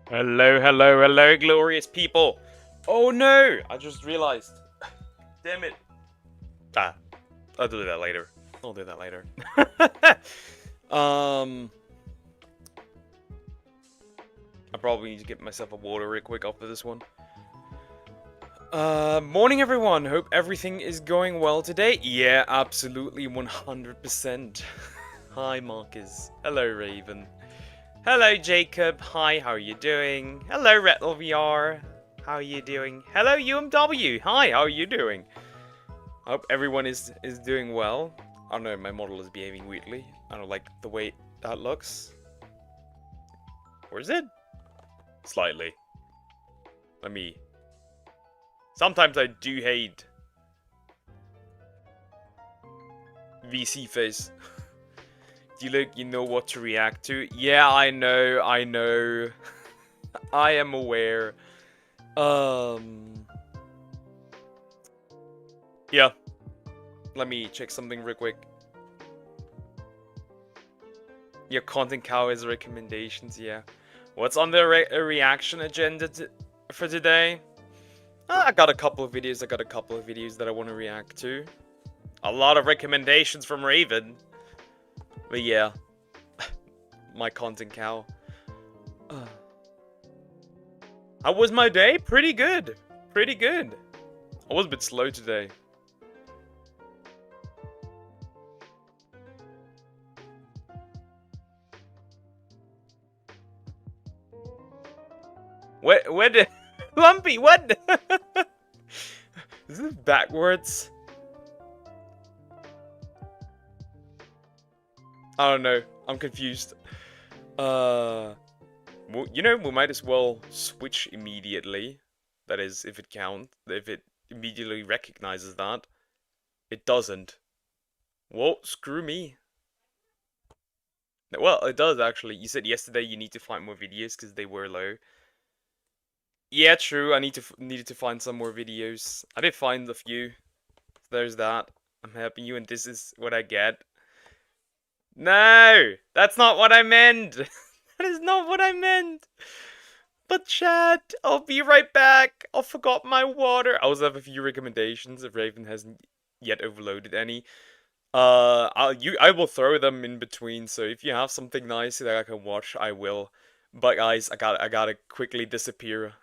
Hello, hello, hello, glorious people. Oh no, I just realized. Damn it. Ah, I'll do that later. I'll do that later. um, I probably need to get myself a water real quick after this one. Morning everyone. Hope everything is going well today. Yeah, absolutely, 100%. Hi, Marcus. Hello, Raven. Hello, Jacob. Hi, how are you doing? Hello, RetinalVR. How are you doing? Hello, UMW. Hi, how are you doing? I hope everyone is doing well. I don't know, my model is behaving weirdly. I don't like the way that looks. Or is it? Slightly. Let me... Sometimes I do hate VC face. Do you look, you know what to react to? Yeah, I know, I know. I am aware. Yeah. Let me check something real quick. Your content cow is recommendations, yeah. What's on the reaction agenda for today? I got a couple of videos. That I want to react to. A lot of recommendations from Raven. But yeah. My content cow. How was my day? Pretty good. Pretty good. I was a bit slow today. Where did... Lumpy, what? Is this backwards? I don't know. I'm confused. Well, you know, we might as well switch immediately. That is, if it immediately recognizes that. It doesn't. Well, screw me. Well, it does actually. You said yesterday you need to find more videos because they were low. Yeah, true. I needed to find some more videos. I did find a few. There's that. I'm helping you, and this is what I get. No, that's not what I meant. That is not what I meant. But chat, I'll be right back. I forgot my water. I also have a few recommendations if Raven hasn't yet overloaded any. I will throw them in between. So if you have something nice that I can watch, I will. But guys, I gotta quickly disappear.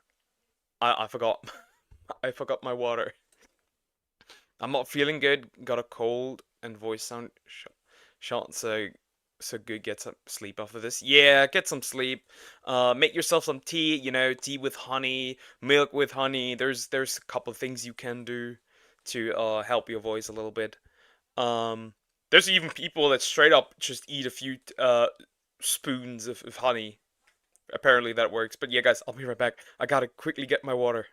I forgot. I forgot my water. I'm not feeling good. Got a cold and voice sound shot. So good. Get some sleep after this. Yeah, get some sleep. Make yourself some tea. You know, tea with honey, milk with honey. There's a couple of things you can do to help your voice a little bit. Um, there's even people that straight up just eat a few spoons of honey. Apparently that works. But yeah, guys, I'll be right back. I gotta quickly get my water.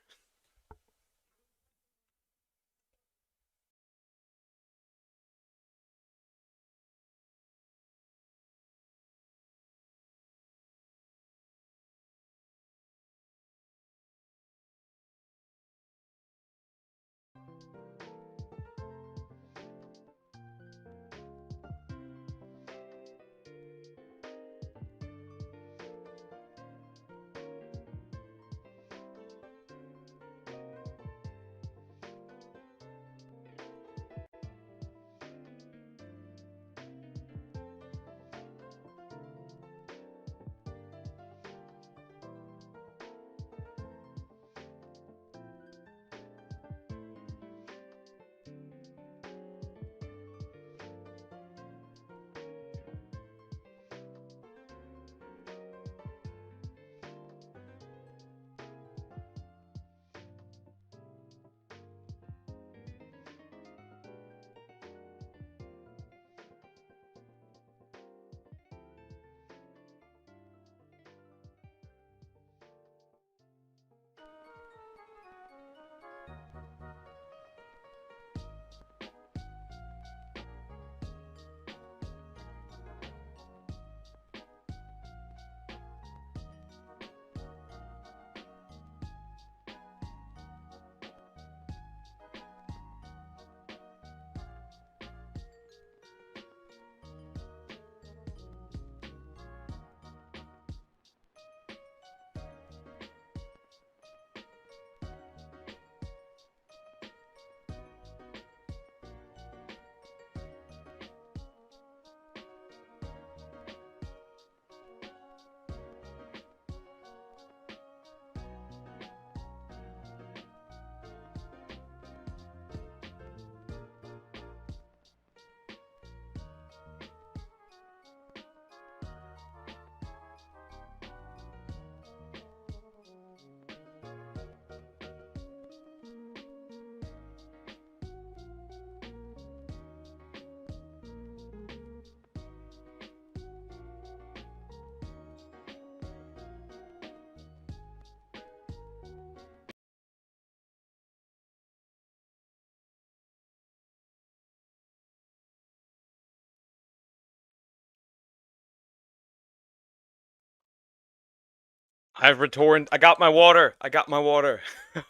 I've returned. I got my water. I got my water.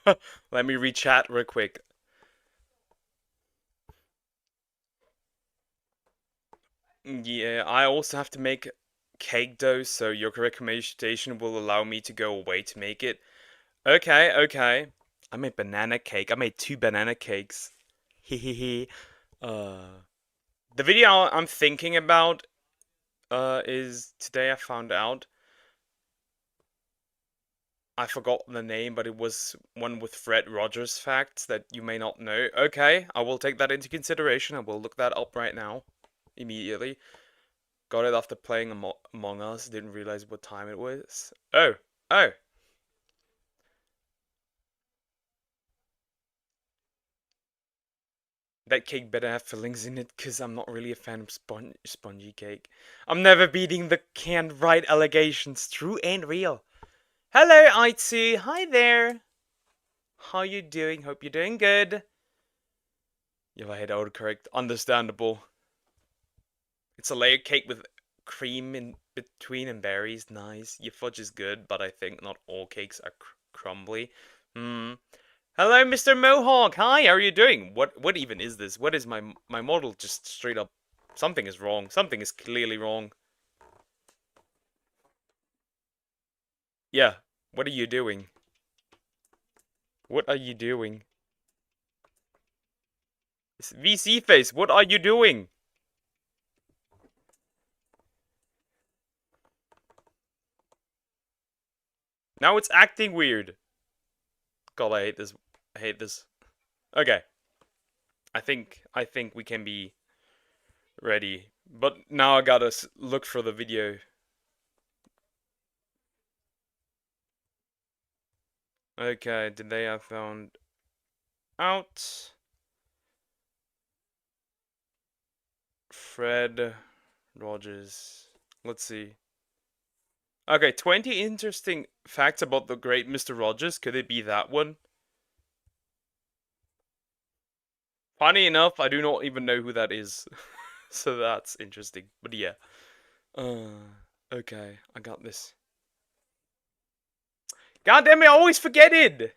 Let me rechat real quick. Yeah, I also have to make cake dough, so your recommendation will allow me to go away to make it. Okay, okay. I made banana cake. I made 2 banana cakes. Hehehe. uh, the video I'm thinking about is today I found out. I forgot the name, but it was one with Fred Rogers facts that you may not know. Okay, I will take that into consideration. I will look that up right now, immediately. Got it after playing Among Us. Didn't realize what time it was. Oh, oh. That cake better have fillings in it, because I'm not really a fan of spongy cake. I'm never beating the can't write allegations, true and real. Hello, Itsu. Hi there. How you doing? Hope you're doing good. If I had autocorrect, understandable. It's a layered cake with cream in between and berries. Nice. Your fudge is good, but I think not all cakes are crumbly. Hmm. Hello, Mr. Mohawk. Hi, how are you doing? What even is this? What is my model just straight up? Something is wrong. Something is clearly wrong. Yeah. What are you doing? What are you doing? It's VC face. What are you doing? Now it's acting weird. God, I hate this. I hate this. Okay. I think we can be ready. But now I gotta look for the video. Okay, today I found out Fred Rogers. Let's see. Okay, 20 interesting facts about the great Mr. Rogers. Could it be that one? Funny enough, I do not even know who that is. So that's interesting. But yeah. Okay, I got this. God damn it, I always forget it!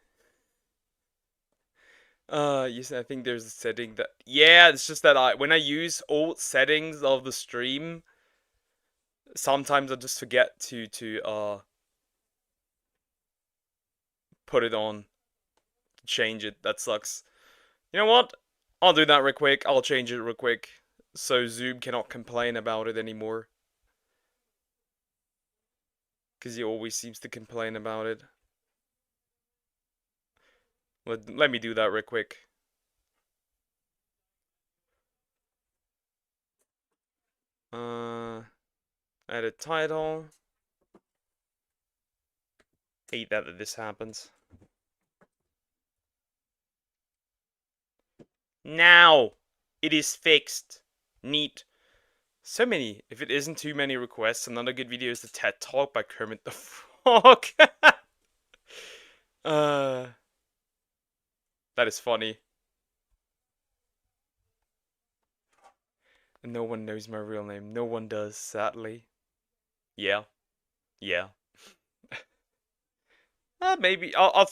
Yes, I think there's a setting that... Yeah, it's just that when I use old settings of the stream, sometimes I just forget to put it on. Change it. That sucks. You know what? I'll do that real quick. I'll change it real quick. So Zoom cannot complain about it anymore. Because he always seems to complain about it. Let me do that real quick. Edit title. Hate that this happens. Now! It is fixed. Neat. So many. If it isn't too many requests, another good video is the TED Talk by Kermit the Frog. uh, that is funny. No one knows my real name. No one does, sadly. Yeah. Yeah. Maybe I'll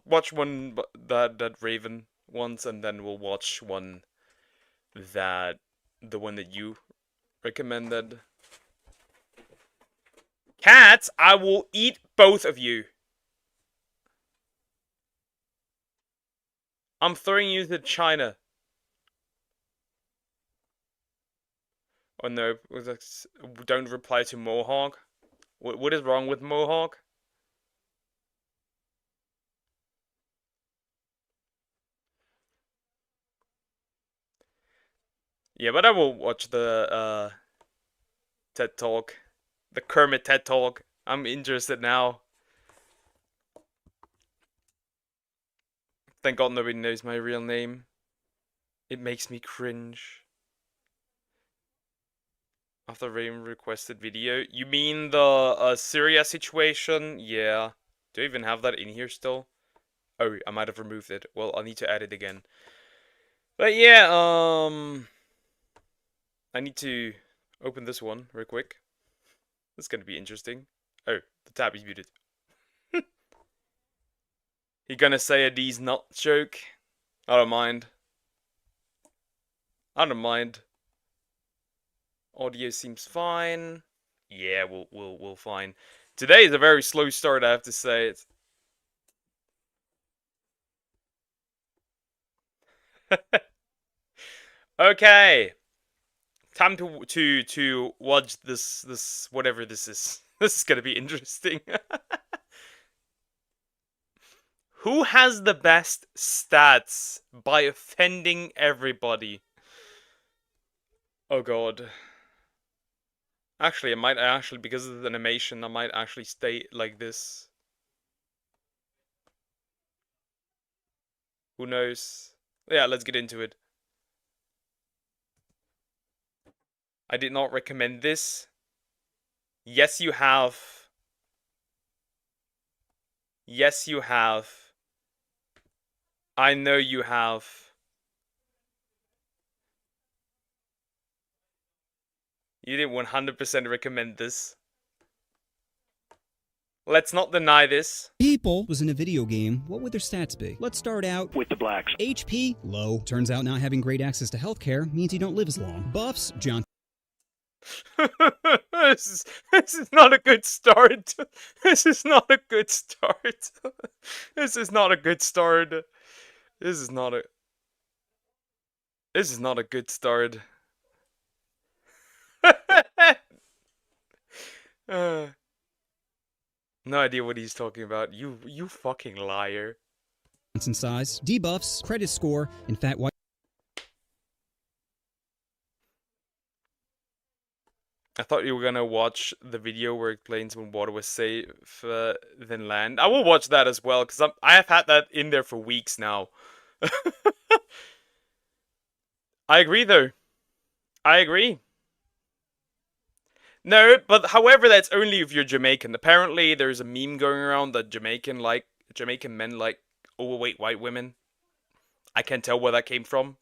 watch one that Raven once, and then we'll watch one that the one that you recommended. Cats, I will eat both of you. I'm throwing you to China. Oh no, don't reply to Mohawk. What is wrong with Mohawk? Yeah, but I will watch the TED Talk. The Kermit TED Talk. I'm interested now. Thank God nobody knows my real name. It makes me cringe. After Raven requested video. You mean the Syria situation? Yeah. Do I even have that in here still? Oh, I might have removed it. Well, I'll need to add it again. But yeah, I need to open this one real quick. It's gonna be interesting. Oh, the tab is muted. You gonna say a D's nut joke? I don't mind. I don't mind. Audio seems fine. Yeah, we'll fine. Today is a very slow start, I have to say. Okay. Time to watch this whatever this is. This is gonna be interesting. Who has the best stats by offending everybody? Oh god. Actually, because of the animation, I might actually stay like this. Who knows? Yeah, let's get into it. I did not recommend this. Yes, you have. Yes, you have. I know you have. You didn't 100% recommend this. Let's not deny this. People was in a video game, what would their stats be? Let's start out with the blacks. HP, low. Turns out not having great access to healthcare means you don't live as long. Buffs, John. This is not a good start. This is not a good start. This is not a good start. This is not a good start. No idea what he's talking about. You fucking liar. In size, debuffs, credit score, in fact, why? I thought you were gonna watch the video where it explains when water was safe than land. I will watch that as well, because I have had that in there for weeks now. I agree, though. I agree. No, but however, that's only if you're Jamaican. Apparently, there's a meme going around that Jamaican men like overweight white women. I can't tell where that came from.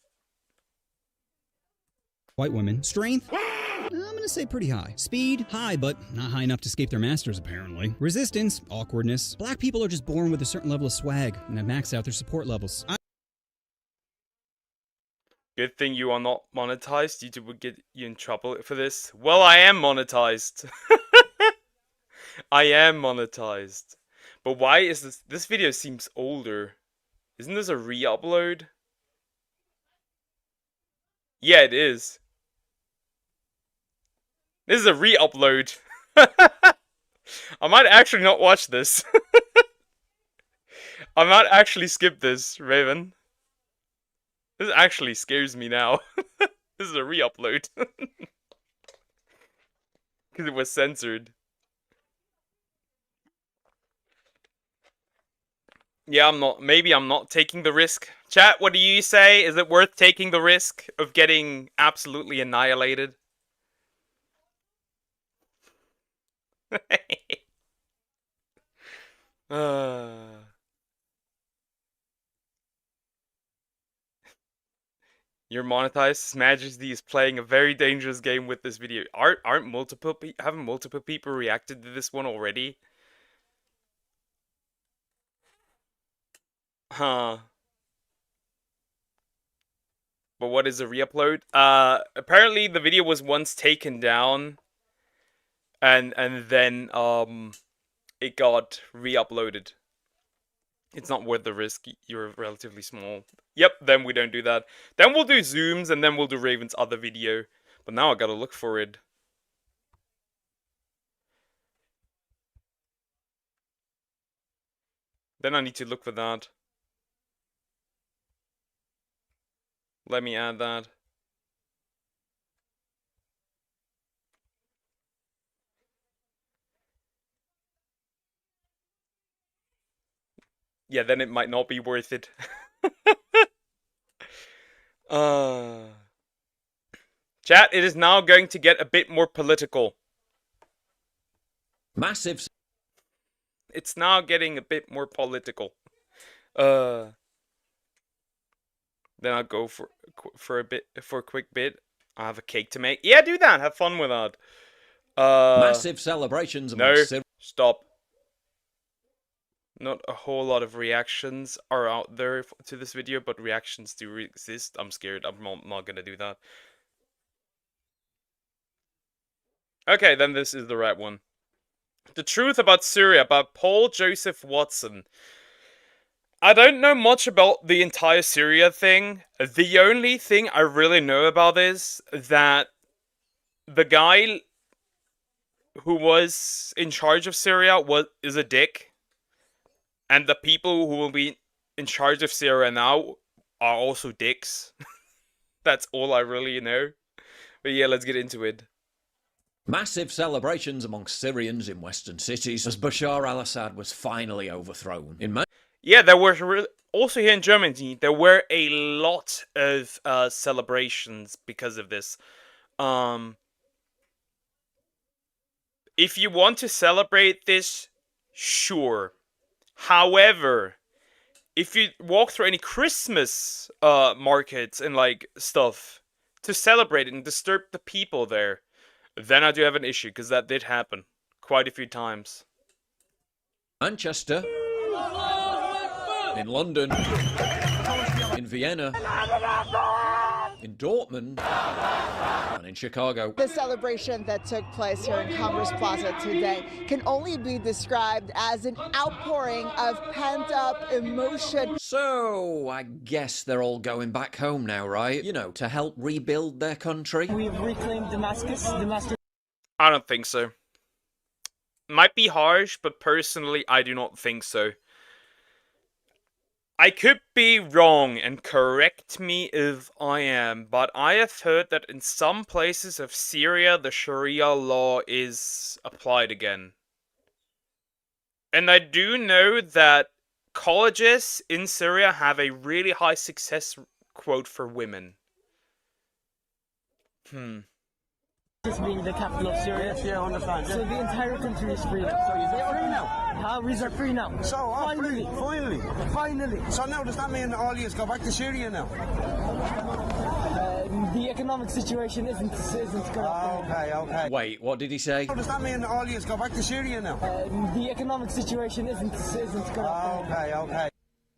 White women. Strength? I'm gonna say pretty high. Speed? High, but not high enough to escape their masters, apparently. Resistance? Awkwardness. Black people are just born with a certain level of swag and have maxed out their support levels. Good thing you are not monetized. YouTube would get you in trouble for this. Well, I am monetized. I am monetized. But why is this? This video seems older. Isn't this a re-upload? Yeah, it is. This is a re-upload. I might actually not watch this. I might actually skip this, Raven. This actually scares me now. This is a re-upload. Because it was censored. Yeah, maybe I'm not taking the risk. Chat, what do you say? Is it worth taking the risk of getting absolutely annihilated? You're monetized. His Majesty is playing a very dangerous game with this video. Haven't multiple people reacted to this one already? Huh. But what is a re-upload? Apparently the video was once taken down, and then it got re-uploaded. It's not worth the risk. You're relatively small. Yep, then we don't do that. Then we'll do zooms, and then we'll do Raven's other video. But now I gotta look for it. Then I need to look for that. Let me add that. Yeah, then it might not be worth it. Chat, it is now going to get a bit more political. Massive. It's now getting a bit more political. Then I'll go for a quick bit. I have a cake to make. Yeah, do that. Have fun with that. Massive celebrations. No, stop. Not a whole lot of reactions are out there to this video, but reactions do exist. I'm scared. I'm not gonna do that. Okay, then this is the right one. The Truth About Syria by Paul Joseph Watson. I don't know much about the entire Syria thing. The only thing I really know about is that the guy who was in charge of Syria is a dick, and the people who will be in charge of Syria now are also dicks. That's all I really know. But yeah, let's get into it. Massive celebrations amongst Syrians in western cities as Bashar al-Assad was finally overthrown. Yeah, there were also here in Germany. There were a lot of celebrations because of this. If you want to celebrate this, sure. However, if you walk through any Christmas markets and like stuff to celebrate it and disturb the people there, then I do have an issue, because that did happen quite a few times. Manchester, in London, in Vienna, in Dortmund, and in Chicago. The celebration that took place here in Commerce Plaza today can only be described as an outpouring of pent-up emotion. So, I guess they're all going back home now, right? You know, to help rebuild their country. We've reclaimed Damascus. I don't think so. Might be harsh, but personally, I do not think so. I could be wrong, and correct me if I am, but I have heard that in some places of Syria, the Sharia law is applied again. And I do know that colleges in Syria have a really high success quote for women. This being the capital of Syria. Yes, yeah, I understand. So the entire country is free. So is it free now? How we are free now? So, finally. Finally. So now does that mean all you go back to Syria now? The economic situation isn't good. Okay. Wait, what did he say? So does that mean all you go back to Syria now? The economic situation isn't good. Okay.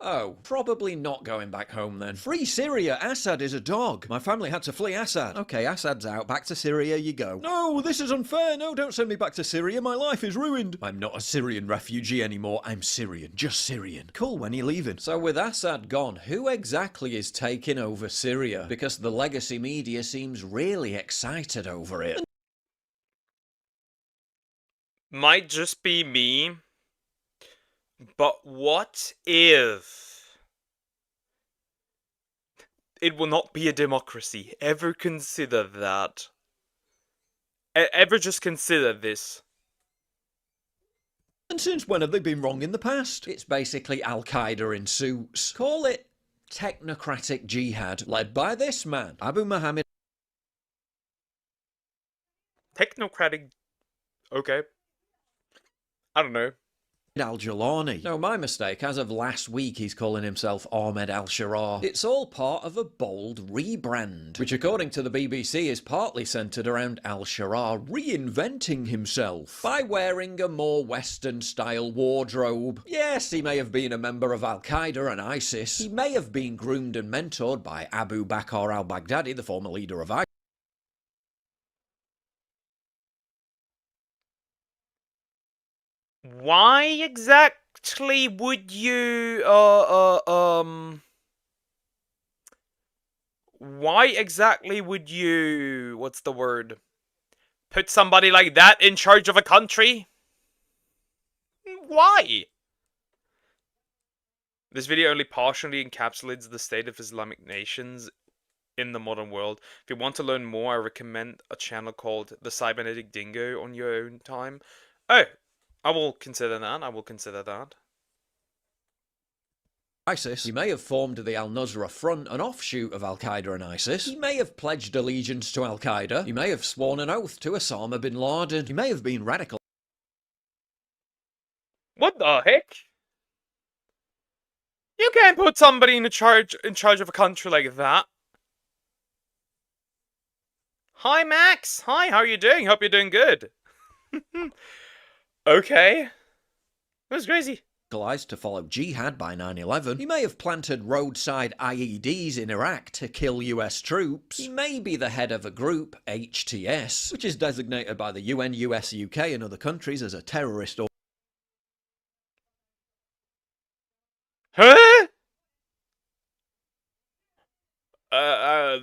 Oh, probably not going back home then. Free Syria! Assad is a dog! My family had to flee Assad. Okay, Assad's out. Back to Syria you go. No, this is unfair! No, don't send me back to Syria. My life is ruined. I'm not a Syrian refugee anymore. I'm Syrian. Just Syrian. Cool, when are you leaving? So with Assad gone, who exactly is taking over Syria? Because the legacy media seems really excited over it. Might just be me. But what if it will not be a democracy? Ever consider that? Ever just consider this? And since when have they been wrong in the past? It's basically Al-Qaeda in suits. Call it technocratic jihad, led by this man, Abu Muhammad. Technocratic... Okay. I don't know. Al-Jilani. No, my mistake. As of last week, he's calling himself Ahmed al-Sharaa. It's all part of a bold rebrand, which according to the BBC is partly centred around al-Sharaa reinventing himself by wearing a more Western-style wardrobe. Yes, he may have been a member of Al-Qaeda and ISIS. He may have been groomed and mentored by Abu Bakr al-Baghdadi, the former leader of ISIS. Why exactly would you, why exactly would you, what's the word, put somebody like that in charge of a country? Why? This video only partially encapsulates the state of Islamic nations in the modern world. If you want to learn more, I recommend a channel called The Cybernetic Dingo on your own time. Oh! I will consider that. ISIS. He may have formed the Al-Nusra Front, an offshoot of Al-Qaeda and ISIS. He may have pledged allegiance to Al-Qaeda. He may have sworn an oath to Osama bin Laden. He may have been radical. What the heck? You can't put somebody in charge of a country like that. Hi Max! Hi, how are you doing? Hope you're doing good. Okay. That was crazy. to follow jihad by 9/11. He may have planted roadside IEDs in Iraq to kill US troops. He may be the head of a group, HTS, which is designated by the UN, US, UK and other countries as a terrorist organization. Huh?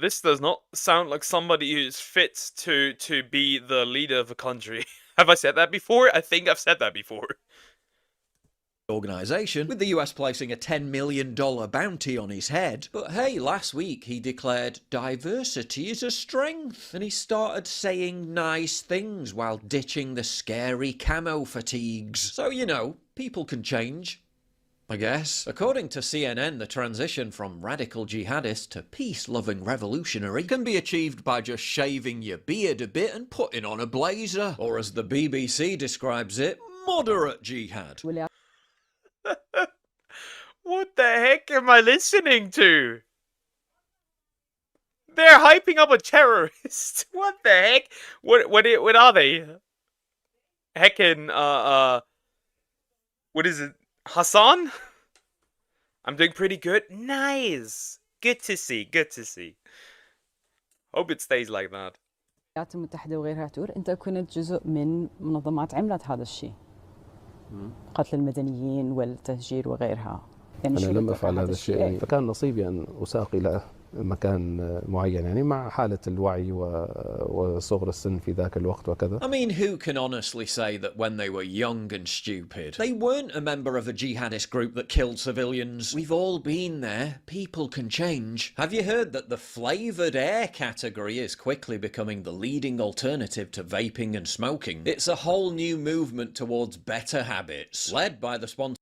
This does not sound like somebody who's fit to be the leader of a country. Have I said that before? I think I've said that before. Organization, with the US placing a $10 million bounty on his head. But hey, last week he declared diversity is a strength, and he started saying nice things while ditching the scary camo fatigues. So, you know, people can change, I guess. According to CNN, the transition from radical jihadist to peace-loving revolutionary can be achieved by just shaving your beard a bit and putting on a blazer. Or as the BBC describes it, moderate jihad. What the heck am I listening to? They're hyping up a terrorist. What the heck? What are they? Heckin' what is it? Hassan? I'm doing pretty good. Nice. Good to see. Good to see. Hope it stays like that. الولايات المتحدة وغيرها تقول أنت كنت جزء من منظمات عملت هذا الشيء قتل المدنيين والتهجير وغيرها يعني أنا لم أفعل هذا الشيء يعني فكان نصيبي أن أساق إلى مكان معين يعني مع حالة الوعي وصغر السن في ذاك الوقت وكذا. I mean, who can honestly say that when they were young and stupid, they weren't a member of a jihadist group that killed civilians? We've all been there. People can change. Have you heard that the flavoured air category is quickly becoming the leading alternative to vaping and smoking? It's a whole new movement towards better habits, led by the sponsor.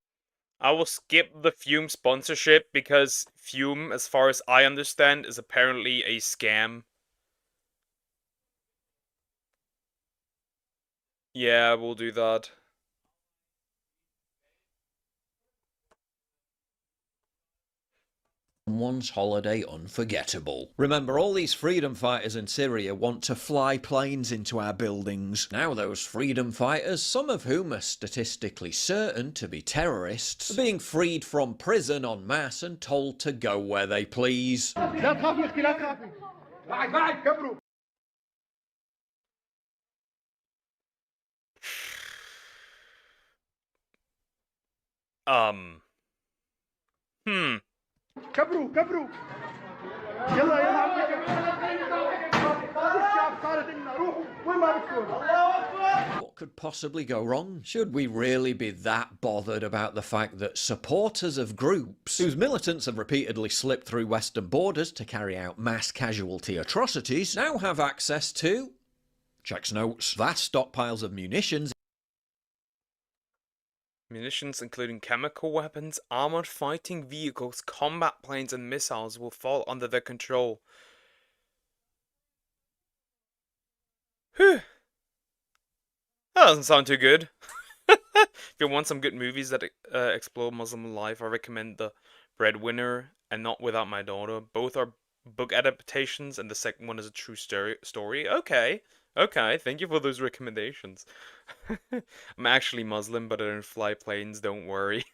I will skip the Fume sponsorship because Fume, as far as I understand, is apparently a scam. Yeah, we'll do that. Someone's holiday unforgettable. Remember, all these freedom fighters in Syria want to fly planes into our buildings. Now those freedom fighters, some of whom are statistically certain to be terrorists, are being freed from prison en masse and told to go where they please. كبروا كبروا يلا What could possibly go wrong? Should we really be that bothered about the fact that supporters of groups whose militants have repeatedly slipped through Western borders to carry out mass casualty atrocities now have access to, checks notes, vast stockpiles of munitions, including chemical weapons, armored fighting vehicles, combat planes, and missiles will fall under their control. Whew. That doesn't sound too good. If you want some good movies that explore Muslim life, I recommend The Breadwinner and Not Without My Daughter. Both are book adaptations, and the second one is a true story. Okay, thank you for those recommendations. I'm actually Muslim, but I don't fly planes, don't worry.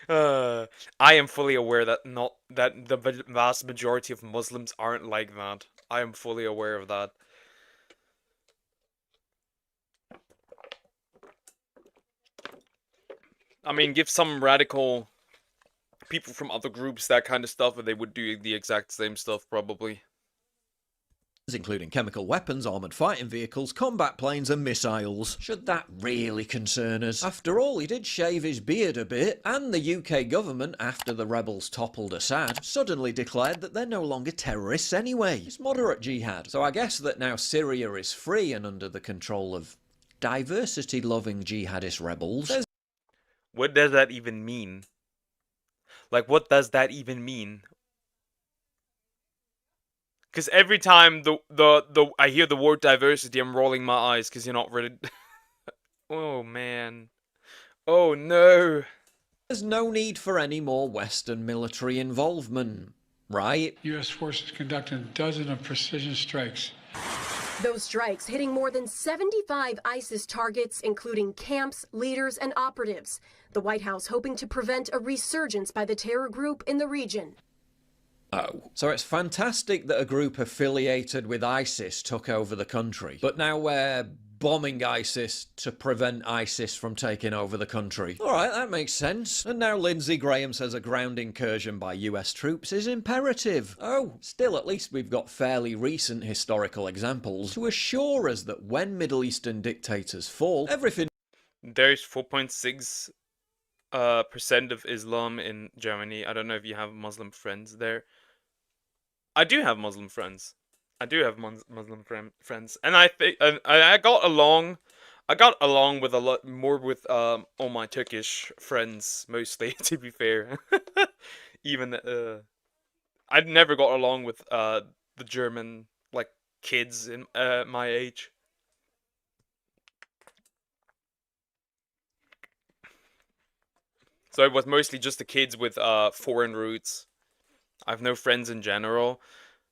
I am fully aware that the vast majority of Muslims aren't like that. I am fully aware of that. I mean, give some radical people from other groups that kind of stuff, and they would do the exact same stuff, probably. Including chemical weapons, armoured fighting vehicles, combat planes and missiles. Should that really concern us? After all, he did shave his beard a bit, and the UK government, after the rebels toppled Assad, suddenly declared that they're no longer terrorists anyway. It's moderate jihad. So I guess that now Syria is free and under the control of diversity-loving jihadist rebels. What does that even mean? Like, what does that even mean? Because every time I hear the word diversity, I'm rolling my eyes because you're not really... Oh, man. Oh, no. There's no need for any more Western military involvement, right? U.S. forces conducted dozens of precision strikes Those strikes hitting more than 75 ISIS targets, including camps, leaders, and operatives. The White House hoping to prevent a resurgence by the terror group in the region. Oh. So it's fantastic that a group affiliated with ISIS took over the country, but now we're bombing ISIS to prevent ISIS from taking over the country. Alright, that makes sense. And now Lindsey Graham says a ground incursion by US troops is imperative. Oh, still at least we've got fairly recent historical examples to assure us that when Middle Eastern dictators fall, everything... There's 4.6% of Islam in Germany. I don't know if you have Muslim friends there. I do have Muslim friends. I do have Muslim friends, and I think I got along. I got along with a lot more with all my Turkish friends mostly. To be fair, even I never got along with the German like kids in my age. So it was mostly just the kids with foreign roots. I have no friends in general.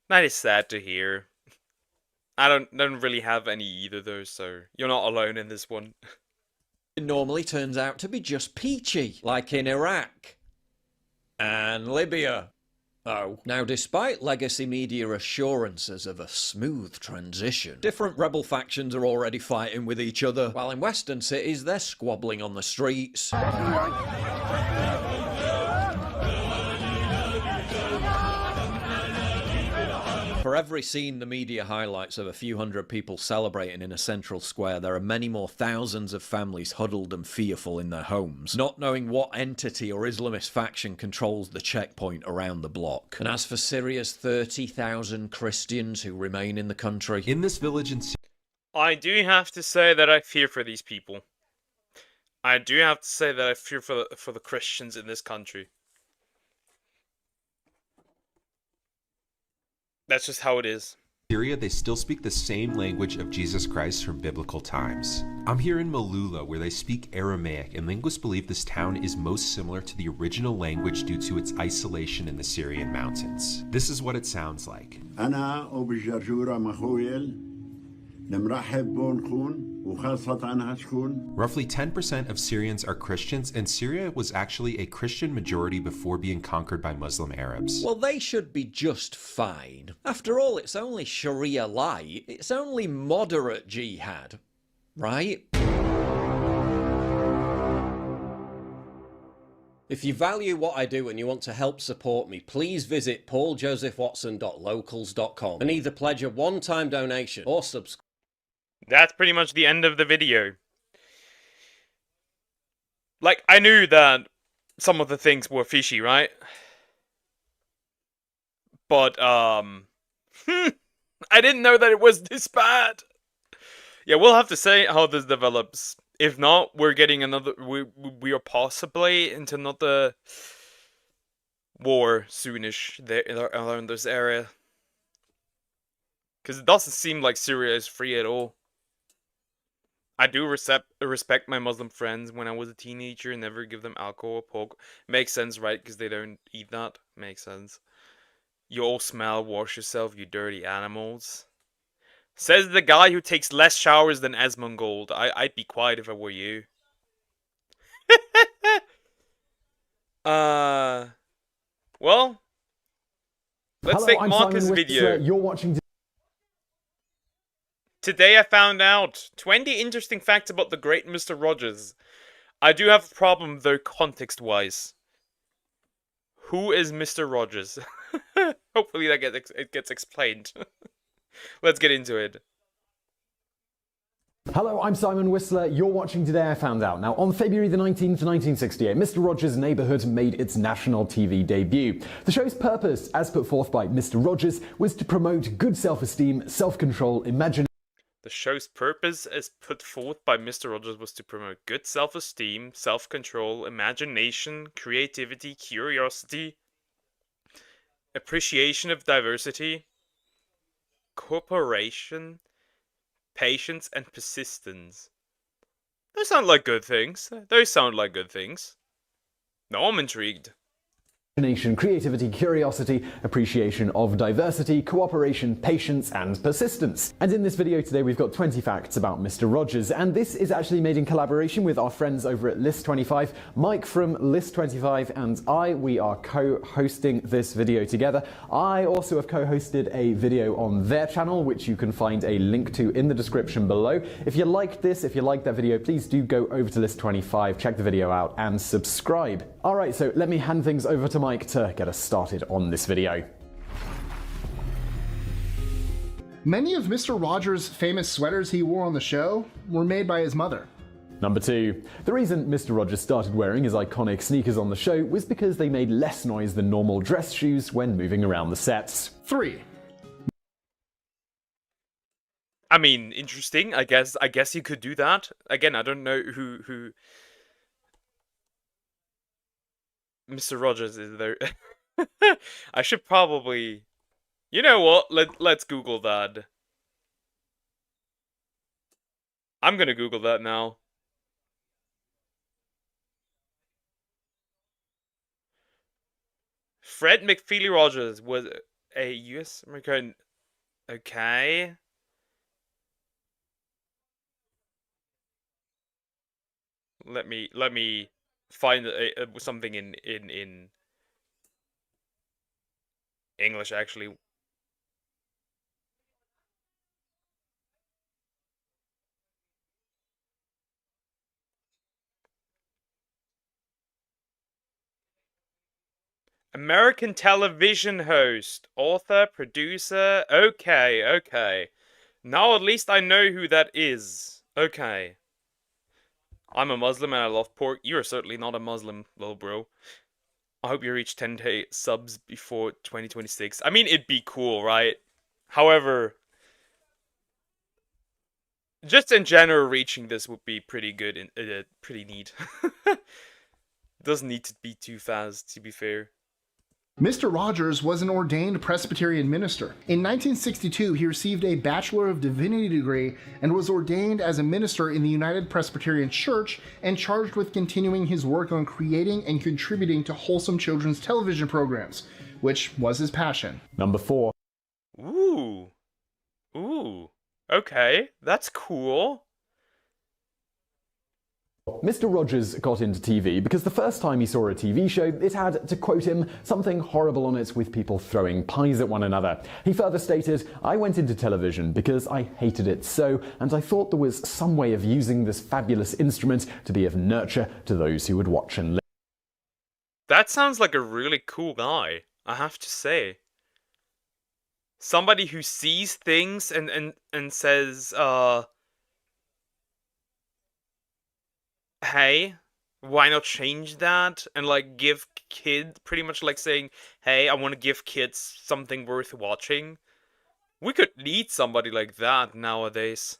That is sad to hear. I don't really have any either though, so you're not alone in this one. It normally turns out to be just peachy, like in Iraq and Libya. Oh. Now, despite legacy media assurances of a smooth transition, different rebel factions are already fighting with each other, while in Western cities they're squabbling on the streets. For every scene the media highlights of a few hundred people celebrating in a central square, there are many more thousands of families huddled and fearful in their homes, not knowing what entity or Islamist faction controls the checkpoint around the block. And as for Syria's 30,000 Christians who remain in the country, in this village in Syria, I do have to say that I fear for these people. I do have to say that I fear for the Christians in this country. That's just how it is. Syria, they still speak the same language of Jesus Christ from biblical times. I'm here in Malula, where they speak Aramaic, and linguists believe this town is most similar to the original language due to its isolation in the Syrian mountains. This is what it sounds like. Roughly 10% of Syrians are Christians, and Syria was actually a Christian majority before being conquered by Muslim Arabs. Well, they should be just fine. After all, it's only Sharia light. It's only moderate jihad, right? If you value what I do and you want to help support me, please visit pauljosephwatson.locals.com and either pledge a one-time donation or subscribe. That's pretty much the end of the video. Like, I knew that some of the things were fishy, right? But, I didn't know that it was this bad. Yeah, we'll have to see how this develops. If not, we're getting another... We are possibly into another war soonish there around this area. Because it doesn't seem like Syria is free at all. I do respect my Muslim friends. When I was a teenager, never give them alcohol or pork. Makes sense, right? Because they don't eat that. Makes sense. You all smell. Wash yourself, you dirty animals. Says the guy who takes less showers than Asmongold. I'd be quiet if I were you. Well, let's take Marcus' video. You're watching. Today I found out 20 interesting facts about the great Mr. Rogers. I do have a problem though, context-wise. Who is Mr. Rogers? Hopefully that gets explained. Let's get into it. Hello, I'm Simon Whistler. You're watching Today I Found Out. Now, on February the 19th, 1968, Mr. Rogers' Neighborhood made its national TV debut. The show's purpose, as put forth by Mr. Rogers, was to promote good self-esteem, self-control, imagination. The show's purpose, as put forth by Mr. Rogers, was to promote good self-esteem, self-control, imagination, creativity, curiosity, appreciation of diversity, cooperation, patience, and persistence. Those sound like good things. No, I'm intrigued. Imagination, creativity, curiosity, appreciation of diversity, cooperation, patience, and persistence. And in this video today, we've got 20 facts about Mr. Rogers, and this is actually made in collaboration with our friends over at List25. Mike from List25 and we are co-hosting this video together. I also have co-hosted a video on their channel, which you can find a link to in the description below. If you liked this, if you liked that video, please do go over to List25, check the video out, and subscribe. Alright, so let me hand things over to Mike to get us started on this video. Many of Mr. Rogers' famous sweaters he wore on the show were made by his mother. Number 2. The reason Mr. Rogers started wearing his iconic sneakers on the show was because they made less noise than normal dress shoes when moving around the sets. 3. I mean, interesting. I guess you could do that. Again, I don't know who Mr. Rogers is there. I should probably... You know what? Let's Google that. I'm gonna Google that now. Fred McFeely Rogers was a US American. Okay. Let me find something in English actually. American television host, author, producer. Okay. Now at least I know who that is. Okay. I'm a Muslim and I love pork. You are certainly not a Muslim, little bro. I hope you reach 10k subs before 2026. I mean, it'd be cool, right? However, just in general, reaching this would be pretty good and pretty neat. Doesn't need to be too fast, to be fair. Mr. Rogers was an ordained Presbyterian minister. In 1962, he received a Bachelor of Divinity degree and was ordained as a minister in the United Presbyterian Church and charged with continuing his work on creating and contributing to wholesome children's television programs, which was his passion. Number 4. Ooh. Okay, that's cool. Mr. Rogers got into TV because the first time he saw a TV show, it had, to quote him, something horrible on it with people throwing pies at one another. He further stated, "I went into television because I hated it so, and I thought there was some way of using this fabulous instrument to be of nurture to those who would watch and listen." That sounds like a really cool guy, I have to say. Somebody who sees things and says, hey, why not change that? And like give kids, pretty much like saying, hey, I want to give kids something worth watching. We could need somebody like that nowadays.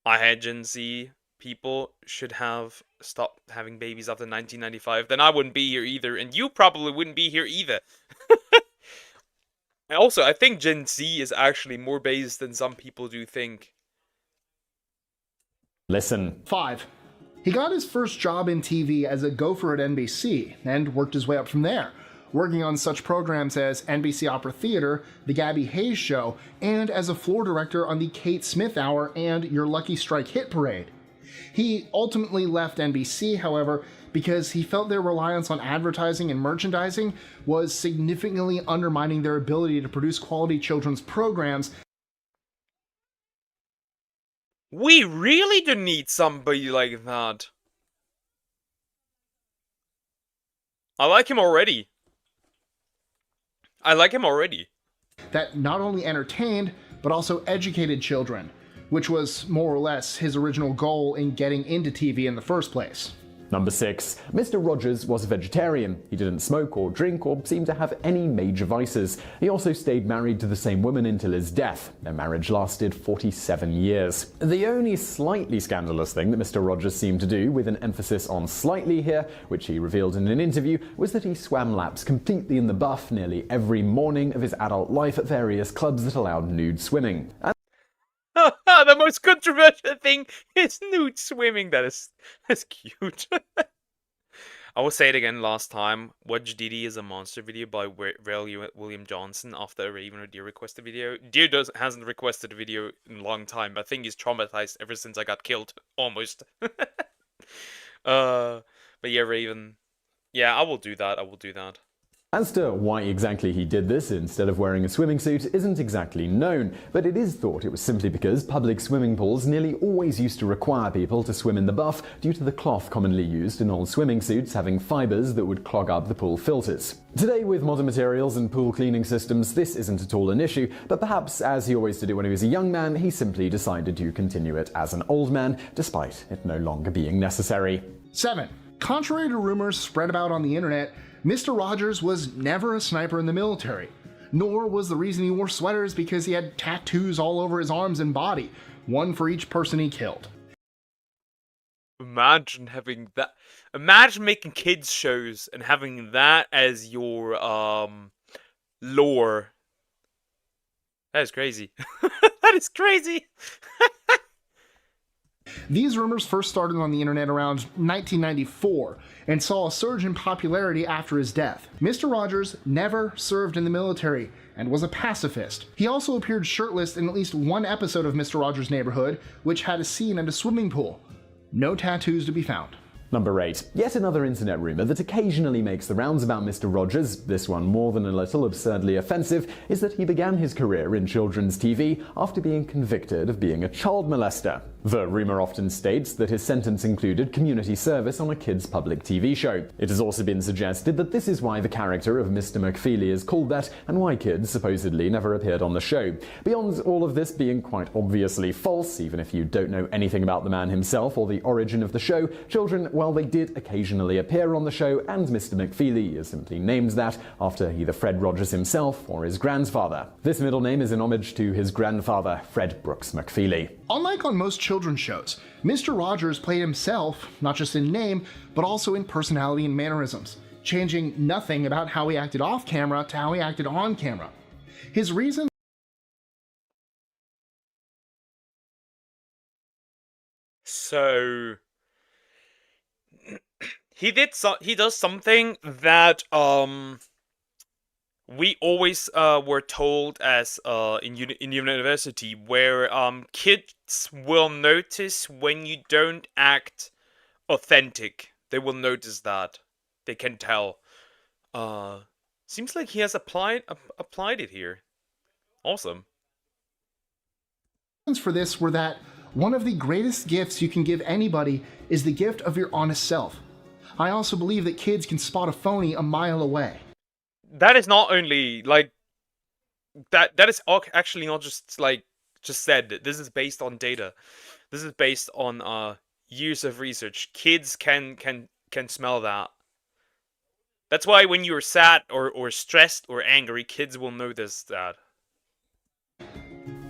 I had Gen Z people should have stopped having babies after 1995. Then I wouldn't be here either. And you probably wouldn't be here either. And also, I think Gen Z is actually more based than some people do think. Listen. 5. He got his first job in TV as a gopher at NBC and worked his way up from there, working on such programs as NBC Opera Theater, The Gabby Hayes Show, and as a floor director on The Kate Smith Hour and Your Lucky Strike Hit Parade. He ultimately left NBC, however, because he felt their reliance on advertising and merchandising was significantly undermining their ability to produce quality children's programs. We really do need somebody like that. I like him already. That not only entertained, but also educated children, which was more or less his original goal in getting into TV in the first place. Number 6. Mr. Rogers was a vegetarian. He didn't smoke or drink or seem to have any major vices. He also stayed married to the same woman until his death. Their marriage lasted 47 years. The only slightly scandalous thing that Mr. Rogers seemed to do, with an emphasis on slightly here, which he revealed in an interview, was that he swam laps completely in the buff nearly every morning of his adult life at various clubs that allowed nude swimming. The most controversial thing is nude swimming. That's cute. I will say it again last time. Watch Didi is a Monster video by William Johnson after a Raven or Deer requested video. Deer hasn't requested a video in a long time. I think he's traumatized ever since I got killed. Almost. But yeah, Raven. Yeah, I will do that. I will do that. As to why exactly he did this instead of wearing a swimming suit isn't exactly known, but it is thought it was simply because public swimming pools nearly always used to require people to swim in the buff due to the cloth commonly used in old swimming suits having fibers that would clog up the pool filters. Today, with modern materials and pool cleaning systems, this isn't at all an issue, but perhaps as he always did it when he was a young man, he simply decided to continue it as an old man, despite it no longer being necessary. 7. Contrary to rumors spread about on the internet, Mr. Rogers was never a sniper in the military, nor was the reason he wore sweaters because he had tattoos all over his arms and body, one for each person he killed. Imagine having that. Imagine making kids shows and having that as your lore. That is crazy. That is crazy. These rumors first started on the internet around 1994 and saw a surge in popularity after his death. Mr. Rogers never served in the military and was a pacifist. He also appeared shirtless in at least one episode of Mr. Rogers' Neighborhood, which had a scene at a swimming pool. No tattoos to be found. Number 8. Yet another internet rumor that occasionally makes the rounds about Mr. Rogers, this one more than a little absurdly offensive, is that he began his career in children's TV after being convicted of being a child molester. The rumor often states that his sentence included community service on a kids' public TV show. It has also been suggested that this is why the character of Mr. McFeely is called that, and why kids supposedly never appeared on the show. Beyond all of this being quite obviously false, even if you don't know anything about the man himself or the origin of the show, children, well, they did occasionally appear on the show, and Mr. McFeely is simply named that after either Fred Rogers himself or his grandfather. This middle name is in homage to his grandfather, Fred Brooks McFeely. Unlike on most children's shows, Mr. Rogers played himself, not just in name, but also in personality and mannerisms, changing nothing about how he acted off camera to how he acted on camera. His reason So he does something that we always were told as in university, where kids will notice when you don't act authentic. They will notice that. They can tell. Seems like he has applied it here. Awesome. for this were that one of the greatest gifts you can give anybody is the gift of your honest self. I also believe that kids can spot a phony a mile away. That is not only like that is actually not just like just said. This is based on data. This is based on years of research. Kids can smell that. That's why when you're sad or stressed or angry, kids will notice that.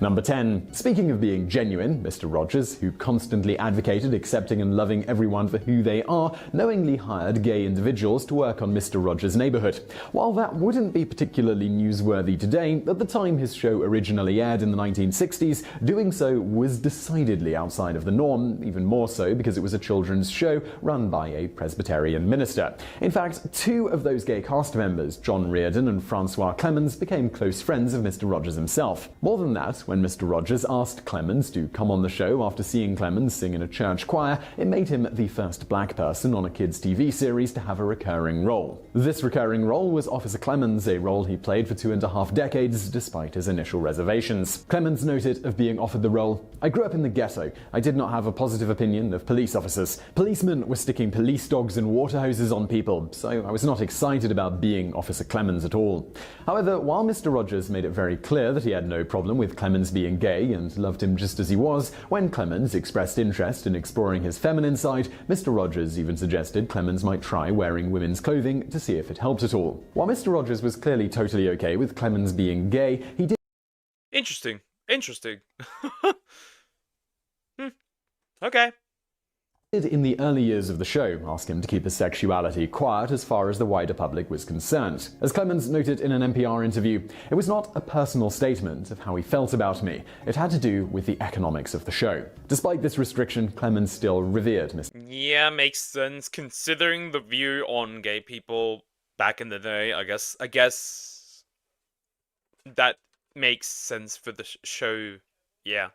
Number 10. Speaking of being genuine, Mr. Rogers, who constantly advocated accepting and loving everyone for who they are, knowingly hired gay individuals to work on Mr. Rogers' Neighborhood. While that wouldn't be particularly newsworthy today, at the time his show originally aired in the 1960s, doing so was decidedly outside of the norm, even more so because it was a children's show run by a Presbyterian minister. In fact, two of those gay cast members, John Reardon and Francois Clemens, became close friends of Mr. Rogers himself. More than that, when Mr. Rogers asked Clemens to come on the show after seeing Clemens sing in a church choir, it made him the first black person on a kids' TV series to have a recurring role. This recurring role was Officer Clemens, a role he played for 2.5 decades despite his initial reservations. Clemens noted of being offered the role, "I grew up in the ghetto. I did not have a positive opinion of police officers. Policemen were sticking police dogs and water hoses on people, so I was not excited about being Officer Clemens at all." However, while Mr. Rogers made it very clear that he had no problem with Clemens being gay and loved him just as he was, when Clemens expressed interest in exploring his feminine side, Mr. Rogers even suggested Clemens might try wearing women's clothing to see if it helped at all. While Mr. Rogers was clearly totally okay with Clemens being gay, he did... Interesting. Okay. in the early years of the show asked him to keep his sexuality quiet as far as the wider public was concerned. As Clemens noted in an NPR interview, it was not a personal statement of how he felt about me. It had to do with the economics of the show. Despite this restriction, Clemens still revered Mr. Yeah, makes sense considering the view on gay people back in the day. I guess that makes sense for the show. Yeah.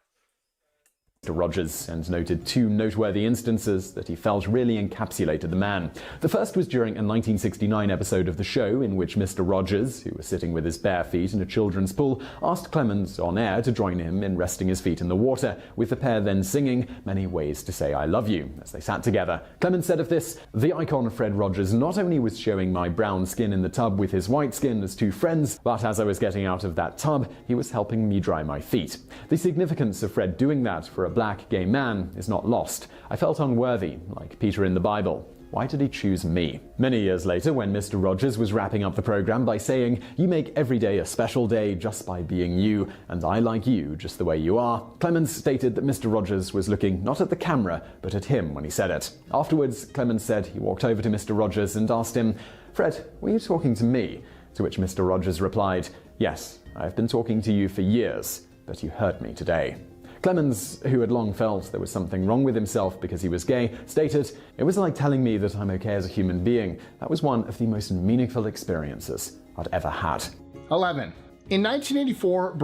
Rogers, and noted two noteworthy instances that he felt really encapsulated the man. The first was during a 1969 episode of the show in which Mr. Rogers, who was sitting with his bare feet in a children's pool, asked Clemens on air to join him in resting his feet in the water, with the pair then singing Many Ways to Say I Love You as they sat together. Clemens said of this, "The icon Fred Rogers not only was showing my brown skin in the tub with his white skin as two friends, but as I was getting out of that tub, he was helping me dry my feet. The significance of Fred doing that for a black gay man is not lost. I felt unworthy, like Peter in the Bible. Why did he choose me?" Many years later, when Mr. Rogers was wrapping up the program by saying, "You make every day a special day just by being you, and I like you just the way you are," Clemens stated that Mr. Rogers was looking not at the camera, but at him when he said it. Afterwards, Clemens said he walked over to Mr. Rogers and asked him, "Fred, were you talking to me?" To which Mr. Rogers replied, "Yes, I've been talking to you for years, but you hurt me today." Clemens, who had long felt there was something wrong with himself because he was gay, stated, "It was like telling me that I'm okay as a human being. That was one of the most meaningful experiences I'd ever had." 11. In 1984...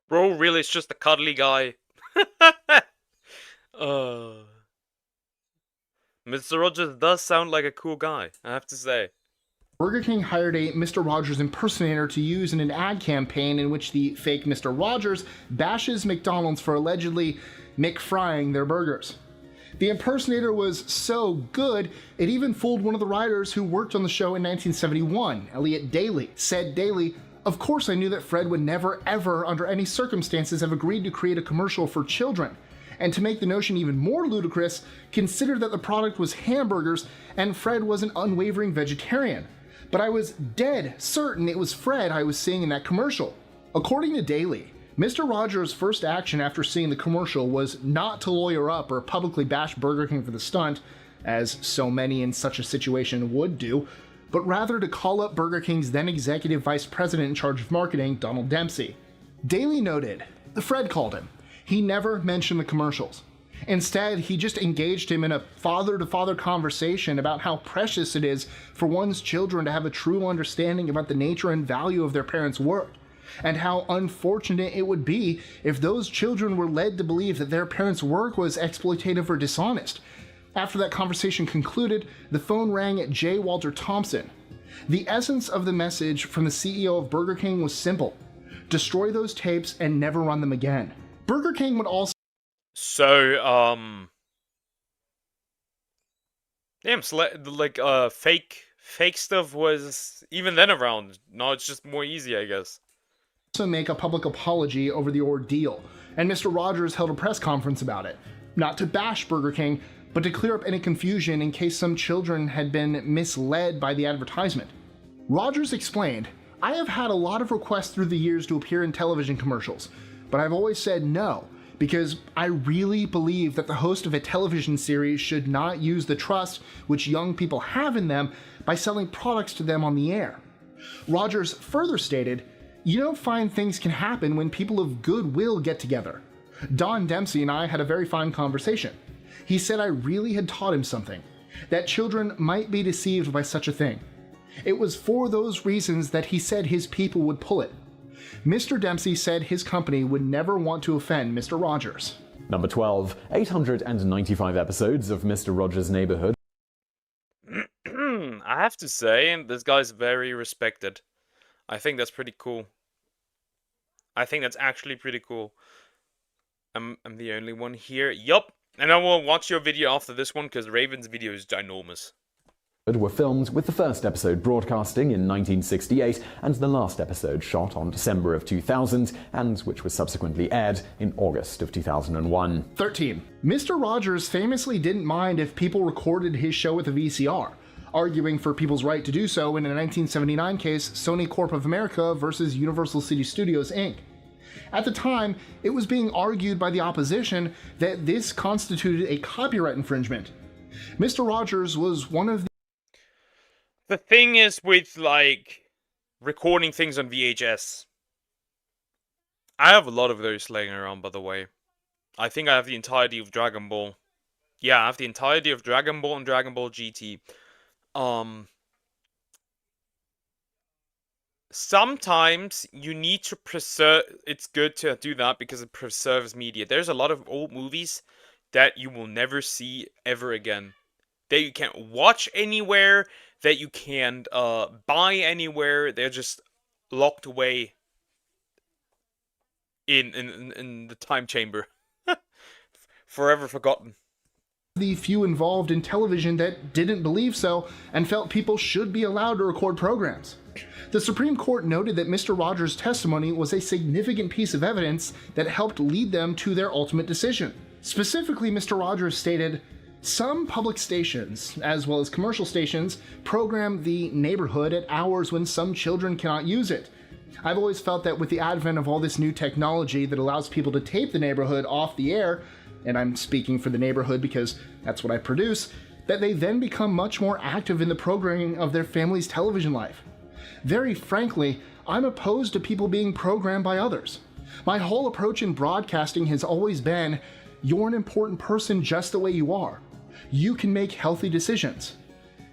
Bro, really, it's just a cuddly guy. Mr. Rogers does sound like a cool guy, I have to say. Burger King hired a Mr. Rogers impersonator to use in an ad campaign in which the fake Mr. Rogers bashes McDonald's for allegedly McFrying their burgers. The impersonator was so good, it even fooled one of the writers who worked on the show in 1971, Elliot Daly. Said Daly, "Of course I knew that Fred would never ever under any circumstances have agreed to create a commercial for children. And to make the notion even more ludicrous, consider that the product was hamburgers and Fred was an unwavering vegetarian. But I was dead certain it was Fred I was seeing in that commercial." According to Daly, Mr. Rogers' first action after seeing the commercial was not to lawyer up or publicly bash Burger King for the stunt, as so many in such a situation would do, but rather to call up Burger King's then executive vice president in charge of marketing, Donald Dempsey. Daly noted, "Fred called him. He never mentioned the commercials. Instead, he just engaged him in a father-to-father conversation about how precious it is for one's children to have a true understanding about the nature and value of their parents' work, and how unfortunate it would be if those children were led to believe that their parents' work was exploitative or dishonest." After that conversation concluded, the phone rang at J. Walter Thompson. The essence of the message from the CEO of Burger King was simple: destroy those tapes and never run them again. Burger King would also... So, damn, fake stuff was even then around. Now it's just more easy, I guess. ...also make a public apology over the ordeal, and Mr. Rogers held a press conference about it. Not to bash Burger King, but to clear up any confusion in case some children had been misled by the advertisement. Rogers explained, "I have had a lot of requests through the years to appear in television commercials, but I've always said no, because I really believe that the host of a television series should not use the trust which young people have in them by selling products to them on the air." Rogers further stated, "You don't find things can happen when people of goodwill get together. Don Dempsey and I had a very fine conversation. He said I really had taught him something, that children might be deceived by such a thing. It was for those reasons that he said his people would pull it. Mr. Dempsey said his company would never want to offend Mr. Rogers." Number 12. 895 episodes of Mr. Rogers' Neighborhood. I have to say, this guy's very respected. I think that's pretty cool. I think that's actually pretty cool. I'm the only one here. Yup. And I will watch your video after this one, because Raven's video is ginormous. Were filmed, with the first episode broadcasting in 1968 and the last episode shot on December of 2000, and which was subsequently aired in August of 2001. 13. Mr. Rogers famously didn't mind if people recorded his show with a VCR, arguing for people's right to do so in a 1979 case, Sony Corp of America versus Universal City Studios, Inc. At the time, it was being argued by the opposition that this constituted a copyright infringement. Mr. Rogers was one of the thing is with, like, recording things on VHS. I have a lot of those laying around, by the way. I think I have the entirety of Dragon Ball. Yeah, I have the entirety of Dragon Ball and Dragon Ball GT. Sometimes you need to preserve. It's good to do that because it preserves media. There's a lot of old movies that you will never see ever again, that you can't watch anywhere, that you can't buy anywhere. They're just locked away in the time chamber, forever forgotten. The few involved in television that didn't believe so and felt people should be allowed to record programs. The Supreme Court noted that Mr. Rogers' testimony was a significant piece of evidence that helped lead them to their ultimate decision. Specifically, Mr. Rogers stated, "Some public stations, as well as commercial stations, program the neighborhood at hours when some children cannot use it. I've always felt that with the advent of all this new technology that allows people to tape the neighborhood off the air, and I'm speaking for the neighborhood because that's what I produce, that they then become much more active in the programming of their family's television life. Very frankly, I'm opposed to people being programmed by others. My whole approach in broadcasting has always been, you're an important person just the way you are. You can make healthy decisions.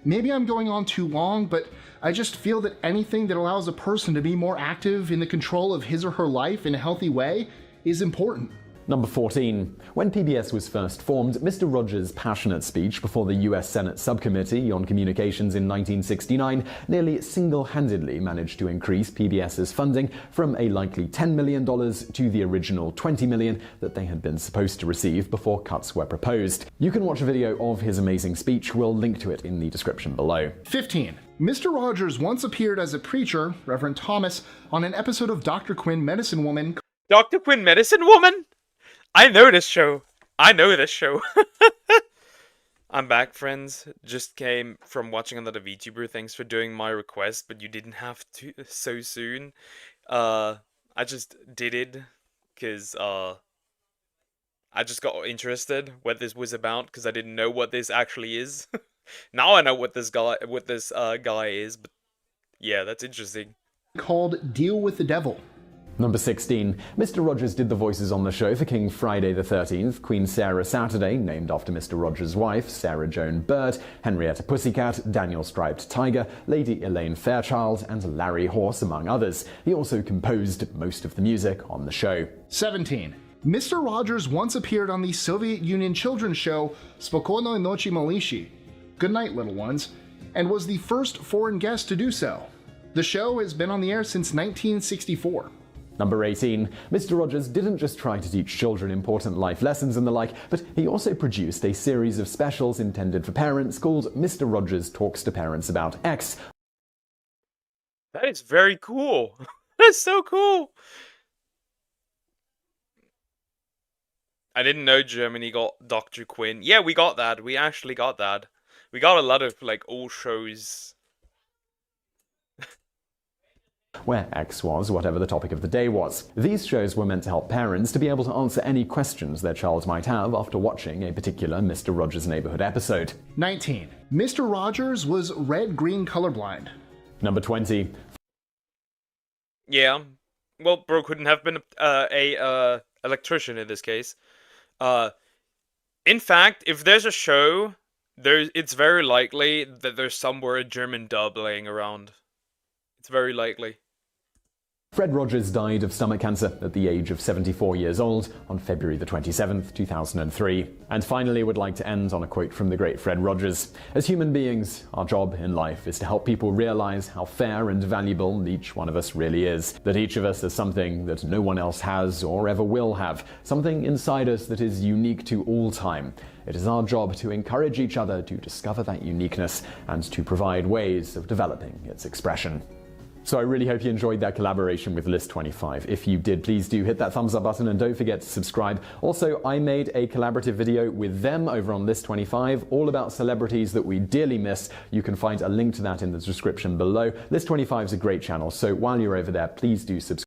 Maybe I'm going on too long, but I just feel that anything that allows a person to be more active in the control of his or her life in a healthy way is important." Number 14. When PBS was first formed, Mr. Rogers' passionate speech before the US Senate Subcommittee on Communications in 1969 nearly single-handedly managed to increase PBS's funding from a likely $10 million to the original $20 million that they had been supposed to receive before cuts were proposed. You can watch a video of his amazing speech. We'll link to it in the description below. 15. Mr. Rogers once appeared as a preacher, Reverend Thomas, on an episode of Dr. Quinn Medicine Woman. Dr. Quinn Medicine Woman? I know this show. I know this show. I'm back, friends. Just came from watching another VTuber. Thanks for doing my request, but you didn't have to so soon. I just did it because I just got interested what this was about because I didn't know what this actually is. Now I know what this guy is, but yeah, that's interesting. Called Deal with the Devil. Number 16. Mr. Rogers did the voices on the show for King Friday the 13th, Queen Sarah Saturday, named after Mr. Rogers' wife, Sarah Joan Bird, Henrietta Pussycat, Daniel Striped Tiger, Lady Elaine Fairchild, and Larry Horse, among others. He also composed most of the music on the show. 17. Mr. Rogers once appeared on the Soviet Union children's show Spokojной Nochi Malishi, Good Night Little Ones, and was the first foreign guest to do so. The show has been on the air since 1964. Number 18. Mr. Rogers didn't just try to teach children important life lessons and the like, but he also produced a series of specials intended for parents called Mr. Rogers Talks to Parents About X. That is very cool. That's so cool. I didn't know Germany got Dr. Quinn. Yeah, we got that. We actually got that. We got a lot of, like, old shows. Where X was whatever the topic of the day was. These shows were meant to help parents to be able to answer any questions their child might have after watching a particular Mr. Rogers' Neighborhood episode. 19. Mr. Rogers was red-green colorblind. Number 20. Yeah. Well, bro couldn't have been a electrician in this case. In fact, if there's a show, it's very likely that there's somewhere a German dub laying around. It's very likely. Fred Rogers died of stomach cancer at the age of 74 years old on February the 27th, 2003. And finally, would like to end on a quote from the great Fred Rogers. As human beings, our job in life is to help people realize how fair and valuable each one of us really is. That each of us has something that no one else has or ever will have. Something inside us that is unique to all time. It is our job to encourage each other to discover that uniqueness and to provide ways of developing its expression. So I really hope you enjoyed that collaboration with List25. If you did, please do hit that thumbs up button and don't forget to subscribe. Also, I made a collaborative video with them over on List25, all about celebrities that we dearly miss. You can find a link to that in the description below. List25 is a great channel, so while you're over there, please do subscribe.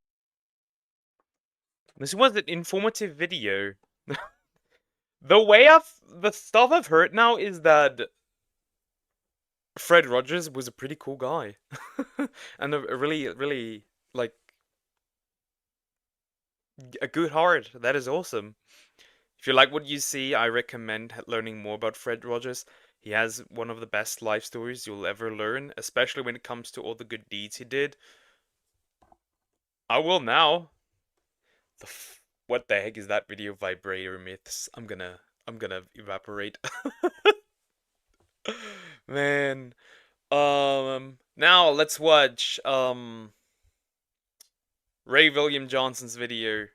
This was an informative video. The stuff I've heard now is that Fred Rogers was a pretty cool guy. And a really, really, like, a good heart. That is awesome. If you like what you see, I recommend learning more about Fred Rogers. He has one of the best life stories you'll ever learn, especially when it comes to all the good deeds he did. I will now. What the heck is that video? Vibrator myths. I'm gonna evaporate. Man. Now let's watch Ray William Johnson's video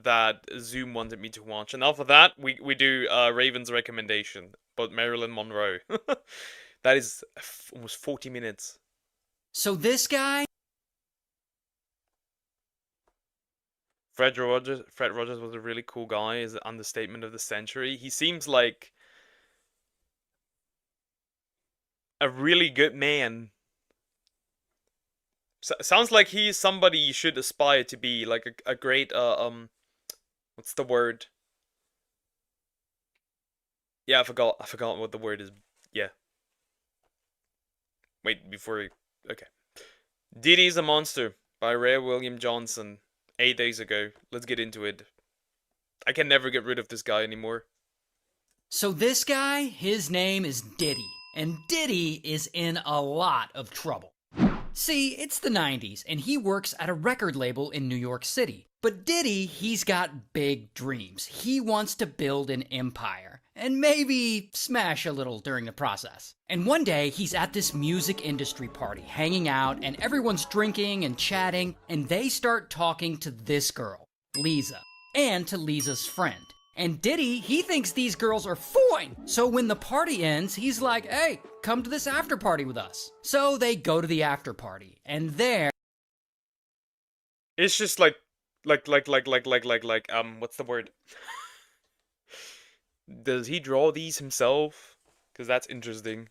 that Zoom wanted me to watch. And after that, we do Raven's recommendation about Marilyn Monroe. That is almost 40 minutes. So this guy... Fred Rogers was a really cool guy, is an understatement of the century. He seems like a really good man. Sounds like he's somebody you should aspire to be, like a great, what's the word? Yeah, I forgot what the word is. Yeah. Wait, okay. Diddy's a Monster by Ray William Johnson. 8 days ago. Let's get into it. I can never get rid of this guy anymore. So this guy, his name is Diddy. And Diddy is in a lot of trouble. See, it's the 90s, and he works at a record label in New York City. But Diddy, he's got big dreams. He wants to build an empire. And maybe smash a little during the process. And one day, he's at this music industry party, hanging out, and everyone's drinking and chatting, and they start talking to this girl, Lisa, and to Lisa's friend. And Diddy, he thinks these girls are fine. So when the party ends, he's like, hey, come to this after party with us. So they go to the after party, and there... It's just like, what's the word? Does he draw these himself? Because that's interesting.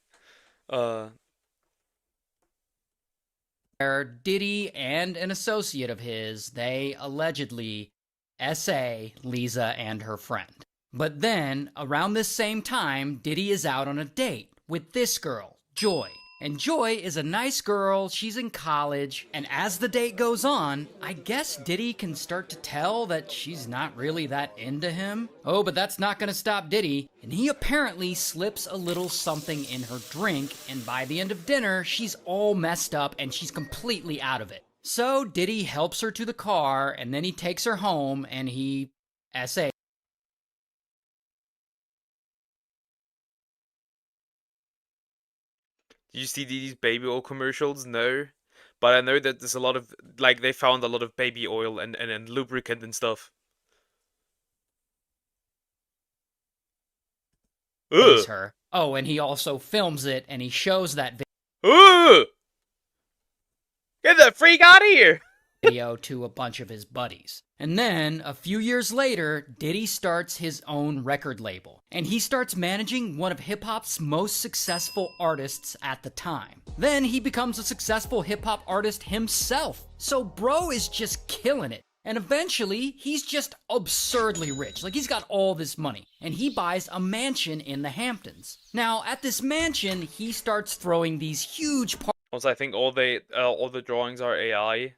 Diddy and an associate of his, they allegedly SA Lisa and her friend. But then, around this same time, Diddy is out on a date with this girl, Joy. And Joy is a nice girl, she's in college, and as the date goes on, I guess Diddy can start to tell that she's not really that into him. Oh, but that's not gonna stop Diddy, and he apparently slips a little something in her drink, and by the end of dinner, she's all messed up and she's completely out of it. So Diddy helps her to the car, and then he takes her home, and he SA. Do you see these baby oil commercials? No. But I know that there's a lot of, like, they found a lot of baby oil and lubricant and stuff. Ugh. Her. Oh, and he also films it, and he shows that Ugh! Get that freak out of here! video to a bunch of his buddies. And then, a few years later, Diddy starts his own record label. And he starts managing one of hip-hop's most successful artists at the time. Then he becomes a successful hip-hop artist himself. So bro is just killing it. And eventually, he's just absurdly rich. Like, he's got all this money. And he buys a mansion in the Hamptons. Now, at this mansion, he starts throwing these huge parties. Also, I think all the drawings are AI.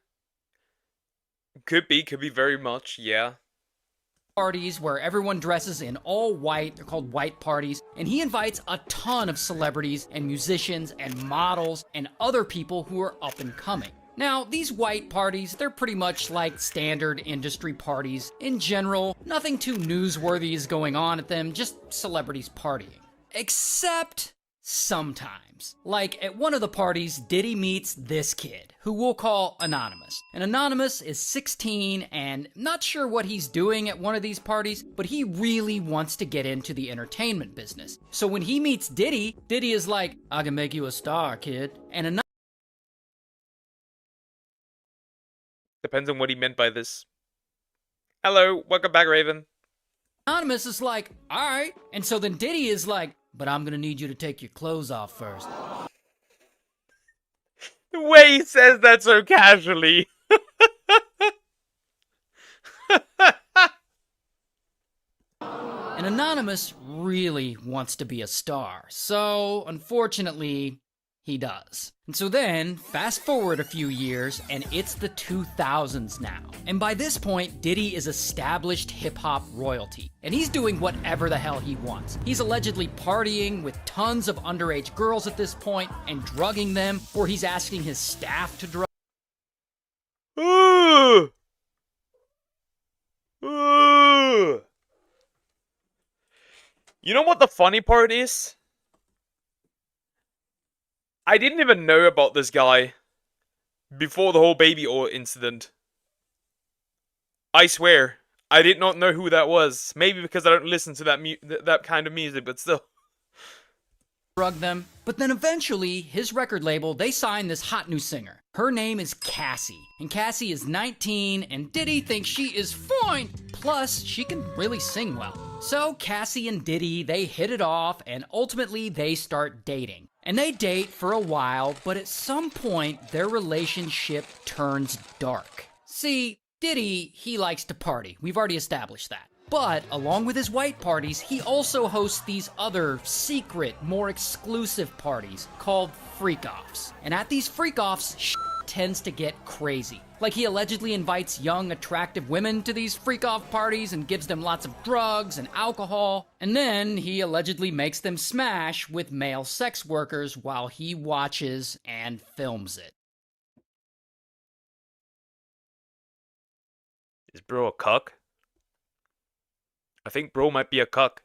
Could be very much, yeah. Parties where everyone dresses in all white, they're called white parties, and he invites a ton of celebrities and musicians and models and other people who are up and coming. Now, these white parties, they're pretty much like standard industry parties. In general, nothing too newsworthy is going on at them, just celebrities partying. Except sometimes. Like, at one of the parties, Diddy meets this kid, who we'll call Anonymous. And Anonymous is 16 and not sure what he's doing at one of these parties, but he really wants to get into the entertainment business. So when he meets Diddy, Diddy is like, I can make you a star, kid. And Anonymous... Depends on what he meant by this. Hello, welcome back, Raven. Anonymous is like, alright. And so then Diddy is like, but I'm gonna need you to take your clothes off first. The way he says that so casually. And And Anonymous really wants to be a star, so unfortunately, he does. And so then, fast forward a few years, and it's the 2000s now. And by this point, Diddy is established hip-hop royalty. And he's doing whatever the hell he wants. He's allegedly partying with tons of underage girls at this point, and drugging them, or he's asking his staff to drug. Ooh! Ooh! You know what the funny part is? I didn't even know about this guy before the whole baby oil incident. I swear, I did not know who that was. Maybe because I don't listen to that kind of music, but still. Drug them, but then eventually, his record label, they signed this hot new singer. Her name is Cassie, and Cassie is 19, and Diddy thinks she is fine. Plus, she can really sing well. So Cassie and Diddy, they hit it off, and ultimately they start dating. And they date for a while, but at some point, their relationship turns dark. See, Diddy, he likes to party. We've already established that. But, along with his white parties, he also hosts these other, secret, more exclusive parties called freak-offs. And at these freak-offs, shit tends to get crazy. Like, he allegedly invites young, attractive women to these freak-off parties and gives them lots of drugs and alcohol. And then, he allegedly makes them smash with male sex workers while he watches and films it. Is bro a cuck? I think bro might be a cuck.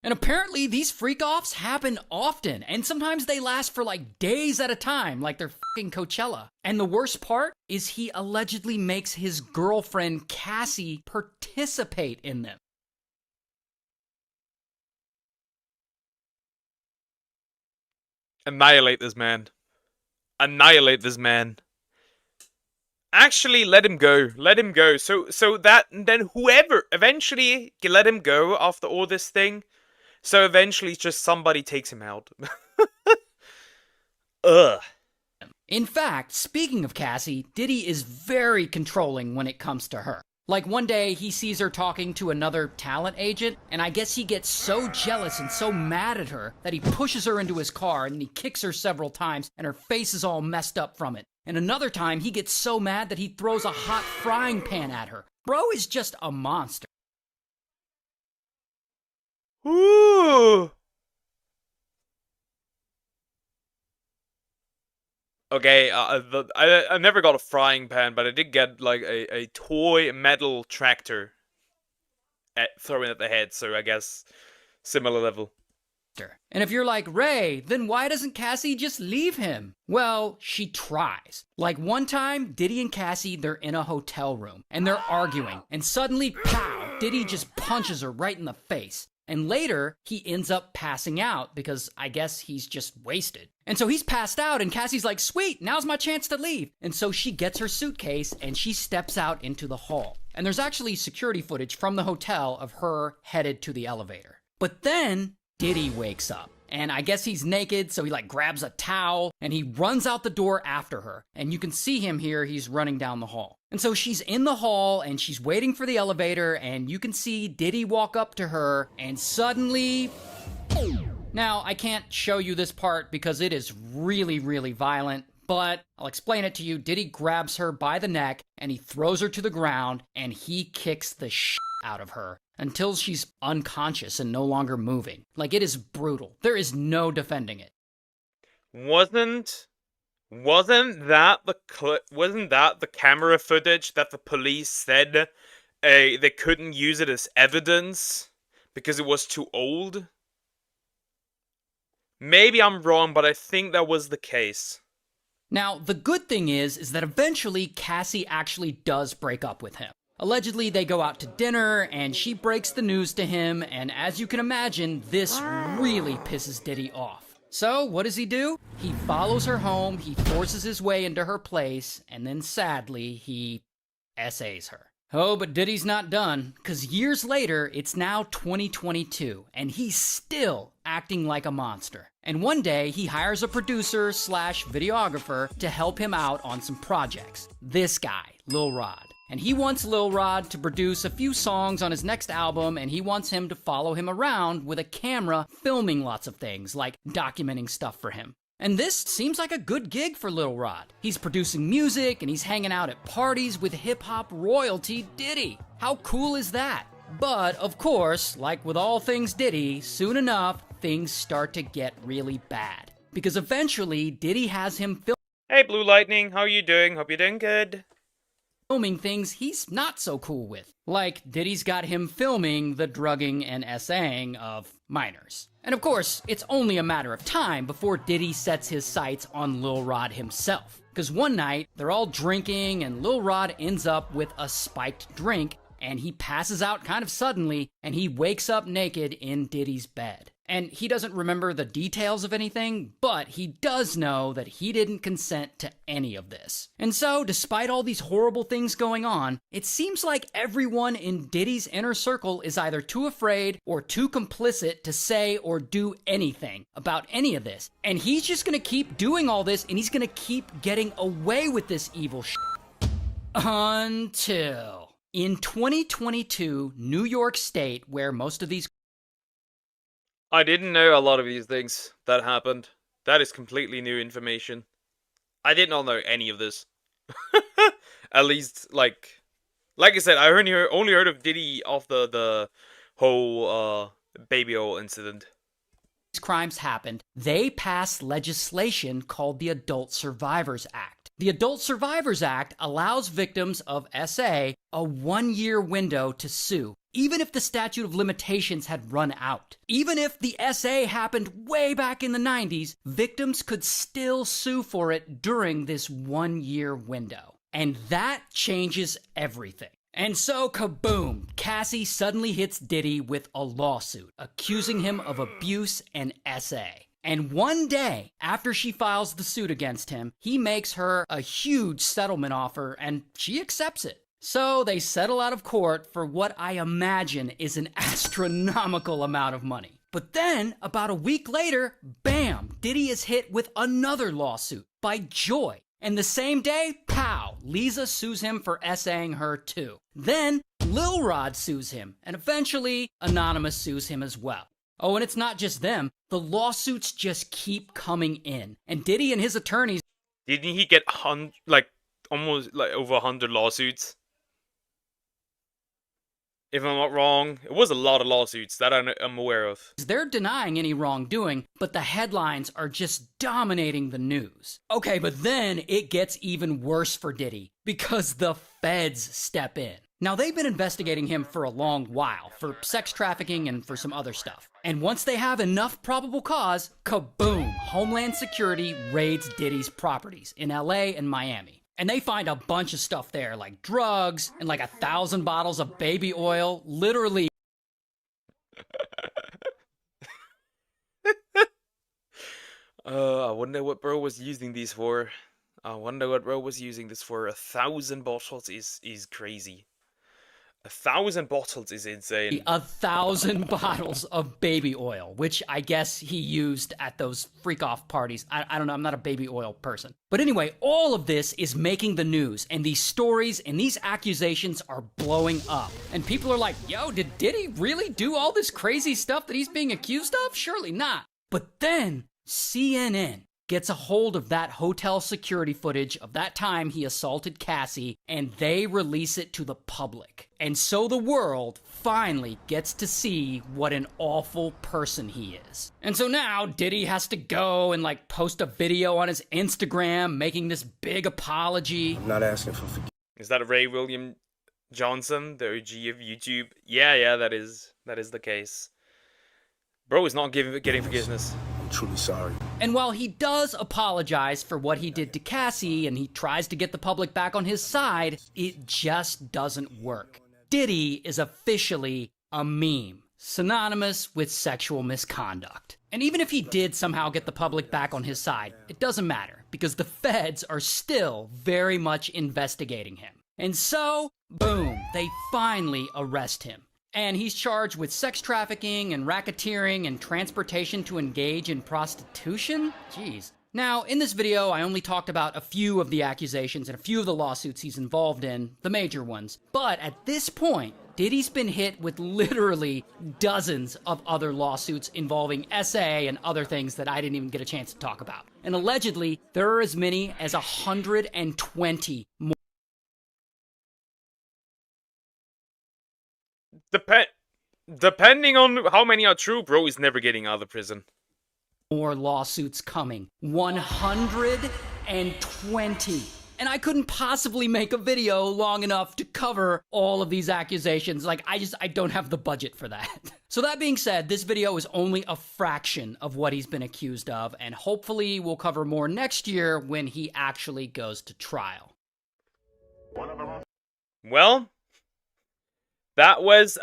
And apparently these freak-offs happen often, and sometimes they last for like days at a time, like they're fucking Coachella. And the worst part is he allegedly makes his girlfriend Cassie participate in them. Annihilate this man. Annihilate this man. Actually, let him go. Let him go. So that, then whoever, eventually, let him go after all this thing. So eventually, just somebody takes him out. Ugh. In fact, speaking of Cassie, Diddy is very controlling when it comes to her. Like one day, he sees her talking to another talent agent, and I guess he gets so jealous and so mad at her that he pushes her into his car and he kicks her several times, and her face is all messed up from it. And another time, he gets so mad that he throws a hot frying pan at her. Bro is just a monster. Ooh. Okay, I never got a frying pan, but I did get like a toy metal tractor thrown at the head, so I guess similar level. And if you're like, Ray, then why doesn't Cassie just leave him? Well, she tries. Like one time, Diddy and Cassie, they're in a hotel room, and they're arguing, and suddenly, pow, Diddy just punches her right in the face. And later, he ends up passing out because I guess he's just wasted. And so he's passed out, and Cassie's like, sweet, now's my chance to leave. And so she gets her suitcase, and she steps out into the hall. And there's actually security footage from the hotel of her headed to the elevator. But then Diddy wakes up, and I guess he's naked, so he like grabs a towel, and he runs out the door after her. And you can see him here, he's running down the hall. And so she's in the hall, and she's waiting for the elevator, and you can see Diddy walk up to her, and suddenly... Now, I can't show you this part because it is really, really violent, but I'll explain it to you. Diddy grabs her by the neck, and he throws her to the ground, and he kicks the shit out of her until she's unconscious and no longer moving. Like, it is brutal. There is no defending it. Wasn't that the camera footage that the police said they couldn't use it as evidence because it was too old? Maybe I'm wrong, but I think that was the case. Now, the good thing is that eventually Cassie actually does break up with him. Allegedly, they go out to dinner, and she breaks the news to him, and as you can imagine, this really pisses Diddy off. So, what does he do? He follows her home, he forces his way into her place, and then sadly, he essays her. Oh, but Diddy's not done, because years later, it's now 2022, and he's still acting like a monster. And one day, he hires a producer/videographer to help him out on some projects. This guy, Lil Rod. and he wants Lil Rod to produce a few songs on his next album, and he wants him to follow him around with a camera filming lots of things, like documenting stuff for him. And this seems like a good gig for Lil Rod. He's producing music, and he's hanging out at parties with hip-hop royalty Diddy. How cool is that? But, of course, like with all things Diddy, soon enough, things start to get really bad. Because eventually, Diddy has him Hey, Blue Lightning, how are you doing? Hope you're doing good. Filming things he's not so cool with. Like, Diddy's got him filming the drugging and essaying of minors. And of course, it's only a matter of time before Diddy sets his sights on Lil Rod himself. Because one night, they're all drinking, and Lil Rod ends up with a spiked drink, and he passes out kind of suddenly, and he wakes up naked in Diddy's bed. And he doesn't remember the details of anything, but he does know that he didn't consent to any of this. And so, despite all these horrible things going on, it seems like everyone in Diddy's inner circle is either too afraid or too complicit to say or do anything about any of this. And he's just gonna keep doing all this, and he's gonna keep getting away with this evil shit. Until in 2022, New York State, where most of these I didn't know a lot of these things that happened. That is completely new information. I did not know any of this. At least, like I said, I only heard of Diddy off the whole baby oil incident. These crimes happened, they passed legislation called the Adult Survivors Act. The Adult Survivors Act allows victims of SA a 1-year window to sue, even if the statute of limitations had run out. Even if the SA happened way back in the 90s, victims could still sue for it during this 1-year window. And that changes everything. And so, kaboom, Cassie suddenly hits Diddy with a lawsuit, accusing him of abuse and SA. And one day, after she files the suit against him, he makes her a huge settlement offer, and she accepts it. So they settle out of court for what I imagine is an astronomical amount of money. But then, about a week later, bam, Diddy is hit with another lawsuit by Joy. And the same day, pow, Lisa sues him for SAing her too. Then, Lil Rod sues him, and eventually, Anonymous sues him as well. Oh, and it's not just them. The lawsuits just keep coming in. And Diddy and his attorneys... Didn't he get almost over 100 lawsuits? If I'm not wrong, it was a lot of lawsuits that I'm aware of. They're denying any wrongdoing, but the headlines are just dominating the news. Okay, but then it gets even worse for Diddy, because the feds step in. Now, they've been investigating him for a long while, for sex trafficking and for some other stuff. And once they have enough probable cause, kaboom, Homeland Security raids Diddy's properties in LA and Miami. And they find a bunch of stuff there, like drugs and like 1,000 bottles of baby oil, literally. I wonder what bro was using these for. 1,000 bottles is crazy. 1,000 bottles is insane. 1,000 bottles of baby oil, which I guess he used at those freak-off parties. I don't know, I'm not a baby oil person. But anyway, all of this is making the news, and these stories and these accusations are blowing up. And people are like, yo, did Diddy really do all this crazy stuff that he's being accused of? Surely not. But then, CNN gets a hold of that hotel security footage of that time he assaulted Cassie, and they release it to the public. And so the world finally gets to see what an awful person he is. And so now Diddy has to go and post a video on his Instagram making this big apology. I'm not asking for forgiveness. Is that Ray William Johnson, the OG of YouTube? Yeah, that is the case. Bro is not getting forgiveness. I'm truly sorry. And while he does apologize for what he did to Cassie and he tries to get the public back on his side, it just doesn't work. Diddy is officially a meme, synonymous with sexual misconduct. And even if he did somehow get the public back on his side, it doesn't matter, because the feds are still very much investigating him. And so, boom, they finally arrest him. And he's charged with sex trafficking and racketeering and transportation to engage in prostitution? Jeez. Now, in this video, I only talked about a few of the accusations and a few of the lawsuits he's involved in, the major ones. But at this point, Diddy's been hit with literally dozens of other lawsuits involving SA and other things that I didn't even get a chance to talk about. And allegedly, there are as many as 120 more. Depending on how many are true, bro is never getting out of prison. More lawsuits coming. 120. And I couldn't possibly make a video long enough to cover all of these accusations. Like, I don't have the budget for that. So that being said, this video is only a fraction of what he's been accused of, and hopefully we'll cover more next year when he actually goes to trial. Well, that was,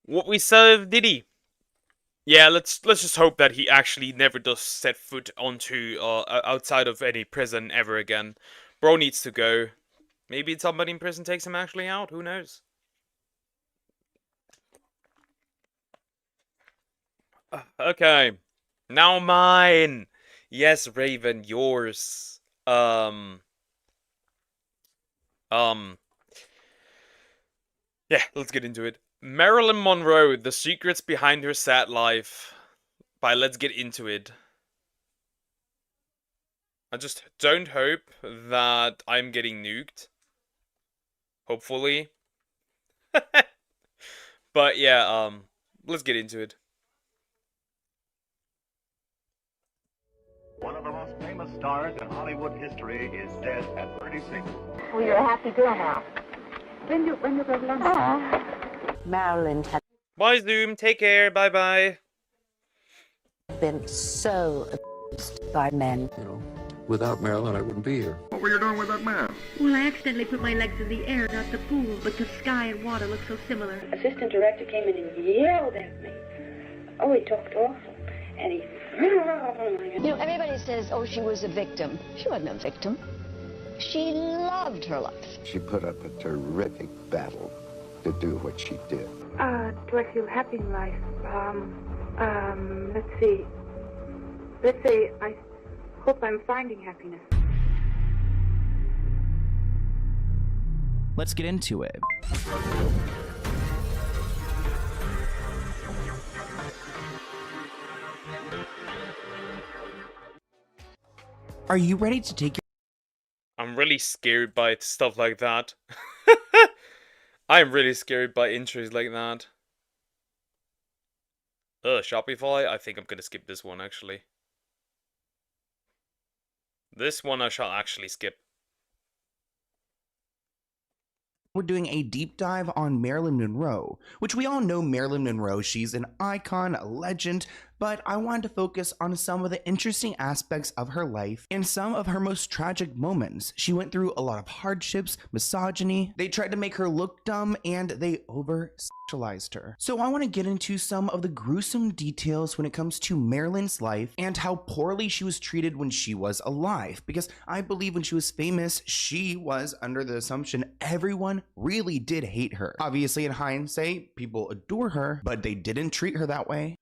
what we said of Diddy. Yeah, let's just hope that he actually never does set foot onto outside of any prison ever again. Bro needs to go. Maybe somebody in prison takes him actually out. Who knows? Okay, now mine. Yes, Raven, yours. Yeah, let's get into it. Marilyn Monroe, The Secrets Behind Her Sad Life. Let's get into it. I just don't hope that I'm getting nuked. Hopefully. But yeah, let's get into it. One of the most famous stars in Hollywood history is dead at 36. Well, you're a happy girl now. When you go to London? Marilyn had Bye, Zoom. Take care. Bye-bye. been so abused by men. You know, without Marilyn, I wouldn't be here. What were you doing with that man? Well, I accidentally put my legs in the air, not the pool, but the sky and water look so similar. Assistant director came in and yelled at me. Oh, he talked awful. And he... You know, everybody says, oh, she was a victim. She wasn't a victim. She loved her life. She put up a terrific battle to do what she did. Do I feel happy in life? Let's see. Let's say I hope I'm finding happiness. Let's get into it. Are you ready to take your... I'm really scared by stuff like that. I'm really scared by intros like that. Shopify? I think I'm gonna skip this one, actually. This one I shall actually skip. We're doing a deep dive on Marilyn Monroe, which we all know Marilyn Monroe. She's an icon, a legend, but I wanted to focus on some of the interesting aspects of her life and some of her most tragic moments. She went through a lot of hardships, misogyny, they tried to make her look dumb, and they over-sexualized her. So I want to get into some of the gruesome details when it comes to Marilyn's life and how poorly she was treated when she was alive, because I believe when she was famous, she was under the assumption everyone really did hate her. Obviously, in hindsight, people adore her, but they didn't treat her that way.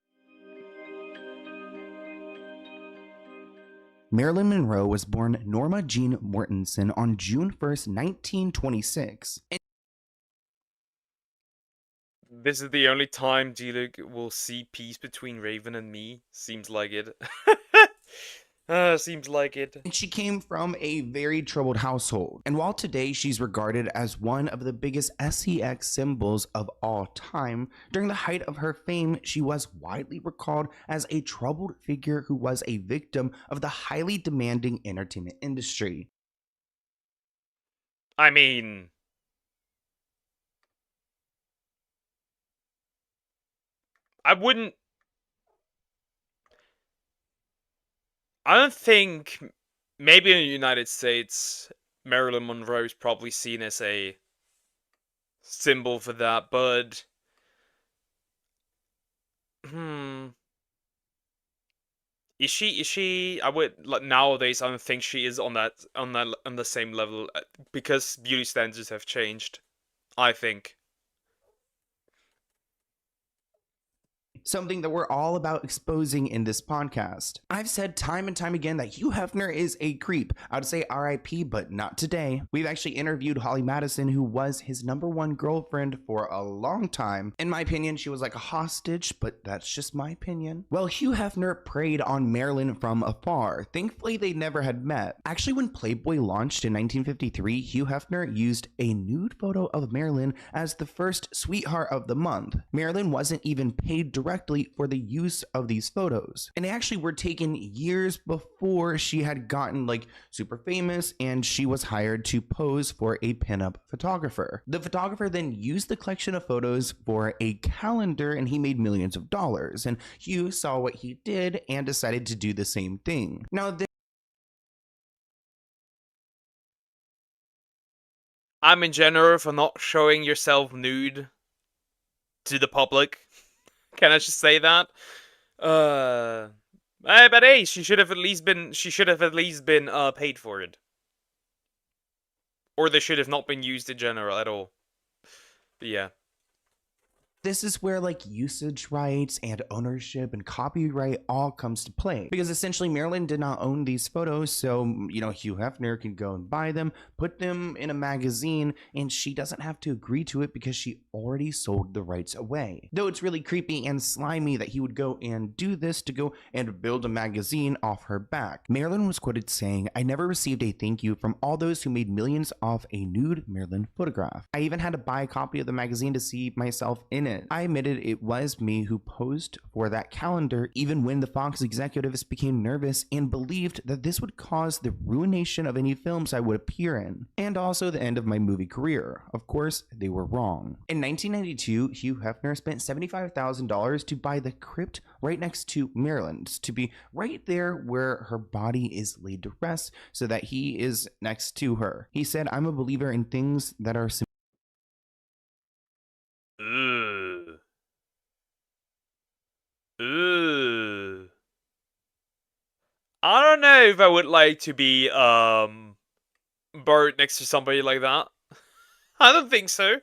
Marilyn Monroe was born Norma Jean Mortensen on June 1st, 1926. This is the only time D-Lug will see peace between Raven and me. Seems like it. Seems like it. And she came from a very troubled household. And while today she's regarded as one of the biggest sex symbols of all time, during the height of her fame, she was widely recalled as a troubled figure who was a victim of the highly demanding entertainment industry. I mean... I don't think, maybe in the United States, Marilyn Monroe is probably seen as a symbol for that, but... Is she, nowadays I don't think she is on the same level, because beauty standards have changed, I think. something that we're all about exposing in this podcast. I've said time and time again that Hugh Hefner is a creep. I would say RIP, but not today. We've actually interviewed Holly Madison, who was his #1 girlfriend for a long time. In my opinion, she was like a hostage, but that's just my opinion. Well, Hugh Hefner preyed on Marilyn from afar. Thankfully, they never had met. Actually, when Playboy launched in 1953, Hugh Hefner used a nude photo of Marilyn as the first sweetheart of the month. Marilyn wasn't even paid directly for the use of these photos, and they actually were taken years before she had gotten like super famous and she was hired to pose for a pinup photographer. The photographer then used the collection of photos for a calendar and he made millions of dollars, and Hugh saw what he did and decided to do the same thing. Now I'm in general for not showing yourself nude to the public. Can I just say that? But hey, she should have at least been paid for it. Or they should have not been used in general at all. But yeah. this is where like usage rights and ownership and copyright all comes to play, because essentially Marilyn did not own these photos, so Hugh Hefner can go and buy them, put them in a magazine, and she doesn't have to agree to it because she already sold the rights away. Though it's really creepy and slimy that he would go and do this to go and build a magazine off her back. Marilyn was quoted saying, "I never received a thank you from all those who made millions off a nude Marilyn photograph. I even had to buy a copy of the magazine to see myself in it. I admitted it was me who posed for that calendar, even when the Fox executives became nervous and believed that this would cause the ruination of any films I would appear in, and also the end of my movie career. Of course, they were wrong." In 1992, Hugh Hefner spent $75,000 to buy the crypt right next to Marilyn's, to be right there where her body is laid to rest so that he is next to her. He said, "I'm a believer in things that are Ooh. I don't know if I would like to be buried next to somebody like that. I don't think so.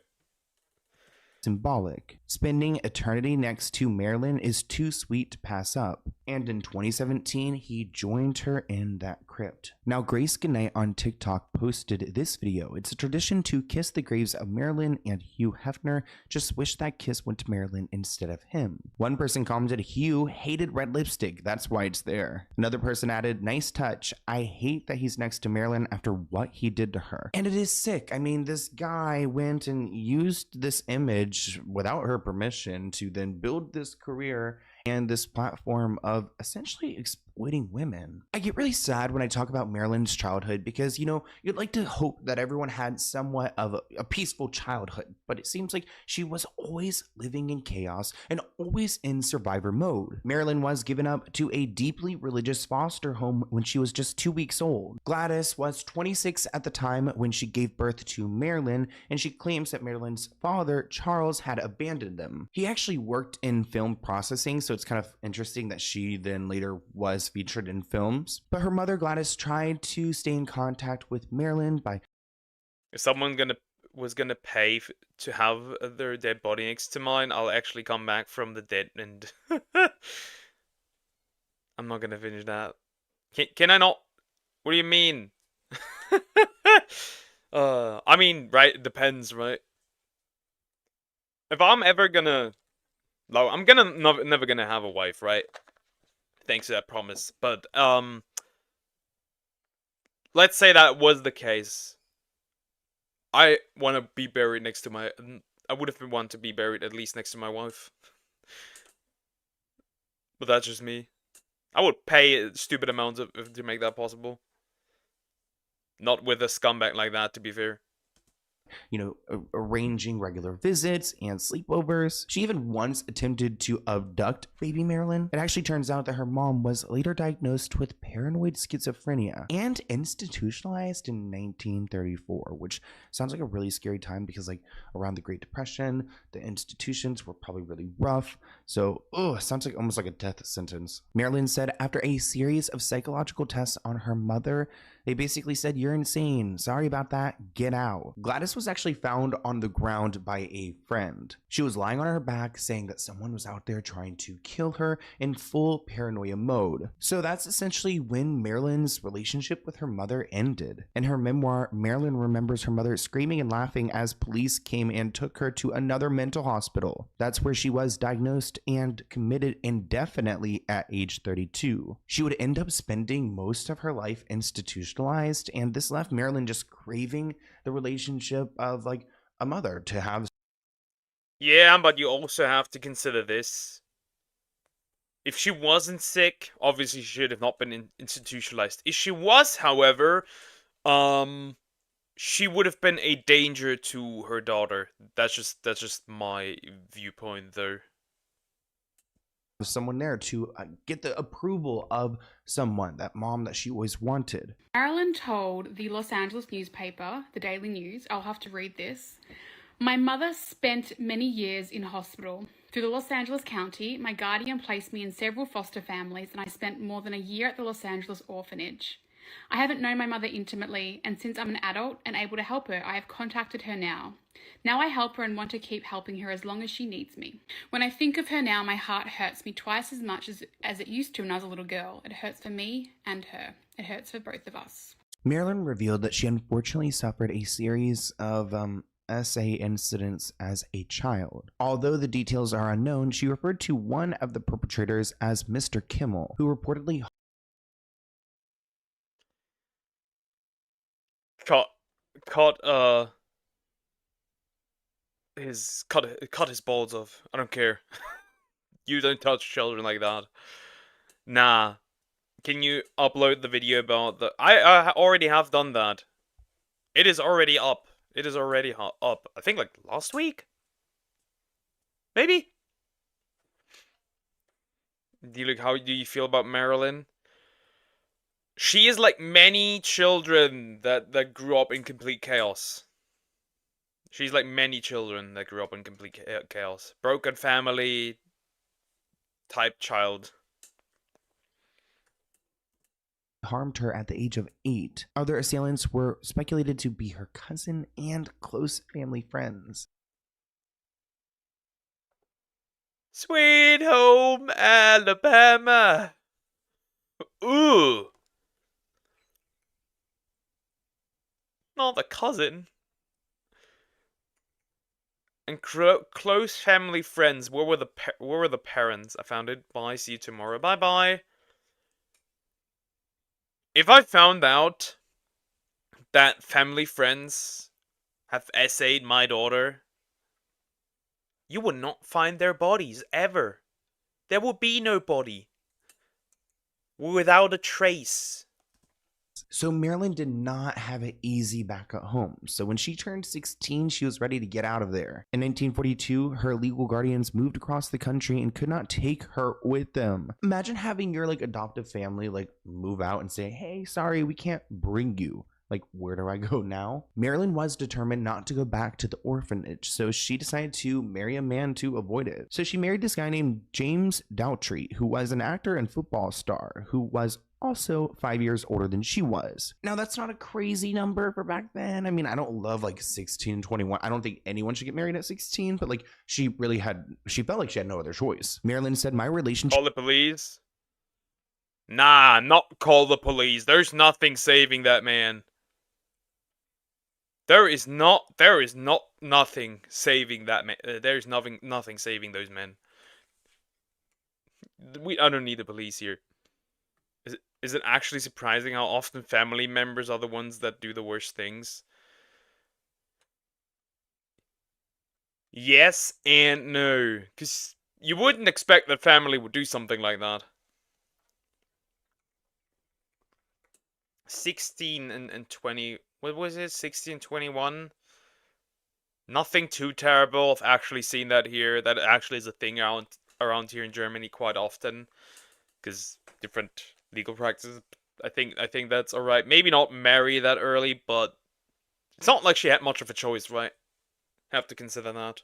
symbolic. Spending eternity next to Marilyn is too sweet to pass up." And in 2017, he joined her in that crypt. Now, Grace Goodnight on TikTok posted this video. It's a tradition to kiss the graves of Marilyn and Hugh Hefner. Just wish that kiss went to Marilyn instead of him. One person commented, "Hugh hated red lipstick. That's why it's there." Another person added, "Nice touch. I hate that he's next to Marilyn after what he did to her." And it is sick. I mean, this guy went and used this image without her permission to then build this career and this platform of essentially exploiting women. I get really sad when I talk about Marilyn's childhood because, you'd like to hope that everyone had somewhat of a peaceful childhood, but it seems like she was always living in chaos and always in survivor mode. Marilyn was given up to a deeply religious foster home when she was just 2 weeks old. Gladys was 26 at the time when she gave birth to Marilyn, and she claims that Marilyn's father, Charles, had abandoned them. He actually worked in film processing, so it's kind of interesting that she then later was featured in films. But her mother, Gladys, tried to stay in contact with Marilyn by... If someone was gonna pay to have their dead body next to mine, I'll actually come back from the dead and... I'm not gonna finish that. Can I not? What do you mean? I mean, right, it depends, right? If I'm ever gonna... No, I'm never gonna have a wife, right? Thanks to that promise. But, let's say that was the case. I want to be buried next to my... I would have want to be buried at least next to my wife. But that's just me. I would pay a stupid amounts to make that possible. Not with a scumbag like that, to be fair. Arranging regular visits and sleepovers. She even once attempted to abduct baby Marilyn. It actually turns out that her mom was later diagnosed with paranoid schizophrenia and institutionalized in 1934, which sounds like a really scary time because around the Great Depression, the institutions were probably really rough. So, sounds like almost like a death sentence. Marilyn said after a series of psychological tests on her mother, they basically said, "You're insane. Sorry about that. Get out." Gladys was actually found on the ground by a friend. She was lying on her back, saying that someone was out there trying to kill her in full paranoia mode. So that's essentially when Marilyn's relationship with her mother ended. In her memoir, Marilyn remembers her mother screaming and laughing as police came and took her to another mental hospital. That's where she was diagnosed and committed indefinitely at age 32. She would end up spending most of her life institutionalized, and this left Marilyn just craving the relationship of like a mother to have. Yeah, but you also have to consider this. If she wasn't sick, obviously she should have not been institutionalized. If she was, however, she would have been a danger to her daughter. That's just my viewpoint, though. Someone there to get the approval of someone, that mom that she always wanted. Marilyn told the Los Angeles newspaper, the Daily News, I'll have to read this. My mother spent many years in hospital. Through the Los Angeles County, my guardian placed me in several foster families, and I spent more than a year at the Los Angeles orphanage. I haven't known my mother intimately, and since I'm an adult and able to help her, I have contacted her now. Now I help her and want to keep helping her as long as she needs me. When I think of her now, my heart hurts me twice as much as it used to when I was a little girl. It hurts for me and her. It hurts for both of us. Marilyn revealed that she unfortunately suffered a series of SA incidents as a child. Although the details are unknown, she referred to one of the perpetrators as Mr. Kimmel, who reportedly cut his balls off. I don't care. You don't touch children like that. Nah. Can you upload the video about the... I already have done that. It is already up. It is already up. I think like last week? Maybe? How do you feel about Marilyn? She is like many children that grew up in complete chaos. She's like many children that grew up in complete chaos. Broken family type child. harmed her at the age of 8. Other assailants were speculated to be her cousin and close family friends. Sweet home Alabama. Ooh. Not the cousin. And close family friends. Where were the parents? I found it. Bye. See you tomorrow. Bye bye. If I found out that family friends have essayed my daughter, you would not find their bodies ever. There will be no body without a trace. So Marilyn did not have it easy back at home. So when she turned 16, she was ready to get out of there. In 1942, her legal guardians moved across the country and could not take her with them. Imagine having your adoptive family move out and say, "Hey, sorry, we can't bring you." Where do I go now? Marilyn was determined not to go back to the orphanage, so she decided to marry a man to avoid it. So she married this guy named James Doughtry, who was an actor and football star, who was also 5 years older than she was. Now, that's not a crazy number for back then. I mean, I don't love 16 and 21. I don't think anyone should get married at 16, but she felt like she had no other choice. Marilyn said, "My relationship..." Call the police? Nah, not call the police. There's nothing saving that man. There is nothing saving that man. There's nothing saving those men. I don't need the police here. Is it actually surprising how often family members are the ones that do the worst things? Yes and no. Because you wouldn't expect that family would do something like that. 16 and 20... What was it? 16, 21? Nothing too terrible. I've actually seen that here. That actually is a thing around here in Germany quite often. Because different legal practices. I think that's alright. Maybe not marry that early, but it's not like she had much of a choice, right? Have to consider that.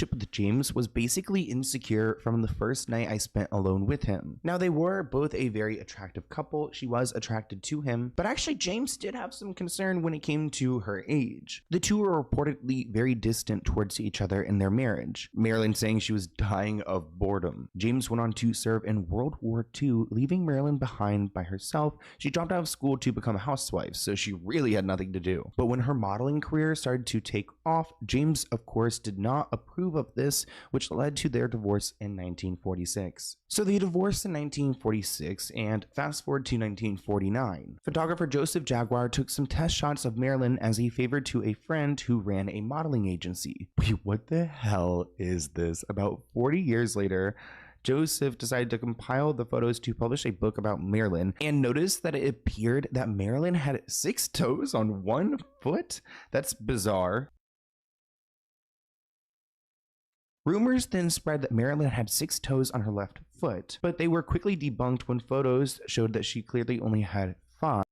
with James was basically insecure from the first night I spent alone with him. Now, they were both a very attractive couple. She was attracted to him, but actually James did have some concern when it came to her age. The two were reportedly very distant towards each other in their marriage, Marilyn saying she was dying of boredom. James went on to serve in World War II, leaving Marilyn behind by herself. She dropped out of school to become a housewife, so she really had nothing to do. But when her modeling career started to take off, James, of course, did not approve of this, which led to their divorce in 1946. So they divorced in 1946, and fast forward to 1949. Photographer Joseph Jaguar took some test shots of Marilyn as a favor to a friend who ran a modeling agency. Wait, what the hell is this? About 40 years later, Joseph decided to compile the photos to publish a book about Marilyn, and noticed that it appeared that Marilyn had 6 toes on 1 foot? That's bizarre. Rumors then spread that Marilyn had 6 toes on her left foot, but they were quickly debunked when photos showed that she clearly only had 5.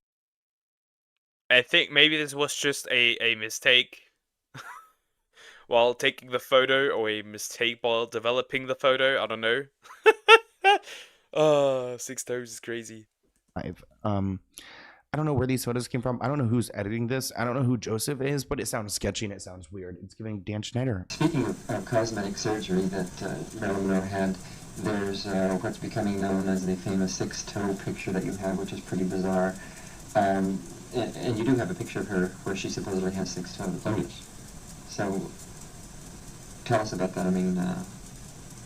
I think maybe this was just a mistake while taking the photo, or a mistake while developing the photo. I don't know. 6 toes is crazy. I don't know where these photos came from. I don't know who's editing this. I don't know who Joseph is, but it sounds sketchy and it sounds weird. It's giving Dan Schneider. Speaking of cosmetic surgery that Marilyn Monroe had, there's what's becoming known as the famous 6-toe picture that you have, which is pretty bizarre. And you do have a picture of her where she supposedly has 6 toes. Oh, yes. So, tell us about that. I mean,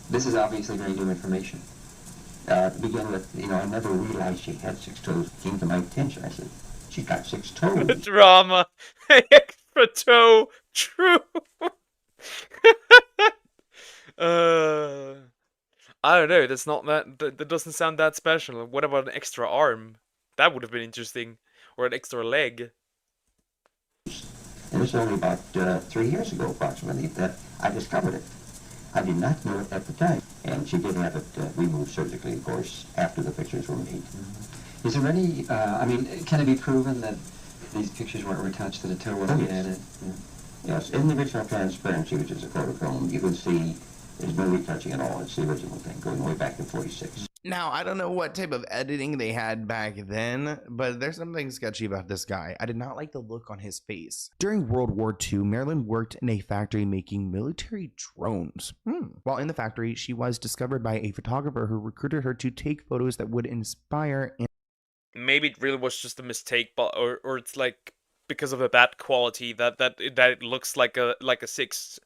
this is obviously very new information. To begin with, I never realized she had 6 toes. It came to my attention. I said, she got 6 toes. Drama. Extra toe. True. I don't know. That's not that doesn't sound that special. What about an extra arm? That would have been interesting. Or an extra leg. It was only about 3 years ago, approximately, that I discovered it. I did not know it at the time. And she did have it removed surgically, of course, after the pictures were made. Mm-hmm. Is there any, can it be proven that these pictures weren't retouched to the toe when Oh, we yes. had it? Yeah. Yes, in the original transparency, which is a photofilm, you can see there's no retouching at all. It's the original thing, going way back to 46. Now, I don't know what type of editing they had back then, but there's something sketchy about this guy. I did not like the look on his face. During World War II, Marilyn worked in a factory making military drones. While in the factory, she was discovered by a photographer who recruited her to take photos that would inspire and Maybe it really was just a mistake, but or it's like because of the bad quality that it looks like a 6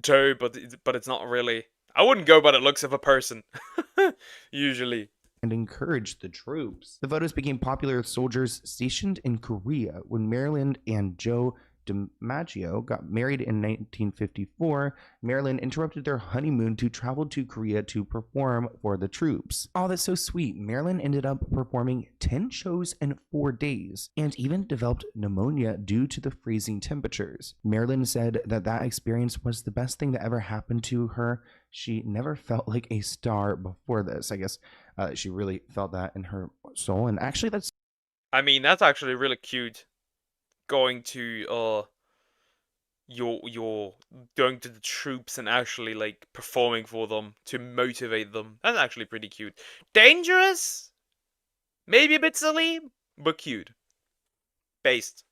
toe, but it's not really. I wouldn't go by the looks of a person. Usually. and encouraged the troops. The photos became popular with soldiers stationed in Korea. When Marilyn and Joe DiMaggio got married in 1954, Marilyn interrupted their honeymoon to travel to Korea to perform for the troops. Oh, that's so sweet. Marilyn ended up performing 10 shows in 4 days and even developed pneumonia due to the freezing temperatures. Marilyn said that that experience was the best thing that ever happened to her. She never felt like a star before this. I guess she really felt that in her soul. And actually, that's actually really cute. Going to you're going to the troops and actually like performing for them to motivate them. That's actually pretty cute. Dangerous? Maybe a bit silly, but cute. Based.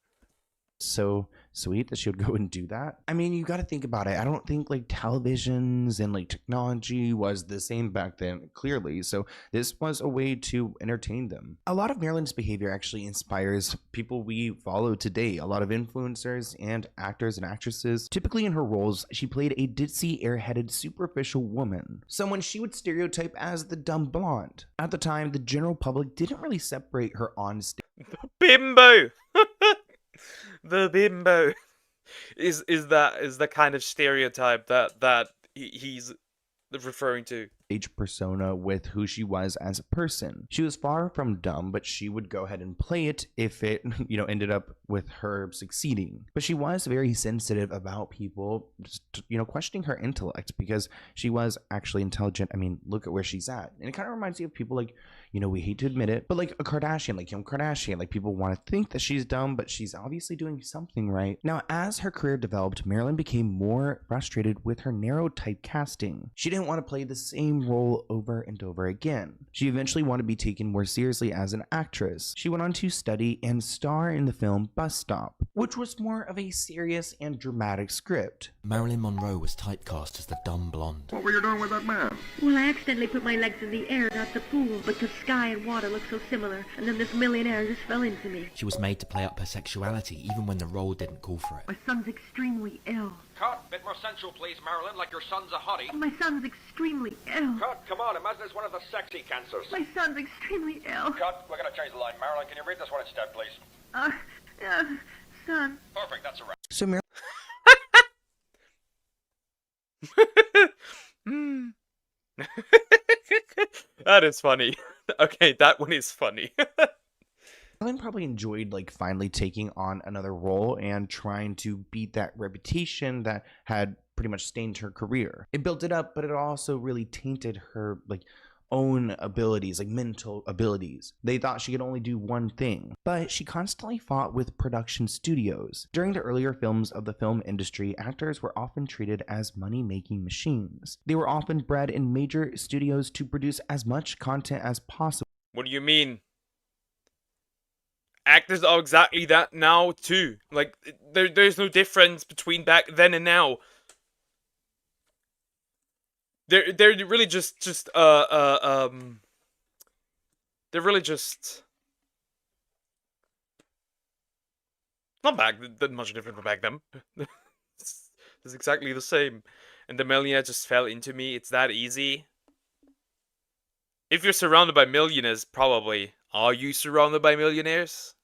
so sweet that she would go and do that. I mean, you got to think about it. I don't think like televisions and like technology was the same back then, clearly. So this was a way to entertain them. A lot of Marilyn's behavior actually inspires people we follow today. A lot of influencers and actors and actresses. Typically in her roles, she played a ditzy, airheaded, superficial woman. Someone she would stereotype as the dumb blonde. At the time, the general public didn't really separate her on stage. Bimbo. The bimbo is the kind of stereotype that he's referring to. stage persona with who she was as a person. She was far from dumb, but she would go ahead and play it if it, ended up with her succeeding. But she was very sensitive about people just, questioning her intellect because she was actually intelligent. I mean, look at where she's at. And it kind of reminds me of people like, we hate to admit it, but like a Kardashian, like Kim Kardashian, like people want to think that she's dumb, but she's obviously doing something right. Now, as her career developed, Marilyn became more frustrated with her narrow typecasting. She didn't want to play the same role over and over again. She eventually wanted to be taken more seriously as an actress. She went on to study and star in the film Bus Stop, which was more of a serious and dramatic script. Marilyn Monroe was typecast as the dumb blonde. What were you doing with that man? Well, I accidentally put my legs in the air, not the pool, but the sky and water look so similar, and then this millionaire just fell into me. She was made to play up her sexuality even when the role didn't call for it. My son's extremely ill. Cut, bit more sensual please, Marilyn, like your son's a hottie. My son's extremely ill. Cut, come on, imagine it's one of the sexy cancers. My son's extremely ill. Cut, we're gonna change the line. Marilyn, can you read this one instead, please? Son. Perfect, that's a wrap. So Marilyn That is funny. Okay, that one is funny. Marilyn probably enjoyed finally taking on another role and trying to beat that reputation that had pretty much stained her career. It built it up, but it also really tainted her own abilities, mental abilities. They thought she could only do one thing, but she constantly fought with production studios. During the earlier films of the film industry, actors were often treated as money-making machines. They were often bred in major studios to produce as much content as possible. What do you mean? Actors are exactly that now too. There's no difference between back then and now. They're really they're really just not that much different from back then. It's exactly the same. And the millionaire just fell into me. It's that easy. If you're surrounded by millionaires, probably. Are you surrounded by millionaires?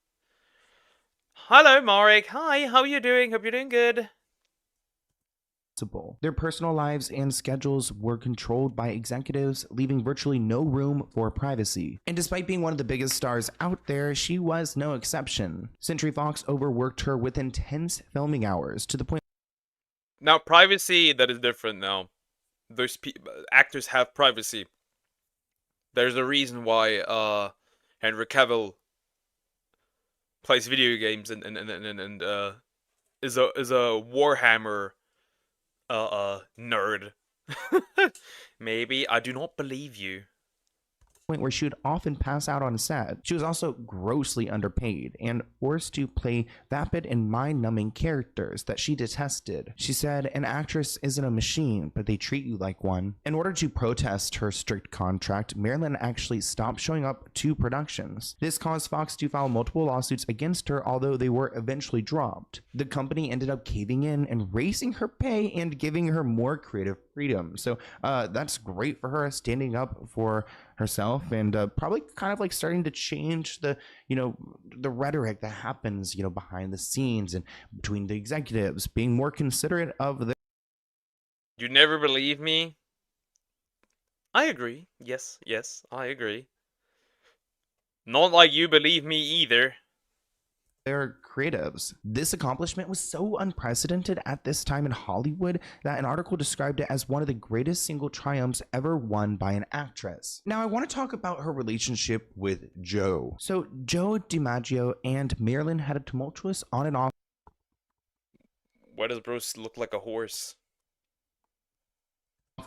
Hello, Marek. Hi, how are you doing? Hope you're doing good. Their personal lives and schedules were controlled by executives, leaving virtually no room for privacy. And despite being one of the biggest stars out there, she was no exception. Century Fox overworked her with intense filming hours to the point. Now, privacy, that is different now. Those actors have privacy. There's a reason why Henry Cavill plays video games and is a Warhammer nerd. Maybe. I do not believe you. Point where she would often pass out on set. She was also grossly underpaid and forced to play vapid and mind-numbing characters that she detested. She said, "An actress isn't a machine, but they treat you like one." In order to protest her strict contract, Marilyn actually stopped showing up to productions. This caused Fox to file multiple lawsuits against her, although they were eventually dropped. The company ended up caving in and raising her pay and giving her more creative freedom. So that's great for her, standing up for herself and probably kind of starting to change the the rhetoric that happens behind the scenes and between the executives, being more considerate of the. You never believe me? I agree. Yes, I agree. Not like you believe me either. Their creatives. This accomplishment was so unprecedented at this time in Hollywood that an article described it as one of the greatest single triumphs ever won by an actress. Now, I want to talk about her relationship with Joe. So, Joe DiMaggio and Marilyn had a tumultuous on and off. Why does Bruce look like a horse?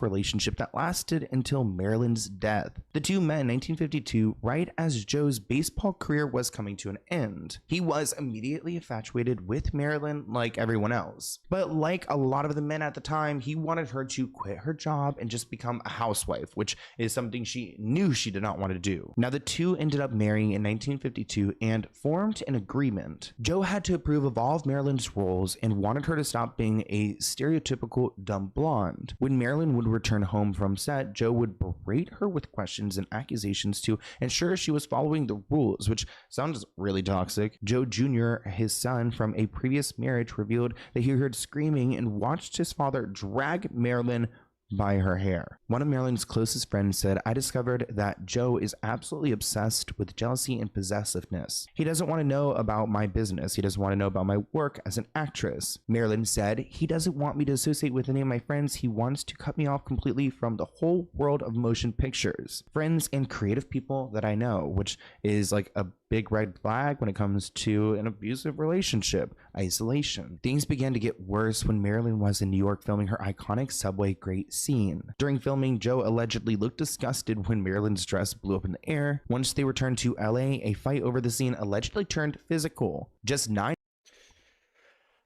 Relationship that lasted until Marilyn's death. The two met in 1952, right as Joe's baseball career was coming to an end. He was immediately infatuated with Marilyn like everyone else. But like a lot of the men at the time, he wanted her to quit her job and just become a housewife, which is something she knew she did not want to do. Now, the two ended up marrying in 1952 and formed an agreement. Joe had to approve of all of Marilyn's roles and wanted her to stop being a stereotypical dumb blonde. When Marilyn would return home from set, Joe would berate her with questions and accusations to ensure she was following the rules, which sounds really toxic. Joe Jr., his son from a previous marriage, revealed that he heard screaming and watched his father drag Marilyn by her hair. One of Marilyn's closest friends said, "I discovered that Joe is absolutely obsessed with jealousy and possessiveness. He doesn't want to know about my business. He doesn't want to know about my work as an actress." Marilyn said, "He doesn't want me to associate with any of my friends. He wants to cut me off completely from the whole world of motion pictures, friends, and creative people that I know," which is like a big red flag when it comes to an abusive relationship. Isolation. Things began to get worse when Marilyn was in New York filming her iconic subway grate scene. During filming, Joe allegedly looked disgusted when Marilyn's dress blew up in the air. Once they returned to LA, a fight over the scene allegedly turned physical. Just 9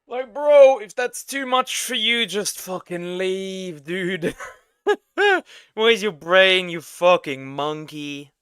Like, bro, if that's too much for you, just fucking leave, dude. Where's your brain, you fucking monkey?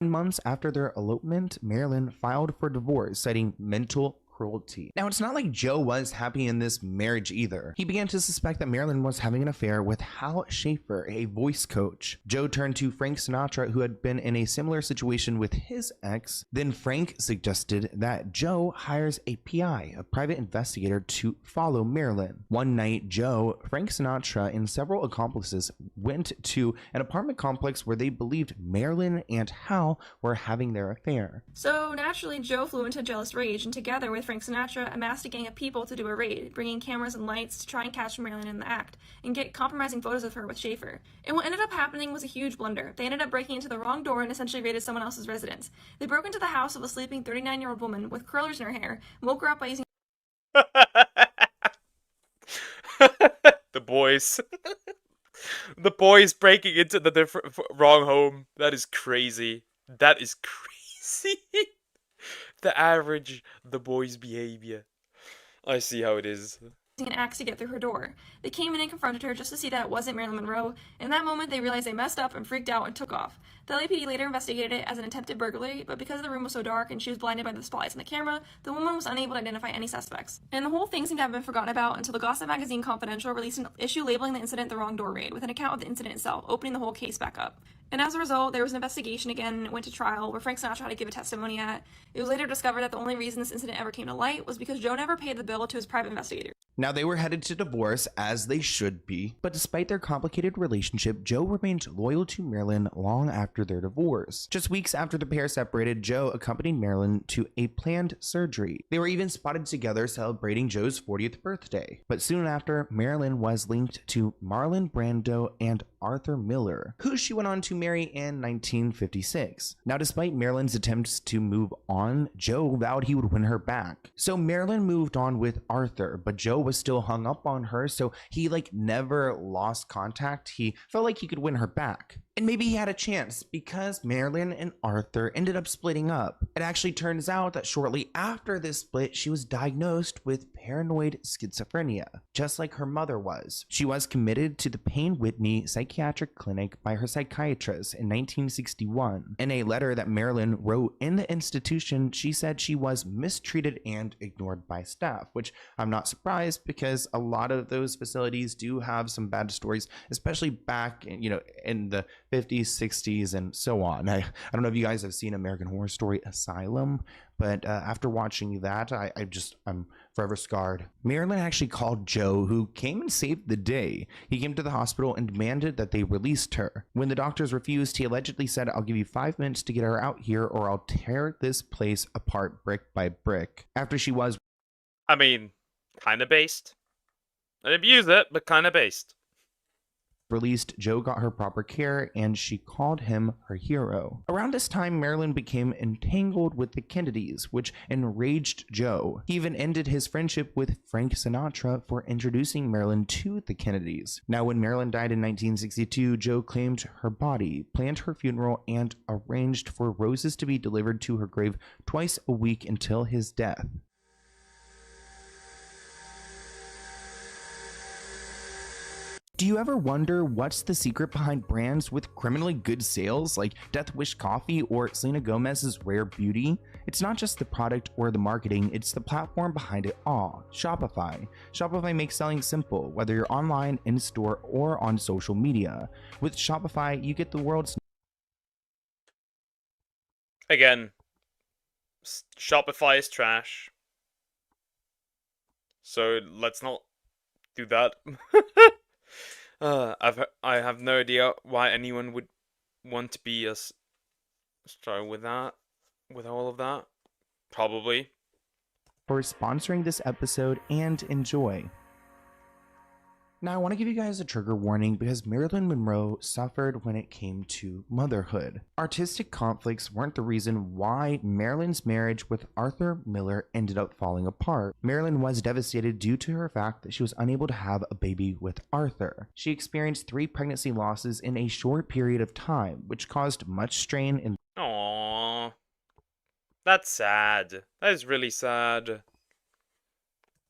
months after their elopement, Marilyn filed for divorce, citing mental cruelty. Now, it's not like Joe was happy in this marriage either. He began to suspect that Marilyn was having an affair with Hal Schaefer, a voice coach. Joe turned to Frank Sinatra, who had been in a similar situation with his ex. Then Frank suggested that Joe hires a PI, a private investigator, to follow Marilyn. One night, Joe, Frank Sinatra, and several accomplices went to an apartment complex where they believed Marilyn and Hal were having their affair. So naturally, Joe flew into jealous rage, and together with Frank Sinatra, amassed a gang of people to do a raid, bringing cameras and lights to try and catch Marilyn in the act, and get compromising photos of her with Schaefer. And what ended up happening was a huge blunder. They ended up breaking into the wrong door and essentially raided someone else's residence. They broke into the house of a sleeping 39-year-old woman with curlers in her hair, and woke her up by using The boys. The boys breaking into the wrong home. That is crazy. That is crazy. The average The Boys behavior. I see how it is. an axe to get through her door. They came in and confronted her just to see that it wasn't Marilyn Monroe. In that moment, they realized they messed up and freaked out and took off. The LAPD later investigated it as an attempted burglary, but because the room was so dark and she was blinded by the spotlights on the camera, the woman was unable to identify any suspects. And the whole thing seemed to have been forgotten about until the gossip magazine Confidential released an issue labeling the incident the wrong door raid, with an account of the incident itself, opening the whole case back up. And as a result, there was an investigation again and it went to trial, where Frank Sinatra had to give a testimony at. It was later discovered that the only reason this incident ever came to light was because Joe never paid the bill to his private investigator. Now, they were headed to divorce, as they should be, but despite their complicated relationship, Joe remained loyal to Marilyn long after their divorce. Just weeks after the pair separated, Joe accompanied Marilyn to a planned surgery. They were even spotted together celebrating Joe's 40th birthday. But soon after, Marilyn was linked to Marlon Brando and Arthur Miller, who she went on to marry in 1956. Now, despite Marilyn's attempts to move on, Joe vowed he would win her back. So Marilyn moved on with Arthur, but Joe was still hung up on her, so he never lost contact. He felt like he could win her back. And maybe he had a chance, because Marilyn and Arthur ended up splitting up. It actually turns out that shortly after this split, she was diagnosed with paranoid schizophrenia, just like her mother was. She was committed to the Payne Whitney Psychiatric Clinic by her psychiatrist in 1961. In a letter that Marilyn wrote in the institution, she said she was mistreated and ignored by staff, which I'm not surprised, because a lot of those facilities do have some bad stories, especially back in the 50s, 60s, and so on. I don't know if you guys have seen American Horror Story Asylum, but after watching that, I'm forever scarred. Marilyn actually called Joe, who came and saved the day. He came to the hospital and demanded that they released her. When the doctors refused, he allegedly said, "I'll give you 5 minutes to get her out here, or I'll tear this place apart brick by brick." After she was... I mean, kinda based. I abuse it, but kinda based. released, Joe got her proper care, and she called him her hero. Around this time, Marilyn became entangled with the Kennedys, which enraged Joe. He even ended his friendship with Frank Sinatra for introducing Marilyn to the Kennedys. Now, when Marilyn died in 1962, Joe claimed her body, planned her funeral, and arranged for roses to be delivered to her grave twice a week until his death. Do you ever wonder what's the secret behind brands with criminally good sales like Death Wish Coffee or Selena Gomez's Rare Beauty? It's not just the product or the marketing, it's the platform behind it all, Shopify. Shopify makes selling simple, whether you're online, in-store, or on social media. With Shopify, you get the world's... Again, Shopify is trash. So let's not do that. I have no idea why anyone would want to be sorry with all of that. Probably. For sponsoring this episode and enjoy. Now, I want to give you guys a trigger warning because Marilyn Monroe suffered when it came to motherhood. Artistic conflicts weren't the reason why Marilyn's marriage with Arthur Miller ended up falling apart. Marilyn was devastated due to her fact that she was unable to have a baby with Arthur. She experienced 3 pregnancy losses in a short period of time, which caused much strain in Aww. That's sad. That is really sad.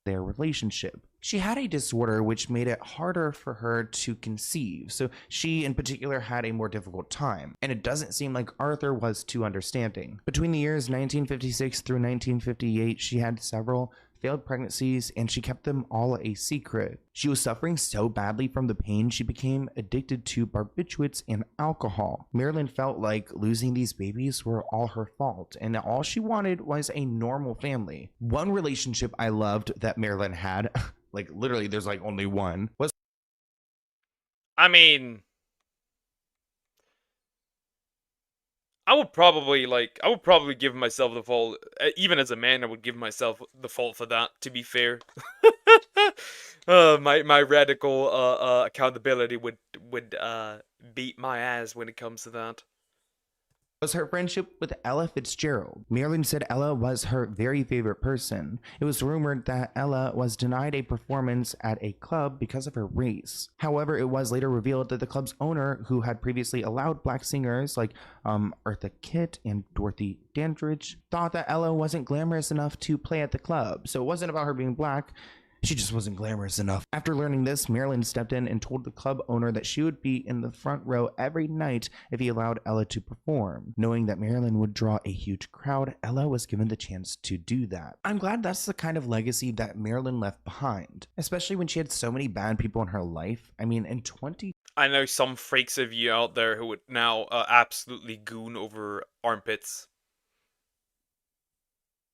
their relationship. She had a disorder which made it harder for her to conceive, so she in particular had a more difficult time, and it doesn't seem like Arthur was too understanding. Between the years 1956 through 1958, she had several failed pregnancies, and she kept them all a secret. She was suffering so badly from the pain, she became addicted to barbiturates and alcohol. Marilyn felt like losing these babies were all her fault, and all she wanted was a normal family. One relationship I loved that Marilyn had, like literally there's like only one, was I mean, I would probably give myself the fault. Even as a man, I would give myself the fault for that, to be fair. My radical accountability would beat my ass when it comes to that. Was her friendship with Ella Fitzgerald. Marilyn said Ella was her very favorite person. It was rumored that Ella was denied a performance at a club because of her race. However, it was later revealed that the club's owner, who had previously allowed black singers like Eartha Kitt and Dorothy Dandridge, thought that Ella wasn't glamorous enough to play at the club. So it wasn't about her being black. She just wasn't glamorous enough. After learning this, Marilyn stepped in and told the club owner that she would be in the front row every night if he allowed Ella to perform. Knowing that Marilyn would draw a huge crowd, Ella was given the chance to do that. I'm glad that's the kind of legacy that Marilyn left behind, especially when she had so many bad people in her life. I mean, in 20... I know some freaks of you out there who would now absolutely goon over armpits.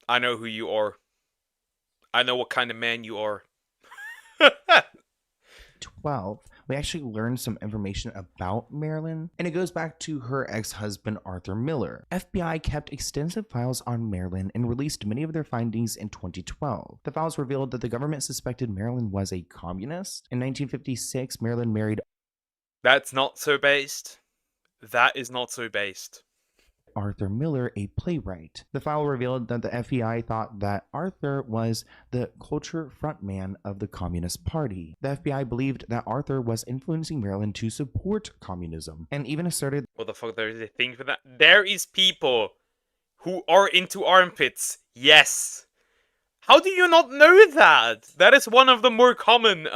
I know who you are. I know what kind of man you are. 12, we actually learned some information about Marilyn, and it goes back to her ex-husband Arthur Miller. FBI kept extensive files on Marilyn and released many of their findings in 2012. The files revealed that the government suspected Marilyn was a communist. In 1956, Marilyn married... That's not so based. That is not so based. Arthur Miller, a playwright. The file revealed that the FBI thought that Arthur was the culture frontman of the Communist Party. The FBI believed that Arthur was influencing Marilyn to support communism, and even asserted... What the fuck, there's a thing for that? There is people who are into armpits, yes. How do you not know that? That is one of the more common,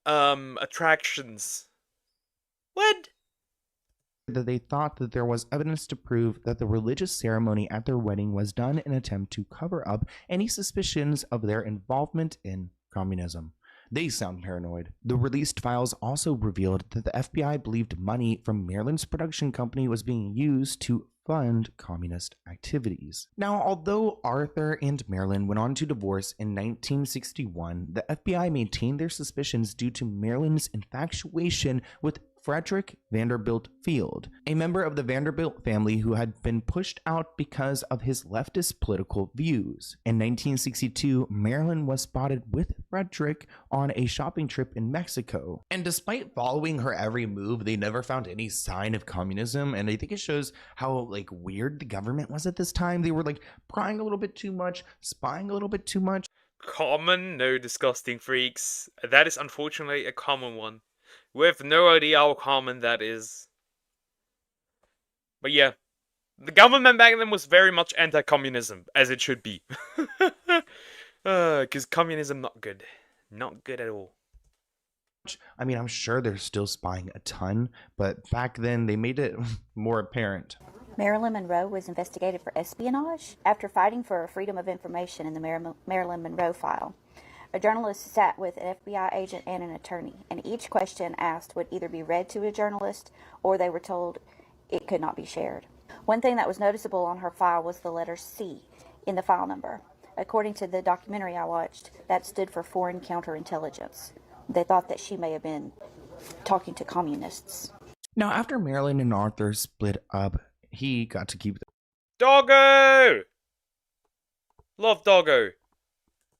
attractions. What? That they thought that there was evidence to prove that the religious ceremony at their wedding was done in an attempt to cover up any suspicions of their involvement in communism. They sound paranoid. The released files also revealed that the FBI believed money from Marilyn's production company was being used to fund communist activities. Now, although Arthur and Marilyn went on to divorce in 1961, the FBI maintained their suspicions due to Marilyn's infatuation with Frederick Vanderbilt Field, a member of the Vanderbilt family who had been pushed out because of his leftist political views. In 1962, Marilyn was spotted with Frederick on a shopping trip in Mexico. And despite following her every move, they never found any sign of communism, and I think it shows how weird the government was at this time. They were prying a little bit too much, spying a little bit too much. Common, no disgusting freaks. That is unfortunately a common one. We have no idea how common that is. But yeah, the government back then was very much anti-communism, as it should be. Because communism not good. Not good at all. I mean, I'm sure they're still spying a ton, but back then they made it more apparent. Marilyn Monroe was investigated for espionage after fighting for freedom of information in the Marilyn Monroe file. A journalist sat with an FBI agent and an attorney, and each question asked would either be read to a journalist or they were told it could not be shared. One thing that was noticeable on her file was the letter C in the file number. According to the documentary I watched, that stood for Foreign Counterintelligence. They thought that she may have been talking to communists. Now, after Marilyn and Arthur split up, he got to keep Doggo! Love Doggo.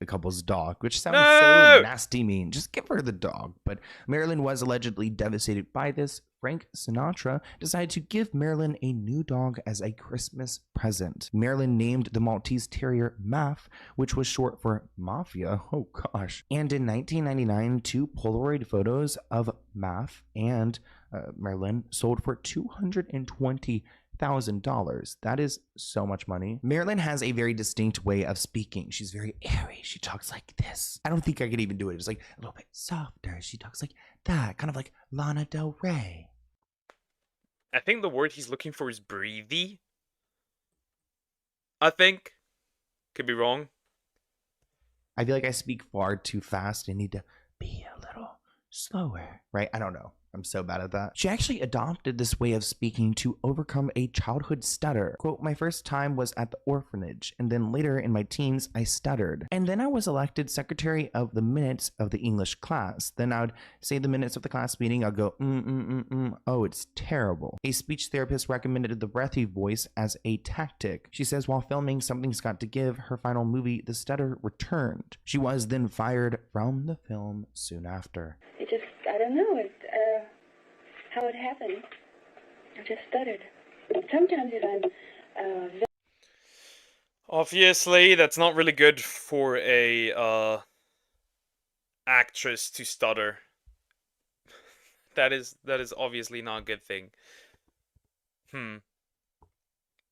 the couple's dog, which sounds No! so nasty mean. Just give her the dog. But Marilyn was allegedly devastated by this. Frank Sinatra decided to give Marilyn a new dog as a Christmas present. Marilyn named the Maltese Terrier Maff, which was short for Mafia. Oh gosh. And in 1999, 2 Polaroid photos of Maff and Marilyn sold for $220,000. That is so much money. Marilyn has a very distinct way of speaking. She's very airy. She talks like this. I don't think I could even do it. It's like a little bit softer. She talks like that, kind of like Lana Del Rey. I think the word he's looking for is breathy. I think. Could be wrong. I feel like I speak far too fast. I need to be a little slower, right? I don't know. I'm so bad at that. She actually adopted this way of speaking to overcome a childhood stutter. Quote, my first time was at the orphanage, and then later in my teens, I stuttered. And then I was elected secretary of the minutes of the English class. Then I would say the minutes of the class meeting, I'd go, oh, it's terrible. A speech therapist recommended the breathy voice as a tactic. She says while filming Something's Got to Give, her final movie, the stutter returned. She was then fired from the film soon after. It just, I don't know how it happened. I just stuttered. Sometimes if I'm Obviously, that's not really good for a actress to stutter. That is obviously not a good thing.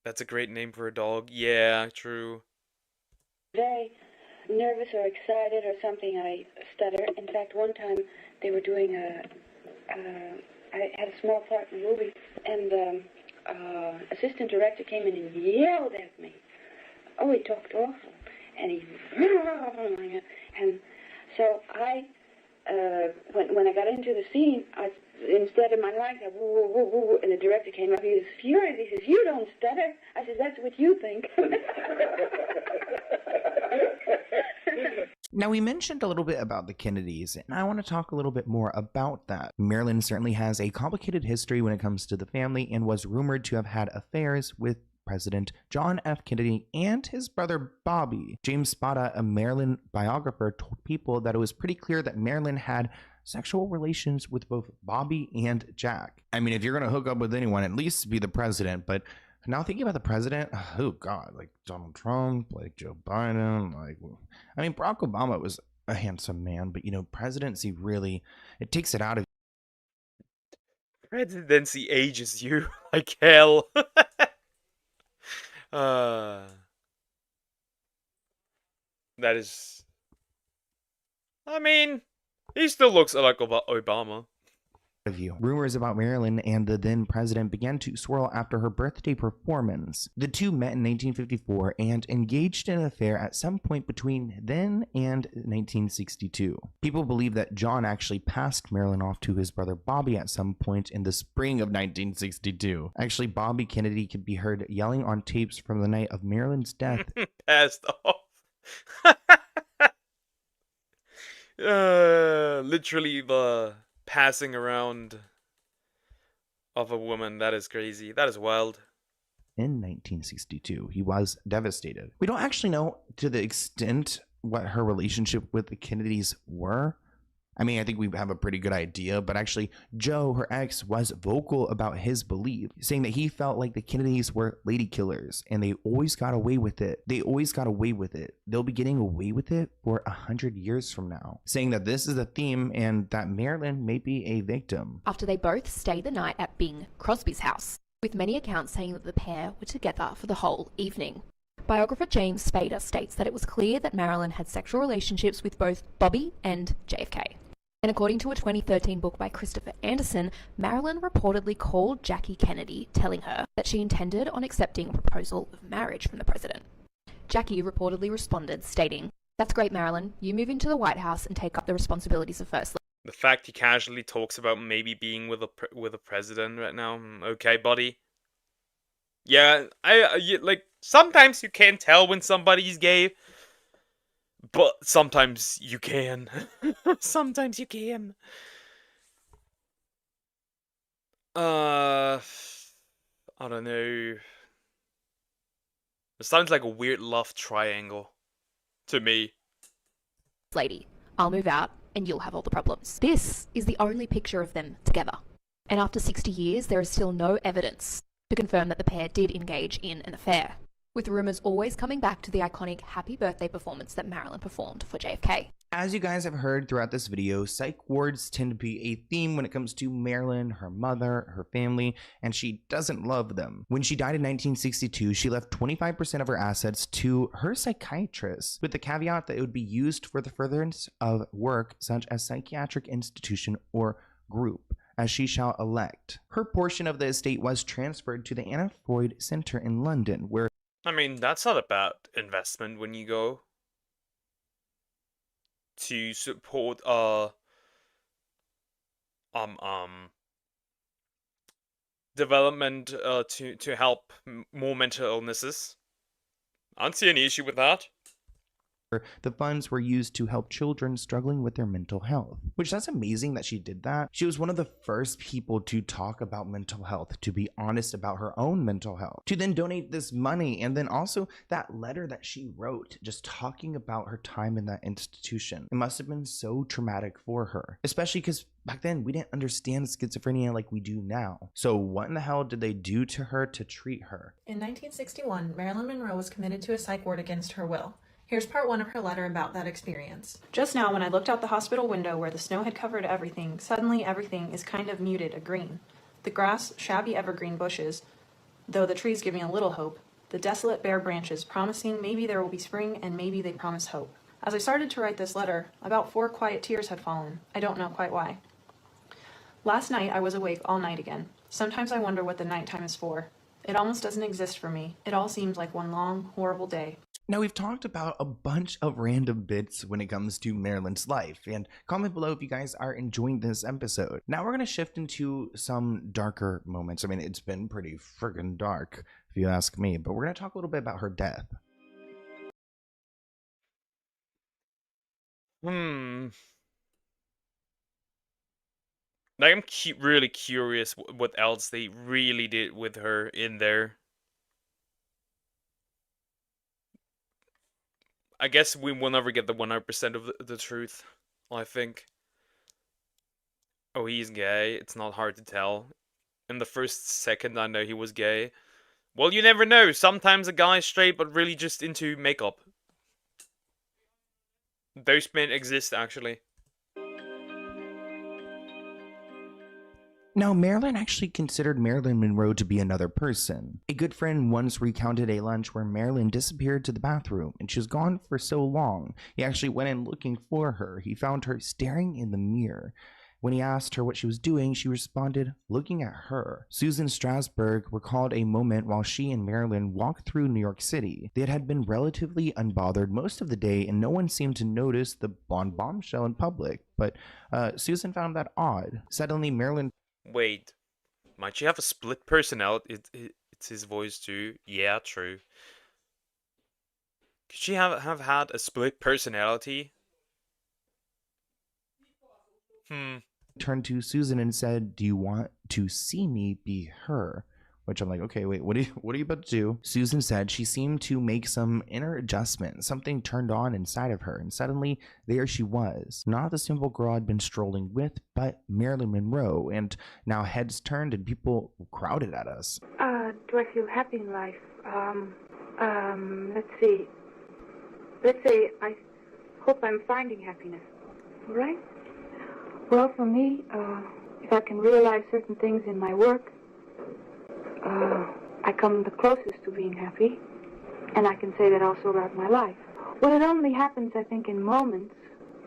That's a great name for a dog. Yeah, true. very nervous or excited or something, I stutter. In fact, one time they were doing I had a small part in the movie, and the assistant director came in and yelled at me. Oh, he talked awful, and and so I, when I got into the scene, instead of my lines, I woo, woo, woo, woo, and the director came up. He was furious. He says, "You don't stutter." I said, "That's what you think." Now, we mentioned a little bit about the Kennedys, and I want to talk a little bit more about that. Marilyn certainly has a complicated history when it comes to the family and was rumored to have had affairs with President John F. Kennedy and his brother Bobby. James Spada, a Marilyn biographer, told people that it was pretty clear that Marilyn had sexual relations with both Bobby and Jack. I mean, if you're going to hook up with anyone, at least be the president, but now thinking about the president, oh God, like Donald Trump, like Joe Biden, like, I mean, Barack Obama was a handsome man, but you know, presidency really, it takes it out of Presidency ages you like hell. That is... I mean, he still looks like Obama. you. Rumors about Marilyn and the then president began to swirl after her birthday performance. The two met in 1954 and engaged in an affair at some point between then and 1962. People believe that John actually passed Marilyn off to his brother Bobby at some point in the spring of 1962. Actually, Bobby Kennedy could be heard yelling on tapes from the night of Marilyn's death. Passed off. Literally the passing around of a woman. That is crazy. That is wild. In 1962, he was devastated. We don't actually know to the extent what her relationship with the Kennedys were. I mean, I think we have a pretty good idea, but actually, Joe, her ex, was vocal about his belief, saying that he felt like the Kennedys were lady killers, and they always got away with it. They always got away with it. They'll be getting away with it for 100 years from now, saying that this is a theme and that Marilyn may be a victim. After they both stayed the night at Bing Crosby's house, with many accounts saying that the pair were together for the whole evening. Biographer James Spader states that it was clear that Marilyn had sexual relationships with both Bobby and JFK. And according to a 2013 book by Christopher Anderson, Marilyn reportedly called Jackie Kennedy, telling her that she intended on accepting a proposal of marriage from the president. Jackie reportedly responded, stating, "That's great, Marilyn. You move into the White House and take up the responsibilities of First Lady." The fact he casually talks about maybe being with a president right now. Okay, buddy. Yeah, like sometimes you can't tell when somebody's gay, But sometimes you can. Sometimes you can. I don't know. It sounds like a weird love triangle to me. Lady, I'll move out and you'll have all the problems. This is the only picture of them together. And after 60 years, there is still no evidence to confirm that the pair did engage in an affair, with rumours always coming back to the iconic happy birthday performance that Marilyn performed for JFK. As you guys have heard throughout this video, psych wards tend to be a theme when it comes to Marilyn, her mother, her family, and she doesn't love them. When she died in 1962, she left 25% of her assets to her psychiatrist, with the caveat that it would be used for the furtherance of work such as psychiatric institution or group, as she shall elect. Her portion of the estate was transferred to the Anna Freud Center in London, where I mean, that's not a bad investment when you go to support development to help more mental illnesses. I don't see any issue with that. the funds were used to help children struggling with their mental health, which that's amazing that she did that. She was one of the first people to talk about mental health, to be honest about her own mental health, to then donate this money, and then also that letter that she wrote just talking about her time in that institution. It must have been so traumatic for her, especially because back then we didn't understand schizophrenia like we do now. So what in the hell did they do to her to treat her? In 1961, Marilyn Monroe was committed to a psych ward against her will. Here's part one of her letter about that experience. Just now, when I looked out the hospital window where the snow had covered everything, suddenly everything is kind of muted a green. The grass, shabby evergreen bushes, though the trees give me a little hope, the desolate bare branches promising maybe there will be spring and maybe they promise hope. As I started to write this letter, about 4 quiet tears had fallen. I don't know quite why. Last night I was awake all night again. Sometimes I wonder what the nighttime is for. It almost doesn't exist for me. It all seems like one long, horrible day. Now, we've talked about a bunch of random bits when it comes to Marilyn's life, and comment below if you guys are enjoying this episode. Now we're going to shift into some darker moments. I mean, it's been pretty friggin' dark, if you ask me, but we're going to talk a little bit about her death. Like, I'm really curious what else they really did with her in there. I guess we will never get the 100% of the truth, I think. Oh, he's gay. It's not hard to tell. In the first second, I know he was gay. Well, you never know. Sometimes a guy's straight, but really just into makeup. Those men exist, actually. Now, Marilyn actually considered Marilyn Monroe to be another person. A good friend once recounted a lunch where Marilyn disappeared to the bathroom, and she was gone for so long. He actually went in looking for her. He found her staring in the mirror. When he asked her what she was doing, she responded, looking at her. Susan Strasberg recalled a moment while she and Marilyn walked through New York City. They had been relatively unbothered most of the day, and no one seemed to notice the blonde bombshell in public. But Susan found that odd. Suddenly, Marilyn... Wait, might she have a split personality? It's his voice too. Yeah, true. Could she have had a split personality? Turned to Susan and said, "Do you want to see me be her?" Which I'm like, okay, wait, what are you about to do? Susan said she seemed to make some inner adjustment. Something turned on inside of her, and suddenly there she was. Not the simple girl I'd been strolling with, but Marilyn Monroe. And now heads turned and people crowded at us. Do I feel happy in life? Let's see. Let's say I hope I'm finding happiness. All right? Well, for me, if I can realize certain things in my work, I come the closest to being happy, and I can say that also about my life. Well, it only happens, I think, in moments,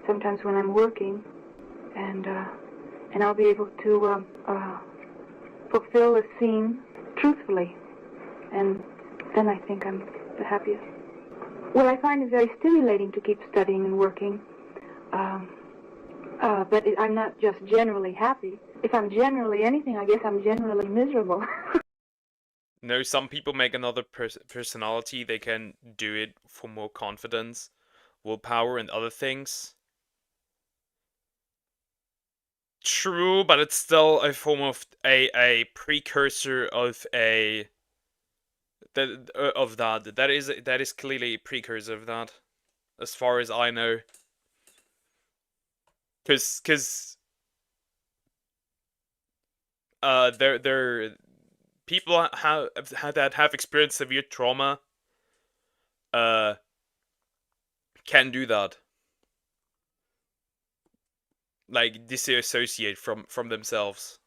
sometimes when I'm working, and I'll be able to fulfill a scene truthfully, and then I think I'm the happiest. Well, I find it very stimulating to keep studying and working, but I'm not just generally happy. If I'm generally anything, I guess I'm generally miserable. No, some people make another personality. They can do it for more confidence. willpower and other things. True, but it's still a form of a precursor of a of that. That is clearly a precursor of that, as far as I know. Cause there people have experienced severe trauma can do that, like disassociate from themselves.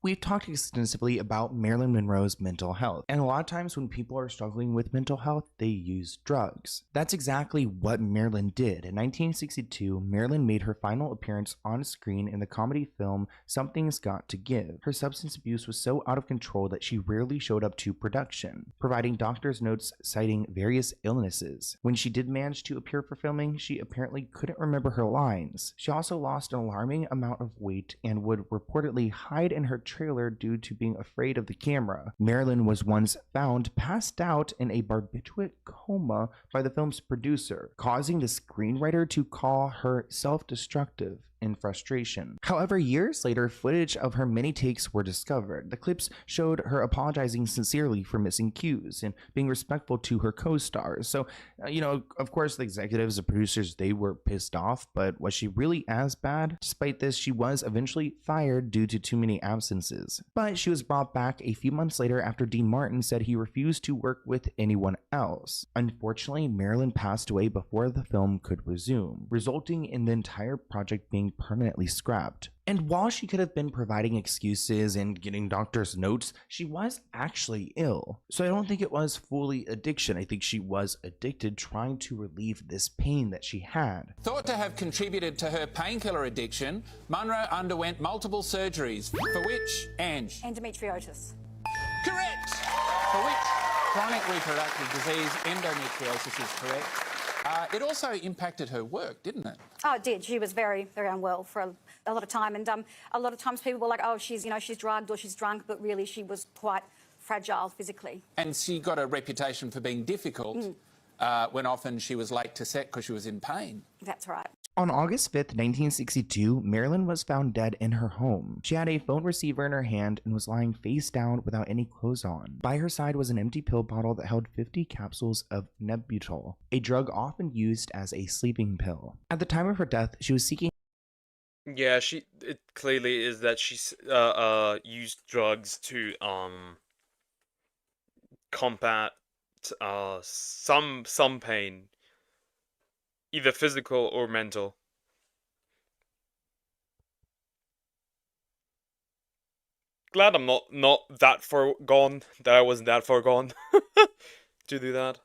We've talked extensively about Marilyn Monroe's mental health, and a lot of times when people are struggling with mental health, they use drugs. That's exactly what Marilyn did. In 1962, Marilyn made her final appearance on screen in the comedy film Something's Got to Give. Her substance abuse was so out of control that she rarely showed up to production, providing doctor's notes citing various illnesses. When she did manage to appear for filming, she apparently couldn't remember her lines. She also lost an alarming amount of weight and would reportedly hide in her trailer due to being afraid of the camera. Marilyn was once found passed out in a barbiturate coma by the film's producer, causing the screenwriter to call her self-destructive in frustration. However, years later, footage of her many takes were discovered. The clips showed her apologizing sincerely for missing cues and being respectful to her co-stars. So, of course, the executives, the producers, they were pissed off, but was she really as bad? Despite this, she was eventually fired due to too many absences. But she was brought back a few months later after Dean Martin said he refused to work with anyone else. Unfortunately, Marilyn passed away before the film could resume, resulting in the entire project being permanently scrapped. And while she could have been providing excuses and getting doctor's notes, she was actually ill. So I don't think it was fully addiction. I think she was addicted, trying to relieve this pain that she had. Thought to have contributed to her painkiller addiction, Monroe underwent multiple surgeries, for which, Ange? Endometriosis. Correct! For which chronic reproductive disease, endometriosis, is correct. It also impacted her work, didn't it? Oh, it did. She was very, very unwell for a lot of time. And a lot of times people were like, oh, she's drugged or she's drunk, but really she was quite fragile physically. And she got a reputation for being difficult when often she was late to set because she was in pain. That's right. On August 5th, 1962, Marilyn was found dead in her home. She had a phone receiver in her hand and was lying face down without any clothes on. By her side was an empty pill bottle that held 50 capsules of Nembutal, a drug often used as a sleeping pill. At the time of her death, she was seeking... Yeah, it clearly is that she's used drugs to combat some pain, either physical or mental. Glad I'm not that far gone, that I wasn't that far gone to do that.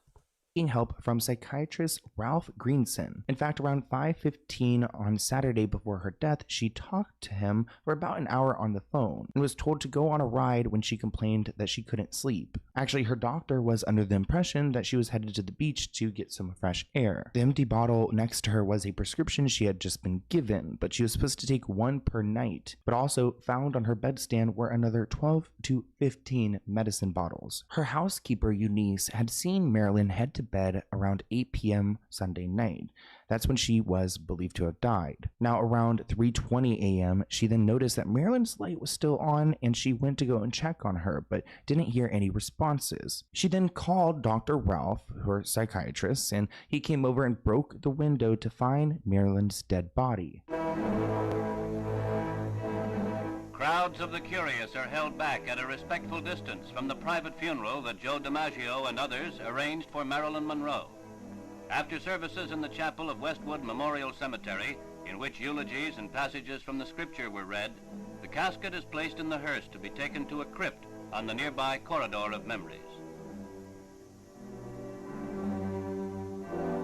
help from psychiatrist Ralph Greenson. In fact, around 5:15 on Saturday before her death, she talked to him for about an hour on the phone and was told to go on a ride when she complained that she couldn't sleep. Actually, her doctor was under the impression that she was headed to the beach to get some fresh air. The empty bottle next to her was a prescription she had just been given, but she was supposed to take one per night. But also found on her bedstand were another 12 to 15 medicine bottles. Her housekeeper, Eunice, had seen Marilyn head to bed around 8 p.m. Sunday night. That's when she was believed to have died. Now, around 3:20 a.m., she then noticed that Marilyn's light was still on, and she went to go and check on her, but didn't hear any responses. She then called Dr. Ralph, her psychiatrist, and he came over and broke the window to find Marilyn's dead body. Crowds of the curious are held back at a respectful distance from the private funeral that Joe DiMaggio and others arranged for Marilyn Monroe. After services in the chapel of Westwood Memorial Cemetery, in which eulogies and passages from the scripture were read, the casket is placed in the hearse to be taken to a crypt on the nearby corridor of memories.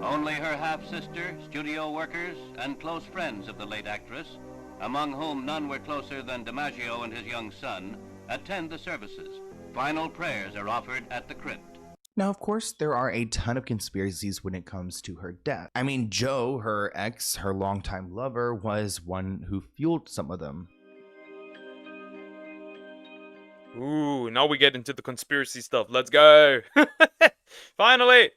Only her half-sister, studio workers, and close friends of the late actress, among whom none were closer than DiMaggio and his young son, attend the services. Final prayers are offered at the crypt. Now, of course, there are a ton of conspiracies when it comes to her death. I mean, Joe, her ex, her longtime lover, was one who fueled some of them. Ooh, now we get into the conspiracy stuff. Let's go! Finally!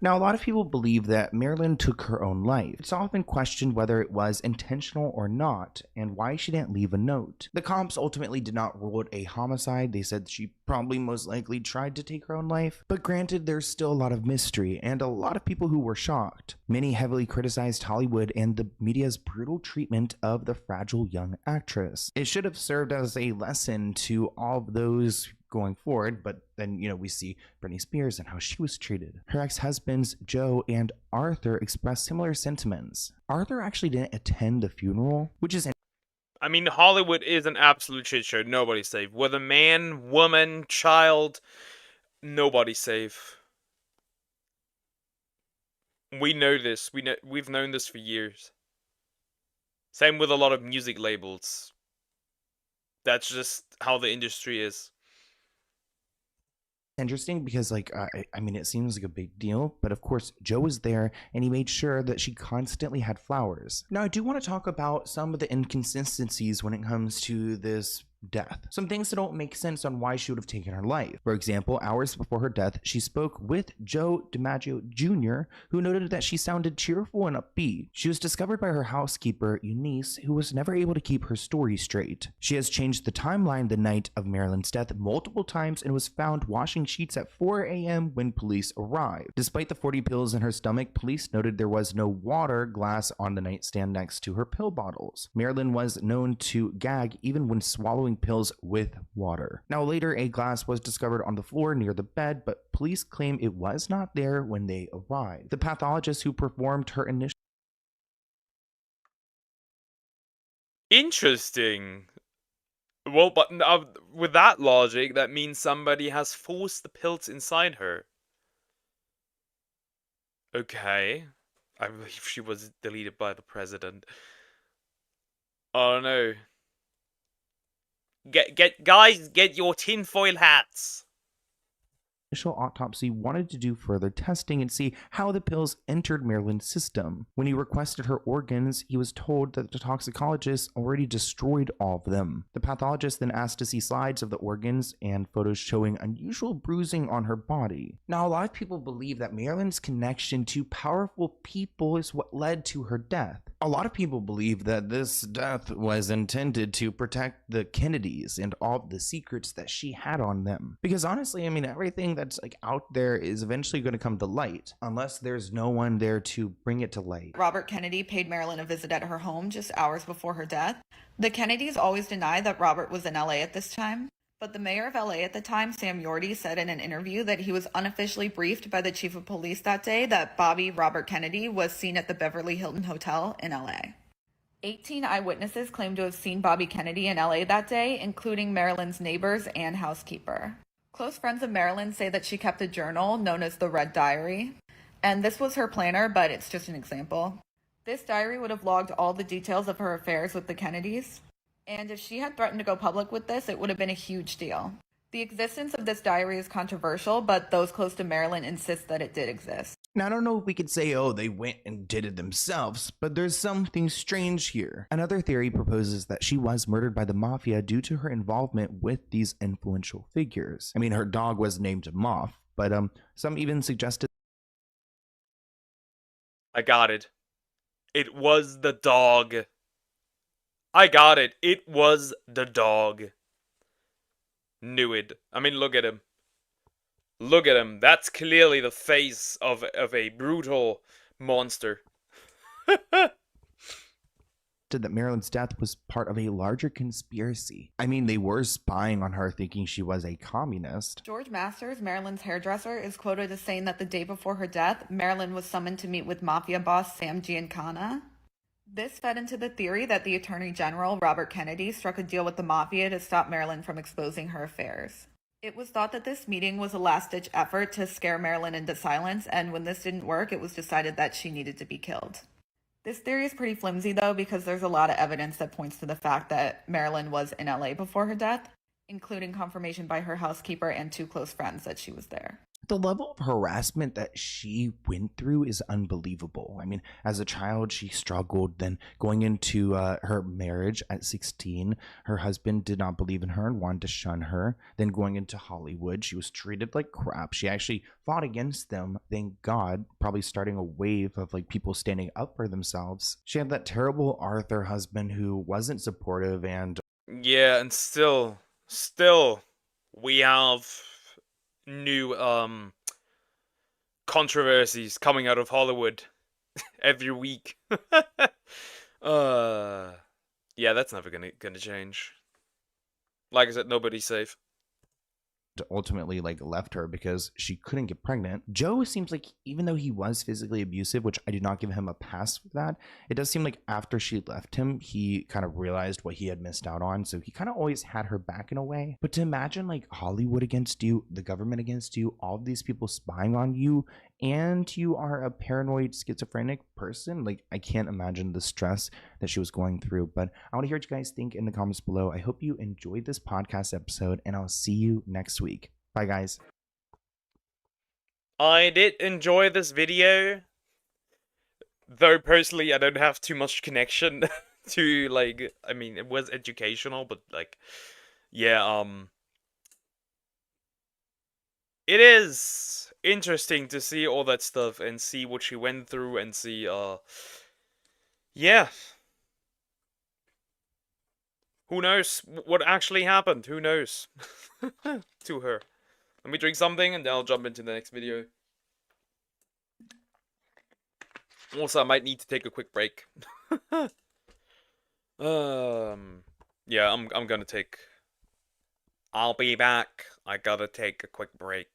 Now, a lot of people believe that Marilyn took her own life. It's often questioned whether it was intentional or not, and why she didn't leave a note. The cops ultimately did not rule it a homicide. They said she probably most likely tried to take her own life. But granted, there's still a lot of mystery, and a lot of people who were shocked. Many heavily criticized Hollywood and the media's brutal treatment of the fragile young actress. It should have served as a lesson to all of those going forward, but then, we see Britney Spears and how she was treated. Her ex-husbands, Joe and Arthur, expressed similar sentiments. Arthur actually didn't attend the funeral, which is... I mean, Hollywood is an absolute shit show. Nobody's safe. Whether man, woman, child, nobody's safe. We know this. We've known this for years. Same with a lot of music labels. That's just how the industry is. Interesting because I mean, it seems like a big deal, but of course Joe was there and he made sure that she constantly had flowers. Now, I do want to talk about some of the inconsistencies when it comes to this death. Some things that don't make sense on why she would have taken her life. For example, hours before her death, she spoke with Joe DiMaggio Jr., who noted that she sounded cheerful and upbeat. She was discovered by her housekeeper, Eunice, who was never able to keep her story straight. She has changed the timeline the night of Marilyn's death multiple times and was found washing sheets at 4 a.m. when police arrived. Despite the 40 pills in her stomach, police noted there was no water glass on the nightstand next to her pill bottles. Marilyn was known to gag even when swallowing pills with water. Now, later, a glass was discovered on the floor near the bed, but police claim it was not there when they arrived. The pathologist who performed her initial... Interesting. Well, but with that logic, that means somebody has forced the pills inside her. Okay. I believe she was deleted by the president. Oh no. Guys, get your tinfoil hats. Initial autopsy wanted to do further testing and see how the pills entered Marilyn's system. When he requested her organs, he was told that the toxicologist already destroyed all of them. The pathologist then asked to see slides of the organs and photos showing unusual bruising on her body. Now, a lot of people believe that Marilyn's connection to powerful people is what led to her death. A lot of people believe that this death was intended to protect the Kennedys and all the secrets that she had on them. Because honestly, I mean, everything that's out there is eventually going to come to light, unless there's no one there to bring it to light. Robert Kennedy paid Marilyn a visit at her home just hours before her death. The Kennedys always denied that Robert was in LA at this time. But the mayor of LA at the time, Sam Yorty, said in an interview that he was unofficially briefed by the chief of police that day that Bobby Robert Kennedy was seen at the Beverly Hilton Hotel in LA. 18 eyewitnesses claimed to have seen Bobby Kennedy in LA that day, including Marilyn's neighbors and housekeeper. Close friends of Marilyn say that she kept a journal known as the Red Diary. And this was her planner, but it's just an example. This diary would have logged all the details of her affairs with the Kennedys. And if she had threatened to go public with this, it would have been a huge deal. The existence of this diary is controversial, but those close to Marilyn insist that it did exist. Now, I don't know if we could say, oh, they went and did it themselves, but there's something strange here. Another theory proposes that she was murdered by the mafia due to her involvement with these influential figures. I mean, her dog was named Moth, but some even suggested... I got it. It was the dog. I got it. It was the dog. Knew it. I mean, look at him. Look at him. That's clearly the face of a brutal monster. that Marilyn's death was part of a larger conspiracy. I mean, they were spying on her thinking she was a communist. George Masters, Marilyn's hairdresser, is quoted as saying that the day before her death, Marilyn was summoned to meet with mafia boss Sam Giancana. This fed into the theory that the Attorney General, Robert Kennedy, struck a deal with the mafia to stop Marilyn from exposing her affairs. It was thought that this meeting was a last-ditch effort to scare Marilyn into silence, and when this didn't work, it was decided that she needed to be killed. This theory is pretty flimsy, though, because there's a lot of evidence that points to the fact that Marilyn was in LA before her death, including confirmation by her housekeeper and two close friends that she was there. The level of harassment that she went through is unbelievable. I mean, as a child, she struggled. Then going into her marriage at 16, her husband did not believe in her and wanted to shun her. Then going into Hollywood, she was treated like crap. She actually fought against them, thank God, probably starting a wave of like people standing up for themselves. She had that terrible Arthur husband who wasn't supportive and yeah, and still, we have new controversies coming out of Hollywood every week. Yeah, that's never gonna change. Like I said, nobody's safe. ultimately like left her because she couldn't get pregnant. Joe seems like even though he was physically abusive, which I did not give him a pass for that, it does seem like after she left him, he kind of realized what he had missed out on. So he kind of always had her back in a way. But to imagine like Hollywood against you, the government against you, all of these people spying on you, and you are a paranoid schizophrenic person, like I can't imagine the stress that she was going through. But I want to hear what you guys think in the comments below. I hope you enjoyed this podcast episode, and I'll see you next week. Bye, guys. I did enjoy this video, though personally I don't have too much connection to, like, I mean, it was educational, but like, yeah, it is interesting to see all that stuff and see what she went through and see, yeah. Who knows what actually happened? Who knows? To her. Let me drink something and then I'll jump into the next video. Also, I might need to take a quick break. Yeah, I'm gonna take... I'll be back. I gotta take a quick break.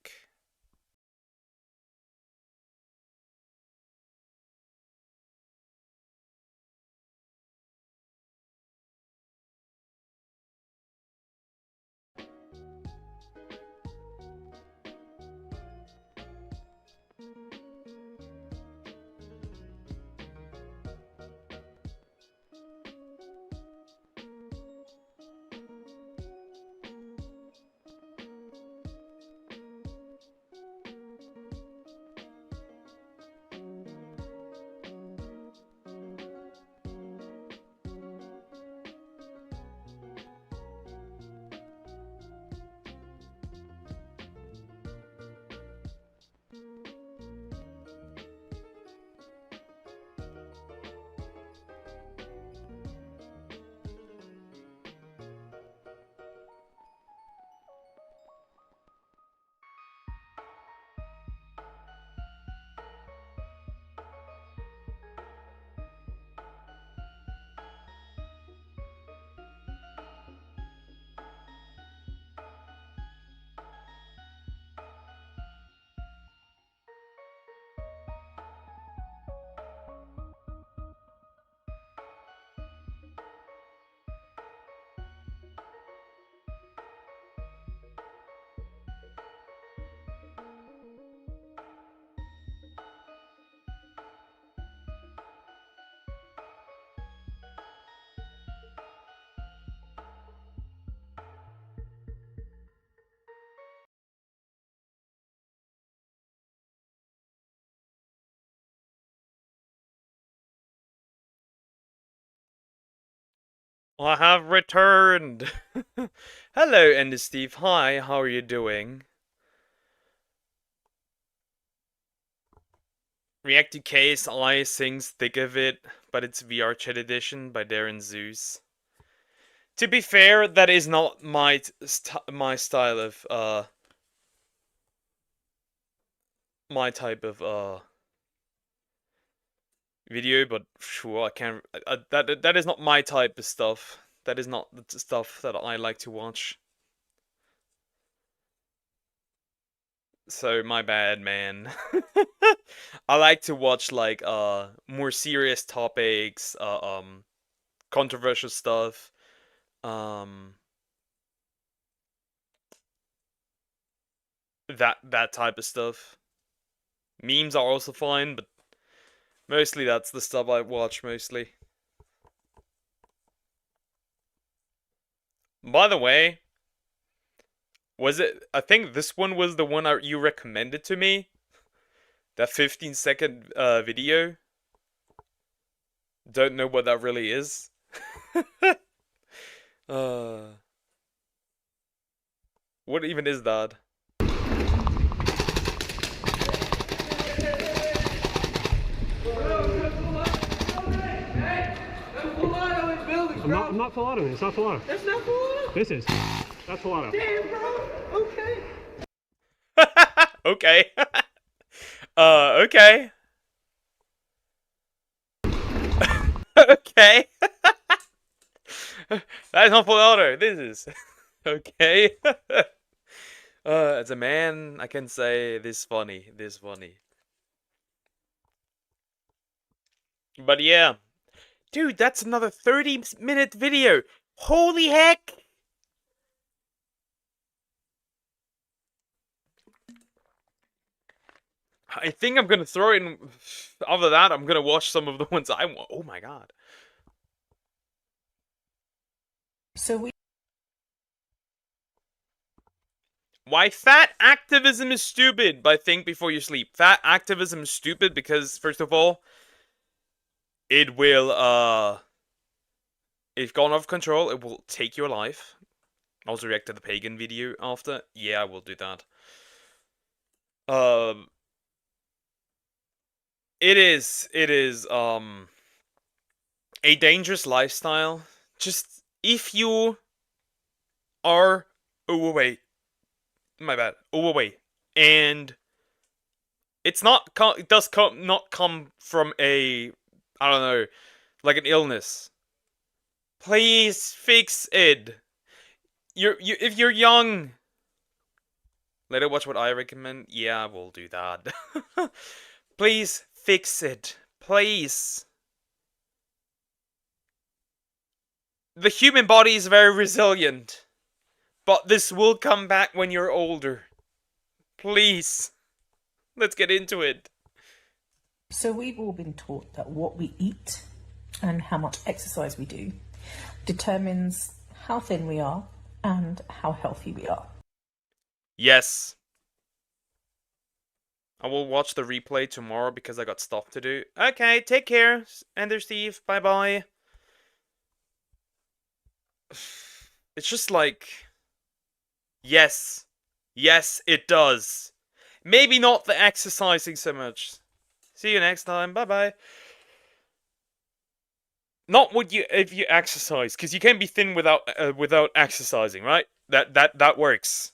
I have returned! Hello, Ender Steve. Hi, how are you doing? React to Case I sings Thick of It, but it's VR Chat Edition by Darren Zeus. To be fair, that is not my style of, my type of, video, but sure, I can't, that is not my type of stuff. That is not the stuff that I like to watch. So, my bad, man. I like to watch, like, more serious topics, controversial stuff, that type of stuff. Memes are also fine, but mostly that's the stuff I watch, mostly. By the way, Was it? I think this one was the one you recommended to me. That 15-second video. Don't know what that really is. What even is that? I'm not Filato. It's not Filato. That's not Filato. This is. That's Filato. Damn, bro. Okay. Okay. Okay. Okay. That's not Filato. This is. Okay. As a man, I can say this funny. This funny. But yeah. Dude, that's another 30-minute video. Holy heck! I think I'm gonna throw in. Other that, I'm gonna watch some of the ones I want. Oh my god. So Why fat activism is stupid, but think before you sleep. Fat activism is stupid because, first of all, it will, if gone off control, it will take your life. I'll react to the pagan video after. Yeah, I will do that. It is, a dangerous lifestyle. Just, if you are overweight, my bad, overweight, and it's not, it does not come from a, I don't know, like an illness. Please fix it. If you're young, later watch what I recommend. Yeah, I will do that. Please fix it. Please. The human body is very resilient, but this will come back when you're older. Please. Let's get into it. So we've all been taught that what we eat and how much exercise we do determines how thin we are and how healthy we are. Yes. I will watch the replay tomorrow because I got stuff to do. Okay, take care, Ender Steve. Bye-bye. It's just like... Yes. Yes, it does. Maybe not the exercising so much. See you next time. Bye-bye. Not what you if you exercise, because you can be thin without exercising, right? That works.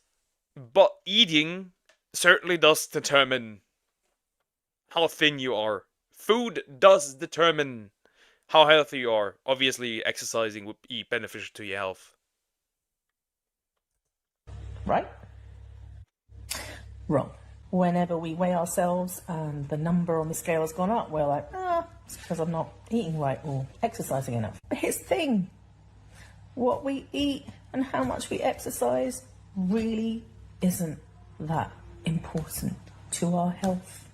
But eating certainly does determine how thin you are. Food does determine how healthy you are. Obviously, exercising would be beneficial to your health. Right? Wrong. Whenever we weigh ourselves and the number on the scale has gone up, we're like, it's because I'm not eating right or exercising enough. But here's the thing. What we eat and how much we exercise really isn't that important to our health.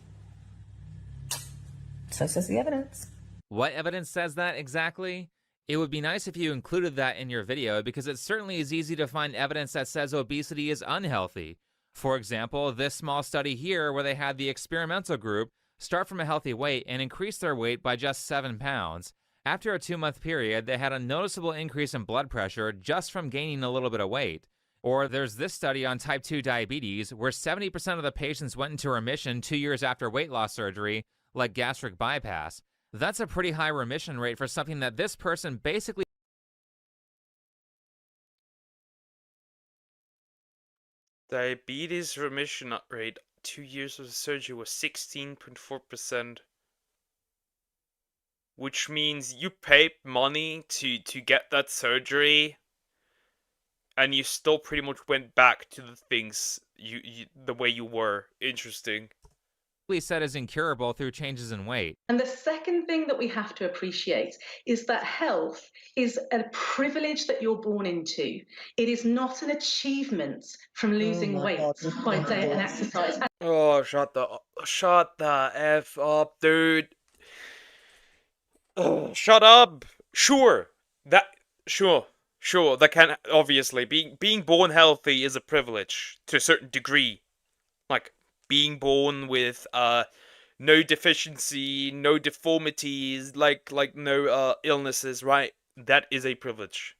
So says the evidence. What evidence says that exactly? It would be nice if you included that in your video, because it certainly is easy to find evidence that says obesity is unhealthy. For example, this small study here where they had the experimental group start from a healthy weight and increase their weight by just 7 pounds. After a 2-month period, they had a noticeable increase in blood pressure just from gaining a little bit of weight. Or there's this study on type 2 diabetes where 70% of the patients went into remission 2 years after weight loss surgery, like gastric bypass. That's a pretty high remission rate for something that this person basically... Diabetes remission rate 2 years of surgery was 16.4%. Which means you paid money to get that surgery, and you still pretty much went back to the things the way you were. Interesting. said is incurable through changes in weight. And the second thing that we have to appreciate is that health is a privilege that you're born into. It is not an achievement from losing weight by diet and exercise. Oh, shut the F up, dude. Shut up. Sure. Sure, that can obviously being born healthy is a privilege to a certain degree. Like being born with no deficiency, no deformities, like no illnesses, right? That is a privilege.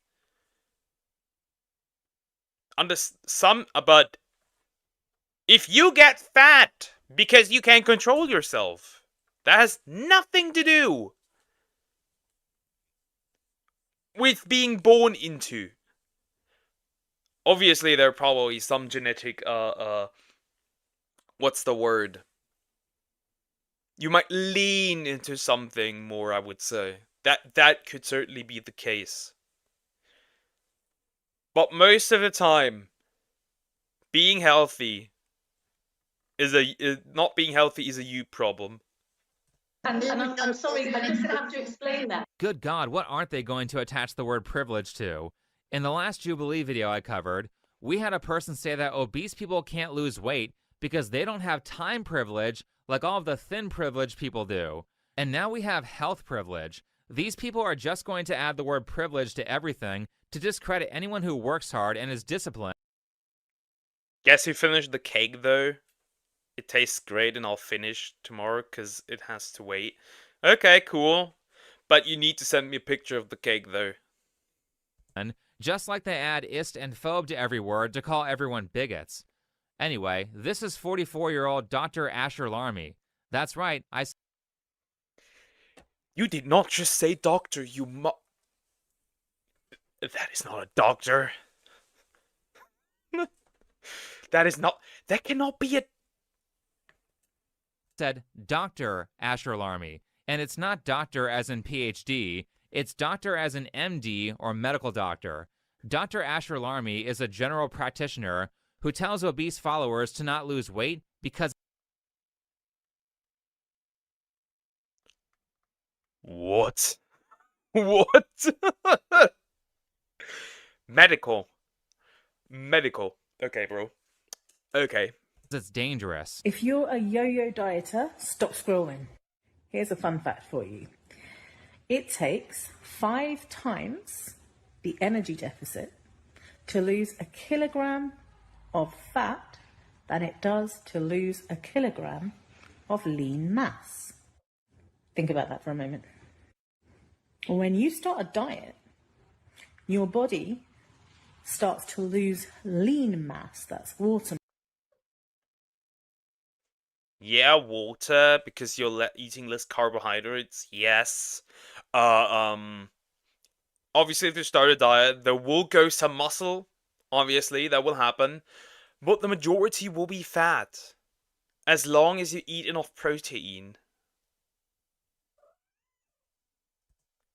Under some, but if you get fat because you can't control yourself, that has nothing to do with being born into. Obviously, there are probably some genetic, what's the word? You might lean into something more, I would say. That could certainly be the case. But most of the time, being healthy not being healthy is a you problem. And I'm sorry, I just have to explain that. Good God, what aren't they going to attach the word privilege to? In the last Jubilee video I covered, we had a person say that obese people can't lose weight because they don't have time privilege like all of the thin privileged people do. And now we have health privilege. These people are just going to add the word privilege to everything to discredit anyone who works hard and is disciplined. Guess who finished the cake though? It tastes great and I'll finish tomorrow because it has to wait. Okay, cool. But you need to send me a picture of the cake though. Just like they add ist and phobe to every word to call everyone bigots. Anyway, this is 44-year-old Dr. Asher Larmy. That's right, You did not just say doctor, you That is not a doctor. That cannot be a... Said Dr. Asher Larmy. And it's not doctor as in PhD, it's doctor as in MD or medical doctor. Dr. Asher Larmy is a general practitioner who tells obese followers to not lose weight because... What? What? Medical. Okay, bro. Okay. It's dangerous. If you're a yo-yo dieter, stop scrolling. Here's a fun fact for you. It takes 5 times the energy deficit to lose a kilogram of fat than it does to lose a kilogram of lean mass. Think about that for a moment. When you start a diet, your body starts to lose lean mass, that's water. Yeah, water, because you're eating less carbohydrates, yes. Obviously, if you start a diet, there will go some muscle. Obviously, that will happen. But the majority will be fat. As long as you eat enough protein.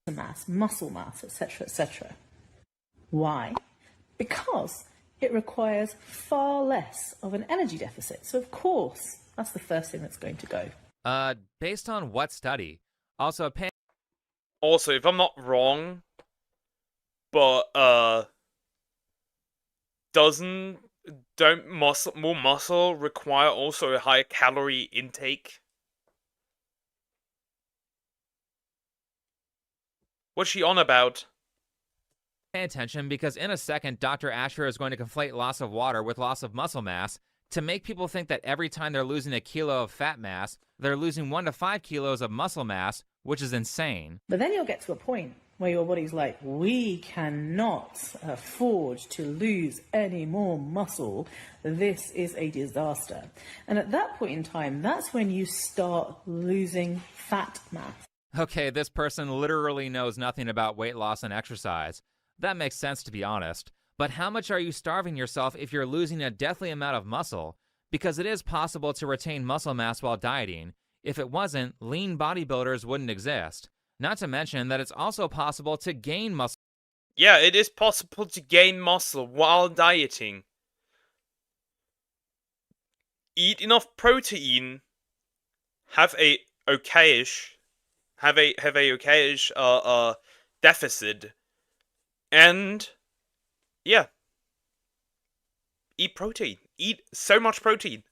Mass, muscle mass, etc., etc. Why? Because it requires far less of an energy deficit. So, of course, that's the first thing that's going to go. Based on what study? Also, if I'm not wrong, but, don't more muscle require also a higher calorie intake? What's she on about? Pay attention because in a second, Dr. Asher is going to conflate loss of water with loss of muscle mass to make people think that every time they're losing a kilo of fat mass, they're losing 1 to 5 kilos of muscle mass, which is insane. But then you'll get to a point where your body's like, we cannot afford to lose any more muscle. This is a disaster. And at that point in time, that's when you start losing fat mass. Okay, this person literally knows nothing about weight loss and exercise. That makes sense, to be honest. But how much are you starving yourself if you're losing a deathly amount of muscle? Because it is possible to retain muscle mass while dieting. If it wasn't, lean bodybuilders wouldn't exist. Not to mention that it's also possible to gain muscle. Yeah, it is possible to gain muscle while dieting. Eat enough protein, have a okayish deficit, and yeah, eat protein. Eat so much protein.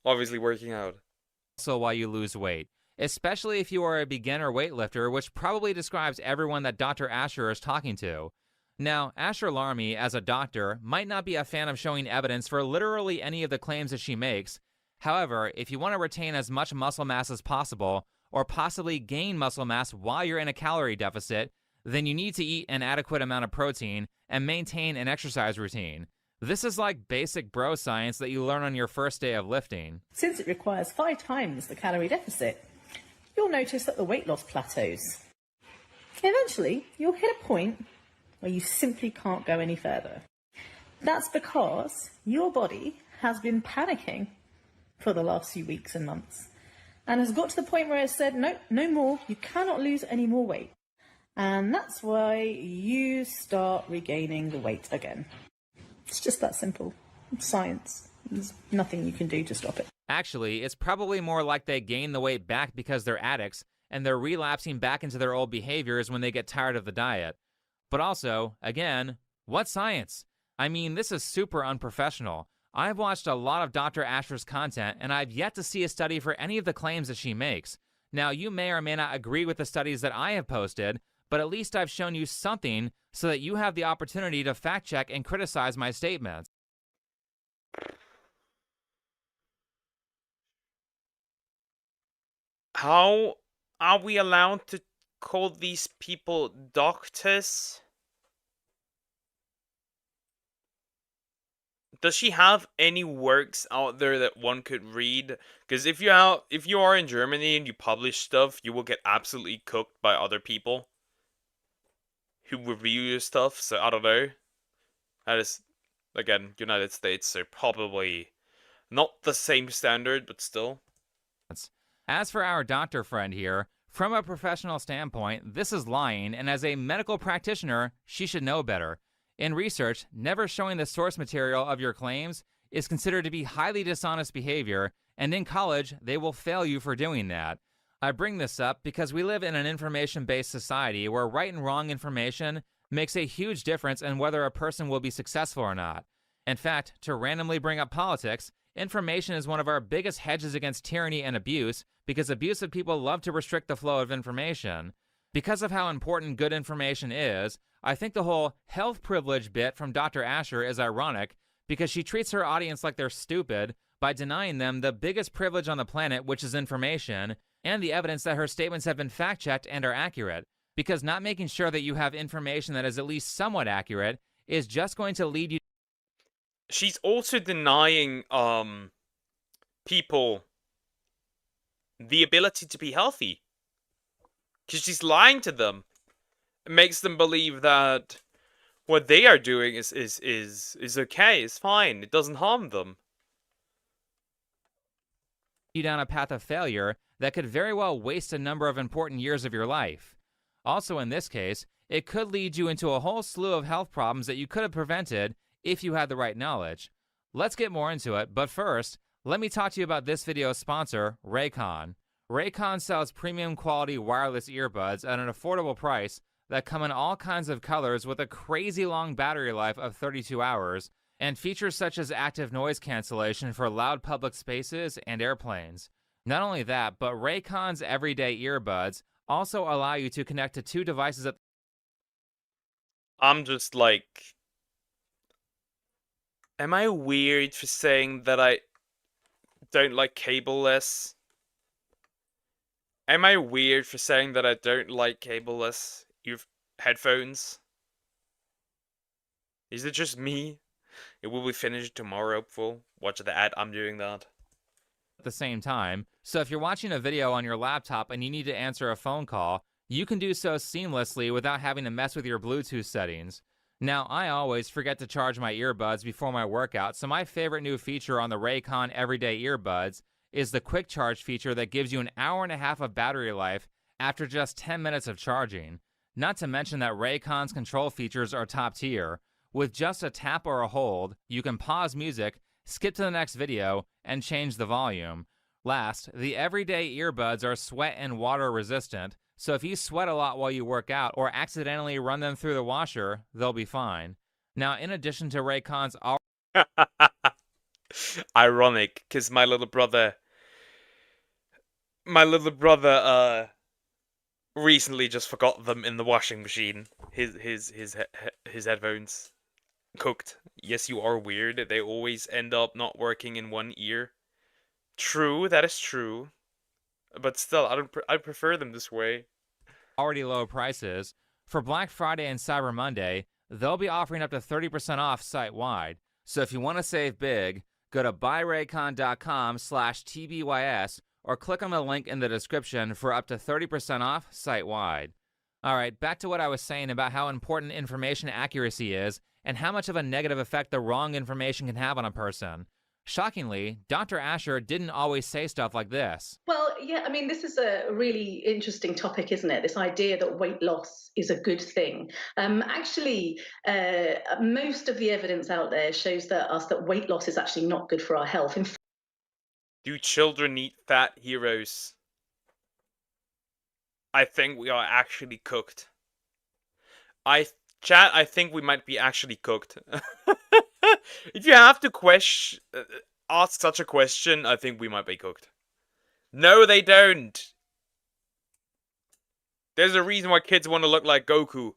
Obviously working out. So while you lose weight. especially if you are a beginner weightlifter, which probably describes everyone that Dr. Asher is talking to. Now, Asher Larmy, as a doctor, might not be a fan of showing evidence for literally any of the claims that she makes. However, if you want to retain as much muscle mass as possible, or possibly gain muscle mass while you're in a calorie deficit, then you need to eat an adequate amount of protein and maintain an exercise routine. This is like basic bro science that you learn on your first day of lifting. Since it requires 5 times the calorie deficit, you'll notice that the weight loss plateaus. Eventually, you'll hit a point where you simply can't go any further. That's because your body has been panicking for the last few weeks and months and has got to the point where it's said, no, no more, you cannot lose any more weight. And that's why you start regaining the weight again. It's just that simple. It's science. There's nothing you can do to stop it. Actually, it's probably more like they gain the weight back because they're addicts and they're relapsing back into their old behaviors when they get tired of the diet. But also, again, what science? I mean, this is super unprofessional. I've watched a lot of Dr. Asher's content, and I've yet to see a study for any of the claims that she makes. Now, you may or may not agree with the studies that I have posted, but at least I've shown you something so that you have the opportunity to fact check and criticize my statements. How are we allowed to call these people doctors? Does she have any works out there that one could read? Because if you are in Germany and you publish stuff, you will get absolutely cooked by other people who review your stuff. So I don't know. That is, again, United States, so probably not the same standard, but still. As for our doctor friend here, from a professional standpoint, this is lying, and as a medical practitioner, she should know better. In research, never showing the source material of your claims is considered to be highly dishonest behavior, and in college, they will fail you for doing that. I bring this up because we live in an information-based society where right and wrong information makes a huge difference in whether a person will be successful or not. In fact, to randomly bring up politics, information is one of our biggest hedges against tyranny and abuse because abusive people love to restrict the flow of information. Because of how important good information is, I think the whole health privilege bit from Dr. Asher is ironic because she treats her audience like they're stupid by denying them the biggest privilege on the planet, which is information, and the evidence that her statements have been fact-checked and are accurate, because not making sure that you have information that is at least somewhat accurate is just going to lead you. She's also denying people the ability to be healthy. Because she's lying to them. It makes them believe that what they are doing is okay, is fine, it doesn't harm them. You down a path of failure that could very well waste a number of important years of your life. Also in this case, it could lead you into a whole slew of health problems that you could have prevented if you had the right knowledge. Let's get more into it, but first, let me talk to you about this video's sponsor, Raycon. Raycon sells premium quality wireless earbuds at an affordable price that come in all kinds of colors with a crazy long battery life of 32 hours, and features such as active noise cancellation for loud public spaces and airplanes. Not only that, but Raycon's everyday earbuds also allow you to connect to 2 devices at. I'm just like, am I weird for saying that I don't like cableless? Am I weird for saying that I don't like cableless headphones? Is it just me? It will be finished tomorrow, full. Watch the ad, I'm doing that. At the same time, so if you're watching a video on your laptop and you need to answer a phone call, you can do so seamlessly without having to mess with your Bluetooth settings. Now, I always forget to charge my earbuds before my workout, so my favorite new feature on the Raycon Everyday Earbuds is the quick charge feature that gives you an hour and a half of battery life after just 10 minutes of charging. Not to mention that Raycon's control features are top tier. With just a tap or a hold, you can pause music, skip to the next video, and change the volume. Last, the everyday earbuds are sweat and water resistant, so if you sweat a lot while you work out or accidentally run them through the washer, they'll be fine. Now, in addition to Raycon's ironic, because my little brother My little brother recently just forgot them in the washing machine. His headphones cooked. Yes, you are weird. They always end up not working in one ear. True, that is true. But still, I prefer them this way. Already low prices. For Black Friday and Cyber Monday, they'll be offering up to 30% off site-wide. So if you want to save big, go to buyraycon.com/TBYS or click on the link in the description for up to 30% off site-wide. Alright, back to what I was saying about how important information accuracy is and how much of a negative effect the wrong information can have on a person. Shockingly, Dr. Asher didn't always say stuff like this. Well, yeah, I mean, this is a really interesting topic, isn't it? This idea that weight loss is a good thing. Actually, most of the evidence out there shows that weight loss is actually not good for our health. Do children eat fat heroes? I think we are actually cooked. Chat, I think we might be actually cooked. If you have to ask such a question, I think we might be cooked. No, they don't. There's a reason why kids want to look like Goku.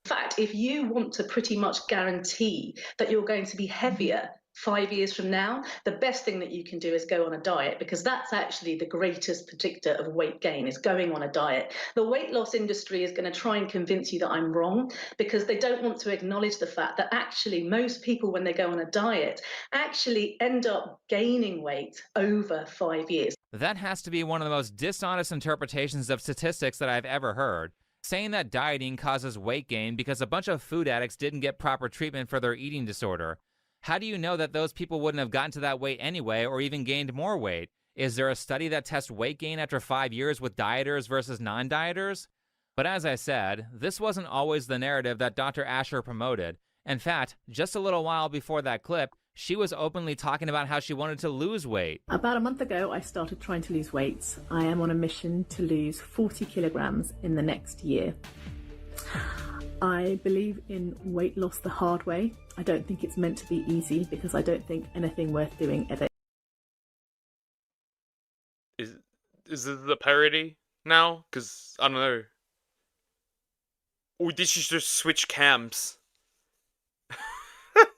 In fact, if you want to pretty much guarantee that you're going to be heavier 5 years from now, the best thing that you can do is go on a diet, because that's actually the greatest predictor of weight gain, is going on a diet. The weight loss industry is going to try and convince you that I'm wrong, because they don't want to acknowledge the fact that actually most people, when they go on a diet, actually end up gaining weight over 5 years. That has to be one of the most dishonest interpretations of statistics that I've ever heard. Saying that dieting causes weight gain because a bunch of food addicts didn't get proper treatment for their eating disorder. How do you know that those people wouldn't have gotten to that weight anyway or even gained more weight? Is there a study that tests weight gain after 5 years with dieters versus non-dieters? But as I said, this wasn't always the narrative that Dr. Asher promoted. In fact, just a little while before that clip, she was openly talking about how she wanted to lose weight. About a month ago, I started trying to lose weight. I am on a mission to lose 40 kilograms in the next year. I believe in weight loss the hard way. I don't think it's meant to be easy, because I don't think anything worth doing ever. Is this the parody now? Because, I don't know. Or did she just switch cams?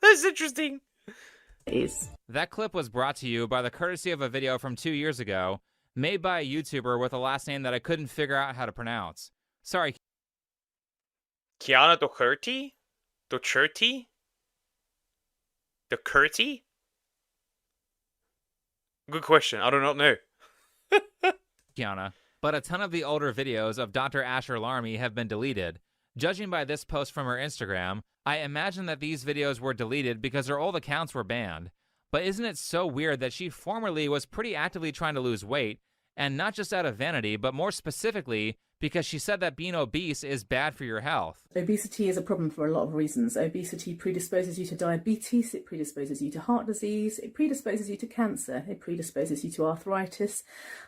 That's interesting. That clip was brought to you by the courtesy of a video from 2 years ago, made by a YouTuber with a last name that I couldn't figure out how to pronounce. Sorry. Kiana Doherty? Docherty? Doherty? Good question. I do not know. Kiana. But a ton of the older videos of Dr. Asher Larmy have been deleted. Judging by this post from her Instagram, I imagine that these videos were deleted because her old accounts were banned. But isn't it so weird that she formerly was pretty actively trying to lose weight, and not just out of vanity, but more specifically because she said that being obese is bad for your health. Obesity is a problem for a lot of reasons. Obesity predisposes you to diabetes, it predisposes you to heart disease, it predisposes you to cancer, it predisposes you to arthritis.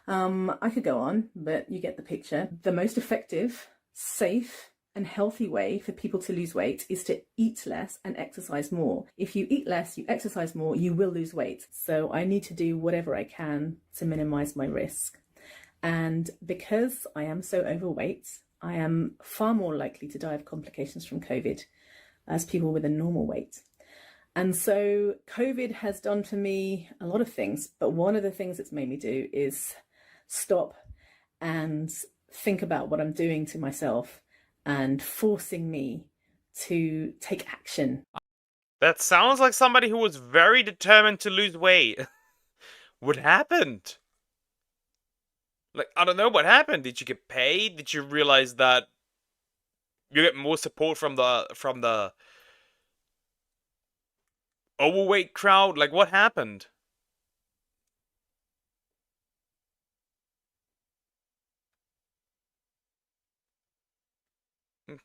I could go on, but you get the picture. The most effective, safe, and healthy way for people to lose weight is to eat less and exercise more. If you eat less, you exercise more, you will lose weight. So I need to do whatever I can to minimize my risk. And because I am so overweight, I am far more likely to die of complications from COVID as people with a normal weight. And so COVID has done for me a lot of things, but one of the things it's made me do is stop and think about what I'm doing to myself and forcing me to take action. That sounds like somebody who was very determined to lose weight. What happened? Like, I don't know what happened. Did you get paid? Did you realize that you get more support from the overweight crowd? Like, what happened?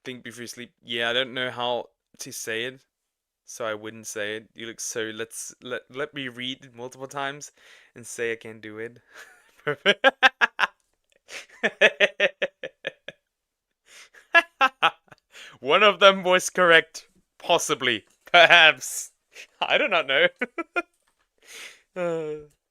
Think before you sleep. Yeah, I don't know how to say it, so I wouldn't say it. You look so. Let me read it multiple times and say I can't do it. One of them was correct. Possibly. Perhaps. I do not know.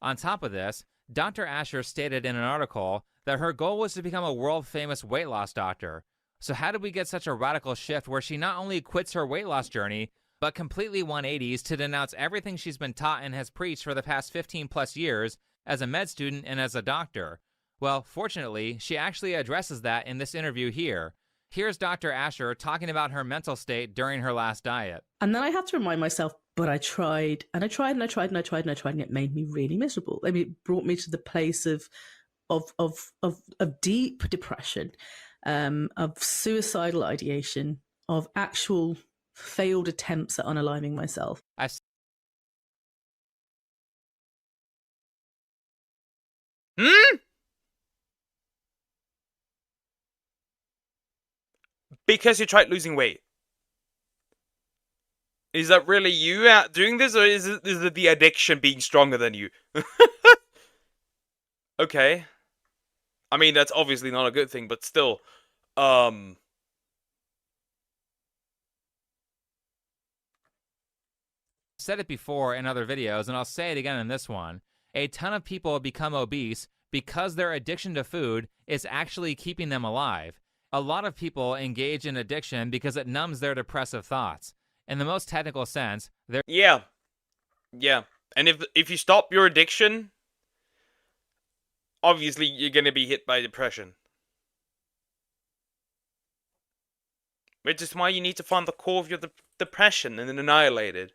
On top of this, Dr. Asher stated in an article that her goal was to become a world-famous weight loss doctor. So how did we get such a radical shift where she not only quits her weight loss journey, but completely 180s to denounce everything she's been taught and has preached for the past 15 plus years as a med student and as a doctor? Well, fortunately, she actually addresses that in this interview here. Here's Dr. Asher talking about her mental state during her last diet. And then I had to remind myself, but I tried, and I tried, and I tried, and I tried, and I tried, and it made me really miserable. I mean, it brought me to the place of deep depression, of suicidal ideation, of actual failed attempts at unaliving myself. Because you tried losing weight. Is that really you doing this, or is it the addiction being stronger than you? Okay. I mean, that's obviously not a good thing, but still. Said it before in other videos, and I'll say it again in this one. A ton of people become obese because their addiction to food is actually keeping them alive. A lot of people engage in addiction because it numbs their depressive thoughts. In the most technical sense, they're... Yeah. And if you stop your addiction, obviously you're gonna be hit by depression. Which is why you need to find the core of your depression and then annihilate it.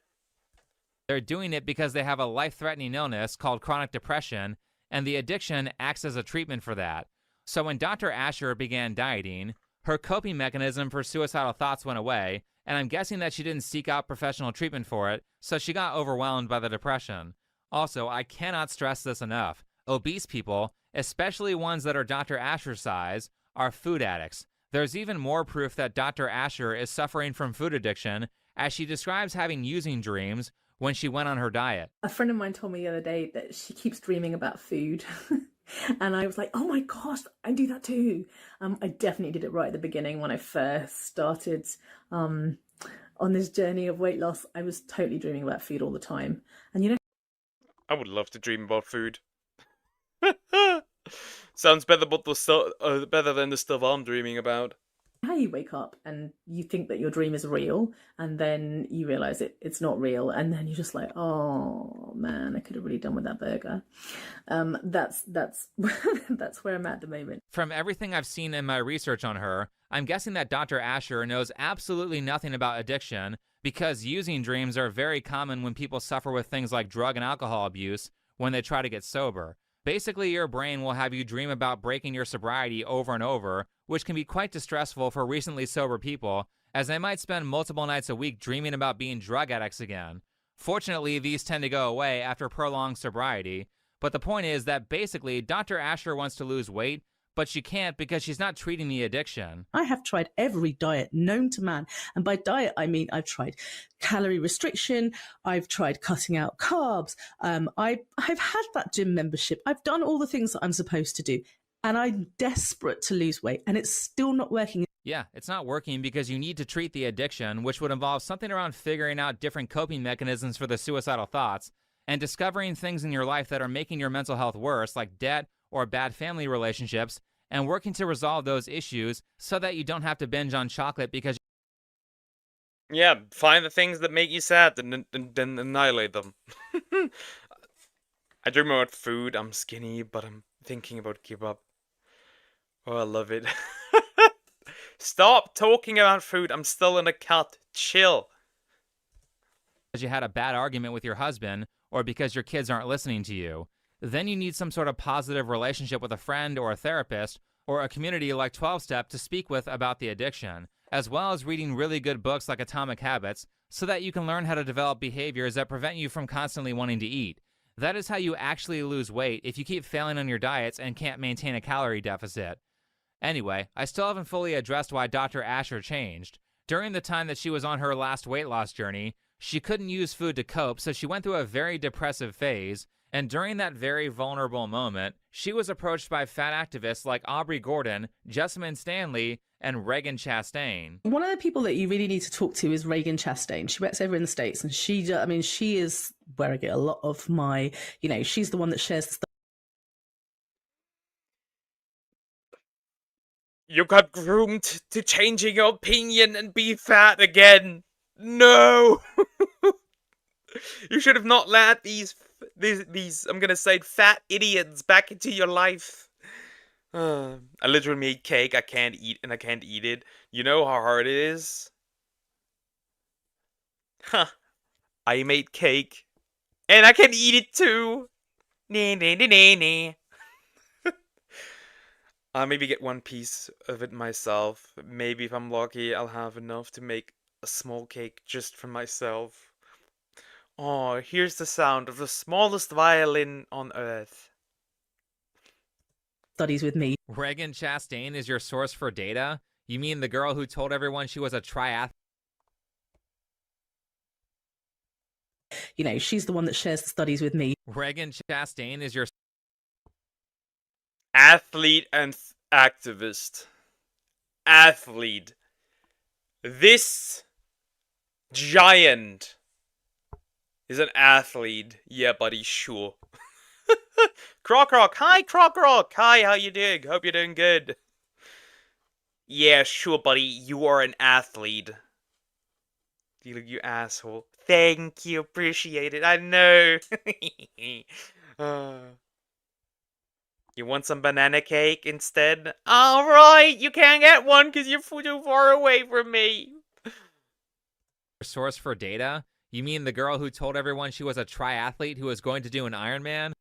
They're doing it because they have a life-threatening illness called chronic depression, and the addiction acts as a treatment for that. So when Dr. Asher began dieting, her coping mechanism for suicidal thoughts went away, and I'm guessing that she didn't seek out professional treatment for it, so she got overwhelmed by the depression. Also, I cannot stress this enough. Obese people, especially ones that are Dr. Asher's size, are food addicts. There's even more proof that Dr. Asher is suffering from food addiction, as she describes having using dreams when she went on her diet. A friend of mine told me the other day that she keeps dreaming about food. And I was like, oh my gosh, I do that too. I definitely did it right at the beginning when I first started on this journey of weight loss. I was totally dreaming about food all the time. And you know, I would love to dream about food. Sounds better, but better than the stuff I'm dreaming about. how you wake up and you think that your dream is real, and then you realize it's not real, and then you're just like, oh man, I could have really done with that burger. That's that's where I'm at the moment. From everything I've seen in my research on her, I'm guessing that Dr. Asher knows absolutely nothing about addiction, because using dreams are very common when people suffer with things like drug and alcohol abuse when they try to get sober. Basically, your brain will have you dream about breaking your sobriety over and over, which can be quite distressful for recently sober people, as they might spend multiple nights a week dreaming about being drug addicts again. Fortunately, these tend to go away after prolonged sobriety, but the point is that basically Dr. Asher wants to lose weight, but she can't because she's not treating the addiction. I have tried every diet known to man. And by diet, I mean I've tried calorie restriction, I've tried cutting out carbs, I've had that gym membership, I've done all the things that I'm supposed to do. And I'm desperate to lose weight, and it's still not working. Yeah, it's not working because you need to treat the addiction, which would involve something around figuring out different coping mechanisms for the suicidal thoughts, and discovering things in your life that are making your mental health worse, like debt or bad family relationships, and working to resolve those issues so that you don't have to binge on chocolate because... Yeah, find the things that make you sad and then annihilate them. I dream about food, I'm skinny, but I'm thinking about give up. Oh, I love it. Stop talking about food, I'm still in a cut. Chill. Because you had a bad argument with your husband, or because your kids aren't listening to you. Then you need some sort of positive relationship with a friend or a therapist or a community like 12-Step to speak with about the addiction, as well as reading really good books like Atomic Habits so that you can learn how to develop behaviors that prevent you from constantly wanting to eat. That is how you actually lose weight if you keep failing on your diets and can't maintain a calorie deficit. Anyway, I still haven't fully addressed why Dr. Asher changed. During the time that she was on her last weight loss journey, she couldn't use food to cope, so she went through a very depressive phase. And during that very vulnerable moment, she was approached by fat activists like Aubrey Gordon, Jessamine Stanley, and Reagan Chastain. One of the people that you really need to talk to is Reagan Chastain. She works over in the States, and she is where I get a lot of my, she's the one that shares the stuff. You got groomed to changing your opinion and be fat again. No! You should have not let these I'm gonna say fat idiots back into your life. I literally made cake I can't eat and I can't eat it. You know how hard it is? Huh. I made cake and I can eat it too. Nah, nah, nah, nah, nah. I'll maybe get one piece of it myself. Maybe if I'm lucky, I'll have enough to make a small cake just for myself. Oh, here's the sound of the smallest violin on earth. Studies with me. Reagan Chastain is your source for data? You mean the girl who told everyone she was a triathlete? You know, she's the one that shares the studies with me. Reagan Chastain is your Athlete and activist. Athlete. This giant is an athlete. Yeah, buddy, sure. Croc. Hi, Croc. Hi, how you doing? Hope you're doing good. Yeah, sure, buddy. You are an athlete. You asshole. Thank you. Appreciate it. I know. You want some banana cake instead? Alright, you can't get one because you're too far away from me. source for data? You mean the girl who told everyone she was a triathlete who was going to do an Ironman?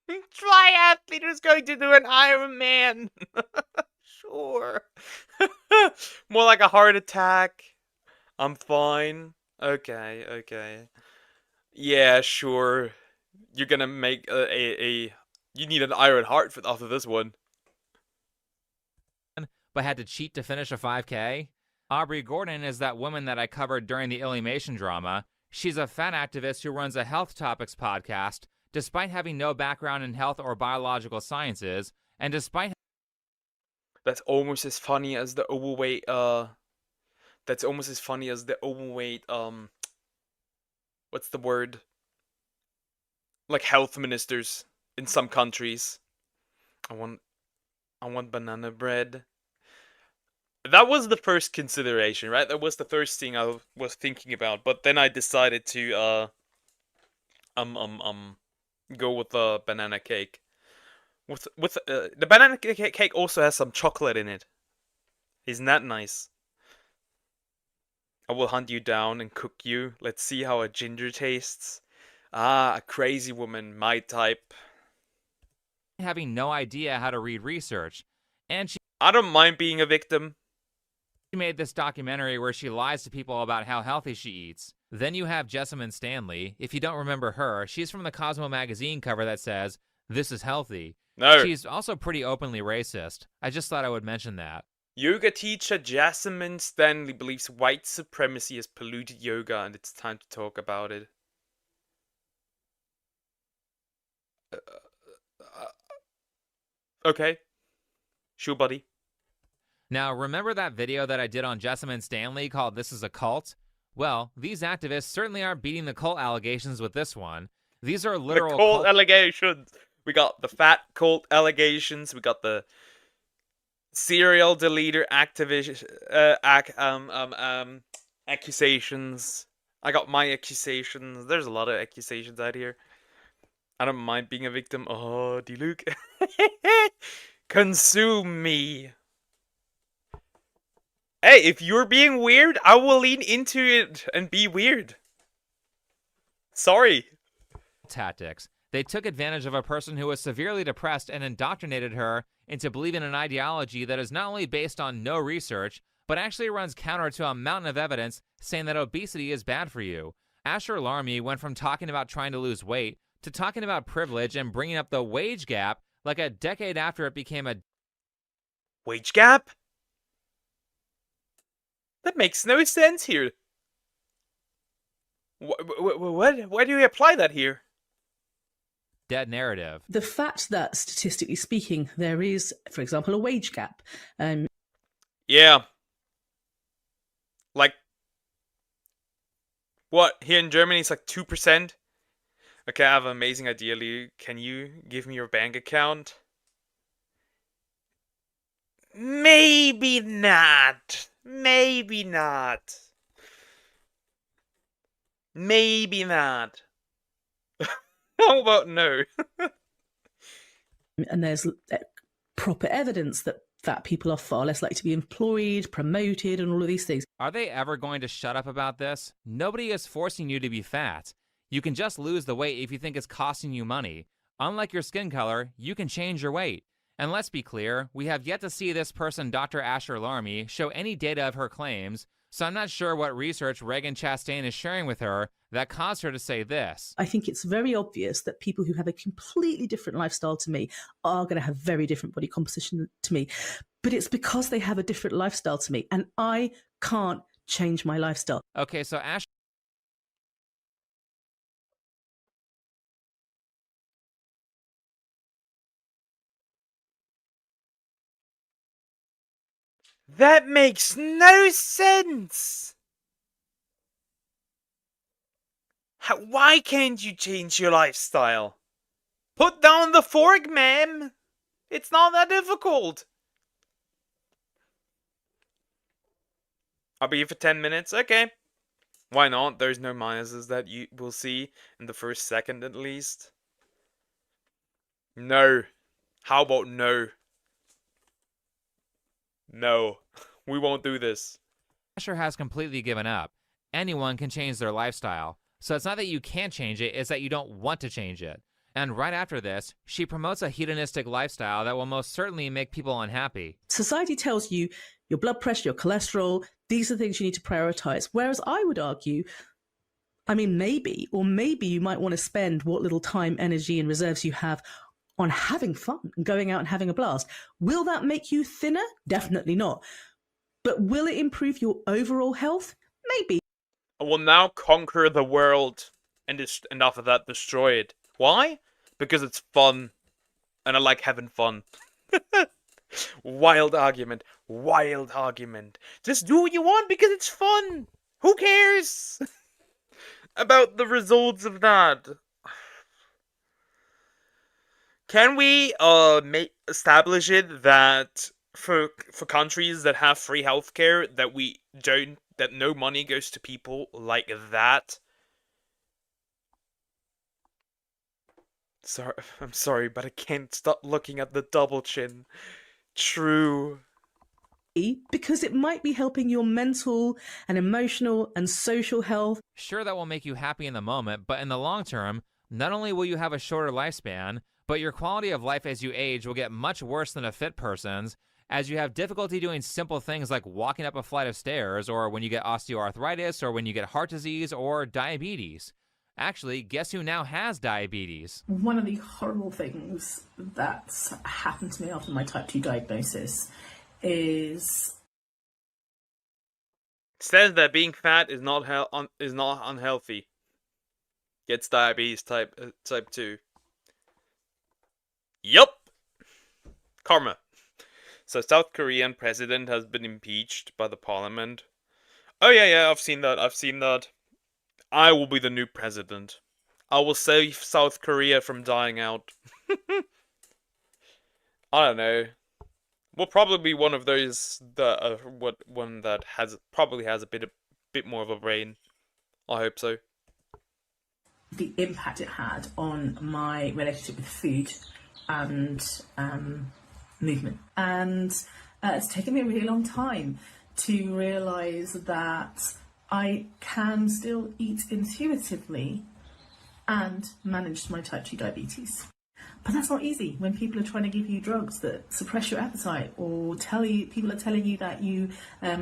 Triathlete who's going to do an Ironman. Sure. More like a heart attack. I'm fine. Okay. Yeah, sure. You're gonna make you need an iron heart after this one. But had to cheat to finish a 5K? Aubrey Gordon is that woman that I covered during the Illymation drama. She's a fat activist who runs a health topics podcast, despite having no background in health or biological sciences, and despite... That's almost as funny as the overweight, That's almost as funny as the overweight, what's the word? Like health ministers in some countries. I want banana bread. That was the first consideration, right? That was the first thing I was thinking about, but then I decided to go with the banana cake. With the banana cake also has some chocolate in it. Isn't that nice? I will hunt you down and cook you. Let's see how a ginger tastes. Ah, a crazy woman, my type. having no idea how to read research. And I don't mind being a victim. She made this documentary where she lies to people about how healthy she eats. Then you have Jessamine Stanley. If you don't remember her, she's from the Cosmo magazine cover that says, "This is healthy." No. She's also pretty openly racist. I just thought I would mention that. Yoga teacher Jessamine Stanley believes white supremacy has polluted yoga and it's time to talk about it. Okay. Sure, buddy. Now, remember that video that I did on Jessamine Stanley called "This is a Cult"? Well, these activists certainly aren't beating the cult allegations with this one. These are literal the cult allegations. We got the fat cult allegations. We got the serial deleter accusations. I got my accusations. There's a lot of accusations out here. I don't mind being a victim. Oh, D-Luke. Consume me. Hey, if you're being weird, I will lean into it and be weird. Sorry. Tactics. They took advantage of a person who was severely depressed and indoctrinated her into believing an ideology that is not only based on no research, but actually runs counter to a mountain of evidence saying that obesity is bad for you. Asher Larmy went from talking about trying to lose weight to talking about privilege and bringing up the wage gap like a decade after it became a... Wage gap? That makes no sense here. What? Why do we apply that here? Dead narrative. The fact that, statistically speaking, there is, for example, a wage gap. Yeah. Like, what? Here in Germany, it's like 2%? Okay, I have an amazing idea, Lee. Can you give me your bank account? Maybe not. Maybe not. Maybe not. How about no? And there's proper evidence that fat people are far less likely to be employed, promoted, and all of these things. Are they ever going to shut up about this? Nobody is forcing you to be fat. You can just lose the weight if you think it's costing you money. Unlike your skin color, you can change your weight. And let's be clear, we have yet to see this person, Dr. Asher Larmy, show any data of her claims, so I'm not sure what research Regan Chastain is sharing with her that caused her to say this. I think it's very obvious that people who have a completely different lifestyle to me are going to have very different body composition to me. But it's because they have a different lifestyle to me, and I can't change my lifestyle. Okay, so Asher... That makes no sense! Why can't you change your lifestyle? Put down the fork, ma'am! It's not that difficult! I'll be here for 10 minutes, okay. Why not? There's no minuses that you will see in the first second at least. No. How about no? No. We won't do this. Asher has completely given up. Anyone can change their lifestyle. So it's not that you can't change it, it's that you don't want to change it. And right after this, she promotes a hedonistic lifestyle that will most certainly make people unhappy. Society tells you your blood pressure, your cholesterol, these are things you need to prioritize. Whereas I would argue, I mean, maybe you might want to spend what little time, energy, and reserves you have on having fun and going out and having a blast. Will that make you thinner? Definitely not. But will it improve your overall health? Maybe. I will now conquer the world and after that destroy it. Why? Because it's fun. And I like having fun. Wild argument. Wild argument. Just do what you want because it's fun. Who cares about the results of that? Can we establish it that for countries that have free healthcare that no money goes to people like that? Sorry, I'm sorry, but I can't stop looking at the double chin. True. Because it might be helping your mental and emotional and social health. Sure, that will make you happy in the moment, but in the long term, not only will you have a shorter lifespan, but your quality of life as you age will get much worse than a fit person's, as you have difficulty doing simple things like walking up a flight of stairs, or when you get osteoarthritis, or when you get heart disease, or diabetes. Actually, guess who now has diabetes? One of the horrible things that's happened to me after my type 2 diagnosis is... Says that being fat is not unhealthy. Gets diabetes type 2. Yup. Karma. So South Korean president has been impeached by the parliament. Oh yeah, I've seen that. I will be the new president. I will save South Korea from dying out. I don't know. We'll probably be one of those that one that probably has a bit more of a brain. I hope so. The impact it had on my relationship with food and movement. And it's taken me a really long time to realise that I can still eat intuitively and manage my type 2 diabetes. But that's not easy when people are trying to give you drugs that suppress your appetite, or people are telling you that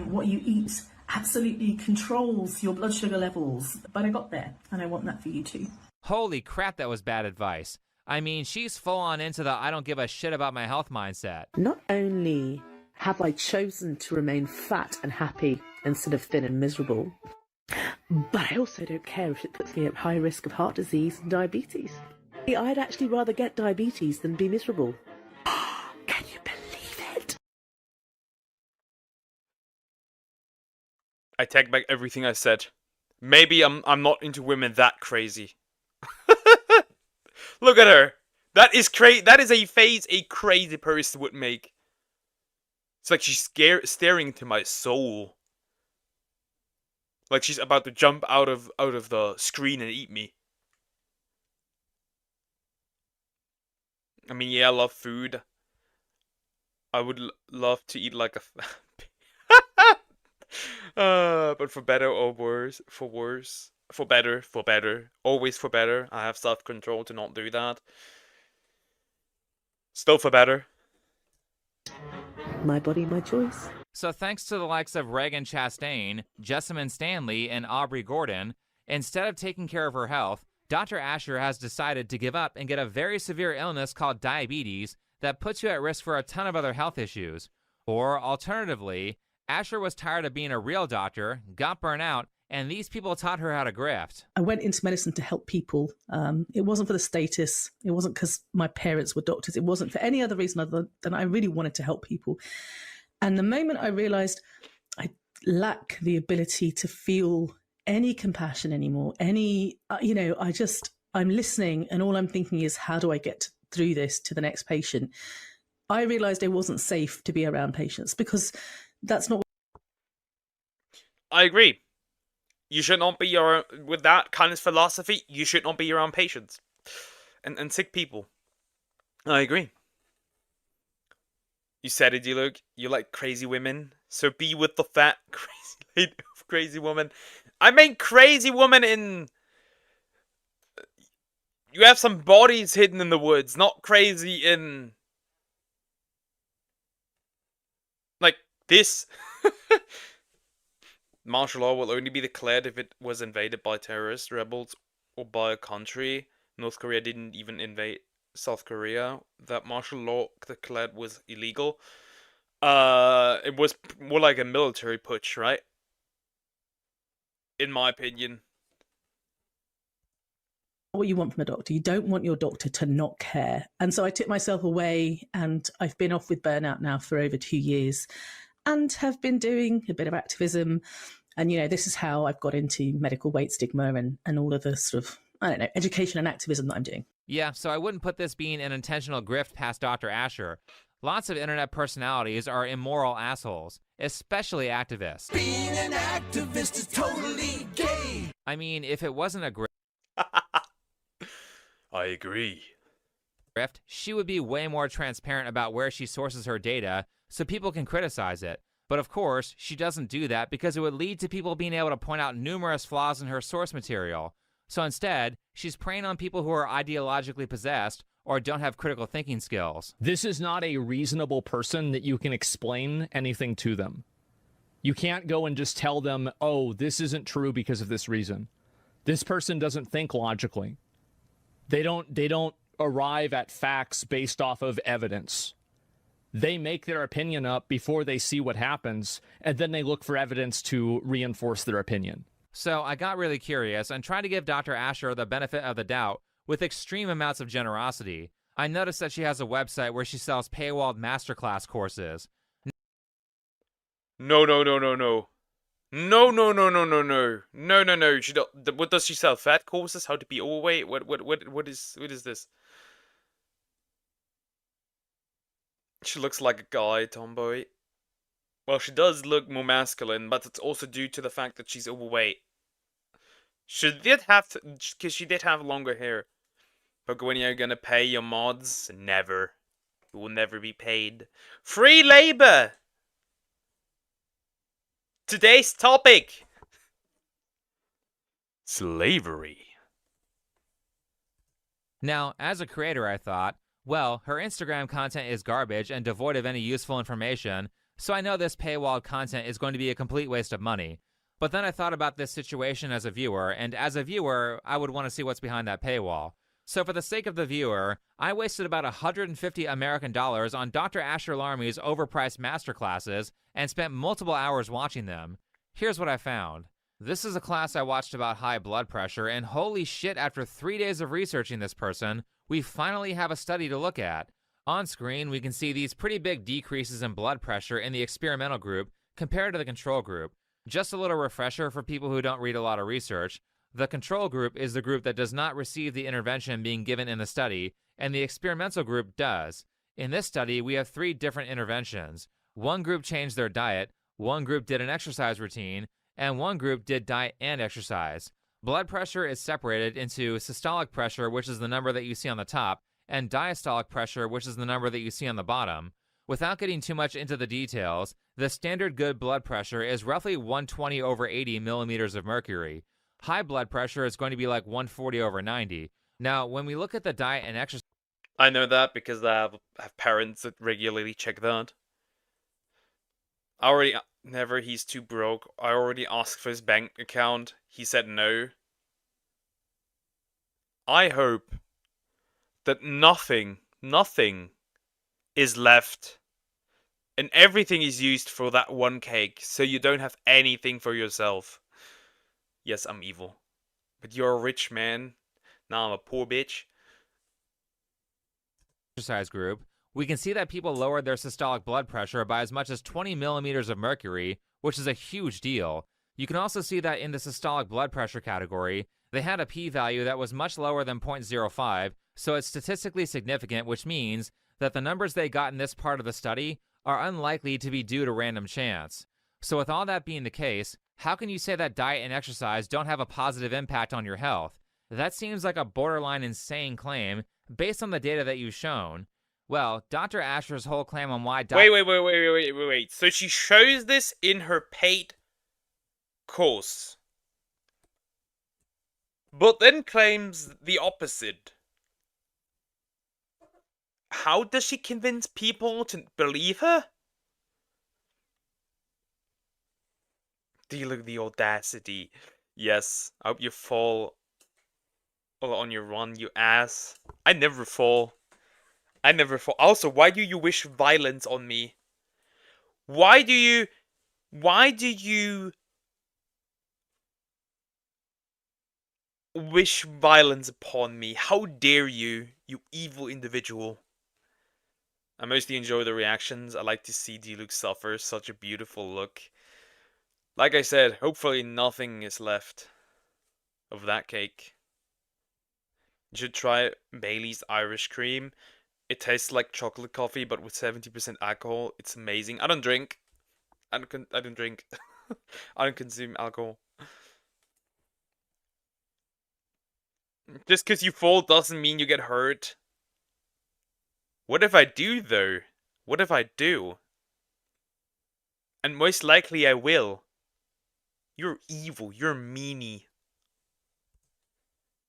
what you eat absolutely controls your blood sugar levels. But I got there, and I want that for you too. Holy crap, that was bad advice. I mean, she's full on into the I don't give a shit about my health mindset. Not only have I chosen to remain fat and happy instead of thin and miserable, but I also don't care if it puts me at high risk of heart disease and diabetes. I'd actually rather get diabetes than be miserable. Can you believe it? I take back everything I said. Maybe I'm not into women that crazy. Look at her. That is a face a crazy person would make. It's like she's staring into my soul. Like she's about to jump out of the screen and eat me. I mean, yeah, I love food. I would love to eat like a but for better or worse, for better, always for better. I have self-control to not do that. Still for better. My body, my choice. So thanks to the likes of Reagan Chastain, Jessamine Stanley, and Aubrey Gordon, instead of taking care of her health, Dr. Asher has decided to give up and get a very severe illness called diabetes that puts you at risk for a ton of other health issues. Or alternatively, Asher was tired of being a real doctor, got burnt out, and these people taught her how to grift. I went into medicine to help people. It wasn't for the status. It wasn't because my parents were doctors. It wasn't for any other reason other than I really wanted to help people. And the moment I realized I lack the ability to feel any compassion anymore, I'm listening and all I'm thinking is, how do I get through this to the next patient? I realized it wasn't safe to be around patients because that's not. I agree. You should not be with that kind of philosophy, you should not be around patients and sick people. I agree. You said it, you like crazy women, so be with the fat, crazy woman. I mean crazy woman in... You have some bodies hidden in the woods, not crazy in... Like this. Martial law will only be declared if it was invaded by terrorist rebels or by a country. North Korea didn't even invade South Korea. That martial law declared was illegal. It was more like a military putsch, right? In my opinion. What you want from a doctor. You don't want your doctor to not care. And so I took myself away, and I've been off with burnout now for over 2 years and have been doing a bit of activism. And, this is how I've got into medical weight stigma and all of the sort of, education and activism that I'm doing. Yeah, so I wouldn't put this being an intentional grift past Dr. Asher. Lots of internet personalities are immoral assholes, especially activists. Being an activist is totally gay. I mean, if it wasn't a grift, I agree. She would be way more transparent about where she sources her data so people can criticize it. But of course, she doesn't do that because it would lead to people being able to point out numerous flaws in her source material. So instead, she's preying on people who are ideologically possessed or don't have critical thinking skills. This is not a reasonable person that you can explain anything to them. You can't go and just tell them, oh, this isn't true because of this reason. This person doesn't think logically. They don't arrive at facts based off of evidence. They make their opinion up before they see what happens, and then they look for evidence to reinforce their opinion. So I got really curious and tried to give Dr. Asher the benefit of the doubt with extreme amounts of generosity. I noticed that she has a website where she sells paywalled masterclass courses. No. She don't, what does she sell? Fat courses? How to be overweight? What is this? She looks like a guy, tomboy. Well, she does look more masculine, but it's also due to the fact that she's overweight. She did have to, because she did have longer hair. But when you're gonna pay your mods, never. You will never be paid. Free labor! Today's topic! Slavery. Now, as a creator, I thought, well, her Instagram content is garbage and devoid of any useful information, so I know this paywalled content is going to be a complete waste of money. But then I thought about this situation as a viewer, and as a viewer, I would want to see what's behind that paywall. So for the sake of the viewer, I wasted about $150 American on Dr. Asher Larmy's overpriced masterclasses and spent multiple hours watching them. Here's what I found. This is a class I watched about high blood pressure, and holy shit, after 3 days of researching this person, we finally have a study to look at. On screen, we can see these pretty big decreases in blood pressure in the experimental group compared to the control group. Just a little refresher for people who don't read a lot of research. The control group is the group that does not receive the intervention being given in the study, and the experimental group does. In this study, we have 3 different interventions. One group changed their diet, one group did an exercise routine, and one group did diet and exercise. Blood pressure is separated into systolic pressure, which is the number that you see on the top, and diastolic pressure, which is the number that you see on the bottom. Without getting too much into the details, the standard good blood pressure is roughly 120 over 80 millimeters of mercury. High blood pressure is going to be like 140 over 90. Now, when we look at the diet and exercise... I know that because I have parents that regularly check that. I already... Never, he's too broke. I already asked for his bank account. He said no. I hope that nothing is left and everything is used for that one cake, so you don't have anything for yourself. Yes, I'm evil. But you're a rich man. Now I'm a poor bitch. Exercise group, we can see that people lowered their systolic blood pressure by as much as 20 millimeters of mercury, which is a huge deal. You can also see that in the systolic blood pressure category, they had a p-value that was much lower than 0.05, so it's statistically significant, which means that the numbers they got in this part of the study are unlikely to be due to random chance. So with all that being the case, how can you say that diet and exercise don't have a positive impact on your health? That seems like a borderline insane claim based on the data that you've shown. Well, Dr. Asher's whole claim on why... Wait. So she shows this in her paid course, but then claims the opposite. How does she convince people to believe her? Do you look at the audacity? Yes, I hope you fall on your run, you ass. I never fall. Also, why do you wish violence on me? Why do you wish violence upon me? How dare you, you evil individual. I mostly enjoy the reactions. I like to see D-Luke suffer. Such a beautiful look. Like I said, hopefully nothing is left of that cake. You should try Bailey's Irish Cream. It tastes like chocolate coffee, but with 70% alcohol. It's amazing. I don't drink. I don't drink. I don't consume alcohol. Just because you fall doesn't mean you get hurt. What if I do, though? What if I do? And most likely I will. You're evil. You're a meanie.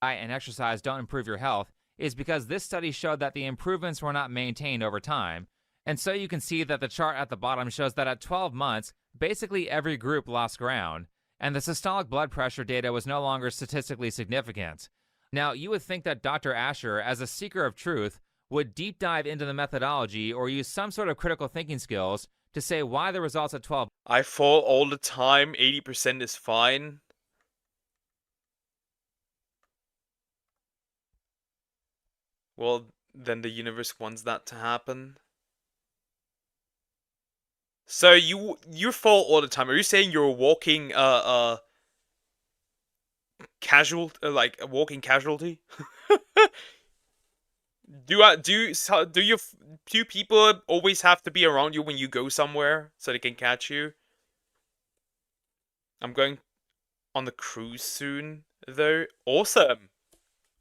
Diet and exercise don't improve your health is because this study showed that the improvements were not maintained over time. And so you can see that the chart at the bottom shows that at 12 months, basically every group lost ground, and the systolic blood pressure data was no longer statistically significant. Now, you would think that Dr. Asher, as a seeker of truth, would deep dive into the methodology or use some sort of critical thinking skills to say why the results at 12... I fall all the time, 80% is fine. Well, then the universe wants that to happen. So you fall all the time. Are you saying you're a walking like a walking casualty? Do people always have to be around you when you go somewhere so they can catch you? I'm going on the cruise soon, though. Awesome.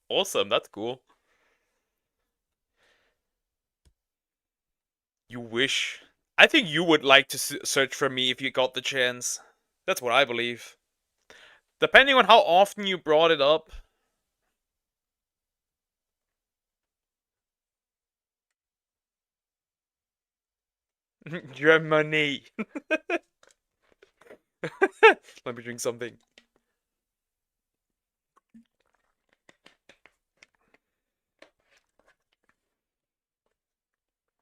That's cool. You wish. I think you would like to search for me if you got the chance. That's what I believe. Depending on how often you brought it up. Germany. Let me drink something.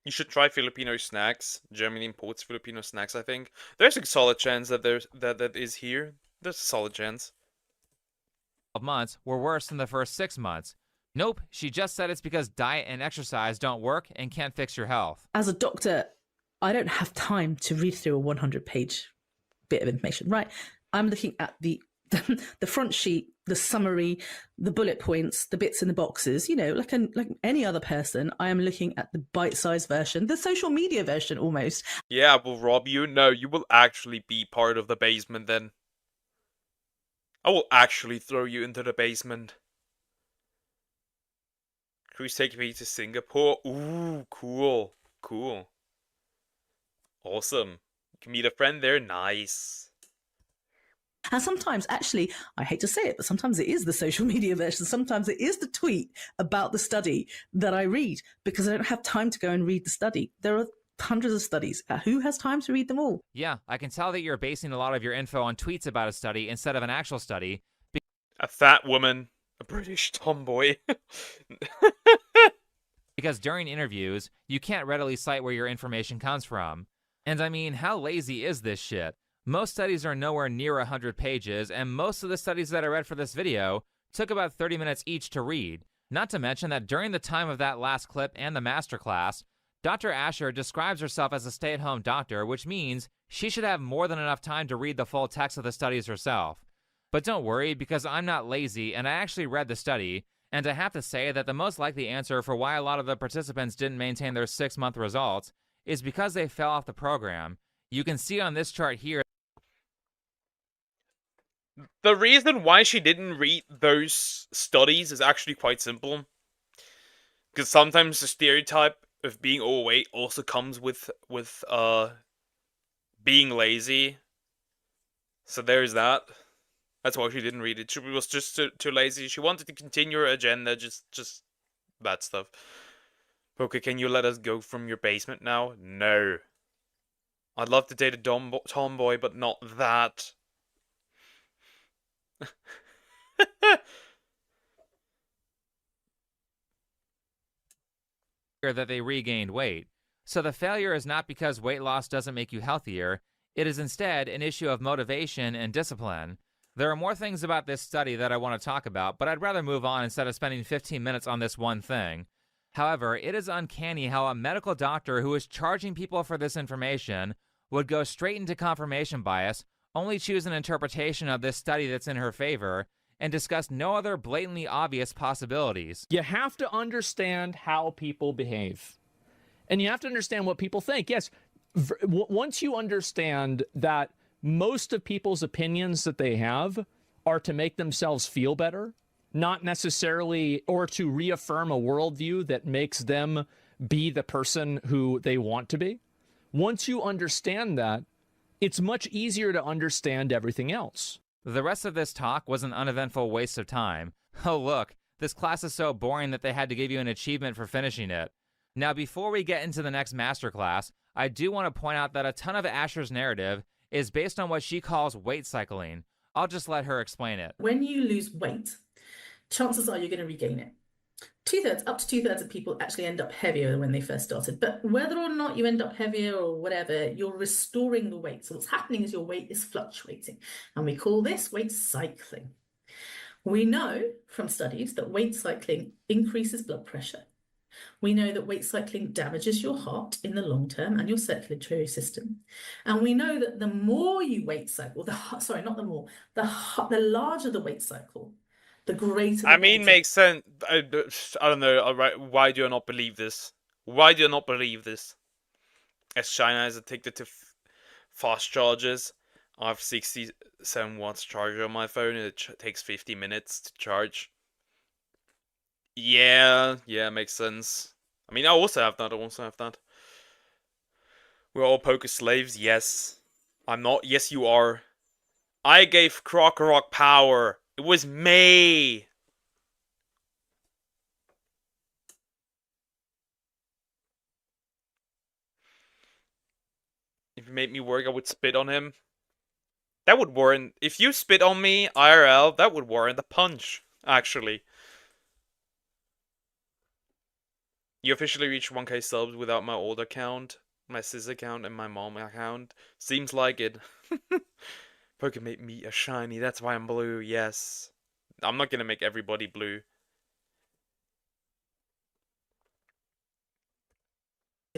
You should try Filipino snacks. Germany imports Filipino snacks, I think. There's a solid chance that that is here. There's a solid chance. 12 months were worse than the first 6 months. Nope, she just said it's because diet and exercise don't work and can't fix your health. As a doctor, I don't have time to read through a 100-page bit of information, right? I'm looking at the front sheet the summary, the bullet points, the bits in the boxes. You know, like any other person, I am looking at the bite-sized version, the social media version almost. Yeah, I will rob you. No, you will actually be part of the basement then. I will actually throw you into the basement. Cruise taking me to Singapore. Ooh, cool. Cool. Awesome. You can meet a friend there. Nice. And sometimes, actually, I hate to say it, but sometimes it is the social media version. Sometimes it is the tweet about the study that I read because I don't have time to go and read the study. There are hundreds of studies. Who has time to read them all? Yeah, I can tell that you're basing a lot of your info on tweets about a study instead of an actual study. A fat woman. A British tomboy. Because during interviews, you can't readily cite where your information comes from. And I mean, how lazy is this shit? Most studies are nowhere near 100 pages, and most of the studies that I read for this video took about 30 minutes each to read. Not to mention that during the time of that last clip and the masterclass, Dr. Asher describes herself as a stay-at-home doctor, which means she should have more than enough time to read the full text of the studies herself. But don't worry, because I'm not lazy and I actually read the study, and I have to say that the most likely answer for why a lot of the participants didn't maintain their 6-month results is because they fell off the program. You can see on this chart here. The reason why she didn't read those studies is actually quite simple. Because sometimes the stereotype of being overweight also comes with being lazy. So there's that. That's why she didn't read it. She was just too lazy. She wanted to continue her agenda, just that stuff. Okay, can you let us go from your basement now? No. I'd love to date a tomboy, but not that. That they regained weight. So the failure is not because weight loss doesn't make you healthier. It is instead an issue of motivation and discipline. There are more things about this study that I want to talk about, but I'd rather move on instead of spending 15 minutes on this one thing. However, it is uncanny how a medical doctor who is charging people for this information would go straight into confirmation bias, only choose an interpretation of this study that's in her favor, and discuss no other blatantly obvious possibilities. You have to understand how people behave. And you have to understand what people think. Yes, once you understand that most of people's opinions that they have are to make themselves feel better, not necessarily, or to reaffirm a worldview that makes them be the person who they want to be. Once you understand that, it's much easier to understand everything else. The rest of this talk was an uneventful waste of time. Oh look, this class is so boring that they had to give you an achievement for finishing it. Now before we get into the next masterclass, I do want to point out that a ton of Asher's narrative is based on what she calls weight cycling. I'll just let her explain it. When you lose weight, chances are you're going to regain it. Up to two-thirds of people actually end up heavier than when they first started. But whether or not you end up heavier or whatever, you're restoring the weight. So what's happening is your weight is fluctuating. And we call this weight cycling. We know from studies that weight cycling increases blood pressure. We know that weight cycling damages your heart in the long term and your circulatory system. And we know that the more you weight cycle, the larger the weight cycle, the greater the makes sense. I don't know. Why do I not believe this? Why do I not believe this? As China is addicted to fast chargers, I have 67 watts charger on my phone and it takes 50 minutes to charge. Yeah, makes sense. I mean, I also have that. We're all poker slaves, yes. I'm not, yes you are. I gave Krokorok power. It was me. If he made me work, I would spit on him. That would warrant, if you spit on me, IRL, that would warrant a punch, actually. You officially reached 1k subs without my old account, my sis account, and my mom account. Seems like it. Poke made me a shiny, that's why I'm blue, yes. I'm not gonna make everybody blue.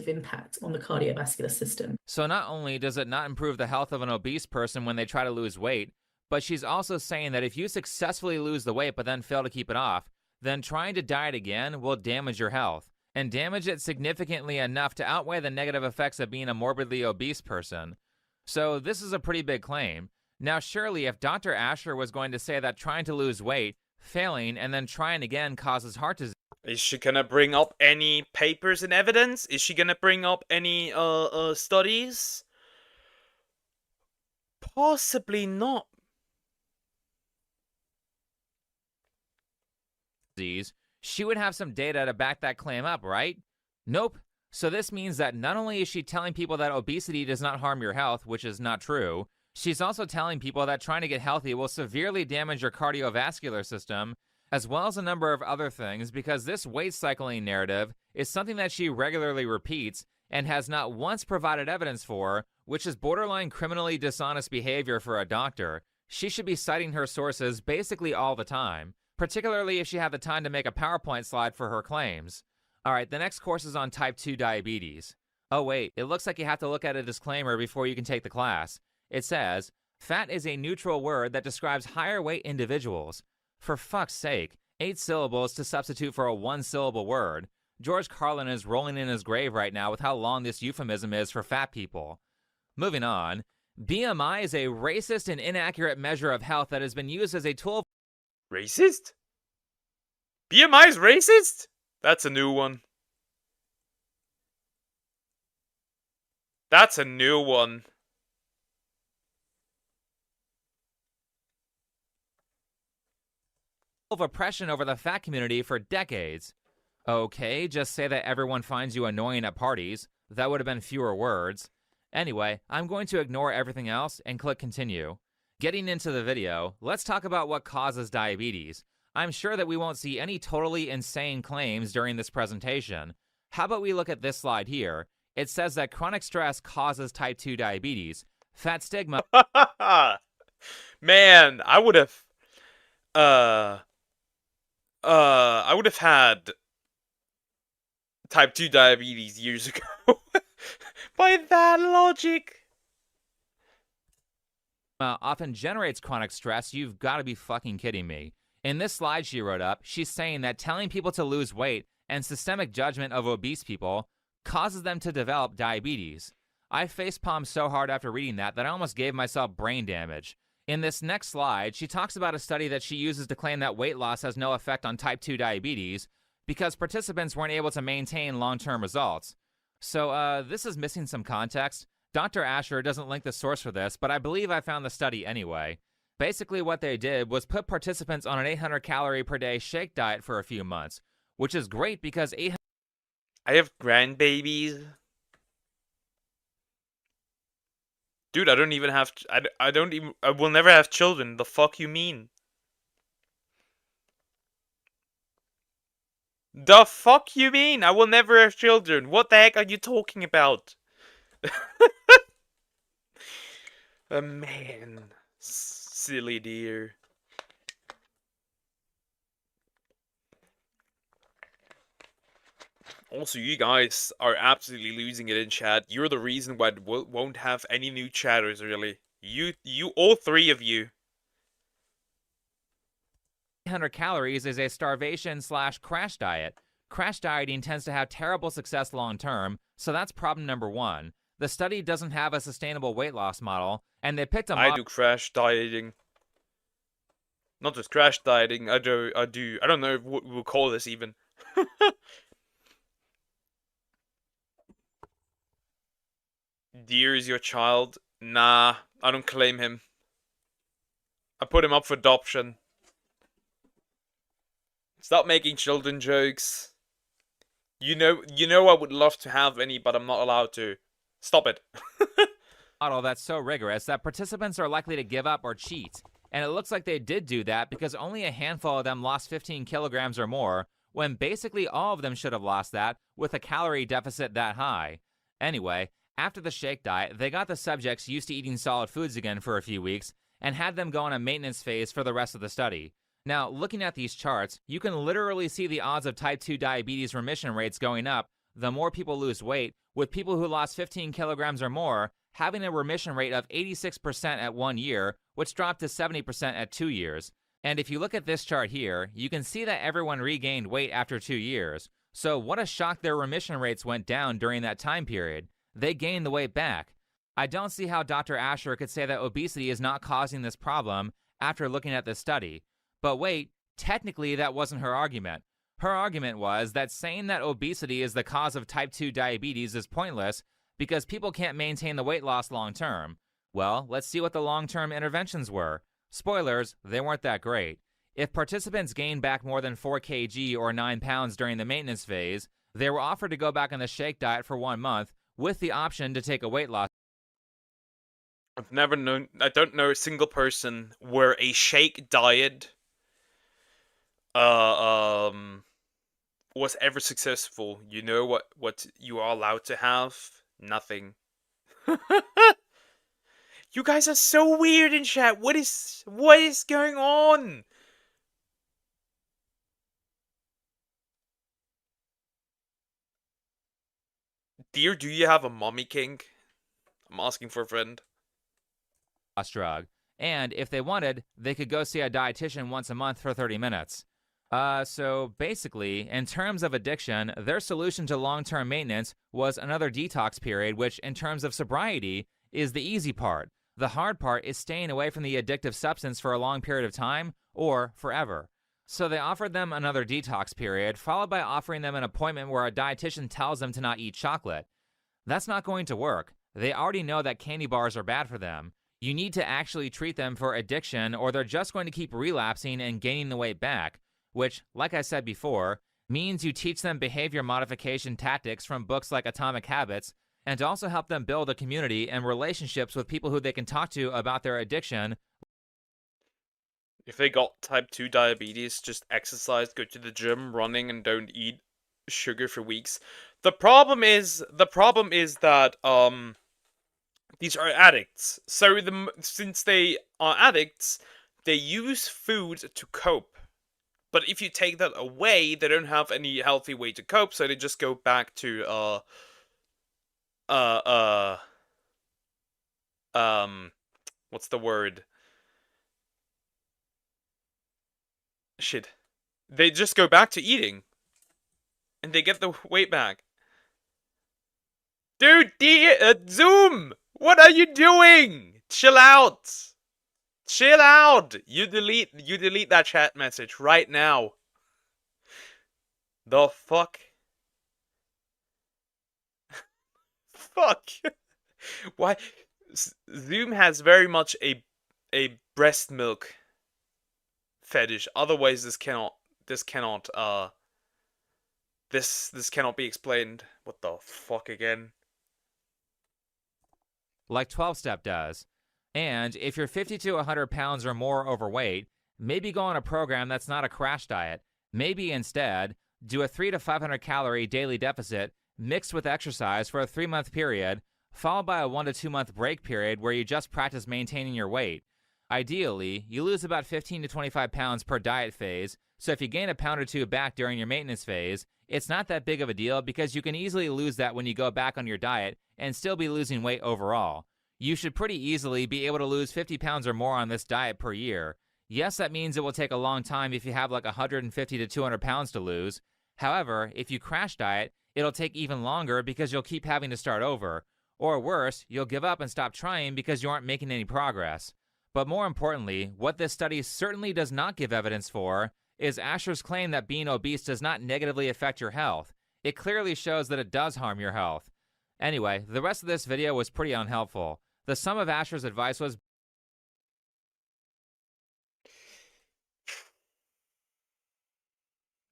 impact on the cardiovascular system. So not only does it not improve the health of an obese person when they try to lose weight, But she's also saying that if you successfully lose the weight but then fail to keep it off, then trying to diet again will damage your health, and damage it significantly enough to outweigh the negative effects of being a morbidly obese person. So this is a pretty big claim. Now surely if Dr. Asher was going to say that trying to lose weight, failing, and then trying again causes heart disease... Is she gonna bring up any papers and evidence? Is she gonna bring up any studies? Possibly not. She would have some data to back that claim up, right? Nope. So this means that not only is she telling people that obesity does not harm your health, which is not true, she's also telling people that trying to get healthy will severely damage your cardiovascular system, as well as a number of other things, because this weight cycling narrative is something that she regularly repeats and has not once provided evidence for, which is borderline criminally dishonest behavior for a doctor. She should be citing her sources basically all the time, particularly if she had the time to make a PowerPoint slide for her claims. Alright, the next course is on type 2 diabetes. Oh wait, it looks like you have to look at a disclaimer before you can take the class. It says, fat is a neutral word that describes higher weight individuals. For fuck's sake, 8 syllables to substitute for a 1-syllable word. George Carlin is rolling in his grave right now with how long this euphemism is for fat people. Moving on, BMI is a racist and inaccurate measure of health that has been used as a tool... Racist? BMI is racist? That's a new one. That's a new one. ...of oppression over the fat community for decades. Okay, just say that everyone finds you annoying at parties. That would have been fewer words. Anyway, I'm going to ignore everything else and click continue. Getting into the video, let's talk about what causes diabetes. I'm sure that we won't see any totally insane claims during this presentation. How about we look at this slide here? It says that chronic stress causes type 2 diabetes. Fat stigma... Man, I would have had type 2 diabetes years ago. By that logic. Often generates chronic stress. You've got to be fucking kidding me. In this slide she wrote up, she's saying that telling people to lose weight and systemic judgment of obese people causes them to develop diabetes. I facepalmed so hard after reading that I almost gave myself brain damage. In this next slide, she talks about a study that she uses to claim that weight loss has no effect on type 2 diabetes because participants weren't able to maintain long-term results. So, this is missing some context. Dr. Asher doesn't link the source for this, but I believe I found the study anyway. Basically what they did was put participants on an 800 calorie per day shake diet for a few months, which is great because 800... I have grandbabies. Dude, I don't even have... I will never have children. The fuck you mean? The fuck you mean? I will never have children. What the heck are you talking about? Man. Silly dear. Also, you guys are absolutely losing it in chat. You're the reason why we won't have any new chatters, really. You, all three of you. 800 calories is a starvation/crash diet. Crash dieting tends to have terrible success long term, so that's problem number one. The study doesn't have a sustainable weight loss model, and they picked a model... I do crash dieting. Not just crash dieting, I don't know what we'll call this even. Dear is your child? Nah, I don't claim him. I put him up for adoption. Stop making children jokes. You know I would love to have any, but I'm not allowed to. Stop it. Model that's so rigorous that participants are likely to give up or cheat. And it looks like they did do that because only a handful of them lost 15 kilograms or more, when basically all of them should have lost that with a calorie deficit that high. Anyway, after the shake diet, they got the subjects used to eating solid foods again for a few weeks and had them go on a maintenance phase for the rest of the study. Now, looking at these charts, you can literally see the odds of type 2 diabetes remission rates going up the more people lose weight, with people who lost 15 kilograms or more having a remission rate of 86% at 1 year, which dropped to 70% at 2 years. And if you look at this chart here, you can see that everyone regained weight after 2 years. So what a shock their remission rates went down during that time period. They gained the weight back. I don't see how Dr. Asher could say that obesity is not causing this problem after looking at this study. But wait, technically that wasn't her argument. Her argument was that saying that obesity is the cause of type 2 diabetes is pointless because people can't maintain the weight loss long term. Well, let's see what the long-term interventions were. Spoilers, they weren't that great. If participants gained back more than 4 kg or 9 pounds during the maintenance phase, they were offered to go back on the shake diet for 1 month with the option to take a weight loss. I don't know a single person where a shake diet was ever successful. You know what you are allowed to have? Nothing. You guys are so weird in chat. What is going on? Dear, do you have a mommy kink? I'm asking for a friend. Drug. And if they wanted, they could go see a dietitian once a month for 30 minutes. So basically, in terms of addiction, their solution to long-term maintenance was another detox period, which in terms of sobriety is the easy part. The hard part is staying away from the addictive substance for a long period of time or forever. So they offered them another detox period, followed by offering them an appointment where a dietitian tells them to not eat chocolate. That's not going to work. They already know that candy bars are bad for them. You need to actually treat them for addiction or they're just going to keep relapsing and gaining the weight back, which, like I said before, means you teach them behavior modification tactics from books like Atomic Habits and also help them build a community and relationships with people who they can talk to about their addiction. If they got type 2 diabetes, just exercise, go to the gym, running, and don't eat sugar for weeks. The problem is that these are addicts. So since they are addicts, they use food to cope. But if you take that away, they don't have any healthy way to cope, so they just go back to what's the word? Shit. They just go back to eating. And they get the weight back. Dude, Zoom! What are you doing? Chill out. Chill out. You delete that chat message right now. The fuck? Fuck. Why? Zoom has very much a breast milk fetish. Otherwise, this cannot be explained. What the fuck again? Like 12-step does. And if you're 50 to 100 pounds or more overweight, maybe go on a program that's not a crash diet. Maybe instead, do a 300 to 500 calorie daily deficit mixed with exercise for a 3-month period, followed by a 1 to 2 month break period where you just practice maintaining your weight. Ideally, you lose about 15 to 25 pounds per diet phase, so if you gain a pound or two back during your maintenance phase, it's not that big of a deal because you can easily lose that when you go back on your diet and still be losing weight overall. You should pretty easily be able to lose 50 pounds or more on this diet per year. Yes, that means it will take a long time if you have like 150 to 200 pounds to lose. However, if you crash diet, it'll take even longer because you'll keep having to start over. Or worse, you'll give up and stop trying because you aren't making any progress. But more importantly, what this study certainly does not give evidence for is Asher's claim that being obese does not negatively affect your health. It clearly shows that it does harm your health. Anyway, the rest of this video was pretty unhelpful. The sum of Asher's advice was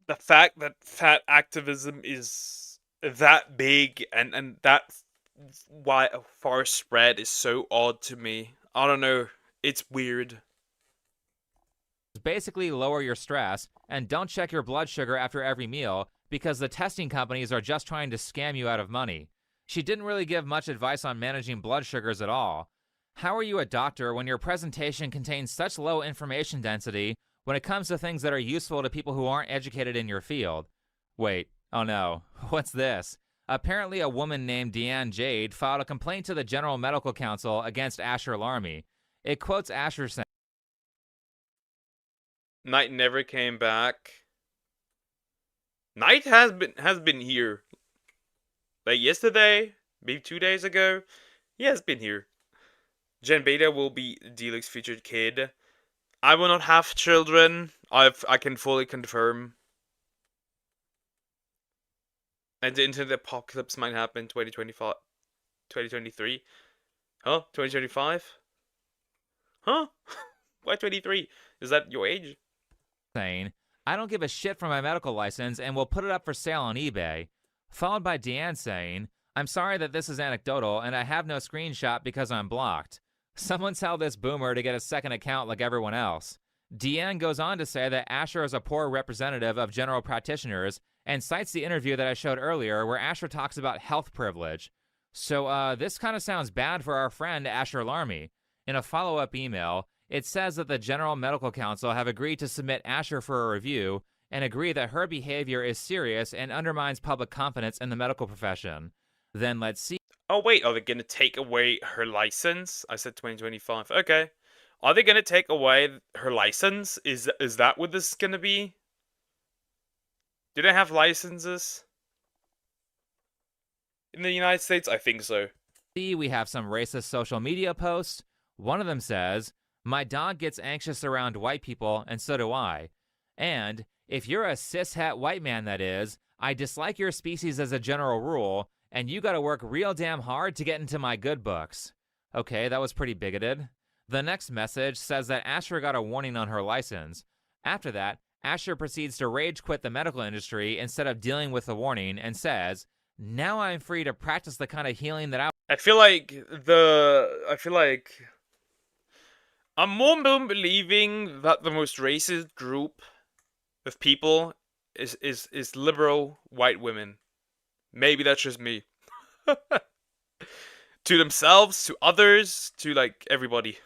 the fact that fat activism is that big and that far spread is so odd to me. I don't know. It's weird. basically lower your stress and don't check your blood sugar after every meal because the testing companies are just trying to scam you out of money. She didn't really give much advice on managing blood sugars at all. How are you a doctor when your presentation contains such low information density when it comes to things that are useful to people who aren't educated in your field? Wait, oh no, what's this? Apparently, a woman named Deanne Jade filed a complaint to the General Medical Council against Asher Larmy. It quotes Asher saying, Knight never came back. Knight has been here. Like yesterday, maybe 2 days ago. He has been here. Jen Beta will be Deluxe featured kid. I will not have children. I can fully confirm. And the internet apocalypse might happen 2025, 2023. Huh? 2025? Huh? Why 23? Is that your age? I don't give a shit for my medical license and will put it up for sale on eBay. Followed by Deanne saying, I'm sorry that this is anecdotal and I have no screenshot because I'm blocked. Someone tell this boomer to get a second account like everyone else. Deanne goes on to say that Asher is a poor representative of general practitioners and cites the interview that I showed earlier where Asher talks about health privilege. So this kind of sounds bad for our friend Asher Larmy. In a follow-up email, it says that the General Medical Council have agreed to submit Asher for a review and agree that her behavior is serious and undermines public confidence in the medical profession. Then let's see. Oh wait, are they gonna take away her license? I said 2025. Okay. Are they gonna take away her license? Is that what this is gonna be? Do they have licenses in the United States? I think so. We have some racist social media posts. One of them says, my dog gets anxious around white people, and so do I. And, if you're a cishet white man that is, I dislike your species as a general rule, and you gotta work real damn hard to get into my good books. Okay, that was pretty bigoted. The next message says that Asher got a warning on her license. After that, Asher proceeds to rage quit the medical industry instead of dealing with the warning and says, now I'm free to practice the kind of healing that I feel like I'm more believing that the most racist group of people is liberal white women. Maybe that's just me. To themselves, to others, to like everybody.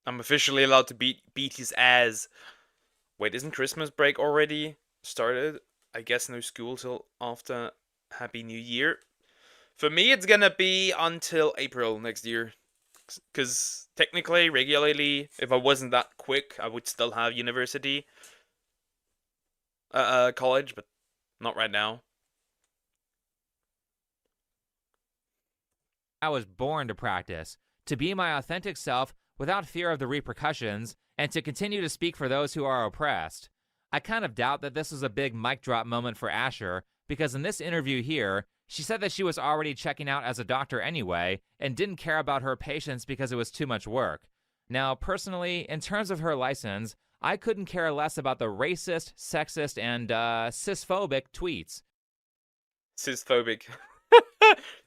I'm officially allowed to beat his ass. Wait, isn't Christmas break already started? I guess no school till after Happy New Year. For me, it's gonna be until April next year. Because technically, regularly, if I wasn't that quick, I would still have university. College, but not right now. I was born to practice, to be my authentic self without fear of the repercussions, and to continue to speak for those who are oppressed. I kind of doubt that this was a big mic drop moment for Asher, because in this interview here, she said that she was already checking out as a doctor anyway, and didn't care about her patients because it was too much work. Now, personally, in terms of her license, I couldn't care less about the racist, sexist, and cisphobic tweets. Cisphobic.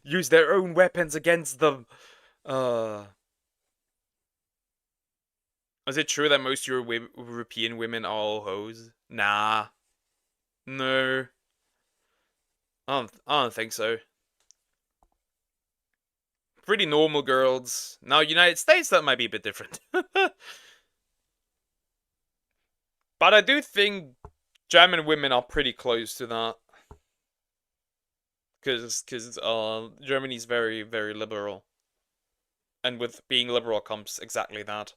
Use their own weapons against them. Is it true that most European women are all hoes? Nah. No. I don't think so. Pretty normal girls. Now, United States, that might be a bit different. But I do think German women are pretty close to that. Because Germany's very, very liberal. And with being liberal comes exactly that.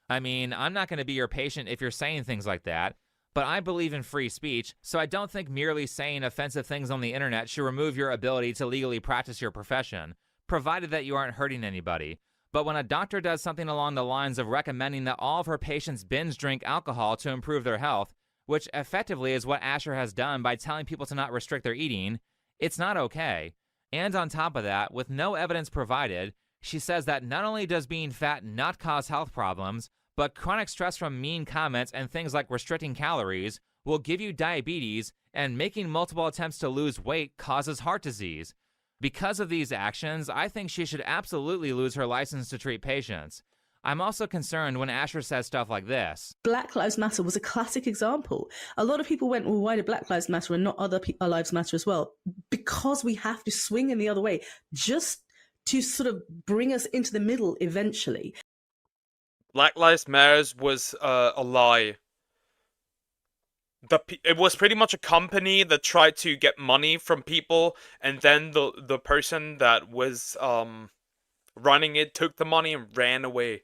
I mean, I'm not going to be your patient if you're saying things like that, but I believe in free speech, so I don't think merely saying offensive things on the internet should remove your ability to legally practice your profession, provided that you aren't hurting anybody. But when a doctor does something along the lines of recommending that all of her patients binge drink alcohol to improve their health, which effectively is what Asher has done by telling people to not restrict their eating, it's not okay. And on top of that, with no evidence provided, she says that not only does being fat not cause health problems, but chronic stress from mean comments and things like restricting calories will give you diabetes, and making multiple attempts to lose weight causes heart disease. Because of these actions, I think she should absolutely lose her license to treat patients. I'm also concerned when Asher says stuff like this. Black Lives Matter was a classic example. A lot of people went, well, why did Black Lives Matter and not other lives matter as well? Because we have to swing in the other way, just to sort of bring us into the middle eventually. Black Lives Matter was a lie. it was pretty much a company that tried to get money from people, and then the person that was running it took the money and ran away.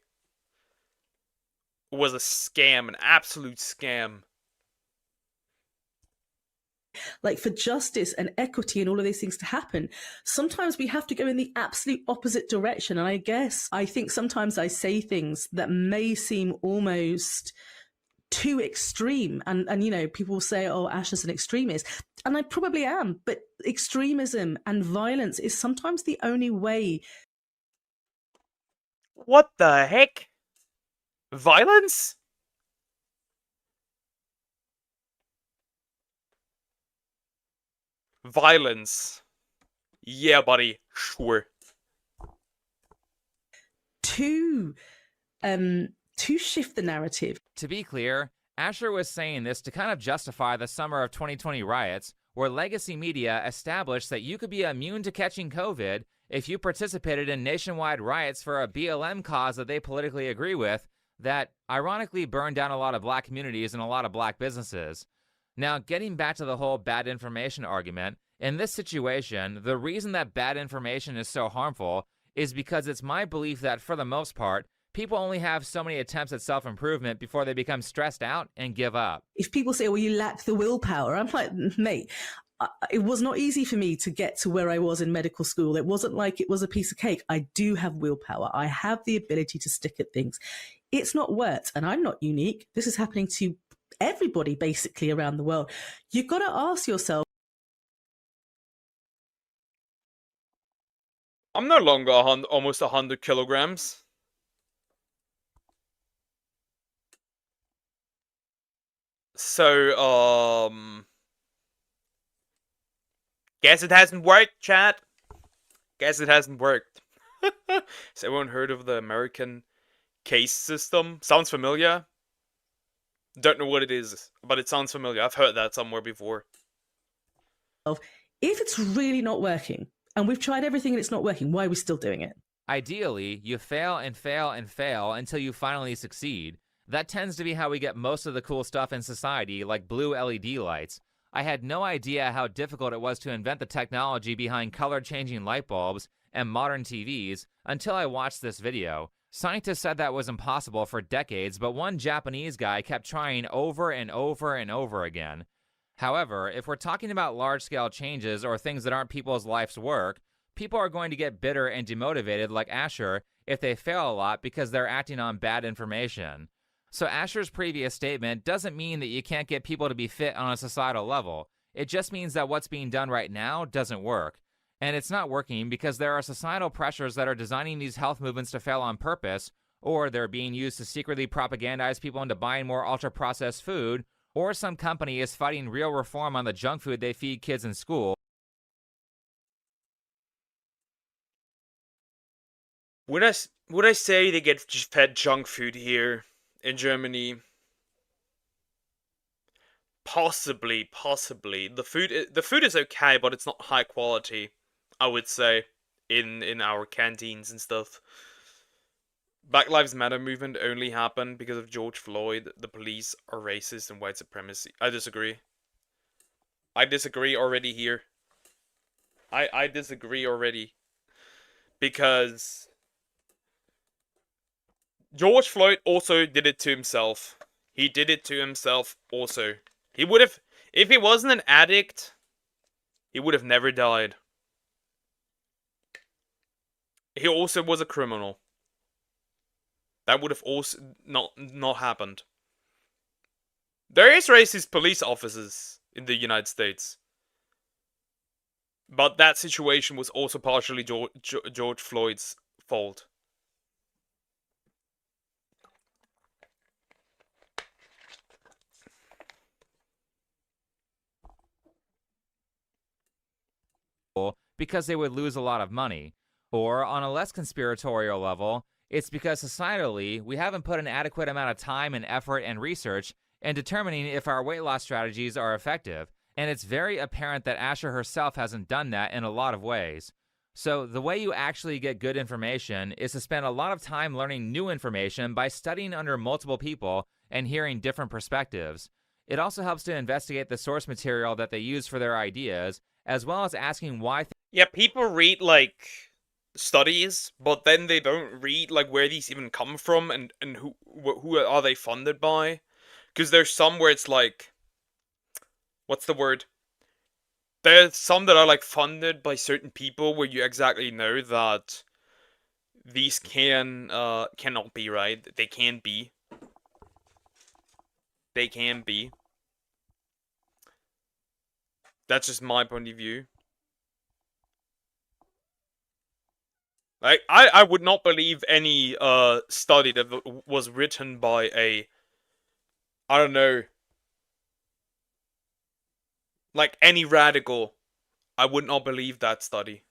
It was a scam, an absolute scam. Like, for justice and equity and all of these things to happen, sometimes we have to go in the absolute opposite direction. And I think sometimes I say things that may seem almost too extreme, and you know, people will say, oh, Ash is an extremist, and I probably am, but extremism and violence is sometimes the only way. What the heck? Violence? Violence. Yeah, buddy. Sure. To shift the narrative. To be clear, Asher was saying this to kind of justify the summer of 2020 riots, where legacy media established that you could be immune to catching COVID if you participated in nationwide riots for a BLM cause that they politically agree with, that ironically burned down a lot of black communities and a lot of black businesses. Now, getting back to the whole bad information argument, in this situation, the reason that bad information is so harmful is because it's my belief that, for the most part, people only have so many attempts at self-improvement before they become stressed out and give up. If people say, well, you lack the willpower, I'm like, mate, it was not easy for me to get to where I was in medical school. It wasn't like it was a piece of cake. I do have willpower. I have the ability to stick at things. It's not worked, and I'm not unique. This is happening to everybody basically around the world. You've got to ask yourself. I'm no longer almost 100 kilograms. So, guess it hasn't worked, chat. Guess it hasn't worked. Has everyone heard of the American case system? Sounds familiar. Don't know what it is, but it sounds familiar. I've heard that somewhere before. If it's really not working, and we've tried everything and it's not working, why are we still doing it? Ideally, you fail and fail and fail until you finally succeed. That tends to be how we get most of the cool stuff in society, like blue LED lights. I had no idea how difficult it was to invent the technology behind color-changing light bulbs and modern TVs until I watched this video. Scientists said that was impossible for decades, but one Japanese guy kept trying over and over and over again. However, if we're talking about large-scale changes or things that aren't people's life's work, people are going to get bitter and demotivated like Asher if they fail a lot because they're acting on bad information. So Asher's previous statement doesn't mean that you can't get people to be fit on a societal level. It just means that what's being done right now doesn't work. And it's not working because there are societal pressures that are designing these health movements to fail on purpose, or they're being used to secretly propagandize people into buying more ultra-processed food, or some company is fighting real reform on the junk food they feed kids in school. Would I say they get fed junk food here in Germany? Possibly. The food is okay, but it's not high quality, I would say, in our canteens and stuff. Black Lives Matter movement only happened because of George Floyd. The police are racist and white supremacy. I disagree. I disagree already here. I disagree already. Because George Floyd also did it to himself. He did it to himself also. He would have, if he wasn't an addict, he would have never died. He also was a criminal. That would have also not happened. There is racist police officers in the United States. But that situation was also partially George Floyd's fault. Because they would lose a lot of money. Or, on a less conspiratorial level, it's because societally, we haven't put an adequate amount of time and effort and research in determining if our weight loss strategies are effective, and it's very apparent that Asher herself hasn't done that in a lot of ways. So, the way you actually get good information is to spend a lot of time learning new information by studying under multiple people and hearing different perspectives. It also helps to investigate the source material that they use for their ideas, as well as asking why. Yeah, people read, like, studies, but then they don't read, like, where these even come from and who are they funded by. Because there's some where it's like, what's the word? There's some that are, like, funded by certain people where you exactly know that these cannot be right. They can be. They can be. That's just my point of view. Like, I would not believe any study that was written by a, I don't know, like any radical. I would not believe that study.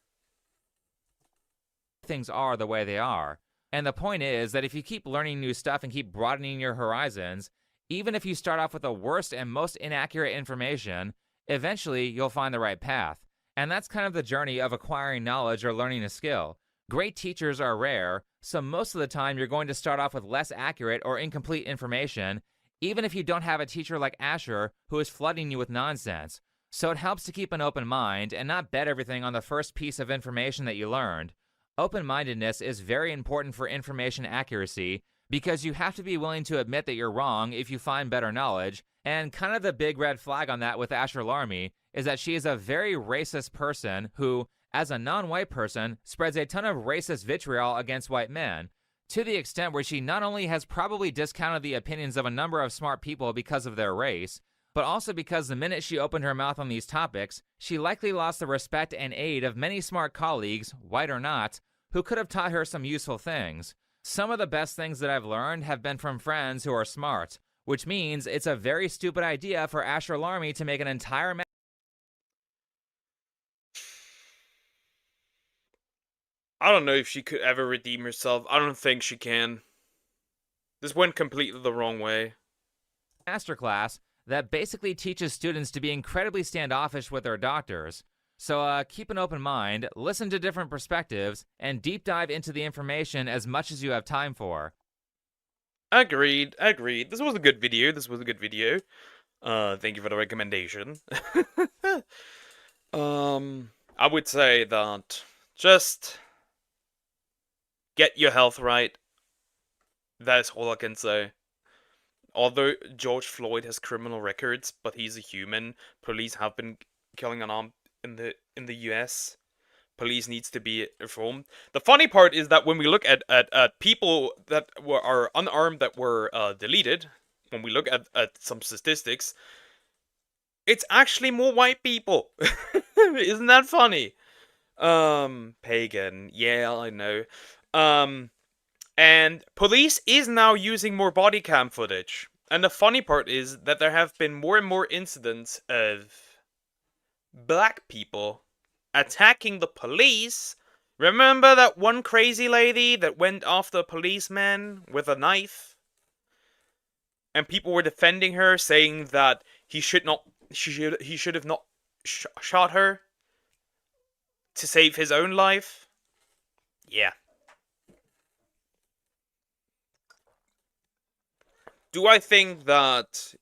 Things are the way they are. And the point is that if you keep learning new stuff and keep broadening your horizons, even if you start off with the worst and most inaccurate information, eventually you'll find the right path. And that's kind of the journey of acquiring knowledge or learning a skill. Great teachers are rare, so most of the time you're going to start off with less accurate or incomplete information, even if you don't have a teacher like Asher who is flooding you with nonsense. So it helps to keep an open mind and not bet everything on the first piece of information that you learned. Open-mindedness is very important for information accuracy because you have to be willing to admit that you're wrong if you find better knowledge, and kind of the big red flag on that with Asher Larmy is that she is a very racist person who, as a non-white person, spreads a ton of racist vitriol against white men, to the extent where she not only has probably discounted the opinions of a number of smart people because of their race, but also because the minute she opened her mouth on these topics, she likely lost the respect and aid of many smart colleagues, white or not, who could have taught her some useful things. Some of the best things that I've learned have been from friends who are smart, which means it's a very stupid idea for Asher Larmy to make an entire I don't know if she could ever redeem herself. I don't think she can. This went completely the wrong way. masterclass that basically teaches students to be incredibly standoffish with their doctors. So keep an open mind, listen to different perspectives, and deep dive into the information as much as you have time for. Agreed, agreed. This was a good video. Thank you for the recommendation. I would say that just get your health right. That's all I can say. Although George Floyd has criminal records, but he's a human. Police have been killing unarmed in the US. Police needs to be reformed. The funny part is that when we look at people that are unarmed that were deleted, when we look at some statistics, it's actually more white people. Isn't that funny? Pagan. Yeah, I know. And police is now using more body cam footage. And the funny part is that there have been more and more incidents of black people attacking the police. Remember that one crazy lady that went after a policeman with a knife? And people were defending her, saying that he should have not shot her to save his own life. Yeah. Do I think that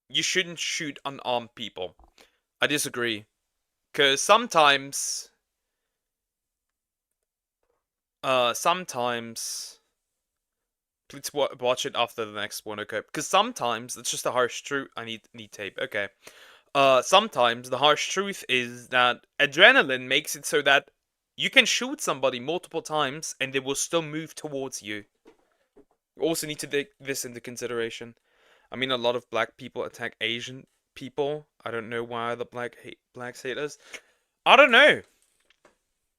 you shouldn't shoot unarmed people? I disagree. Because sometimes... Please watch it after the next one, okay? Because sometimes, it's just a harsh truth. I need tape, okay. Sometimes the harsh truth is that adrenaline makes it so that you can shoot somebody multiple times and they will still move towards you. You also need to take this into consideration. I mean, a lot of black people attack Asian people. I don't know why the blacks hate us. I don't know.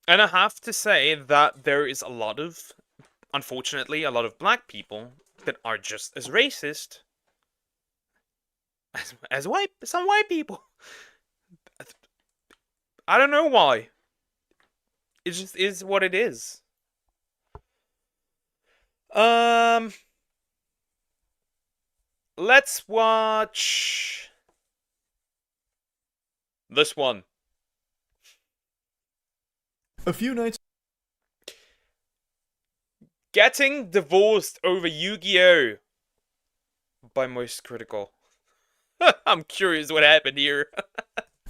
And I have to say that there is unfortunately, a lot of black people that are just as racist as some white people. I don't know why. It just is what it is. Let's watch this one. A few nights. Getting divorced over Yu-Gi-Oh! by most critical. I'm curious what happened here.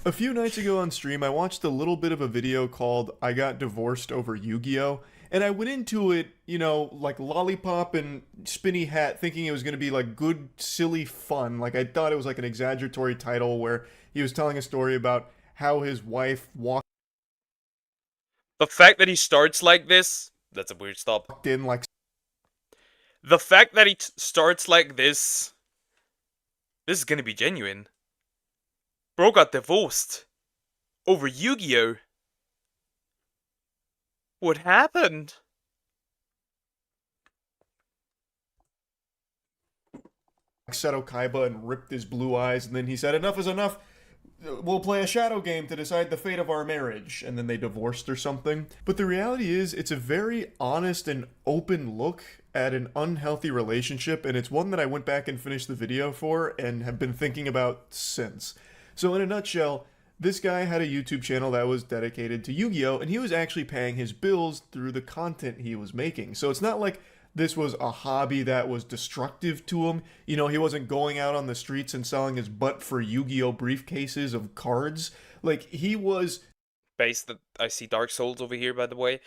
A few nights ago on stream, I watched a little bit of a video called I Got Divorced Over Yu-Gi-Oh! And I went into it, you know, like lollipop and spinny hat, thinking it was going to be like good, silly fun. Like I thought it was like an exaggeratory title where he was telling a story about how his wife walked The fact that he starts like this, that's a weird stop. in like... The fact that he starts like this is gonna be genuine. Bro got divorced over Yu-Gi-Oh! What happened? Seto Kaiba and ripped his blue eyes, and then he said, "Enough is enough. We'll play a shadow game to decide the fate of our marriage," and then they divorced or something. But the reality is, it's a very honest and open look at an unhealthy relationship, and it's one that I went back and finished the video for and have been thinking about since. So in a nutshell, this guy had a YouTube channel that was dedicated to Yu-Gi-Oh! And he was actually paying his bills through the content he was making. So it's not like this was a hobby that was destructive to him. You know, he wasn't going out on the streets and selling his butt for Yu-Gi-Oh! Briefcases of cards. Like, he was... I see Dark Souls over here, by the way.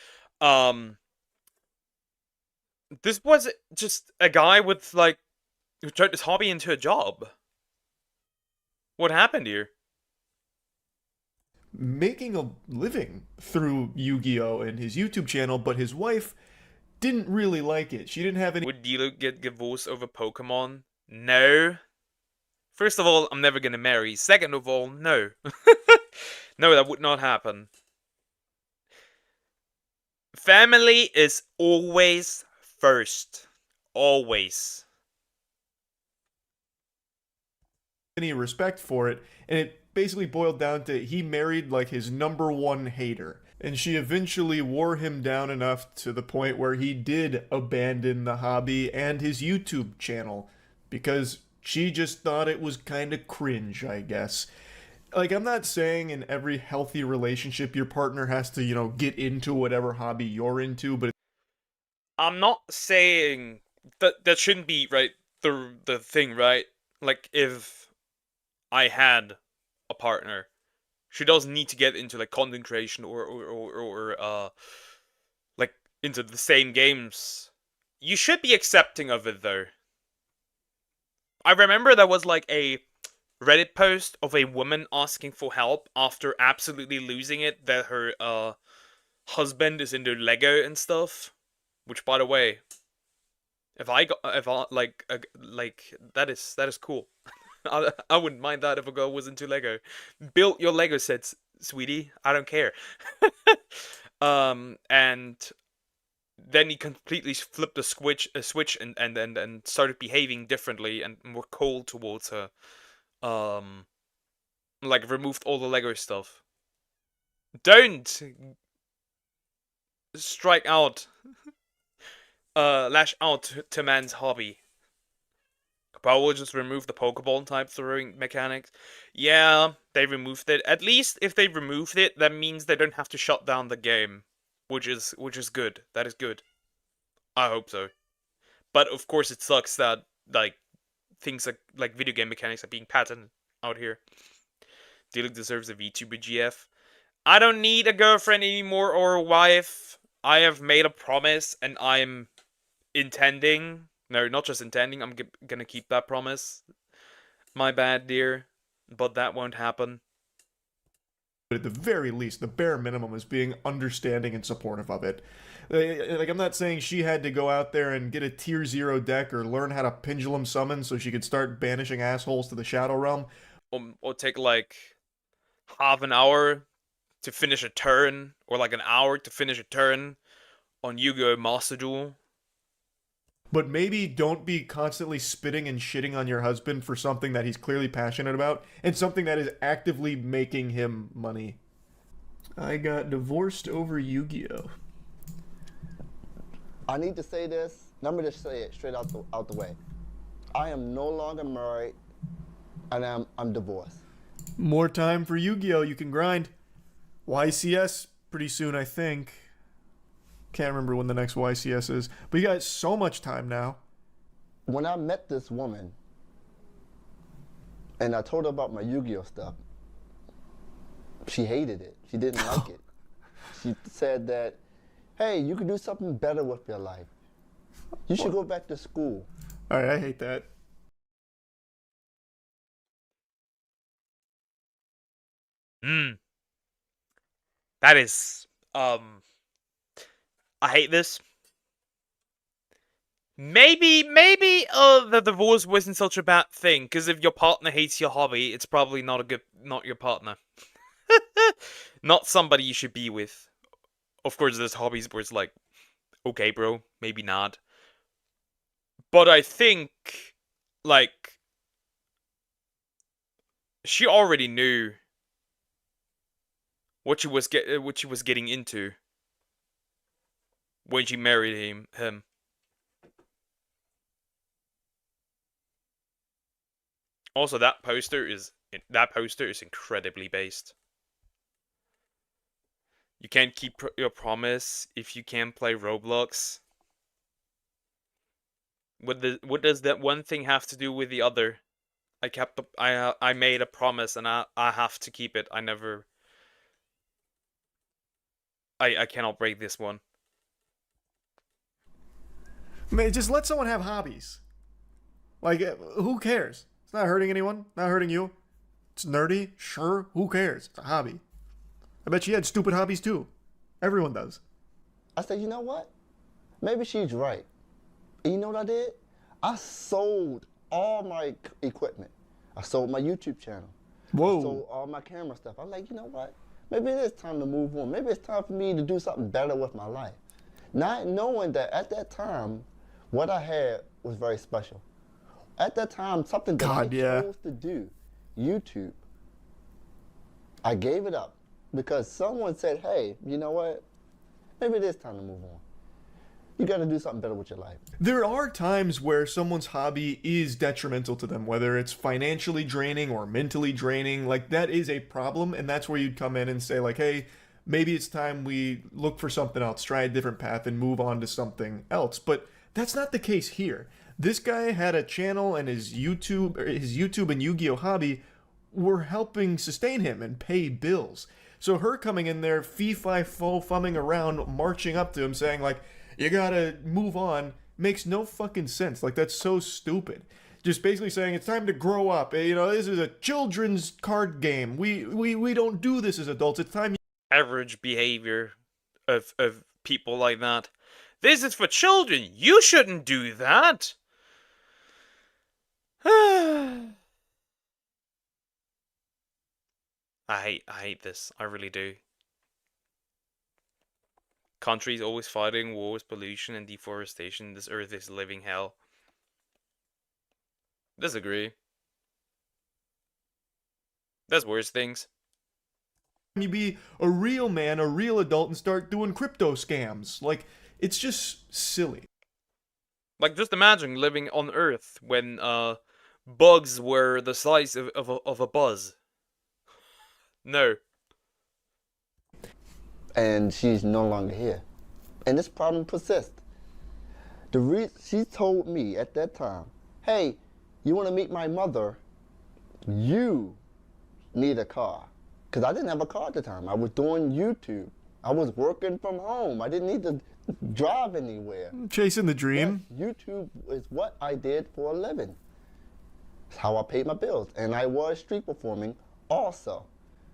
This was just a guy with, like, who turned his hobby into a job. What happened here? Making a living through Yu-Gi-Oh! And his YouTube channel, but his wife didn't really like it. She didn't have any... Would Dilo get divorced over Pokemon? No. First of all, I'm never gonna marry. Second of all, no. No, that would not happen. Family is always first. Always. Any respect for it, and it basically boiled down to he married like his #1 hater, and she eventually wore him down enough to the point where he did abandon the hobby and his YouTube channel because she just thought it was kind of cringe, I guess. Like, I'm not saying in every healthy relationship your partner has to, you know, get into whatever hobby you're into, but I'm not saying that shouldn't be, right, the thing, right? Like, if I had a partner, she doesn't need to get into, like, content creation or like, into the same games. You should be accepting of it, though. I remember there was, like, a Reddit post of a woman asking for help after absolutely losing it that her, husband is into Lego and stuff. Which, by the way, that is cool. I wouldn't mind that if a girl was into Lego. Build your Lego sets, sweetie. I don't care. And then he completely flipped a switch and started behaving differently and more cold towards her. Like removed all the Lego stuff. Don't strike out. Lash out to man's hobby. Probably just remove the Pokeball type throwing mechanics. Yeah, they removed it. At least if they removed it, that means they don't have to shut down the game, which is good. That is good. I hope so. But of course, it sucks that like things like video game mechanics are being patented out here. Diluc deserves a VTuber GF. I don't need a girlfriend anymore or a wife. I have made a promise, and I'm intending. No, not just intending, I'm gonna keep that promise. My bad, dear. But that won't happen. But at the very least, the bare minimum is being understanding and supportive of it. Like, I'm not saying she had to go out there and get a tier 0 deck or learn how to pendulum summon so she could start banishing assholes to the Shadow Realm. Or take, like, half an hour to finish a turn, or like an hour to finish a turn on Yu-Gi-Oh! Master Duel. But maybe don't be constantly spitting and shitting on your husband for something that he's clearly passionate about and something that is actively making him money. I got divorced over Yu-Gi-Oh! I need to say this. Let me just say it straight out the way. I am no longer married, and I'm divorced. More time for Yu-Gi-Oh! You can grind. YCS pretty soon, I think. Can't remember when the next YCS is, but you got so much time now. When I met this woman, and I told her about my Yu-Gi-Oh stuff. She hated it. She didn't like it. She said that, hey, you could do something better with your life. You should go back to school. All right, I hate that. That is, I hate this. Maybe, the divorce wasn't such a bad thing, because if your partner hates your hobby, it's probably not your partner. Not somebody you should be with. Of course, there's hobbies where it's like, okay, bro, maybe not. But I think, like, she already knew what she was getting into when she married him. Also, that poster is incredibly based. You can't keep your promise if you can't play Roblox. What does that one thing have to do with the other? I made a promise and I have to keep it. I cannot break this one. Man, just let someone have hobbies. Like, who cares? It's not hurting anyone. Not hurting you. It's nerdy. Sure. Who cares? It's a hobby. I bet she had stupid hobbies too. Everyone does. I said, you know what? Maybe she's right. And you know what I did? I sold all my equipment. I sold my YouTube channel. Whoa. I sold all my camera stuff. I'm like, you know what? Maybe it is time to move on. Maybe it's time for me to do something better with my life. Not knowing that at that time, what I had was very special. At that time, something that I chose to do, YouTube, I gave it up because someone said, hey, you know what? Maybe it is time to move on. You got to do something better with your life. There are times where someone's hobby is detrimental to them, whether it's financially draining or mentally draining. Like, that is a problem, and that's where you'd come in and say, like, hey, maybe it's time we look for something else, try a different path, and move on to something else. But that's not the case here. This guy had a channel, and his YouTube and Yu-Gi-Oh hobby were helping sustain him and pay bills. So her coming in there, fee-fi-fo-fumming around, marching up to him, saying, like, you gotta move on, makes no fucking sense. Like, that's so stupid. Just basically saying it's time to grow up. You know, this is a children's card game. We don't do this as adults. It's time. Average behavior of people like that. This is for children. You shouldn't do that. I hate this. I really do. Countries always fighting wars, pollution, and deforestation. This earth is living hell. Disagree. There's worse things. You be a real man, a real adult, and start doing crypto scams. Like, it's just silly. Like, just imagine living on Earth when bugs were the size of a buzz. No. And she's no longer here. And this problem persists. She told me at that time, hey, you want to meet my mother? You need a car. Because I didn't have a car at the time. I was doing YouTube. I was working from home. I didn't need to drive anywhere. Chasing the dream. Yes, YouTube is what I did for a living. It's how I paid my bills. And I was street performing also.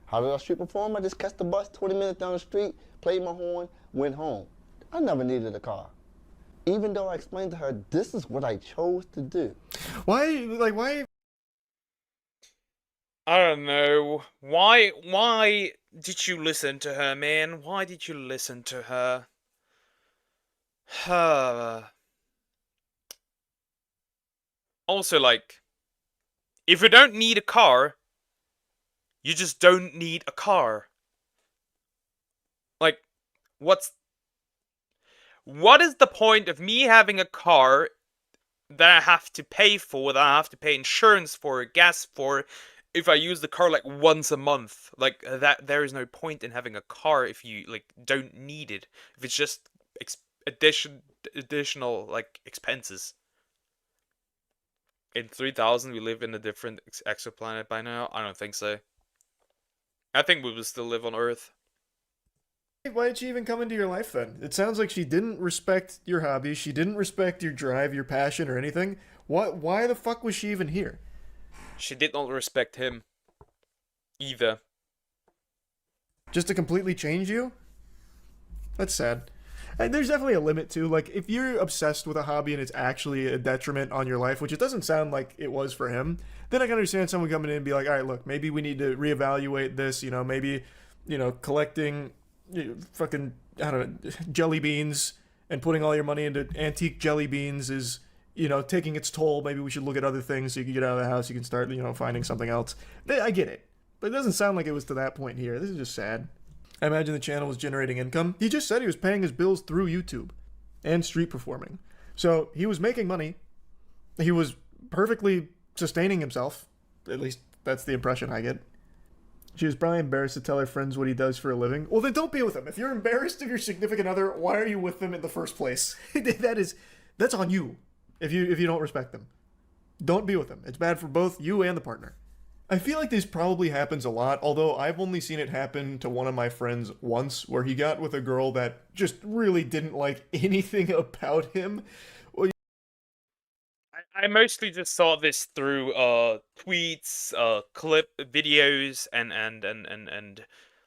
How did I street perform? I just catch the bus 20 minutes down the street, played my horn, went home. I never needed a car. Even though I explained to her, this is what I chose to do. Why? I don't know. Why did you listen to her, man? Why did you listen to her? Also, like, if you don't need a car, you just don't need a car. Like, what is the point of me having a car that I have to pay for, that I have to pay insurance for, gas for, if I use the car like once a month? Like, that, there is no point in having a car if you, like, don't need it. If it's just additional, like, expenses. in 3000 we live in a different exoplanet by now? I don't think so. I think we would still live on Earth. Why did she even come into your life then? It sounds like she didn't respect your hobby, she didn't respect your drive, your passion, or anything. Why the fuck was she even here? She did not respect him. Either. Just to completely change you? That's sad. And there's definitely a limit too. Like, if you're obsessed with a hobby and it's actually a detriment on your life, which it doesn't sound like it was for him, then I can understand someone coming in and be like, all right, look, maybe we need to reevaluate this. You know, maybe, collecting fucking, I don't know, jelly beans and putting all your money into antique jelly beans is, taking its toll. Maybe we should look at other things so you can get out of the house. You can start, finding something else. I get it. But it doesn't sound like it was to that point here. This is just sad. I imagine the channel was generating income. He just said he was paying his bills through YouTube and street performing. So he was making money. He was perfectly sustaining himself. At least that's the impression I get. She was probably embarrassed to tell her friends what he does for a living. Well, then don't be with him. If you're embarrassed of your significant other, why are you with them in the first place? That's on you. If you don't respect them, don't be with them. It's bad for both you and the partner. I feel like this probably happens a lot, although I've only seen it happen to one of my friends once, where he got with a girl that just really didn't like anything about him. Well, I mostly just saw this through tweets, clip videos, and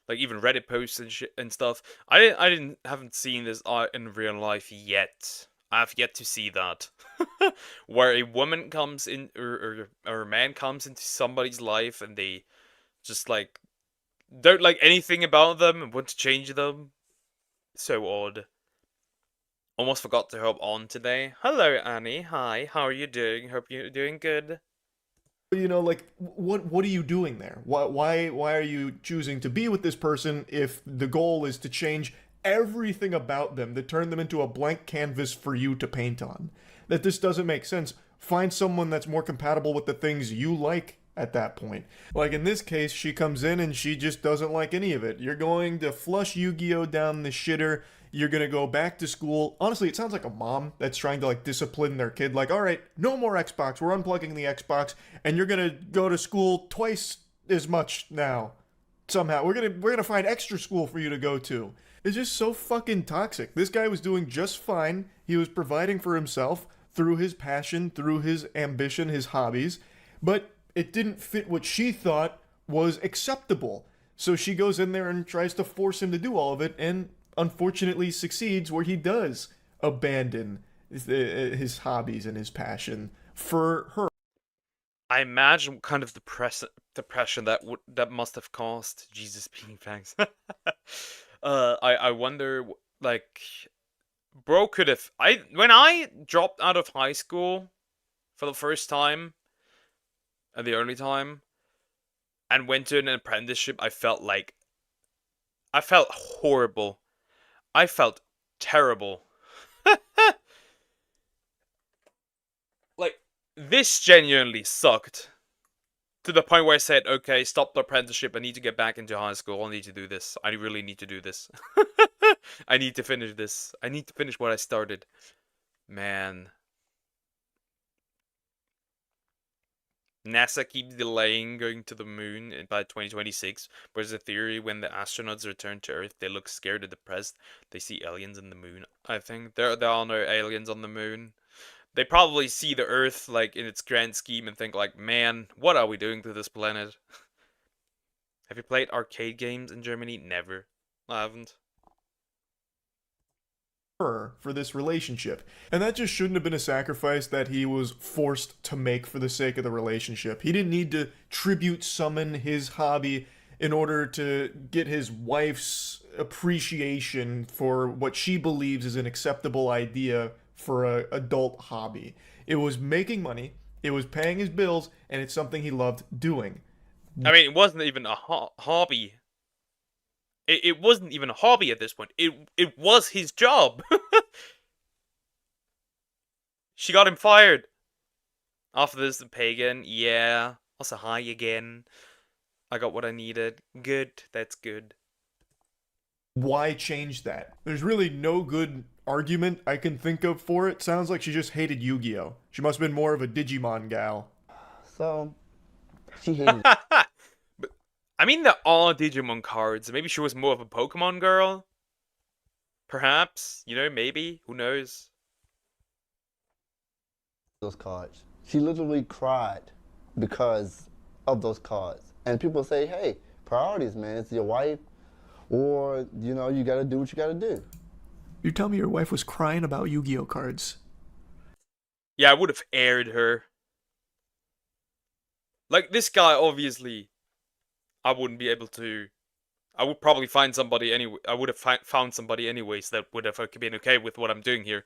like even Reddit posts and stuff. I haven't seen this in real life yet. I've yet to see that. Where a woman comes in, or a man comes into somebody's life and they just like don't like anything about them and want to change them. So odd. Almost forgot to hop on today. Hello, Annie. Hi. How are you doing? Hope you're doing good. Like, what are you doing there? Why are you choosing to be with this person if the goal is to change everything about them, to turn them into a blank canvas for you to paint on? That this doesn't make sense. Find someone that's more compatible with the things you like at that point. Like in this case, she comes in and she just doesn't like any of it. You're going to flush Yu-Gi-Oh down the shitter. You're going to go back to school. Honestly, it sounds like a mom that's trying to like discipline their kid. Like, all right, no more Xbox. We're unplugging the Xbox and you're going to go to school twice as much now. Somehow we're going to find extra school for you to go to. It's just so fucking toxic. This guy was doing just fine. He was providing for himself through his passion, through his ambition, his hobbies, but it didn't fit what she thought was acceptable. So she goes in there and tries to force him to do all of it, and unfortunately succeeds, where he does abandon his hobbies and his passion for her. I imagine what kind of depression that must have caused. Jesus being thanks. I wonder, like, bro could have. When I dropped out of high school for the first time, and the only time, and went to an apprenticeship, I felt horrible. I felt terrible. Like, this genuinely sucked. To the point where I said, okay, stop the apprenticeship, I need to get back into high school, I need to do this. I really need to do this. I need to finish this. I need to finish what I started. Man. NASA keeps delaying going to the moon by 2026, but there's a theory when the astronauts return to Earth, they look scared or depressed. They see aliens in the moon. I think there are no aliens on the moon. They probably see the Earth like in its grand scheme and think like, man, what are we doing to this planet? Have you played arcade games in Germany? Never. I haven't. For this relationship. And that just shouldn't have been a sacrifice that he was forced to make for the sake of the relationship. He didn't need to tribute summon his hobby in order to get his wife's appreciation for what she believes is an acceptable idea for an adult hobby. It was making money, it was paying his bills, and it's something he loved doing. I mean, it wasn't even a hobby. It wasn't even a hobby at this point. It was his job. She got him fired. After this, the pagan. Yeah. Also, hi again. I got what I needed. Good. That's good. Why change that? There's really no good argument I can think of for it. Sounds like she just hated Yu-Gi-Oh! She must have been more of a Digimon gal. So, she hated But I mean, there are Digimon cards. Maybe she was more of a Pokemon girl. Perhaps, you know, maybe. Who knows? those cards. She literally cried because of those cards. And people say, hey, priorities, man. It's your wife, or, you know, you gotta do what you gotta do. You tell me your wife was crying about Yu-Gi-Oh cards. Yeah, I would have aired her. Like, this guy, obviously, I wouldn't be able to... I would probably find somebody anyway. I would have found somebody anyways that would have been okay with what I'm doing here.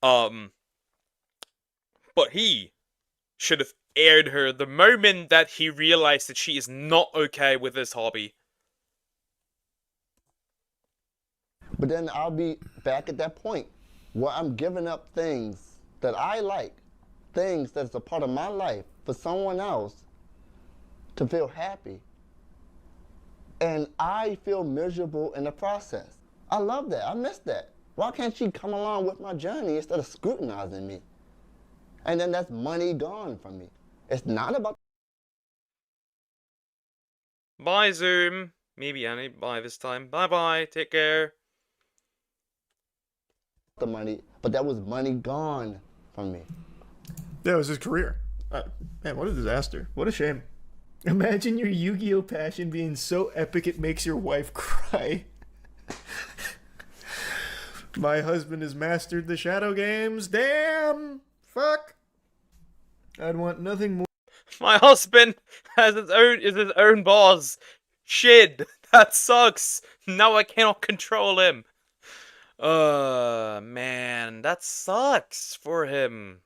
But he should have aired her the moment that he realized that she is not okay with this hobby. But then I'll be back at that point where I'm giving up things that I like, things that's a part of my life for someone else to feel happy. And I feel miserable in the process. I love that. I miss that. Why can't she come along with my journey instead of scrutinizing me? And then that's money gone from me. It's not about Bye, Zoom. Maybe Annie. Bye this time. Bye-bye. Take care. the money, but that was money gone from me. That was his career. Man, what a disaster. What a shame. Imagine your Yu-Gi-Oh passion being so epic it makes your wife cry. My husband has mastered the shadow games. Damn! Fuck! I'd want nothing more. My husband is his own boss. Shit, that sucks. Now I cannot control him. Man, that sucks for him.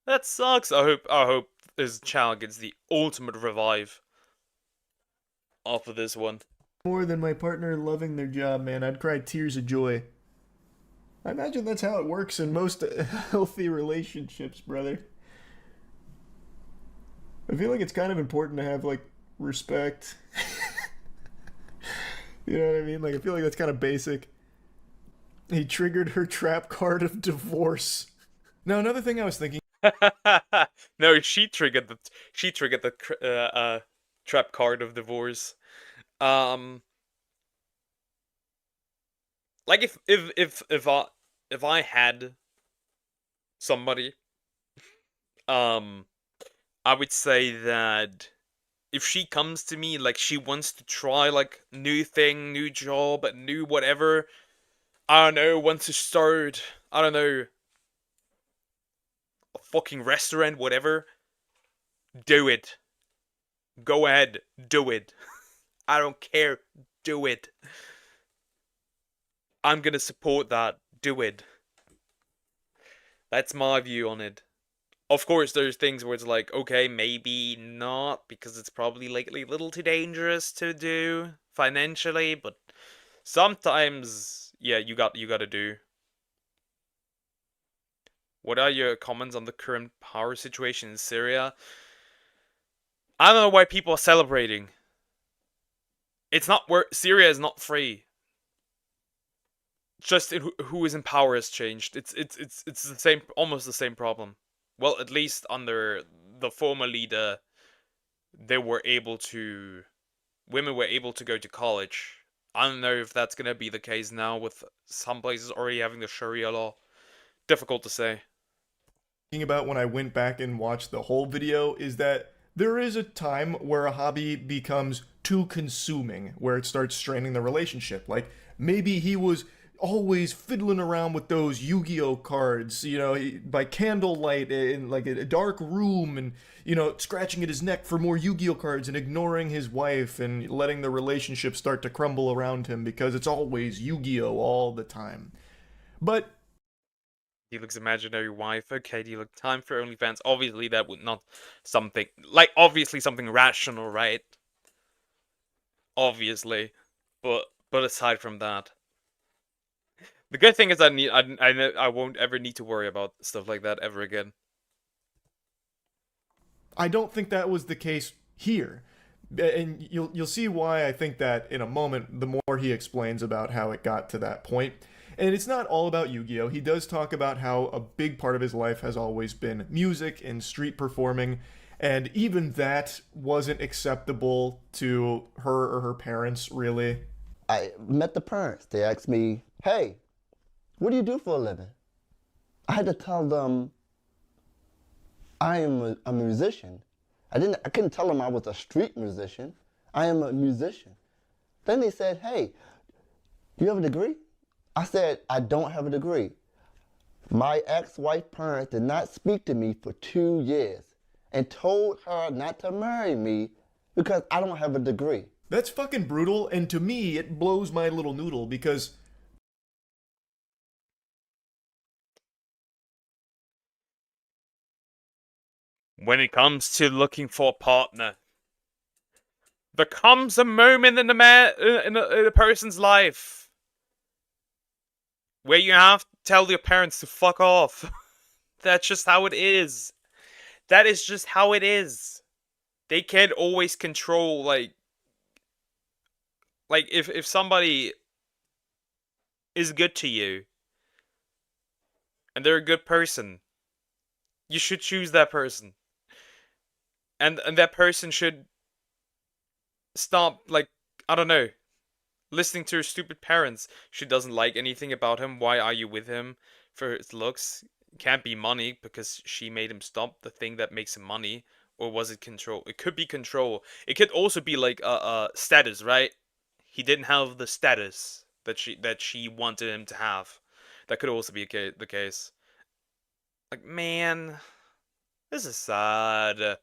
That sucks. I hope his channel gets the ultimate revive off of this one. More than my partner loving their job, man. I'd cry tears of joy. I imagine that's how it works in most healthy relationships, brother. I feel like it's kind of important to have, like, respect. You know what I mean? Like, I feel like that's kind of basic. He triggered her trap card of divorce. Now, another thing I was thinking... No, she triggered the trap card of divorce. Like if I had somebody, I would say that if she comes to me like she wants to try like new thing, new job, new whatever, I don't know, wants to start, I don't know, a fucking restaurant, whatever, do it. Go ahead, do it. I don't care, do it. I'm gonna support that, do it. That's my view on it. Of course, there's things where it's like, okay, maybe not, because it's probably like a little too dangerous to do financially, but sometimes, yeah, you gotta do. What are your comments on the current power situation in Syria? I don't know why people are celebrating. It's not where Syria is not free. Just who is in power has changed. It's the same, almost the same problem. Well, at least under the former leader, women were able to go to college. I don't know if that's gonna be the case now with some places already having the Sharia law. Difficult to say. Thinking about when I went back and watched the whole video is that there is a time where a hobby becomes too consuming, where it starts straining the relationship. Like, maybe he was always fiddling around with those Yu-Gi-Oh cards, you know, by candlelight in like a dark room, and, you know, scratching at his neck for more Yu-Gi-Oh cards and ignoring his wife and letting the relationship start to crumble around him because it's always Yu-Gi-Oh all the time. But Deluxe imaginary wife. Okay, Deluxe, time for OnlyFans. Obviously, that would not something like obviously something rational, right? Obviously, but aside from that, the good thing is I won't ever need to worry about stuff like that ever again. I don't think that was the case here. And you'll see why I think that in a moment, the more he explains about how it got to that point. And it's not all about Yu-Gi-Oh! He does talk about how a big part of his life has always been music and street performing, and even that wasn't acceptable to her or her parents, really. I met the parents. They asked me, hey, what do you do for a living? I had to tell them I am a musician. I couldn't tell them I was a street musician. I am a musician. Then they said, hey, do you have a degree? I said, I don't have a degree. My ex-wife parents did not speak to me for 2 years and told her not to marry me because I don't have a degree. That's fucking brutal, and to me, it blows my little noodle because when it comes to looking for a partner, there comes a moment in a person's life where you have to tell your parents to fuck off. That's just how it is. That is just how it is. They can't always control, like if somebody is good to you and they're a good person, you should choose that person. And that person should stop, like, I don't know, listening to her stupid parents. She doesn't like anything about him. Why are you with him? For his looks. Can't be money because she made him stop the thing that makes him money. Or was it control? It could be control. It could also be like status, right? He didn't have the status that she wanted him to have. That could also be the case. Like, man, this is sad.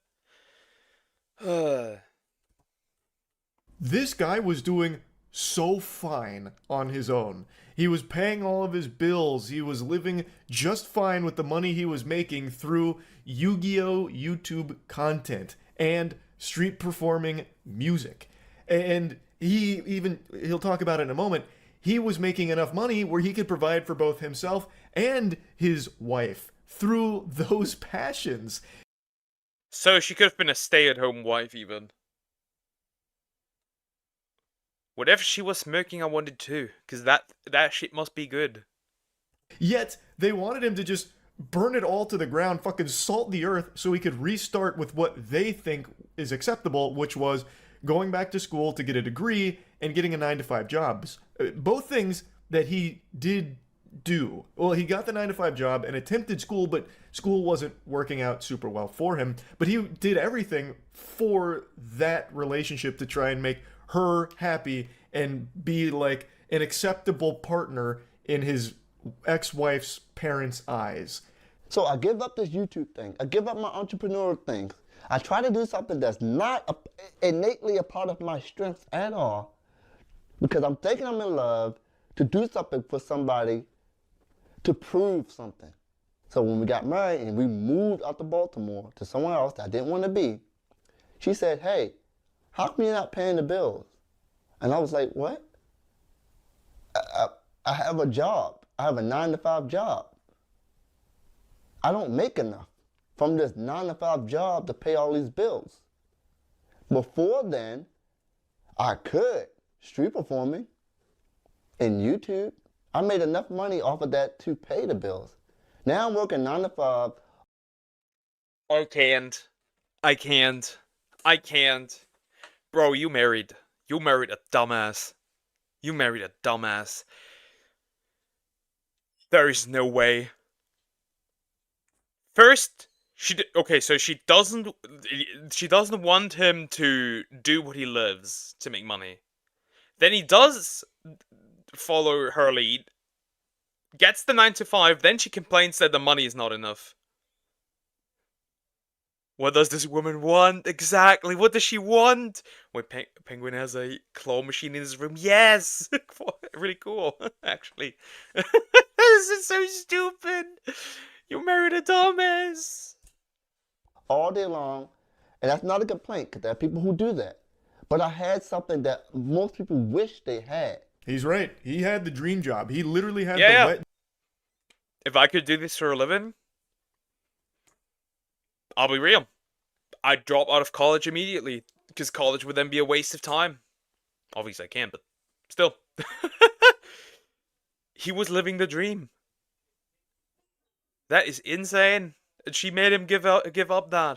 this guy was doing so fine on his own. He was paying all of his bills. He was living just fine with the money he was making through Yu-Gi-Oh! YouTube content and street performing music. And he'll talk about it in a moment, he was making enough money where he could provide for both himself and his wife through those passions. So she could have been a stay-at-home wife, even. Whatever she was smoking, I wanted too, because that shit must be good. Yet, they wanted him to just burn it all to the ground, fucking salt the earth, so he could restart with what they think is acceptable, which was going back to school to get a degree and getting a 9-to-5 job. Both things that he did do. Well, he got the 9-to-5 job and attempted school, but school wasn't working out super well for him. But he did everything for that relationship to try and make her happy and be like an acceptable partner in his ex-wife's parents' eyes. So I give up this YouTube thing. I give up my entrepreneurial thing. I try to do something that's not innately a part of my strengths at all, because I'm thinking I'm in love to do something for somebody, to prove something. So when we got married and we moved out to Baltimore to somewhere else that I didn't want to be, she said, hey, how come you're not paying the bills? And I was like, what? I have a job. I have a 9-to-5 job. I don't make enough from this 9-to-5 job to pay all these bills. Before then, I could street performing in YouTube. I made enough money off of that to pay the bills. Now I'm working 9-to-5. I can't. Bro, you married a dumbass. You married a dumbass. There is no way. First, so she doesn't want him to do what he loves to make money. Then he does follow her lead, gets the 9-to-5, then she complains that the money is not enough. What does this woman want exactly? What does she want? When Penguin has a claw machine in his room? Yes! Really cool, actually. This is so stupid! You married a dumbass! All day long, and that's not a complaint, because there are people who do that. But I had something that most people wish they had. He's right. He had the dream job. He literally had the If I could do this for a living, I'll be real, I'd drop out of college immediately. Because college would then be a waste of time. Obviously I can't, but still. He was living the dream. That is insane. And she made him give up that.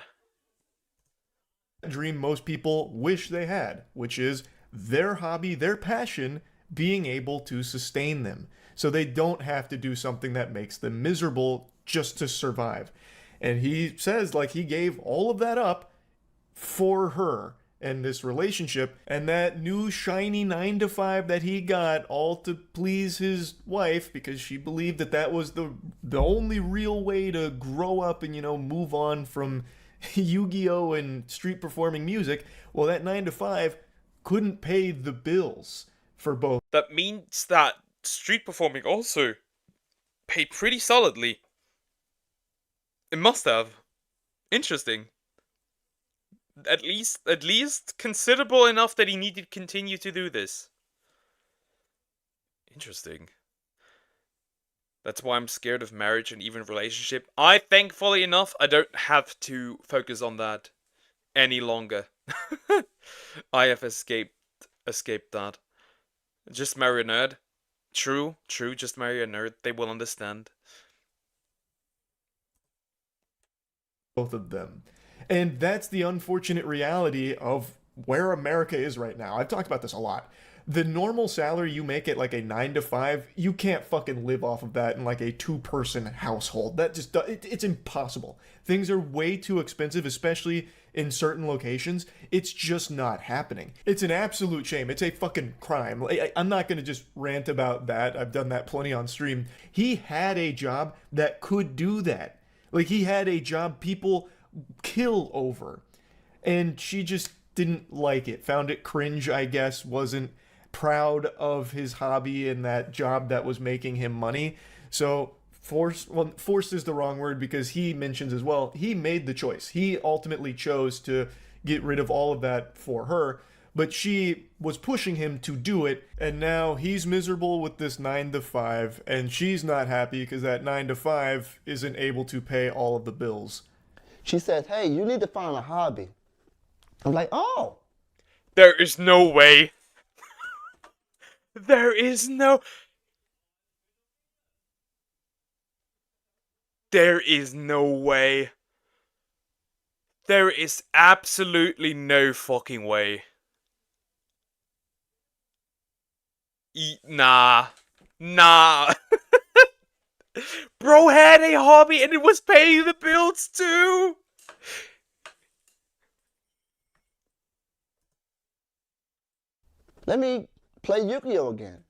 Dream most people wish they had, which is their hobby, their passion, being able to sustain them. So they don't have to do something that makes them miserable just to survive. And he says, like, he gave all of that up for her and this relationship, and that new shiny 9-to-5 that he got, all to please his wife, because she believed that that was the only real way to grow up and, you know, move on from Yu-Gi-Oh! And street performing music. Well, that 9-to-5 couldn't pay the bills for both. That means that street performing also paid pretty solidly. It must have. Interesting. At least considerable enough that he needed to continue to do this. Interesting. That's why I'm scared of marriage and even relationship. Thankfully enough, I don't have to focus on that any longer. I have escaped that. Just marry a nerd. True, just marry a nerd. They will understand. Both of them. And that's the unfortunate reality of where America is right now. I've talked about this a lot. The normal salary you make at like a 9-to-5, you can't fucking live off of that in like a 2-person household. That just, it's impossible. Things are way too expensive, especially in certain locations. It's just not happening. It's an absolute shame. It's a fucking crime. I'm not going to just rant about that. I've done that plenty on stream. He had a job that could do that. Like, he had a job people kill over, and she just didn't like it, found it cringe, I guess, wasn't proud of his hobby and that job that was making him money. So forced is the wrong word, because he mentions as well, he made the choice. He ultimately chose to get rid of all of that for her, but she was pushing him to do it, and now he's miserable with this 9-to-5, and she's not happy because that 9-to-5 isn't able to pay all of the bills. She says, hey, you need to find a hobby. I'm like, oh. There is no way. There is no way. There is absolutely no fucking way. Nah. Bro had a hobby and it was paying the bills too. Let me play Yu-Gi-Oh! Again.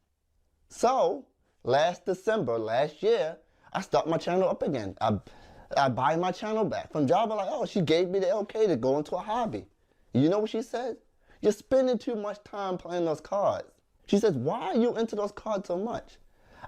So, last December, last year, I start my channel up again. I buy my channel back from Java. Like, oh, she gave me the okay to go into a hobby. You know what she said? You're spending too much time playing those cards. She says, why are you into those cards so much?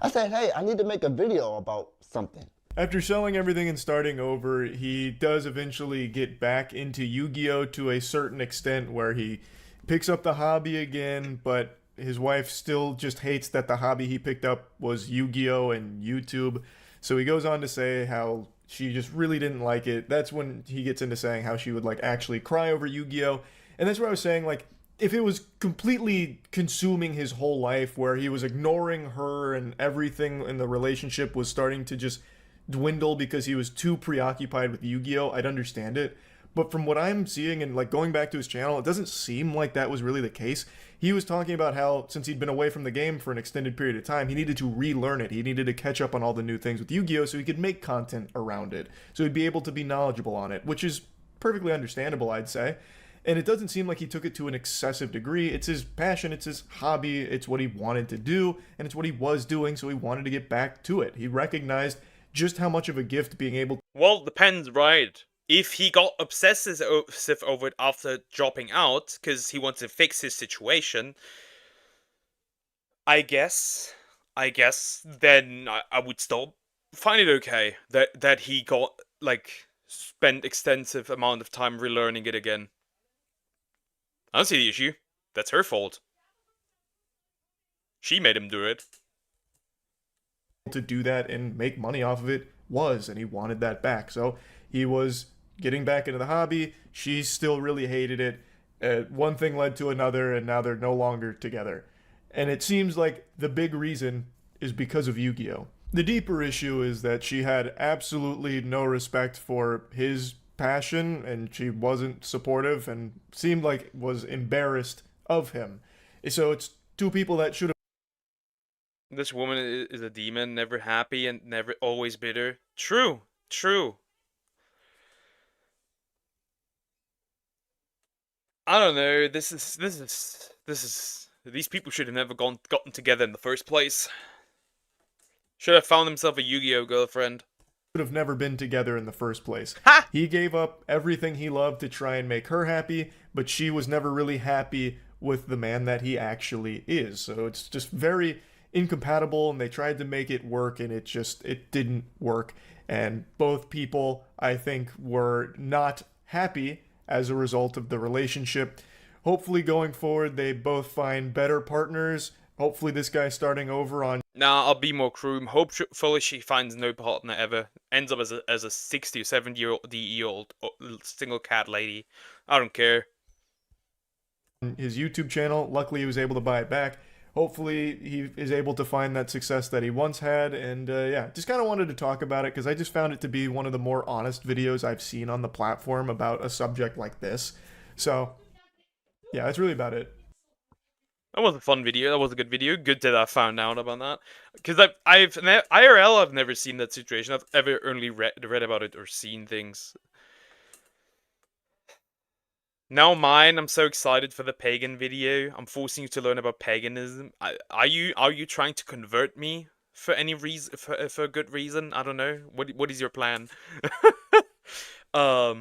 I said, hey, I need to make a video about something. After selling everything and starting over, he does eventually get back into Yu-Gi-Oh! To a certain extent, where he picks up the hobby again, but his wife still just hates that the hobby he picked up was Yu-Gi-Oh! And YouTube. So he goes on to say how she just really didn't like it. That's when he gets into saying how she would like actually cry over Yu-Gi-Oh! And that's where I was saying, like, if it was completely consuming his whole life, where he was ignoring her and everything in the relationship was starting to just dwindle because he was too preoccupied with Yu-Gi-Oh!, I'd understand it. But from what I'm seeing and like going back to his channel, it doesn't seem like that was really the case. He was talking about how since he'd been away from the game for an extended period of time, he needed to relearn it. He needed to catch up on all the new things with Yu-Gi-Oh! So he could make content around it. So he'd be able to be knowledgeable on it, which is perfectly understandable, I'd say. And it doesn't seem like he took it to an excessive degree. It's his passion, it's his hobby, it's what he wanted to do, and it's what he was doing, so he wanted to get back to it. He recognized just how much of a gift being able to... Well, depends, right? If he got obsessive over it after dropping out, because he wanted to fix his situation, I guess, then I would still find it okay that he got, like, spent extensive amount of time relearning it again. I don't see the issue. That's her fault. She made him do it. To do that and make money off of it was, and he wanted that back. So he was getting back into the hobby. She still really hated it. One thing led to another, and now they're no longer together. And it seems like the big reason is because of Yu-Gi-Oh! The deeper issue is that she had absolutely no respect for his passion, and she wasn't supportive and seemed like was embarrassed of him. So it's two people that should have. This woman is a demon, never happy and never always bitter. True, true. I don't know. These people should have never gotten together in the first place. Should have found himself a Yu-Gi-Oh girlfriend. Would have never been together in the first place. He gave up everything he loved to try and make her happy, but she was never really happy with the man that he actually is. So it's just very incompatible, and they tried to make it work, and it didn't work. And both people, I think, were not happy as a result of the relationship. Hopefully going forward, they both find better partners. Hopefully this guy starting over on. Nah, I'll be more crude. Hopefully she finds no partner ever. Ends up as a 60 or 70-year-old single cat lady. I don't care. His YouTube channel. Luckily he was able to buy it back. Hopefully he is able to find that success that he once had. And yeah, just kind of wanted to talk about it because I just found it to be one of the more honest videos I've seen on the platform about a subject like this. So yeah, that's really about it. That was a fun video. That was a good video. Good that I found out about that. Because IRL, I've never seen that situation. I've ever only read about it or seen things. Now mine, I'm so excited for the pagan video. I'm forcing you to learn about paganism. Are you trying to convert me for any reason, for a good reason? I don't know. What is your plan? But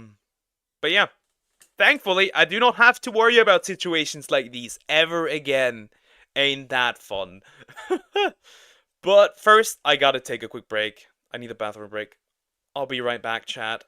yeah. Thankfully, I do not have to worry about situations like these ever again. Ain't that fun? But first, I gotta take a quick break. I need a bathroom break. I'll be right back, chat.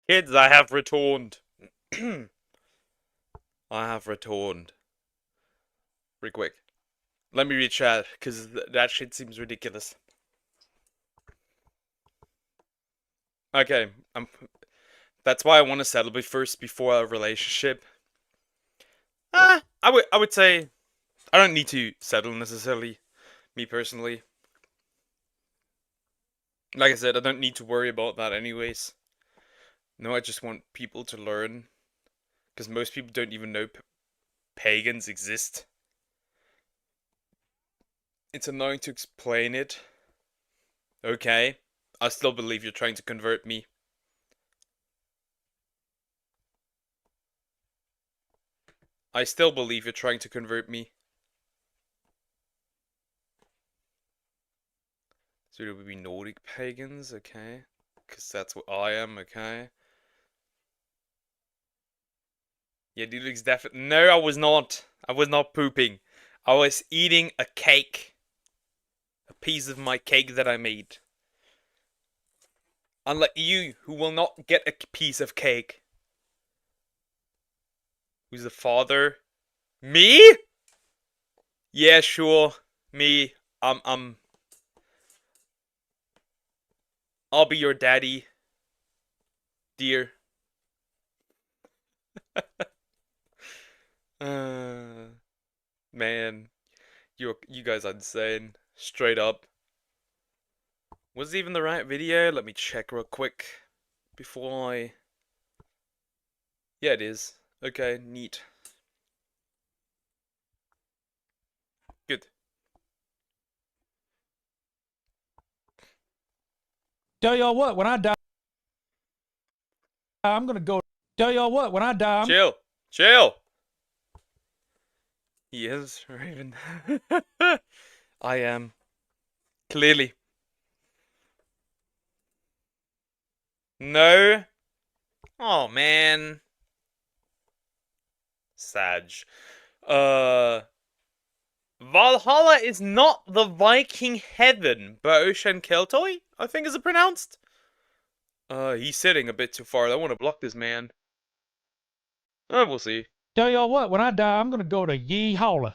Kids, I have returned. I have returned. Pretty quick. Let me read chat, because that shit seems ridiculous. Okay, that's why I want to settle first before a relationship. I would say I don't need to settle necessarily, me personally. Like I said, I don't need to worry about that anyways. No, I just want people to learn, because most people don't even know pagans exist. It's annoying to explain it. Okay, I still believe you're trying to convert me. I still believe you're trying to convert me. So it would be Nordic pagans, okay? Because that's what I am, okay? Yeah, Dudik's definitely... No, I was not. I was not pooping. I was eating a cake. A piece of my cake that I made. Unlike you, who will not get a piece of cake. Who's the father? Me? Yeah, sure. Me. I'll be your daddy. Dear. Man. You guys are insane. Straight up. Was it even the right video? Let me check real quick. Before I... Yeah, it is. Okay, neat. Good. Tell y'all what, when I die, I'm gonna go. Tell y'all what, when I die, Chill. Chill. He is, Raven. I am. Clearly. No. Oh, man. Sag. Valhalla is not the Viking heaven, but Ocean Keltoy, I think is it pronounced? He's sitting a bit too far. I want to block this man. We'll see. tell y'all what, when I die, I'm gonna go to Yee Halla.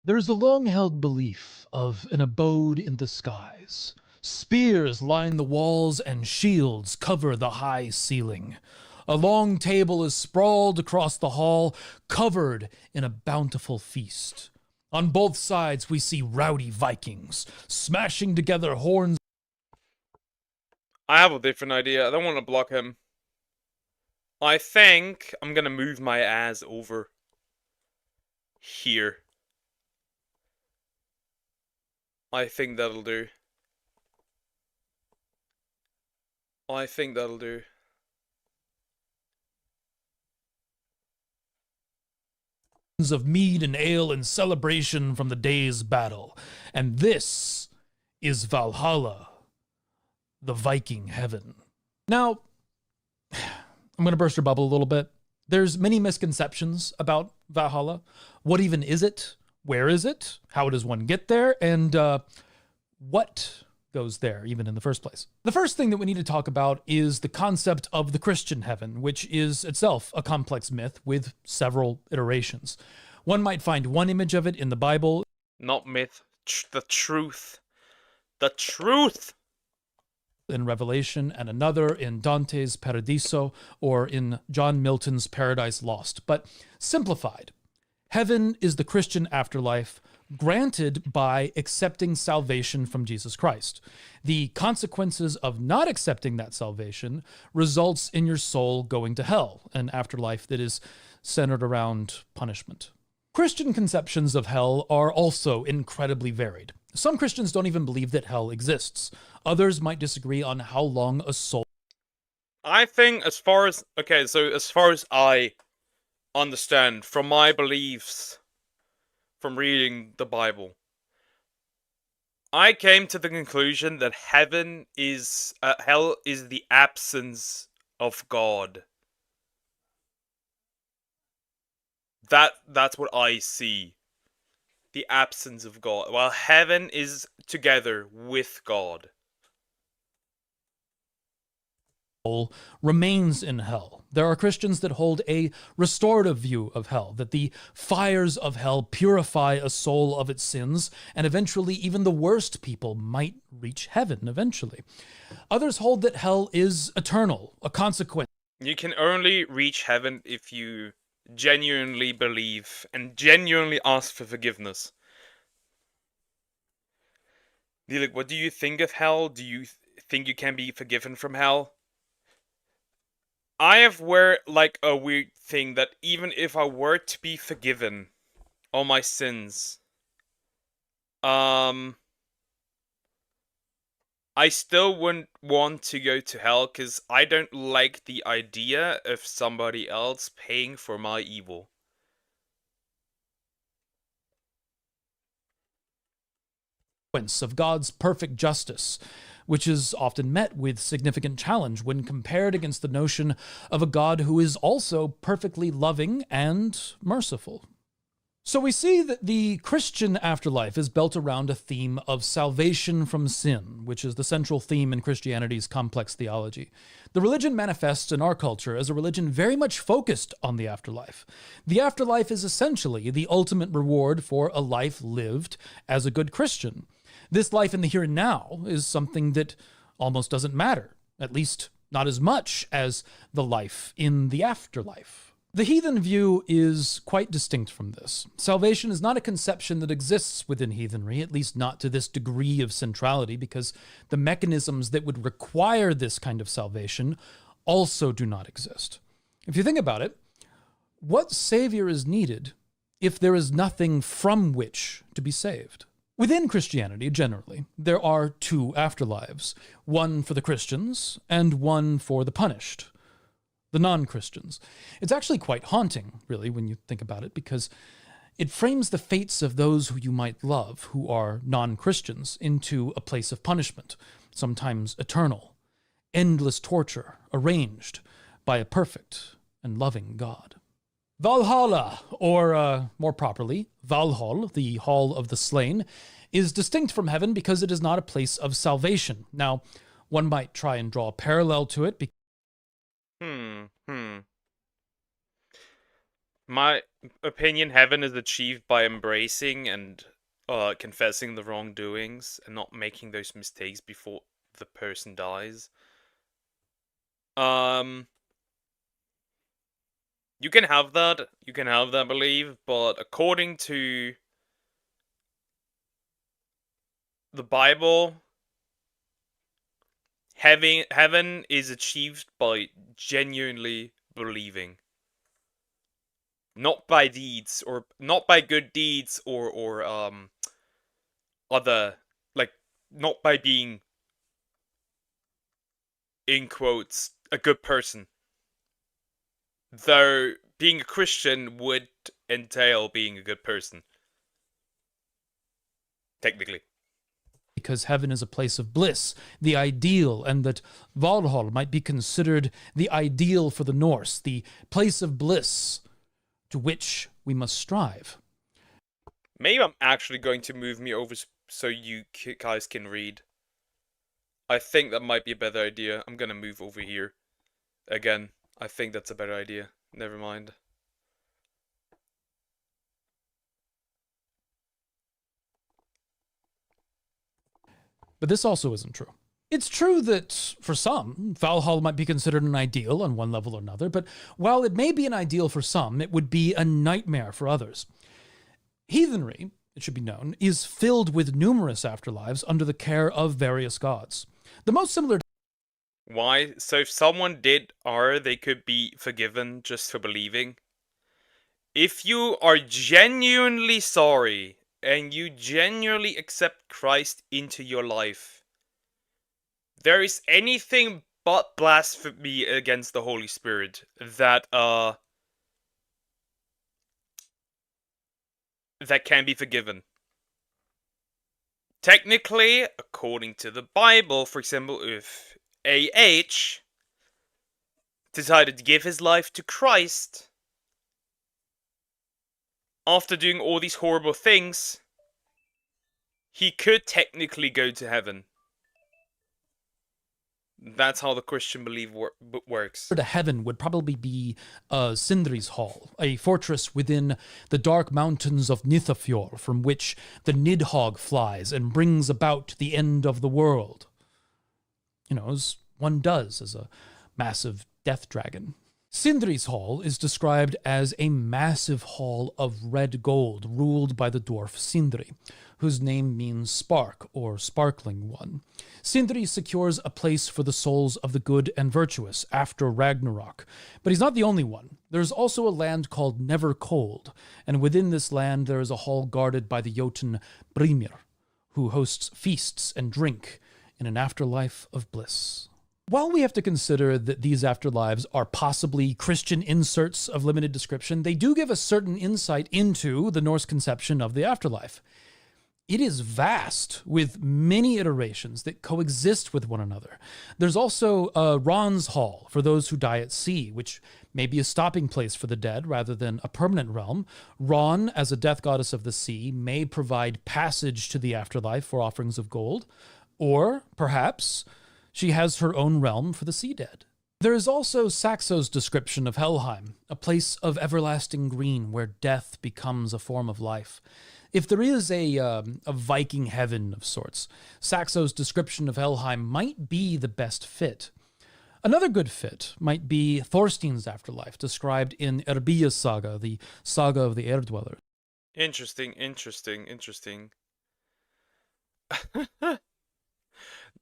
There's a long-held belief of an abode in the skies. Spears line the walls and shields cover the high ceiling. A long table is sprawled across the hall, covered in a bountiful feast. On both sides we see rowdy Vikings, smashing together horns. I have a different idea. I don't want to block him. I think I'm gonna move my ass over here. I think that'll do. I think that'll do. Of mead and ale in celebration from the day's battle. And this is Valhalla, the Viking heaven. Now, I'm going to burst your bubble a little bit. There's many misconceptions about Valhalla. What even is it? Where is it? How does one get there? And what goes there, even in the first place? The first thing that we need to talk about is the concept of the Christian heaven, which is itself a complex myth with several iterations. One might find one image of it in the Bible. Not myth, the truth. The truth! In Revelation, and another in Dante's Paradiso, or in John Milton's Paradise Lost. But simplified, heaven is the Christian afterlife granted by accepting salvation from Jesus Christ. The consequences of not accepting that salvation results in your soul going to hell, an afterlife that is centered around punishment. Christian conceptions of hell are also incredibly varied. Some Christians don't even believe that hell exists. Others might disagree on how long a soul... I think as far as I understand from my beliefs from reading the Bible, I came to the conclusion that hell is the absence of God. That's what I see. The absence of God. While heaven is together with God. Remains in hell. There are Christians that hold a restorative view of hell, that the fires of hell purify a soul of its sins, and eventually even the worst people might reach heaven eventually. Others hold that hell is eternal, a consequence. You can only reach heaven if you genuinely believe and genuinely ask for forgiveness. Like, what do you think of hell? Do you think you can be forgiven from hell? I have a weird thing that even if I were to be forgiven all my sins, I still wouldn't want to go to hell because I don't like the idea of somebody else paying for my evil. Of God's perfect justice, which is often met with significant challenge when compared against the notion of a God who is also perfectly loving and merciful. So we see that the Christian afterlife is built around a theme of salvation from sin, which is the central theme in Christianity's complex theology. The religion manifests in our culture as a religion very much focused on the afterlife. The afterlife is essentially the ultimate reward for a life lived as a good Christian. This life in the here and now is something that almost doesn't matter, at least not as much as the life in the afterlife. The heathen view is quite distinct from this. Salvation is not a conception that exists within heathenry, at least not to this degree of centrality, because the mechanisms that would require this kind of salvation also do not exist. If you think about it, what savior is needed if there is nothing from which to be saved? Within Christianity, generally, there are two afterlives, one for the Christians and one for the punished, the non-Christians. It's actually quite haunting, really, when you think about it, because it frames the fates of those who you might love, who are non-Christians, into a place of punishment, sometimes eternal, endless torture, arranged by a perfect and loving God. Valhalla, or more properly, Valhall, the Hall of the Slain, is distinct from heaven because it is not a place of salvation. Now, one might try and draw a parallel to it. My opinion, heaven is achieved by embracing and confessing the wrongdoings and not making those mistakes before the person dies. You can have that belief, but according to the Bible, heaven is achieved by genuinely believing. Not by deeds, or not by good deeds, or other, like, not by being, in quotes, a good person. Though being a Christian would entail being a good person. Technically. because heaven is a place of bliss, the ideal, and that Valhall might be considered the ideal for the Norse, the place of bliss to which we must strive. Maybe I'm actually going to move me over so you guys can read. I think that might be a better idea. I'm gonna move over here. Again, I think that's a better idea. Never mind. But this also isn't true. It's true that, for some, Valhalla might be considered an ideal on one level or another, but while it may be an ideal for some, it would be a nightmare for others. Heathenry, it should be known, is filled with numerous afterlives under the care of various gods. The most similar... Why? So if someone did err, they could be forgiven just for believing? If you are genuinely sorry, and you genuinely accept Christ into your life, there is anything but blasphemy against the Holy Spirit that can be forgiven. Technically, according to the Bible, for example, if A.H. decided to give his life to Christ after doing all these horrible things, he could technically go to heaven. That's how the Christian belief works. To heaven would probably be Sindri's Hall, a fortress within the dark mountains of Nithafjord, from which the Nidhogg flies and brings about the end of the world. You know, as one does as a massive death dragon. Sindri's Hall is described as a massive hall of red gold ruled by the dwarf Sindri, whose name means spark or sparkling one. Sindri secures a place for the souls of the good and virtuous after Ragnarok, but he's not the only one. There's also a land called Never Cold, and within this land there is a hall guarded by the Jotun Brimir, who hosts feasts and drink in an afterlife of bliss. While we have to consider that these afterlives are possibly Christian inserts of limited description, they do give a certain insight into the Norse conception of the afterlife. It is vast, with many iterations that coexist with one another. There's also Ron's Hall for those who die at sea, which may be a stopping place for the dead rather than a permanent realm. Ron, as a death goddess of the sea, may provide passage to the afterlife for offerings of gold, or perhaps she has her own realm for the sea dead. There is also Saxo's description of Helheim, a place of everlasting green where death becomes a form of life. If there is a Viking heaven of sorts, Saxo's description of Helheim might be the best fit. Another good fit might be Thorstein's afterlife, described in Erbia's saga, the saga of the Air-dwellers. Interesting.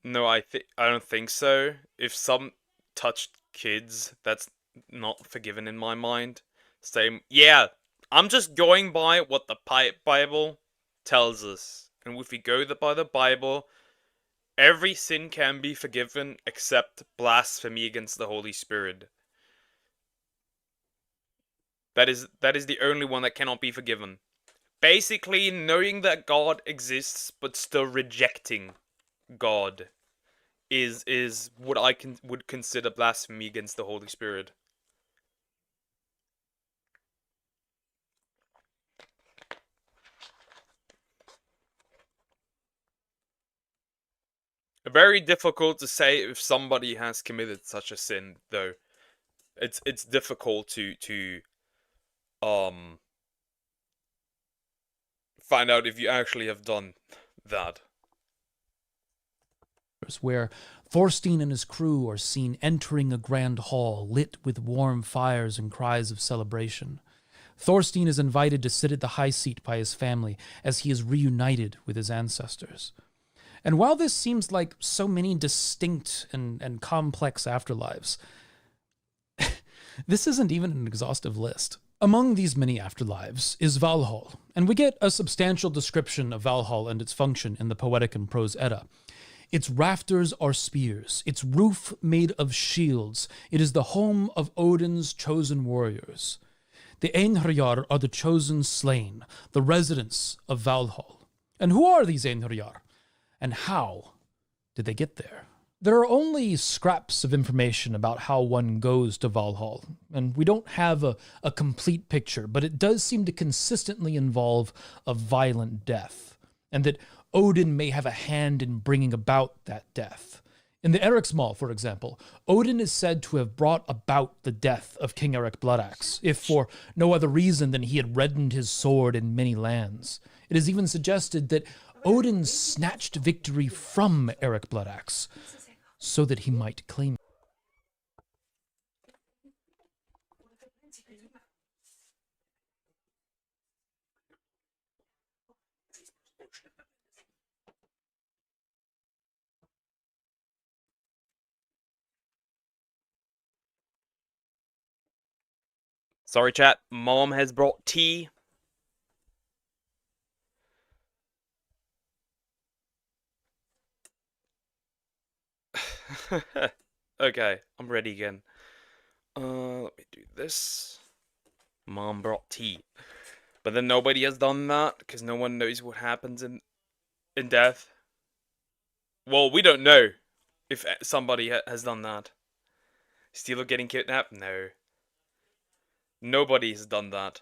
No, I don't think so. If some touched kids, that's not forgiven in my mind. Same, yeah. I'm just going by what the Bible tells us. And if we go by the Bible, every sin can be forgiven except blasphemy against the Holy Spirit. That is the only one that cannot be forgiven. Basically, knowing that God exists but still rejecting God is what I would consider blasphemy against the Holy Spirit. Very difficult to say if somebody has committed such a sin, though. It's difficult to find out if you actually have done that. Where Thorstein and his crew are seen entering a grand hall lit with warm fires and cries of celebration. Thorstein is invited to sit at the high seat by his family as he is reunited with his ancestors. And while this seems like so many distinct and complex afterlives, this isn't even an exhaustive list. Among these many afterlives is Valhall, and we get a substantial description of Valhall and its function in the Poetic and Prose Edda. Its rafters are spears, its roof made of shields. It is the home of Odin's chosen warriors. The Einherjar are the chosen slain, the residents of Valhall. And who are these Einherjar? And how did they get there? There are only scraps of information about how one goes to Valhall, and we don't have a complete picture, but it does seem to consistently involve a violent death, and that Odin may have a hand in bringing about that death. In the Eriksmal, for example, Odin is said to have brought about the death of King Eric Bloodaxe, if for no other reason than he had reddened his sword in many lands. It is even suggested that Odin snatched victory from Eric Bloodaxe, so that he might claim it. Sorry, chat. Mom has brought tea. Okay, I'm ready again. Let me do this. Mom brought tea. But then nobody has done that, because no one knows what happens in death. Well, we don't know if somebody has done that. Steeler getting kidnapped? No. Nobody has done that.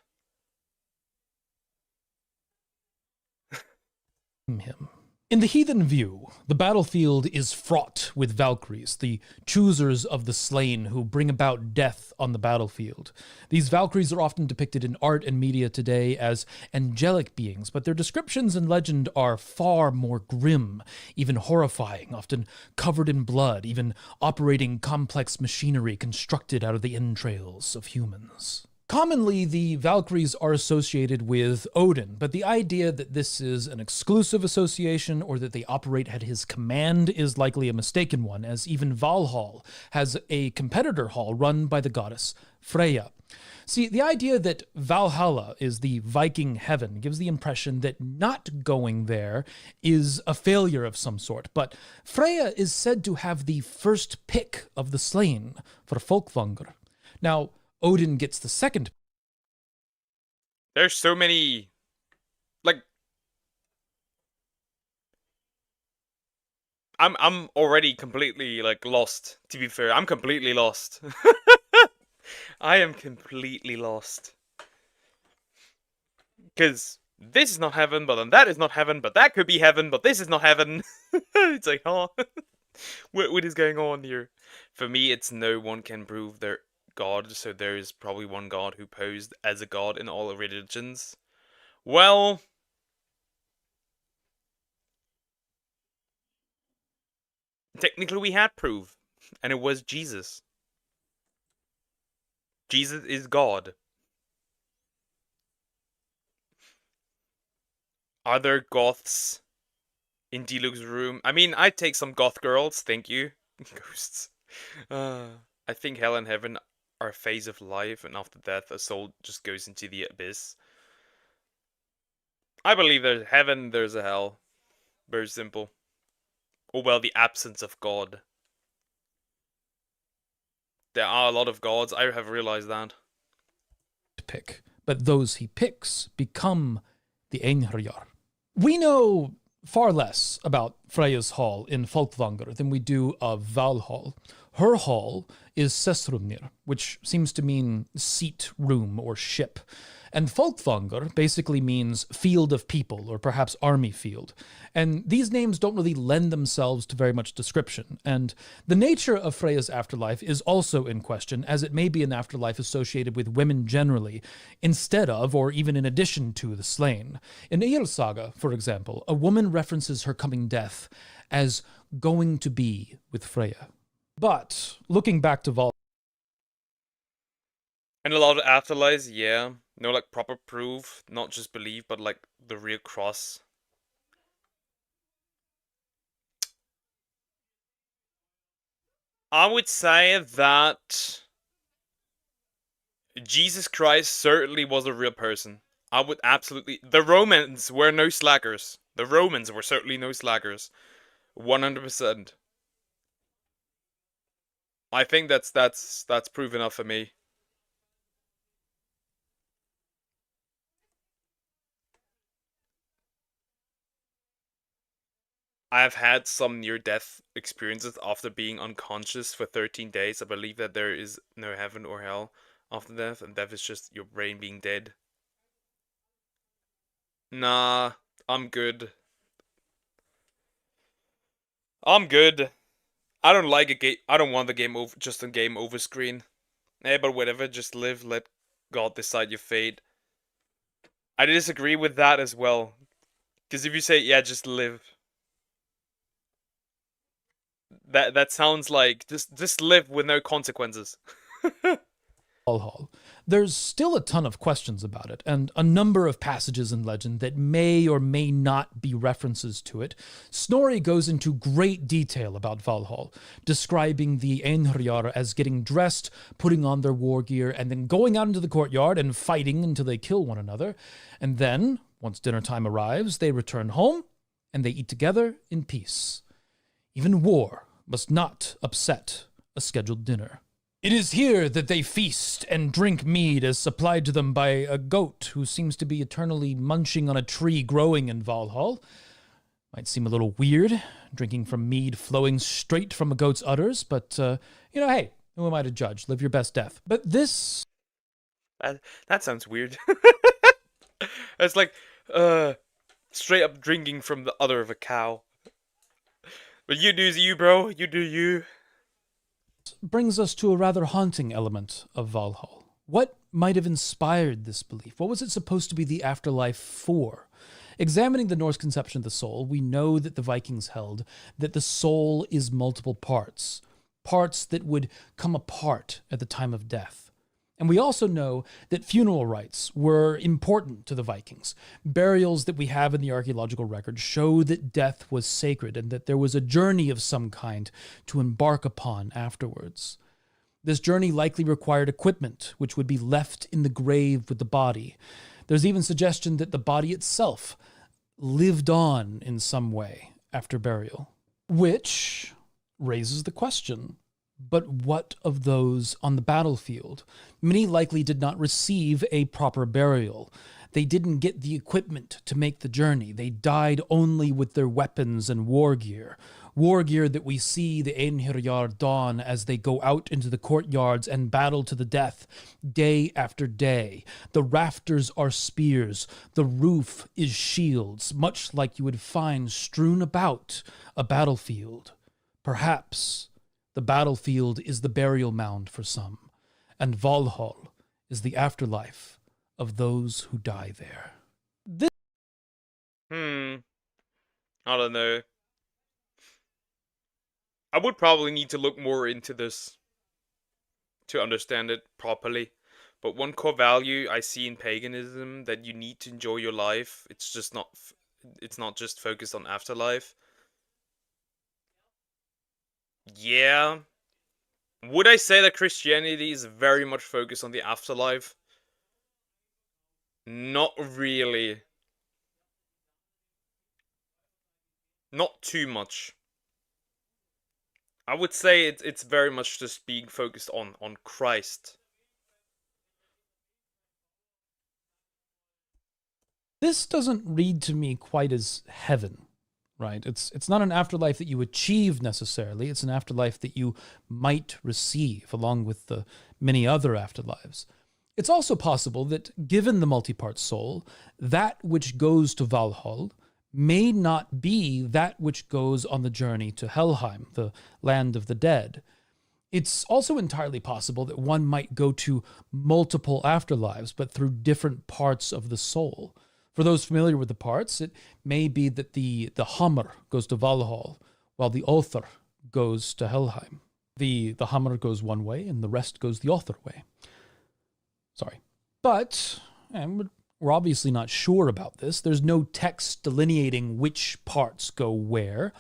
Him. In the heathen view, the battlefield is fraught with Valkyries, the choosers of the slain who bring about death on the battlefield. These Valkyries are often depicted in art and media today as angelic beings, but their descriptions in legend are far more grim, even horrifying, often covered in blood, even operating complex machinery constructed out of the entrails of humans. Commonly, the Valkyries are associated with Odin, but the idea that this is an exclusive association or that they operate at his command is likely a mistaken one, as even Valhall has a competitor hall run by the goddess Freya. See, the idea that Valhalla is the Viking heaven gives the impression that not going there is a failure of some sort, but Freya is said to have the first pick of the slain for Folkvanger. Now, Odin gets the second. There's so many, like, I'm already completely, like, lost, to be fair. I'm completely lost. I am completely lost. Because this is not heaven, but then that is not heaven, but that could be heaven, but this is not heaven. It's like, huh? What is going on here? For me, it's no one can prove their god, so there is probably one god who posed as a god in all religions. Well, technically we had proof, and it was Jesus. Jesus is God. Are there goths in D-Luke's room? I mean, I'd take some goth girls, thank you. Ghosts. I think hell and heaven are a phase of life, and after death, a soul just goes into the abyss. I believe there's heaven, there's a hell. Very simple. Or, well, the absence of God. There are a lot of gods, I have realized that. Pick, but those he picks become the Einherjar. We know far less about Freya's hall in Folkvanger than we do of Valhall. Her hall is Sesrumnir, which seems to mean seat, room, or ship. And Folkvanger basically means field of people, or perhaps army field. And these names don't really lend themselves to very much description. And the nature of Freya's afterlife is also in question, as it may be an afterlife associated with women generally, instead of, or even in addition to, the slain. In Ygr Saga, for example, a woman references her coming death as going to be with Freya. But, looking back to Val... And a lot of afterlives, yeah. No, like, proper proof. Not just belief, but, like, the real cross. I would say that Jesus Christ certainly was a real person. I would absolutely... The Romans were no slackers. The Romans were certainly no slackers. 100%. I think that's proof enough for me. I've had some near-death experiences after being unconscious for 13 days. I believe that there is no heaven or hell after death, and death is just your brain being dead. Nah, I'm good. I'm good. I don't like a game. I don't want the game over. Just a game over screen. But whatever. Just live. Let God decide your fate. I disagree with that as well. Because if you say, yeah, just live, that sounds like just live with no consequences. Valhalla. There's still a ton of questions about it, and a number of passages in legend that may or may not be references to it. Snorri goes into great detail about Valhalla, describing the Einherjar as getting dressed, putting on their war gear, and then going out into the courtyard and fighting until they kill one another. And then, once dinner time arrives, they return home, and they eat together in peace. Even war must not upset a scheduled dinner. It is here that they feast and drink mead as supplied to them by a goat who seems to be eternally munching on a tree growing in Valhall. Might seem a little weird, drinking from mead flowing straight from a goat's udders, but, hey, who am I to judge? Live your best death. But this... That sounds weird. It's like, straight up drinking from the udder of a cow. But you do you, bro. You do you. Brings us to a rather haunting element of Valhall. What might have inspired this belief? What was it supposed to be the afterlife for? Examining the Norse conception of the soul, we know that the Vikings held that the soul is multiple parts, parts that would come apart at the time of death. And we also know that funeral rites were important to the Vikings. Burials that we have in the archaeological record show that death was sacred and that there was a journey of some kind to embark upon afterwards. This journey likely required equipment, which would be left in the grave with the body. There's even suggestion that the body itself lived on in some way after burial, which raises the question, but what of those on the battlefield? Many likely did not receive a proper burial. They didn't get the equipment to make the journey. They died only with their weapons and war gear that we see the Einherjar don as they go out into the courtyards and battle to the death day after day. The rafters are spears. The roof is shields, much like you would find strewn about a battlefield. Perhaps the battlefield is the burial mound for some, and Valhall is the afterlife of those who die there. I don't know. I would probably need to look more into this to understand it properly. But one core value I see in paganism that you need to enjoy your life. It's just not. It's not just focused on afterlife. Yeah. Would I say that Christianity is very much focused on the afterlife? Not really. Not too much. I would say it's very much just being focused on Christ. This doesn't read to me quite as heaven, right? It's not an afterlife that you achieve necessarily. It's an afterlife that you might receive along with the many other afterlives. It's also possible that given the multi-part soul, that which goes to Valhall may not be that which goes on the journey to Helheim, the land of the dead. It's also entirely possible that one might go to multiple afterlives, but through different parts of the soul. For those familiar with the parts, it may be that the Hamr goes to Valhall, while the Othar goes to Helheim. The Hamr goes one way, and the rest goes the Othar way. Sorry. But we're obviously not sure about this. There's no text delineating which parts go where.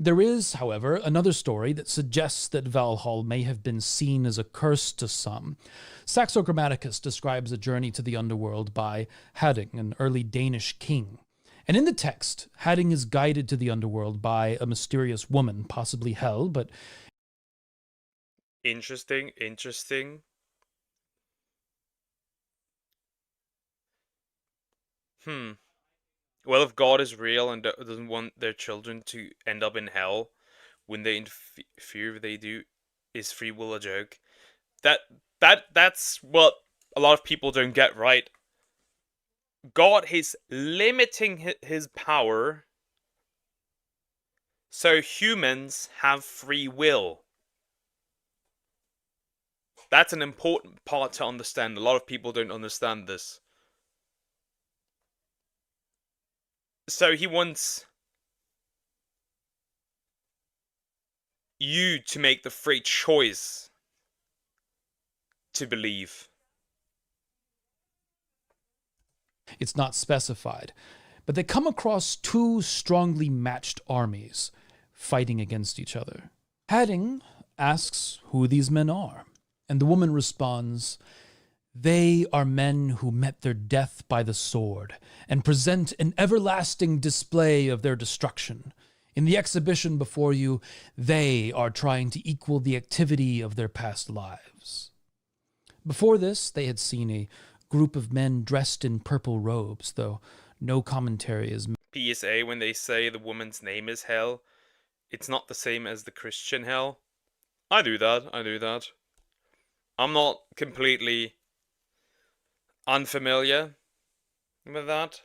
There is, however, another story that suggests that Valhall may have been seen as a curse to some. Saxo Grammaticus describes a journey to the underworld by Hadding, an early Danish king. And in the text, Hadding is guided to the underworld by a mysterious woman, possibly Hel, but... Interesting. Well, if God is real and doesn't want their children to end up in hell when they interfere, they do. Is free will a joke? That's what a lot of people don't get right. God is limiting his power so humans have free will. That's an important part to understand. A lot of people don't understand this. So he wants you to make the free choice to believe. It's not specified, but they come across two strongly matched armies fighting against each other. Hadding asks who these men are, and the woman responds, "They are men who met their death by the sword and present an everlasting display of their destruction. In the exhibition before you, they are trying to equal the activity of their past lives." Before this, they had seen a group of men dressed in purple robes, though no commentary is made. PSA, when they say the woman's name is Hell, it's not the same as the Christian Hell. I do that. I'm not completely unfamiliar with that.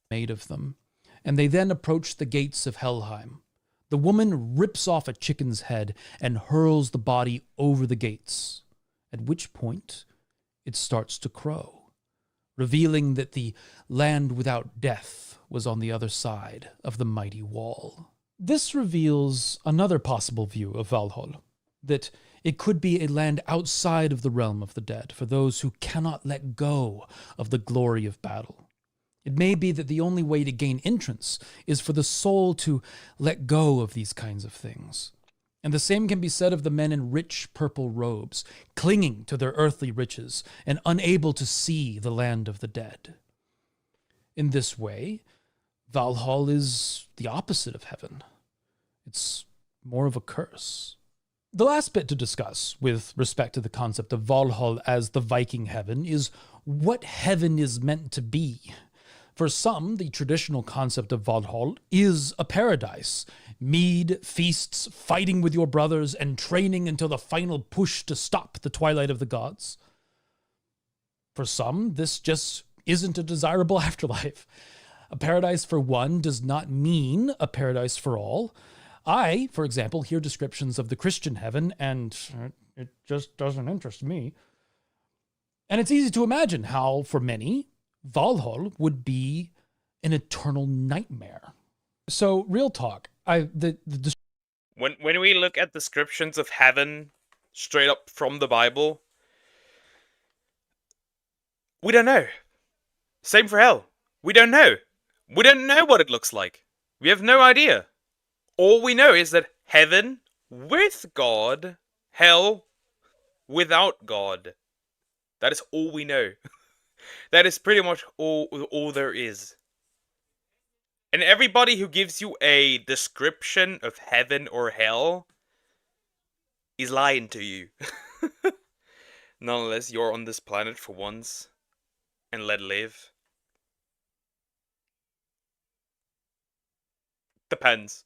Made of them, and they then approach the gates of Helheim. The woman rips off a chicken's head and hurls the body over the gates, at which point it starts to crow, revealing that the land without death was on the other side of the mighty wall. This reveals another possible view of Valhalla, that it could be a land outside of the realm of the dead for those who cannot let go of the glory of battle. It may be that the only way to gain entrance is for the soul to let go of these kinds of things. And the same can be said of the men in rich purple robes, clinging to their earthly riches and unable to see the land of the dead. In this way, Valhalla is the opposite of heaven. It's more of a curse. The last bit to discuss with respect to the concept of Valhalla as the Viking heaven is what heaven is meant to be. For some, the traditional concept of Valhalla is a paradise. Mead, feasts, fighting with your brothers, and training until the final push to stop the twilight of the gods. For some, this just isn't a desirable afterlife. A paradise for one does not mean a paradise for all. I, for example, hear descriptions of the Christian heaven, and it just doesn't interest me. And it's easy to imagine how, for many, Valhalla would be an eternal nightmare. So, real talk, when we look at descriptions of heaven straight up from the Bible, we don't know. Same for hell. We don't know. We don't know what it looks like. We have no idea. All we know is that heaven with God, hell without God. That is all we know. That is pretty much all there is. And everybody who gives you a description of heaven or hell is lying to you. Nonetheless, you're on this planet for once and let live. Depends.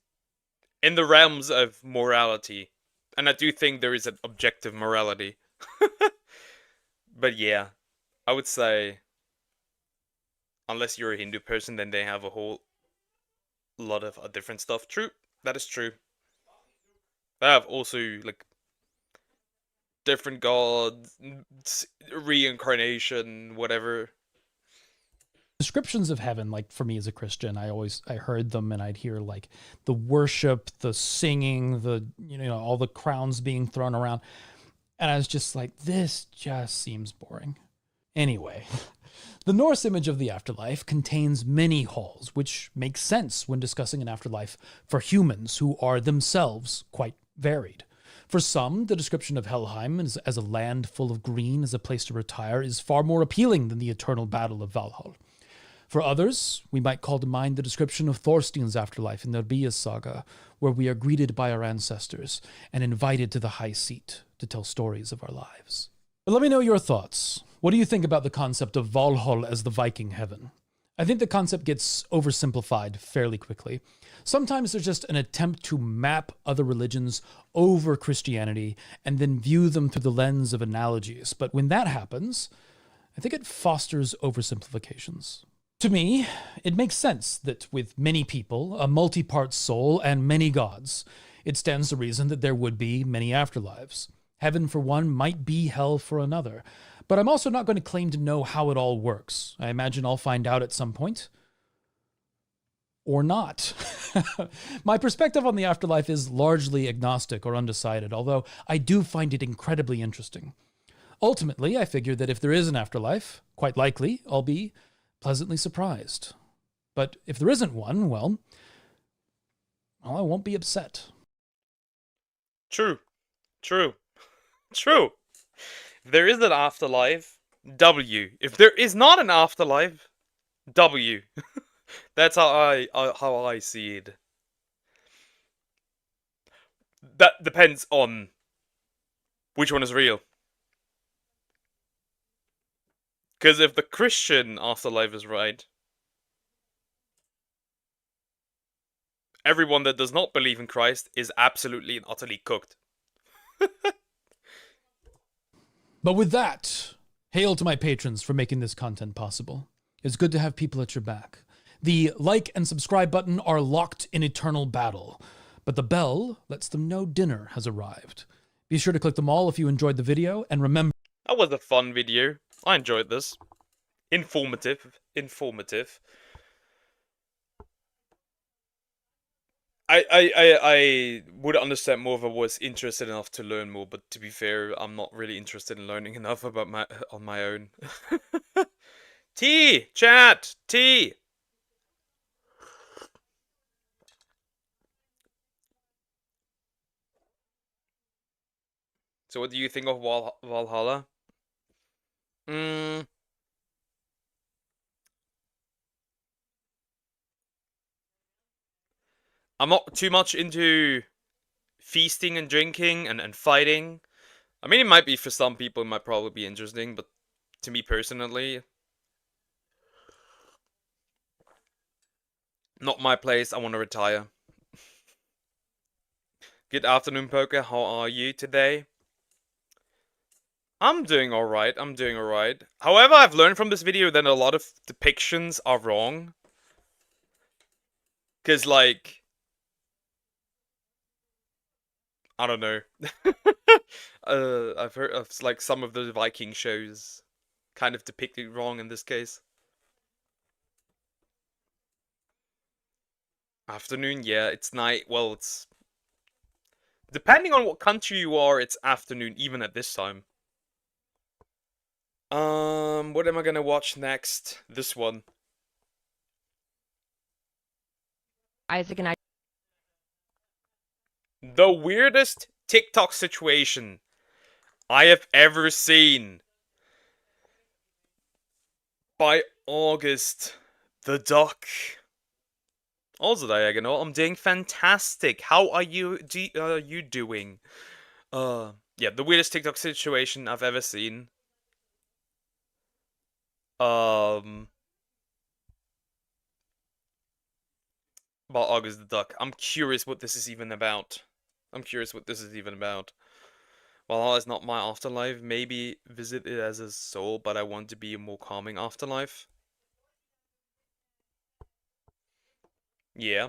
In the realms of morality. And I do think there is an objective morality. But yeah, I would say, unless you're a Hindu person, then they have a whole lot of different stuff. True, that is true. They have also, like, different gods, reincarnation, whatever. Descriptions of heaven, like for me as a Christian, I heard them and I'd hear like the worship, the singing, the, all the crowns being thrown around. And I was just like, this just seems boring. Anyway, the Norse image of the afterlife contains many halls, which makes sense when discussing an afterlife for humans who are themselves quite varied. For some, the description of Helheim as a land full of green as a place to retire is far more appealing than the eternal battle of Valhalla. For others, we might call to mind the description of Thorstein's afterlife in the Erbias saga, where we are greeted by our ancestors and invited to the high seat to tell stories of our lives. But let me know your thoughts. What do you think about the concept of Valhalla as the Viking heaven? I think the concept gets oversimplified fairly quickly. Sometimes there's just an attempt to map other religions over Christianity and then view them through the lens of analogies. But when that happens, I think it fosters oversimplifications. To me, it makes sense that with many people, a multi-part soul, and many gods, it stands to reason that there would be many afterlives. Heaven for one might be hell for another. But I'm also not going to claim to know how it all works. I imagine I'll find out at some point. Or not. My perspective on the afterlife is largely agnostic or undecided, although I do find it incredibly interesting. Ultimately, I figure that if there is an afterlife, quite likely I'll be pleasantly surprised. But if there isn't one, well, I won't be upset. True. True. True. If there is an afterlife, W. If there is not an afterlife, W. That's how I see it. That depends on which one is real. Because if the Christian afterlife is right, everyone that does not believe in Christ is absolutely and utterly cooked. But with that, hail to my patrons for making this content possible. It's good to have people at your back. The like and subscribe button are locked in eternal battle, but the bell lets them know dinner has arrived. Be sure to click them all if you enjoyed the video, and remember... That was a fun video. I enjoyed this. Informative. I would understand more if I was interested enough to learn more, but to be fair, I'm not really interested in learning enough about on my own. Tea! Chat! Tea! So what do you think of Valhalla? I'm not too much into feasting and drinking and fighting. I mean, it might be for some people, it might probably be interesting, but to me personally, not my place. I want to retire. Good afternoon, Poker. How are you today? I'm doing alright. However, I've learned from this video that a lot of depictions are wrong. Because, like... I don't know. I've heard of, like, some of the Viking shows kind of depicted wrong in this case. Afternoon, yeah, it's night. Well, it's... Depending on what country you are, it's afternoon, even at this time. What am I gonna watch next? This one. Isaac and I. The weirdest TikTok situation I have ever seen. By August the Duck. Also, Diagonal, I'm doing fantastic. How are you doing? Yeah, the weirdest TikTok situation I've ever seen. About August the Duck. I'm curious what this is even about. Well, it's not my afterlife. Maybe visit it as a soul, but I want to be a more calming afterlife. Yeah.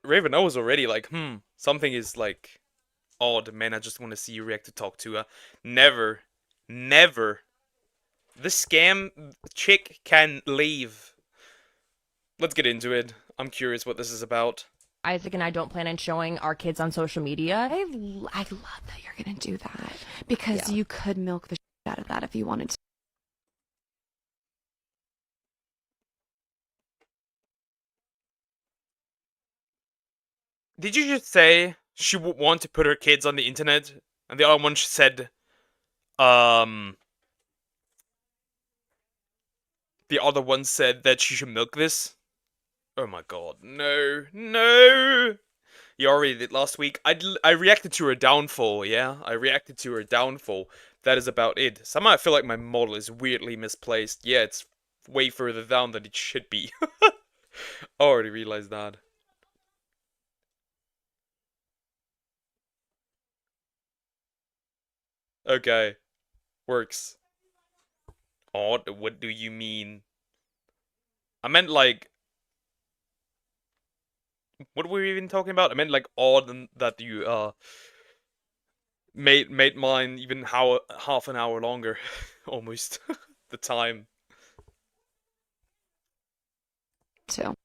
Raven, I was already like, something is like odd, man. I just want to see you react to Talk to her. Never. The scam chick can leave. Let's get into it. I'm curious what this is about. Isaac and I don't plan on showing our kids on social media. I love that you're gonna do that because you could milk the shit out of that if you wanted to. Did you just say she would want to put her kids on the internet? And the other one said, the other one said that she should milk this? Oh my god, no. He already did last week. I reacted to her downfall, yeah? I reacted to her downfall. That is about it. Somehow I feel like my model is weirdly misplaced. Yeah, it's way further down than it should be. I already realized that. Okay. Works. Odd? What do you mean? I meant like... What were we even talking about? I meant like odd that you, made mine even half an hour longer. Almost. The time. So.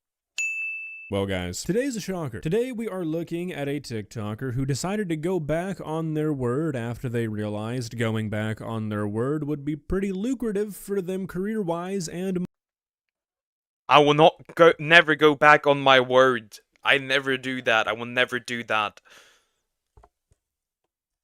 Well, guys, today's a shocker. Today we are looking at a TikToker who decided to go back on their word after they realized going back on their word would be pretty lucrative for them career-wise and... I will never go back on my word. I never do that. I will never do that.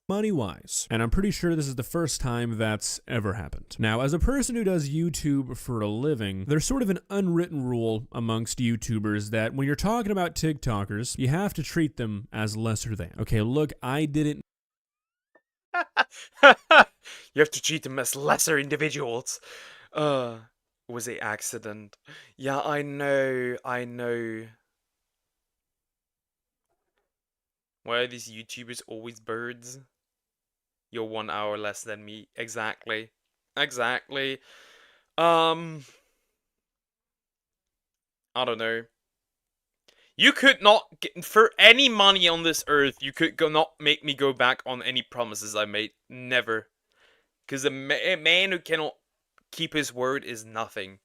money-wise. And I'm pretty sure this is the first time that's ever happened. Now, as a person who does YouTube for a living, there's sort of an unwritten rule amongst YouTubers that when you're talking about TikTokers, you have to treat them as lesser than. Okay, look, I didn't... You have to treat them as lesser individuals. It was an accident. Yeah, I know. Why are these YouTubers always birds? You're 1 hour less than me. Exactly. Exactly. I don't know. You could not get, for any money on this earth, you could not make me go back on any promises I made. Never. Because a man who cannot keep his word is nothing.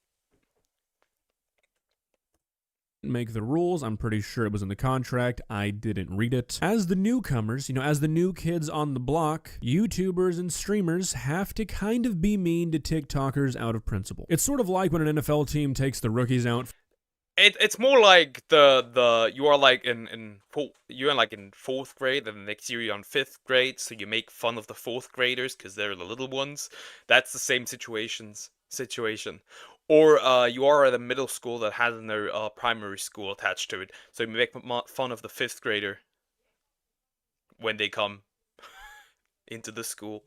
Make the rules. I'm pretty sure it was in the contract. I didn't read it. As the newcomers, as the new kids on the block, YouTubers and streamers have to kind of be mean to TikTokers out of principle. It's sort of like when an NFL team takes the rookies out. It's more like you are like in fourth grade, and the next year you're in 5th grade, so you make fun of the 4th graders because they're the little ones. That's the same situation. Or you are at a middle school that has no primary school attached to it, so you make fun of the 5th grader when they come into the school.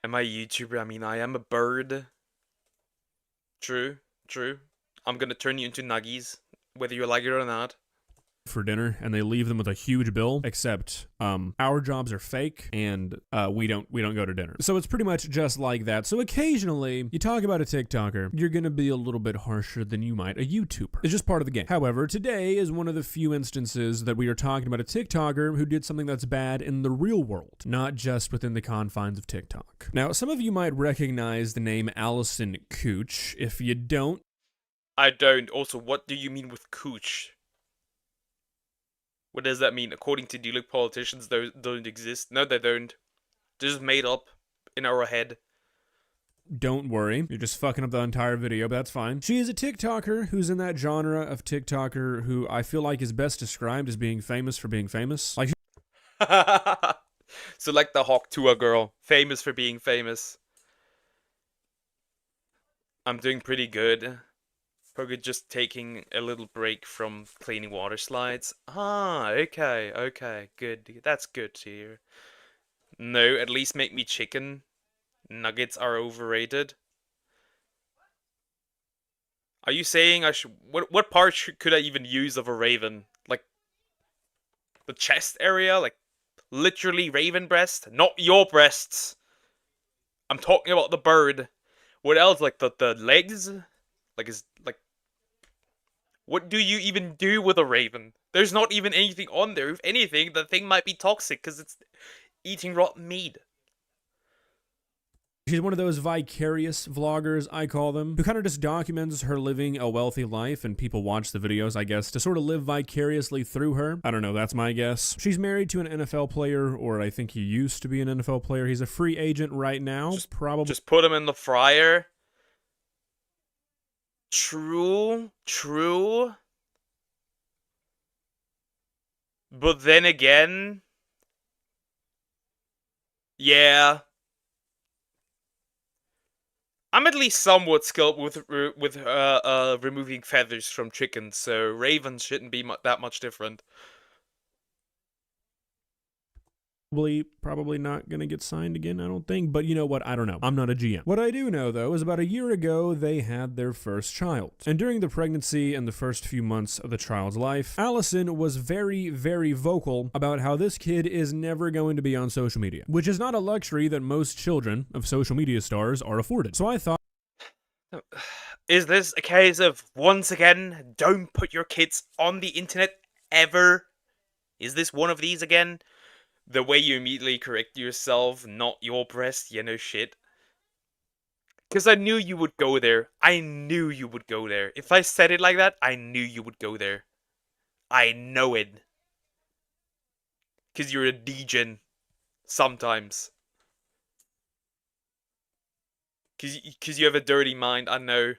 Am I a YouTuber? I mean, I am a bird. True. I'm gonna turn you into nuggies, whether you like it or not. For dinner, and they leave them with a huge bill, except our jobs are fake, and we don't go to dinner. So it's pretty much just like that. So occasionally, you talk about a TikToker, you're gonna be a little bit harsher than you might a YouTuber. It's just part of the game. However, today is one of the few instances that we are talking about a TikToker who did something that's bad in the real world, not just within the confines of TikTok. Now, some of you might recognize the name Allison Cooch. If you don't, I don't. Also, what do you mean with cooch? What does that mean? According to Deluxe politicians, those don't exist. No, they don't. They're just made up in our head. Don't worry, you're just fucking up the entire video, but that's fine. She is a TikToker who's in that genre of TikToker who I feel like is best described as being famous for being famous. Like, so like the Hawk Tua girl, famous for being famous. I'm doing pretty good. Probably just taking a little break from cleaning water slides. Ah, okay, good. That's good to hear. No, at least make me chicken. Nuggets are overrated. Are you saying I should... What part could I even use of a raven? Like, the chest area? Like, literally raven breast? Not your breasts. I'm talking about the bird. What else? Like, the legs? Like, what do you even do with a raven? There's not even anything on there. If anything, the thing might be toxic because it's eating rotten meat. she's one of those vicarious vloggers, I call them, who kind of just documents her living a wealthy life, and people watch the videos, I guess, to sort of live vicariously through her. I don't know, that's my guess. She's married to an NFL player, or I think he used to be an NFL player. He's a free agent right now. Just put him in the fryer. True. But then again... Yeah. I'm at least somewhat skilled with removing feathers from chickens, so ravens shouldn't be that much different. Probably not gonna get signed again, I don't think. But you know what? I don't know. I'm not a GM. What I do know, though, is about a year ago, they had their first child. And during the pregnancy and the first few months of the child's life, Allison was very, very vocal about how this kid is never going to be on social media, which is not a luxury that most children of social media stars are afforded. So I thought, is this a case of, once again, don't put your kids on the internet ever? Is this one of these again? The way you immediately correct yourself, not your breast, you know shit. Because I knew you would go there. I knew you would go there. If I said it like that, I knew you would go there. I know it. Because you're a degen. Sometimes. Because you have a dirty mind, I know.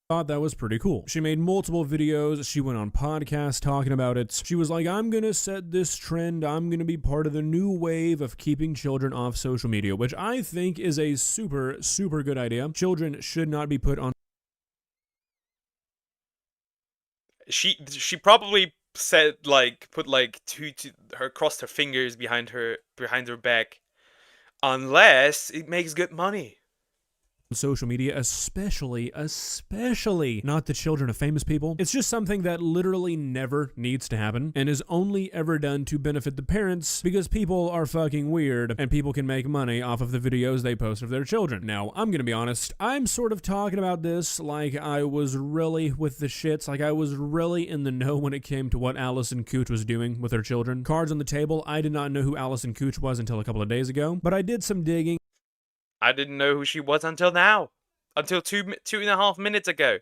Thought that was pretty cool. She made multiple videos, she went on podcasts talking about it. She was like, I'm gonna set this trend, I'm gonna be part of the new wave of keeping children off social media, which I think is a super, super good idea. Children should not be put on. She probably said, like, put like crossed her fingers behind her back. Unless it makes good money. Social media, especially not the children of famous people. It's just something that literally never needs to happen and is only ever done to benefit the parents because people are fucking weird and people can make money off of the videos they post of their children. Now, I'm gonna be honest, I'm sort of talking about this like I was really with the shits, like I was really in the know when it came to what Allison Cooch was doing with her children. Cards on the table, I did not know who Allison Cooch was until a couple of days ago, but I did some digging. I didn't know who she was until now. Until 2.5 minutes ago.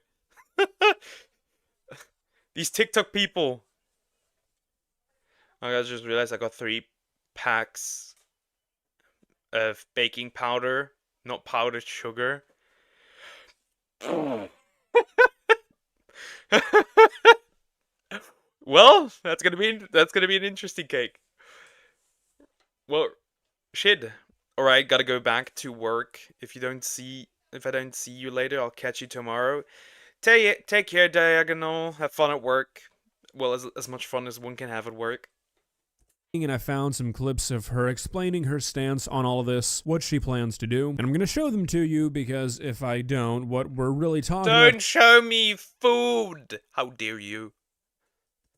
These TikTok people. I just realized I got 3 packs of baking powder, not powdered sugar. Well, that's gonna be an interesting cake. Well, shit. Alright, gotta go back to work. If I don't see you later, I'll catch you tomorrow. Take care, Diagonal. Have fun at work. Well, as much fun as one can have at work. And I found some clips of her explaining her stance on all of this, what she plans to do, and I'm gonna show them to you because if I don't, what we're really talking about Don't show me food! How dare you?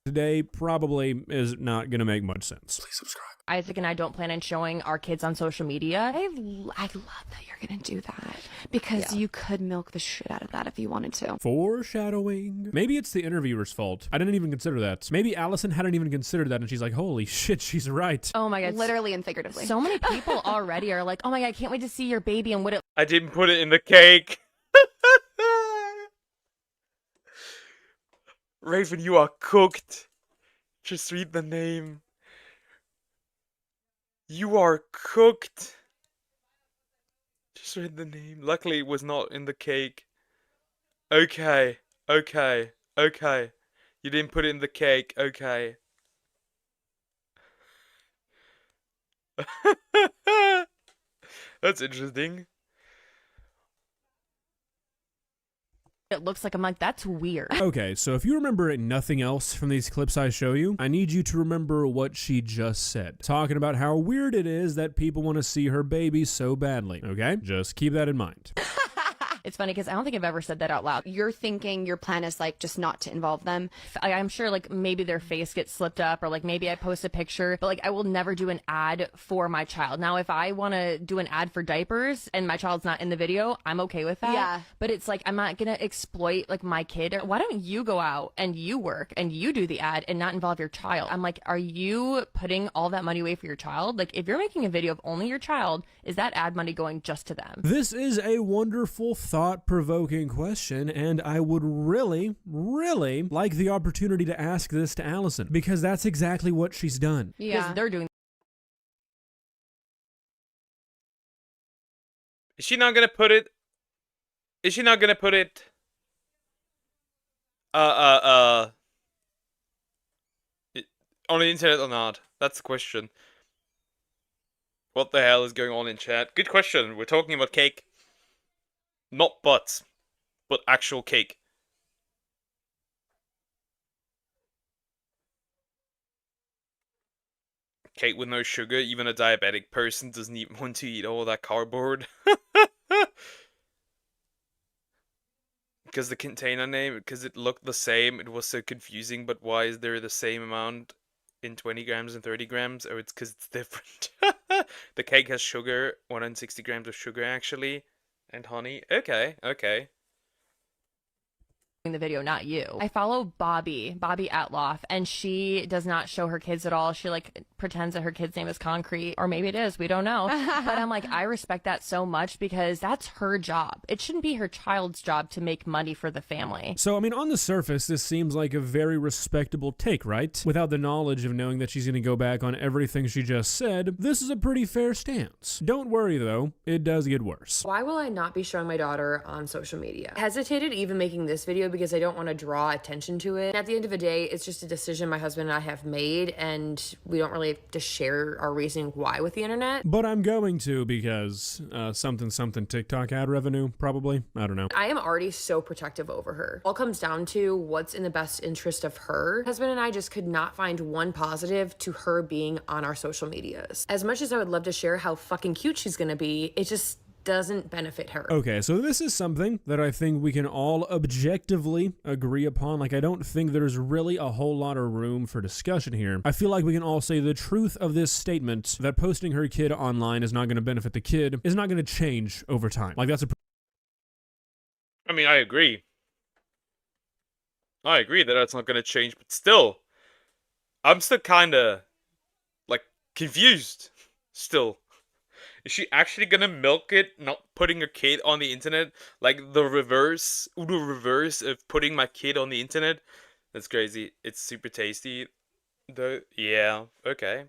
Today probably is not gonna make much sense. Please subscribe. Isaac and I don't plan on showing our kids on social media. I love that you're gonna do that because you could milk the shit out of that if you wanted to. Foreshadowing. Maybe it's the interviewer's fault. I didn't even consider that. Maybe Allison hadn't even considered that and she's like, holy shit, she's right. Oh my god. Literally and figuratively. So many people already are like, oh my god, I can't wait to see your baby and what it... I didn't put it in the cake. Raven, you are cooked. Just read the name. You are cooked. Just read the name. Luckily, it was not in the cake. Okay. You didn't put it in the cake. Okay. That's interesting. It looks like. I'm like, that's weird. Okay, so if you remember nothing else from these clips I show you, I need you to remember what she just said. Talking about how weird it is that people want to see her baby so badly, okay? Just keep that in mind. It's funny because I don't think I've ever said that out loud. You're thinking your plan is like just not to involve them. I'm sure like maybe their face gets slipped up or like maybe I post a picture, but like I will never do an ad for my child. Now, if I want to do an ad for diapers and my child's not in the video, I'm okay with that. Yeah. But it's like, I'm not going to exploit like my kid. Why don't you go out and you work and you do the ad and not involve your child? I'm like, are you putting all that money away for your child? Like if you're making a video of only your child, is that ad money going just to them? This is a wonderful thought-provoking question, and I would really, really like the opportunity to ask this to Allison, because that's exactly what she's done. Yeah. Because they're doing... Is she not gonna put it on the internet or not? That's the question. What the hell is going on in chat? Good question. We're talking about cake. Not butts, but actual cake. Cake with no sugar, even a diabetic person doesn't even want to eat all that cardboard. Because the container name, because it looked the same, it was so confusing, but why is there the same amount in 20 grams and 30 grams? Oh, it's because it's different. The cake has sugar, 160 grams of sugar actually, and honey. Okay, okay. The video, not you. I follow Bobby Atloff, and she does not show her kids at all. She like pretends that her kid's name is Concrete, or maybe it is, we don't know. But I'm like, I respect that so much because that's her job. It shouldn't be her child's job to make money for the family. So, I mean, on the surface, this seems like a very respectable take, right? Without the knowledge of knowing that she's going to go back on everything she just said, this is a pretty fair stance. Don't worry, though. It does get worse. Why will I not be showing my daughter on social media? I hesitated even making this video because I don't want to draw attention to it. At the end of the day, it's just a decision my husband and I have made, and we don't really have to share our reasoning why with the internet. But I'm going to because something TikTok ad revenue, probably. I don't know. I am already so protective over her. All comes down to what's in the best interest of her. My husband and I just could not find one positive to her being on our social medias. As much as I would love to share how fucking cute she's gonna be, it just doesn't benefit her. Okay, so this is something that I think we can all objectively agree upon. Like, I don't think there's really a whole lot of room for discussion here. I feel like we can all say the truth of this statement that posting her kid online is not going to benefit the kid is not going to change over time. Like, that's a... I mean, I agree. I agree that that's not going to change, but still, I'm still kind of, like, confused. Still. Is she actually gonna milk it, not putting her kid on the internet? Like the reverse of putting my kid on the internet? That's crazy. It's super tasty, though. Yeah, okay.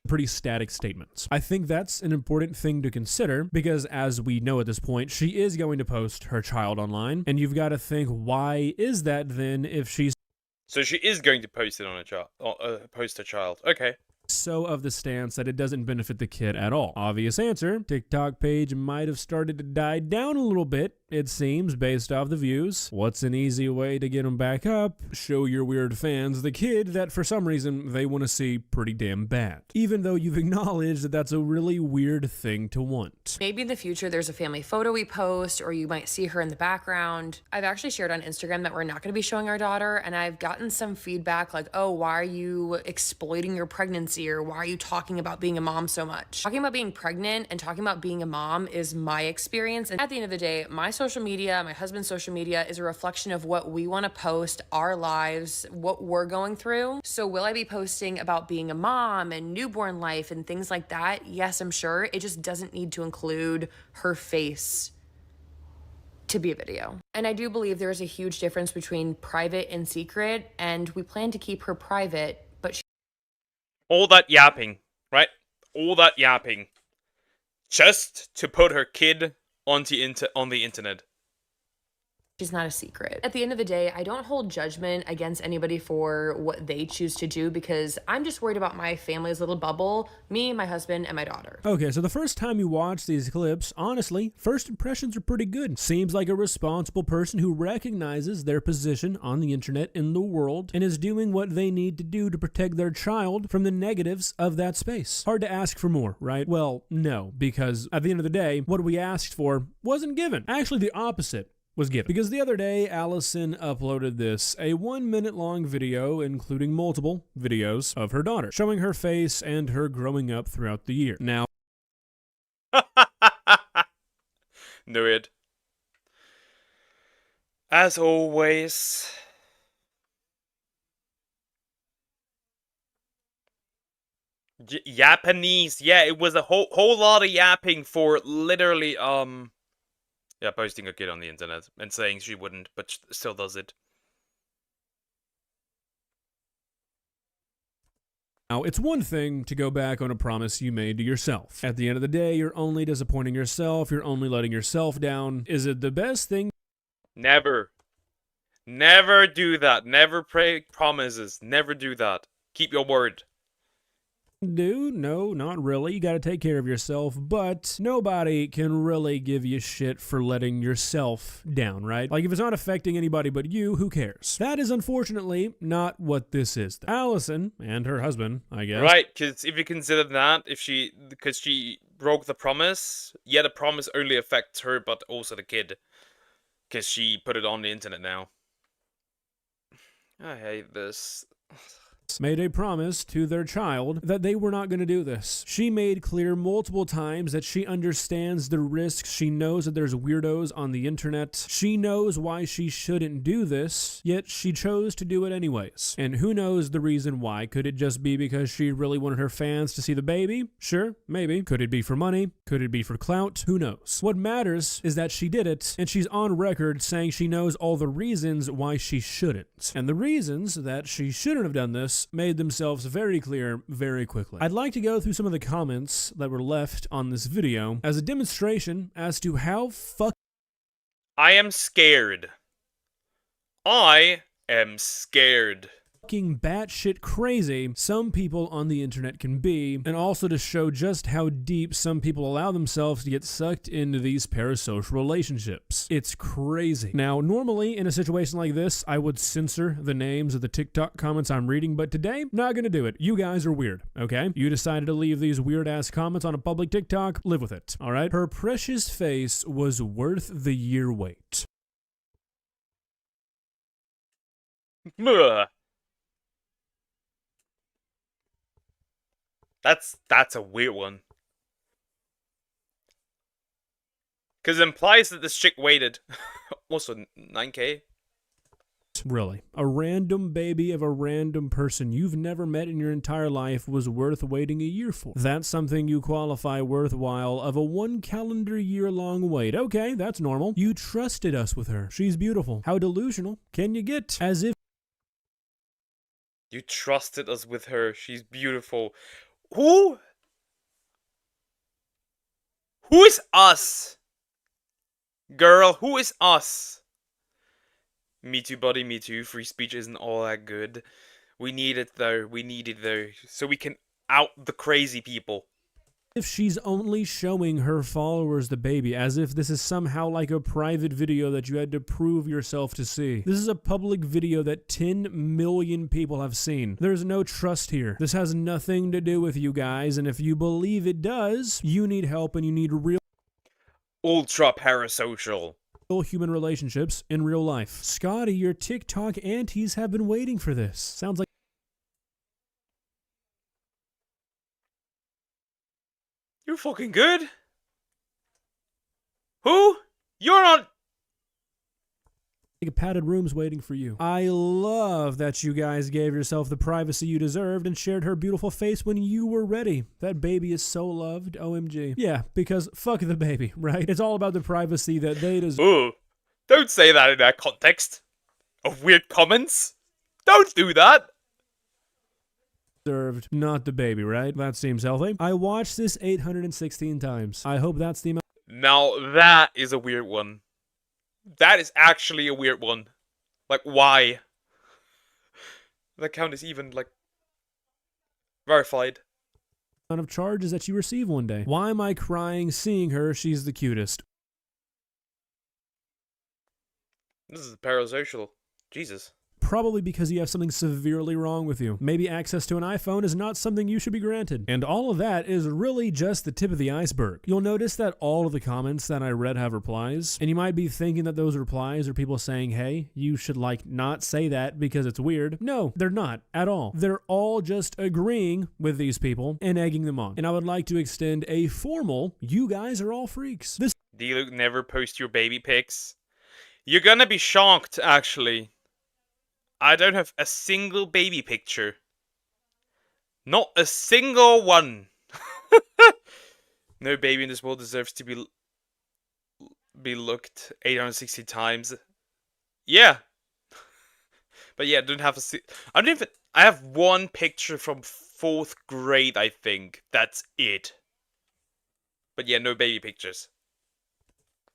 Pretty static statements. I think that's an important thing to consider because, as we know at this point, she is going to post her child online, and you've got to think, why is that then if she's... So she is going to post it on a child, post her child. Okay. So of the stance that it doesn't benefit the kid at all. Obvious answer, TikTok page might have started to die down a little bit, it seems, based off the views. What's an easy way to get them back up? Show your weird fans the kid that for some reason they want to see pretty damn bad. Even though you've acknowledged that that's a really weird thing to want. Maybe in the future there's a family photo we post, or you might see her in the background. I've actually shared on Instagram that we're not going to be showing our daughter, and I've gotten some feedback like, oh, why are you exploiting your pregnancy, or why are you talking about being a mom so much? Talking about being pregnant and talking about being a mom is my experience, and at the end of the day, my social media, my husband's social media is a reflection of what we want to post, our lives, what we're going through. So will I be posting about being a mom and newborn life and things like that? Yes, I'm sure. It just doesn't need to include her face to be a video. And I do believe there is a huge difference between private and secret, and we plan to keep her private, but all that yapping, right? All that yapping. Just to put her kid on the internet. she's not a secret. At the end of the day, I don't hold judgment against anybody for what they choose to do because I'm just worried about my family's little bubble, me, my husband, and my daughter. Okay, so the first time you watch these clips, honestly, first impressions are pretty good. Seems like a responsible person who recognizes their position on the internet in the world and is doing what they need to do to protect their child from the negatives of that space. Hard to ask for more, right? Well, no, because at the end of the day, what we asked for wasn't given. Actually, the opposite was given. Because the other day, Allison uploaded a 1 minute long video, including multiple videos of her daughter, showing her face and her growing up throughout the year. Now, Knew it. As always. Japanese. Yeah, it was a whole lot of yapping for literally, yeah, posting a kid on the internet and saying she wouldn't, but still does it. Now, it's one thing to go back on a promise you made to yourself. At the end of the day, you're only disappointing yourself, you're only letting yourself down. Is it the best thing? Never. Never do that. Never break promises. Never do that. Keep your word. do? No, not really. You gotta take care of yourself, but nobody can really give you shit for letting yourself down, right? Like, if it's not affecting anybody but you, who cares? That is unfortunately not what this is. Allison and her husband, I guess. Right, because if you consider that, because she broke the promise, yeah, the promise only affects her, but also the kid. Because she put it on the internet now. I hate this. Made a promise to their child that they were not going to do this. She made clear multiple times that she understands the risks. She knows that there's weirdos on the internet. She knows why she shouldn't do this, yet she chose to do it anyways. And who knows the reason why? Could it just be because she really wanted her fans to see the baby? Sure, maybe. Could it be for money? Could it be for clout? Who knows? What matters is that she did it, and she's on record saying she knows all the reasons why she shouldn't. And the reasons that she shouldn't have done this made themselves very clear very quickly. I'd like to go through some of the comments that were left on this video as a demonstration as to how I am scared. I am scared. fucking batshit crazy some people on the internet can be, and also to show just how deep some people allow themselves to get sucked into these parasocial relationships. It's crazy. Now, normally in a situation like this, I would censor the names of the TikTok comments I'm reading, but today, not gonna do it. You guys are weird, okay? You decided to leave these weird-ass comments on a public TikTok, live with it, alright? Her precious face was worth the year wait. That's a weird one. Because it implies that this chick waited. Also, 9K? Really. A random baby of a random person you've never met in your entire life was worth waiting a year for. That's something you qualify worthwhile of a 1 calendar year long wait. Okay, that's normal. You trusted us with her. She's beautiful. How delusional can you get? As if You trusted us with her. She's beautiful. Who? Who is us? Girl, who is us? Me too, buddy, me too. Free speech isn't all that good. We need it, though. We need it, though. So we can out the crazy people. if she's only showing her followers the baby, as if this is somehow like a private video that you had to prove yourself to see. This is a public video that 10 million people have seen. There's no trust here. This has nothing to do with you guys, and if you believe it does, you need help and you need real ultra parasocial human relationships in real life. Scotty, your TikTok aunties have been waiting for this. Sounds like you're fucking good. Who? You're not. a padded room's waiting for you. I love that you guys gave yourself the privacy you deserved and shared her beautiful face when you were ready. That baby is so loved, OMG. Yeah, because fuck the baby, right? It's all about the privacy that they deserve. Ooh, don't say that in that context of weird comments. Don't do that. Deserved, not the baby, right? That seems healthy. I watched this 816 times. I hope that's the amount. Now that is a weird one. That is actually a weird one. Like, why? The account is even, like, verified. Of charges that you receive one day. Why am I crying seeing her? She's the cutest. This is parasocial. Jesus. Probably because you have something severely wrong with you. Maybe access to an iPhone is not something you should be granted. And all of that is really just the tip of the iceberg. You'll notice that all of the comments that I read have replies, and you might be thinking that those replies are people saying, hey, you should like not say that because it's weird. No, they're not at all. They're all just agreeing with these people and egging them on. And I would like to extend a formal, you guys are all freaks. This D-Luke, never post your baby pics. You're gonna be shocked, actually. I don't have a single baby picture. Not a single one. No baby in this world deserves to be looked 860 times. Yeah. But yeah, I don't have I have one picture from 4th grade, I think. That's it. But yeah, no baby pictures.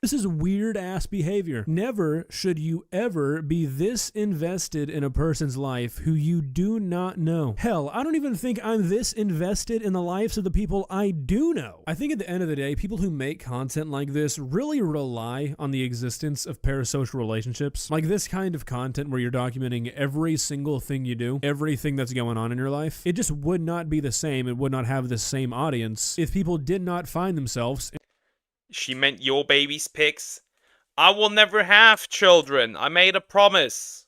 This is weird ass behavior. Never should you ever be this invested in a person's life who you do not know. Hell, I don't even think I'm this invested in the lives of the people I do know. I think at the end of the day, people who make content like this really rely on the existence of parasocial relationships. Like this kind of content where you're documenting every single thing you do, everything that's going on in your life. It just would not be the same. It would not have the same audience if people did not find themselves. She meant your baby's pics. I will never have children. I made a promise.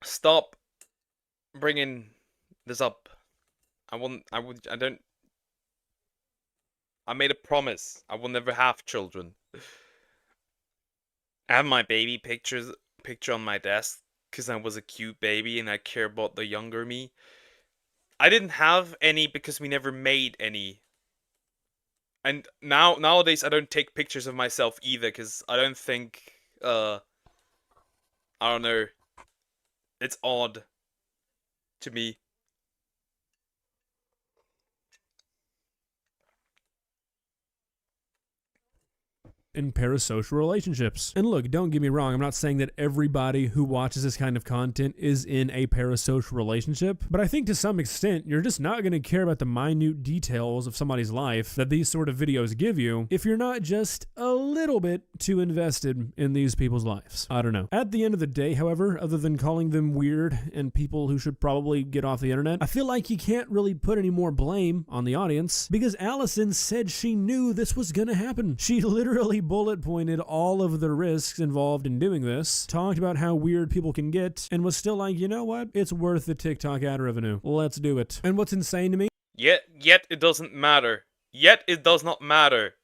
Stop bringing this up. I made a promise. I will never have children. I have my baby picture on my desk because I was a cute baby and I care about the younger me. I didn't have any because we never made any. And nowadays I don't take pictures of myself either because I don't think I don't know. It's odd to me. In parasocial relationships. And look, don't get me wrong, I'm not saying that everybody who watches this kind of content is in a parasocial relationship, but I think to some extent, you're just not going to care about the minute details of somebody's life that these sort of videos give you if you're not just a little bit too invested in these people's lives. I don't know. At the end of the day, however, other than calling them weird and people who should probably get off the internet, I feel like you can't really put any more blame on the audience because Allison said she knew this was going to happen. She literally bullet pointed all of the risks involved in doing this, talked about how weird people can get, and was still like, you know what? It's worth the TikTok ad revenue. Let's do it. And what's insane to me? Yet it doesn't matter. Yet it does not matter.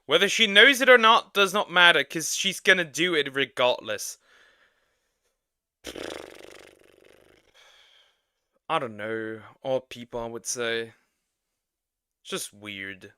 Whether she knows it or not does not matter, because she's gonna do it regardless. I don't know. Odd people, I would say. It's just weird.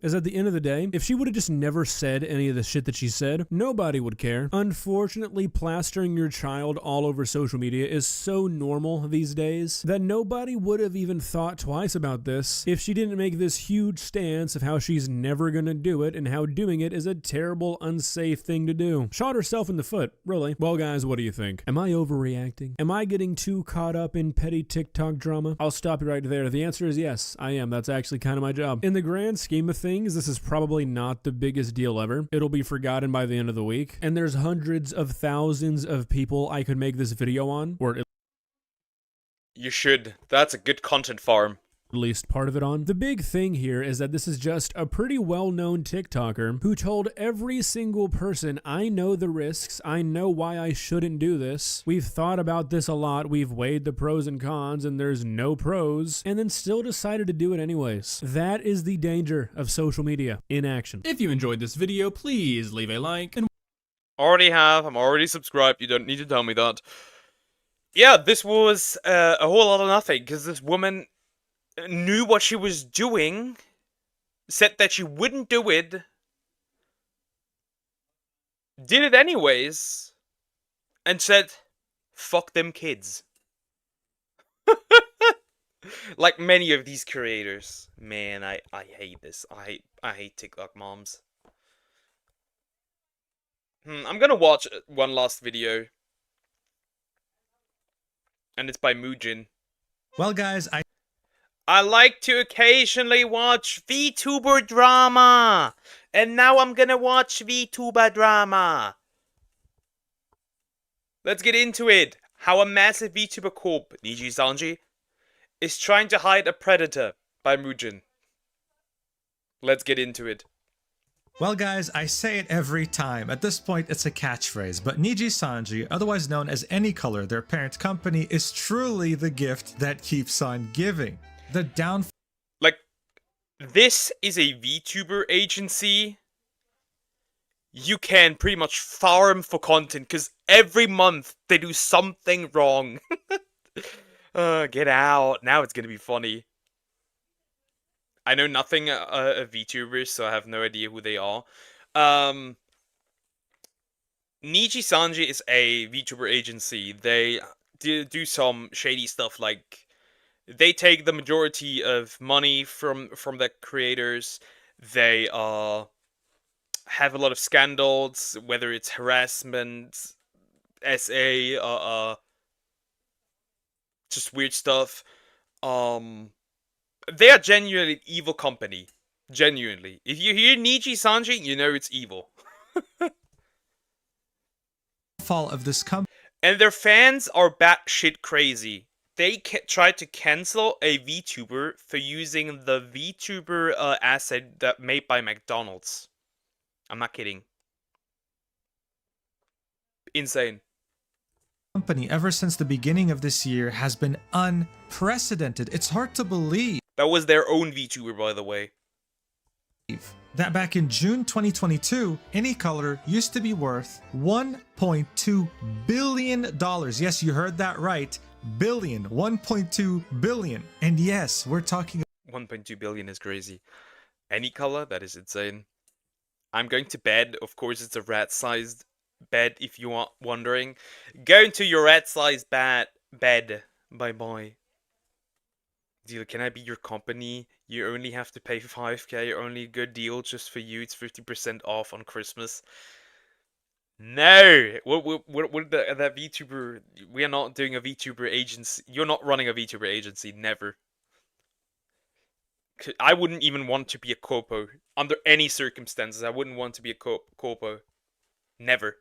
Is at the end of the day, if she would have just never said any of the shit that she said, nobody would care. Unfortunately, plastering your child all over social media is so normal these days that nobody would have even thought twice about this if she didn't make this huge stance of how she's never gonna do it and how doing it is a terrible, unsafe thing to do. Shot herself in the foot, really. Well, guys, what do you think? Am I overreacting? Am I getting too caught up in petty TikTok drama? I'll stop you right there. The answer is yes, I am. That's actually kind of my job. In the grand scheme of things, this is probably not the biggest deal ever. It'll be forgotten by the end of the week, and there's hundreds of thousands of people I could make this video on, or You should. That's a good content farm. At least part of it on. The big thing here is that this is just a pretty well-known TikToker who told every single person, I know the risks, I know why I shouldn't do this, we've thought about this a lot, we've weighed the pros and cons, and there's no pros, and then still decided to do it anyways. That is the danger of social media in action. If you enjoyed this video, please leave a like and Already have. I'm already subscribed. You don't need to tell me that. Yeah, this was a whole lot of nothing, because this woman knew what she was doing, said that she wouldn't do it, did it anyways, and said, fuck them kids. Like many of these creators. Man, I hate this. I hate TikTok moms. I'm gonna watch one last video. And it's by Mujin. Well, guys, I like to occasionally watch VTuber drama. And now I'm gonna watch VTuber drama. Let's get into it. How a massive VTuber corp, Niji Sanji, is trying to hide a predator by Mujin. Let's get into it. Well, guys, I say it every time. At this point, it's a catchphrase, but Niji Sanji, otherwise known as Any Color, their parent company, is truly the gift that keeps on giving. The downfall. Like, this is a VTuber agency. You can pretty much farm for content, because every month they do something wrong. Get out. Now it's gonna be funny. I know nothing of VTubers, so I have no idea who they are. Niji Sanji is a VTuber agency. They do some shady stuff, like they take the majority of money from the creators. They have a lot of scandals, whether it's harassment, just weird stuff. They are genuinely an evil company. Genuinely. If you hear Niji Sanji, you know it's evil. Fall of this company. And their fans are batshit crazy. They tried to cancel a VTuber for using the VTuber asset that made by McDonald's. I'm not kidding. Insane. Company ever since the beginning of this year has been unprecedented. It's hard to believe. That was their own VTuber, by the way. That back in June 2022, any color used to be worth $1.2 billion. Yes, you heard that right. Billion. 1.2 billion. And yes, we're talking 1.2 billion is crazy. Any color? That is insane. I'm going to bed. Of course, it's a rat-sized bed, if you are wondering. Go into your rat-sized bed. Bye-bye. Deal, can I be your company? You only have to pay 5k, only good deal just for you. It's 50% off on Christmas. No! What that VTuber... We are not doing a VTuber agency. You're not running a VTuber agency. Never. I wouldn't even want to be a corpo. Under any circumstances, I wouldn't want to be a corpo. Never.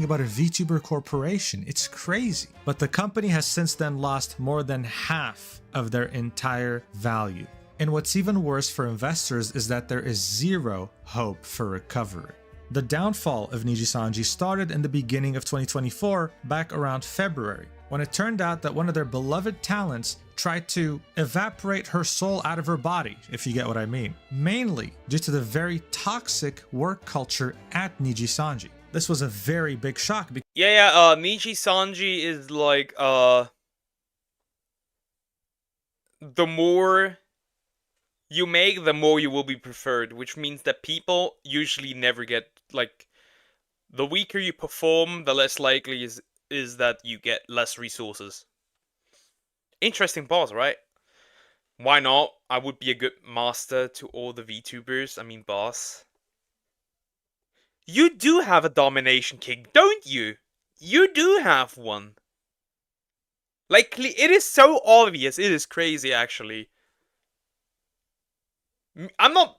about a VTuber corporation. It's crazy. But the company has since then lost more than half of their entire value. And what's even worse for investors is that there is zero hope for recovery. The downfall of Niji Sanji started in the beginning of 2024, back around February, when it turned out that one of their beloved talents tried to evaporate her soul out of her body, if you get what I mean. Mainly due to the very toxic work culture at Niji Sanji. This was a very big shock. Niji Sanji is like, the more you make, the more you will be preferred, which means that people usually never get, like, the weaker you perform, the less likely is that you get less resources. Interesting boss, right? Why not? I would be a good master to all the VTubers. I mean, boss. You do have a domination king, don't you? You do have one. Like, it is so obvious. It is crazy, actually. I'm not...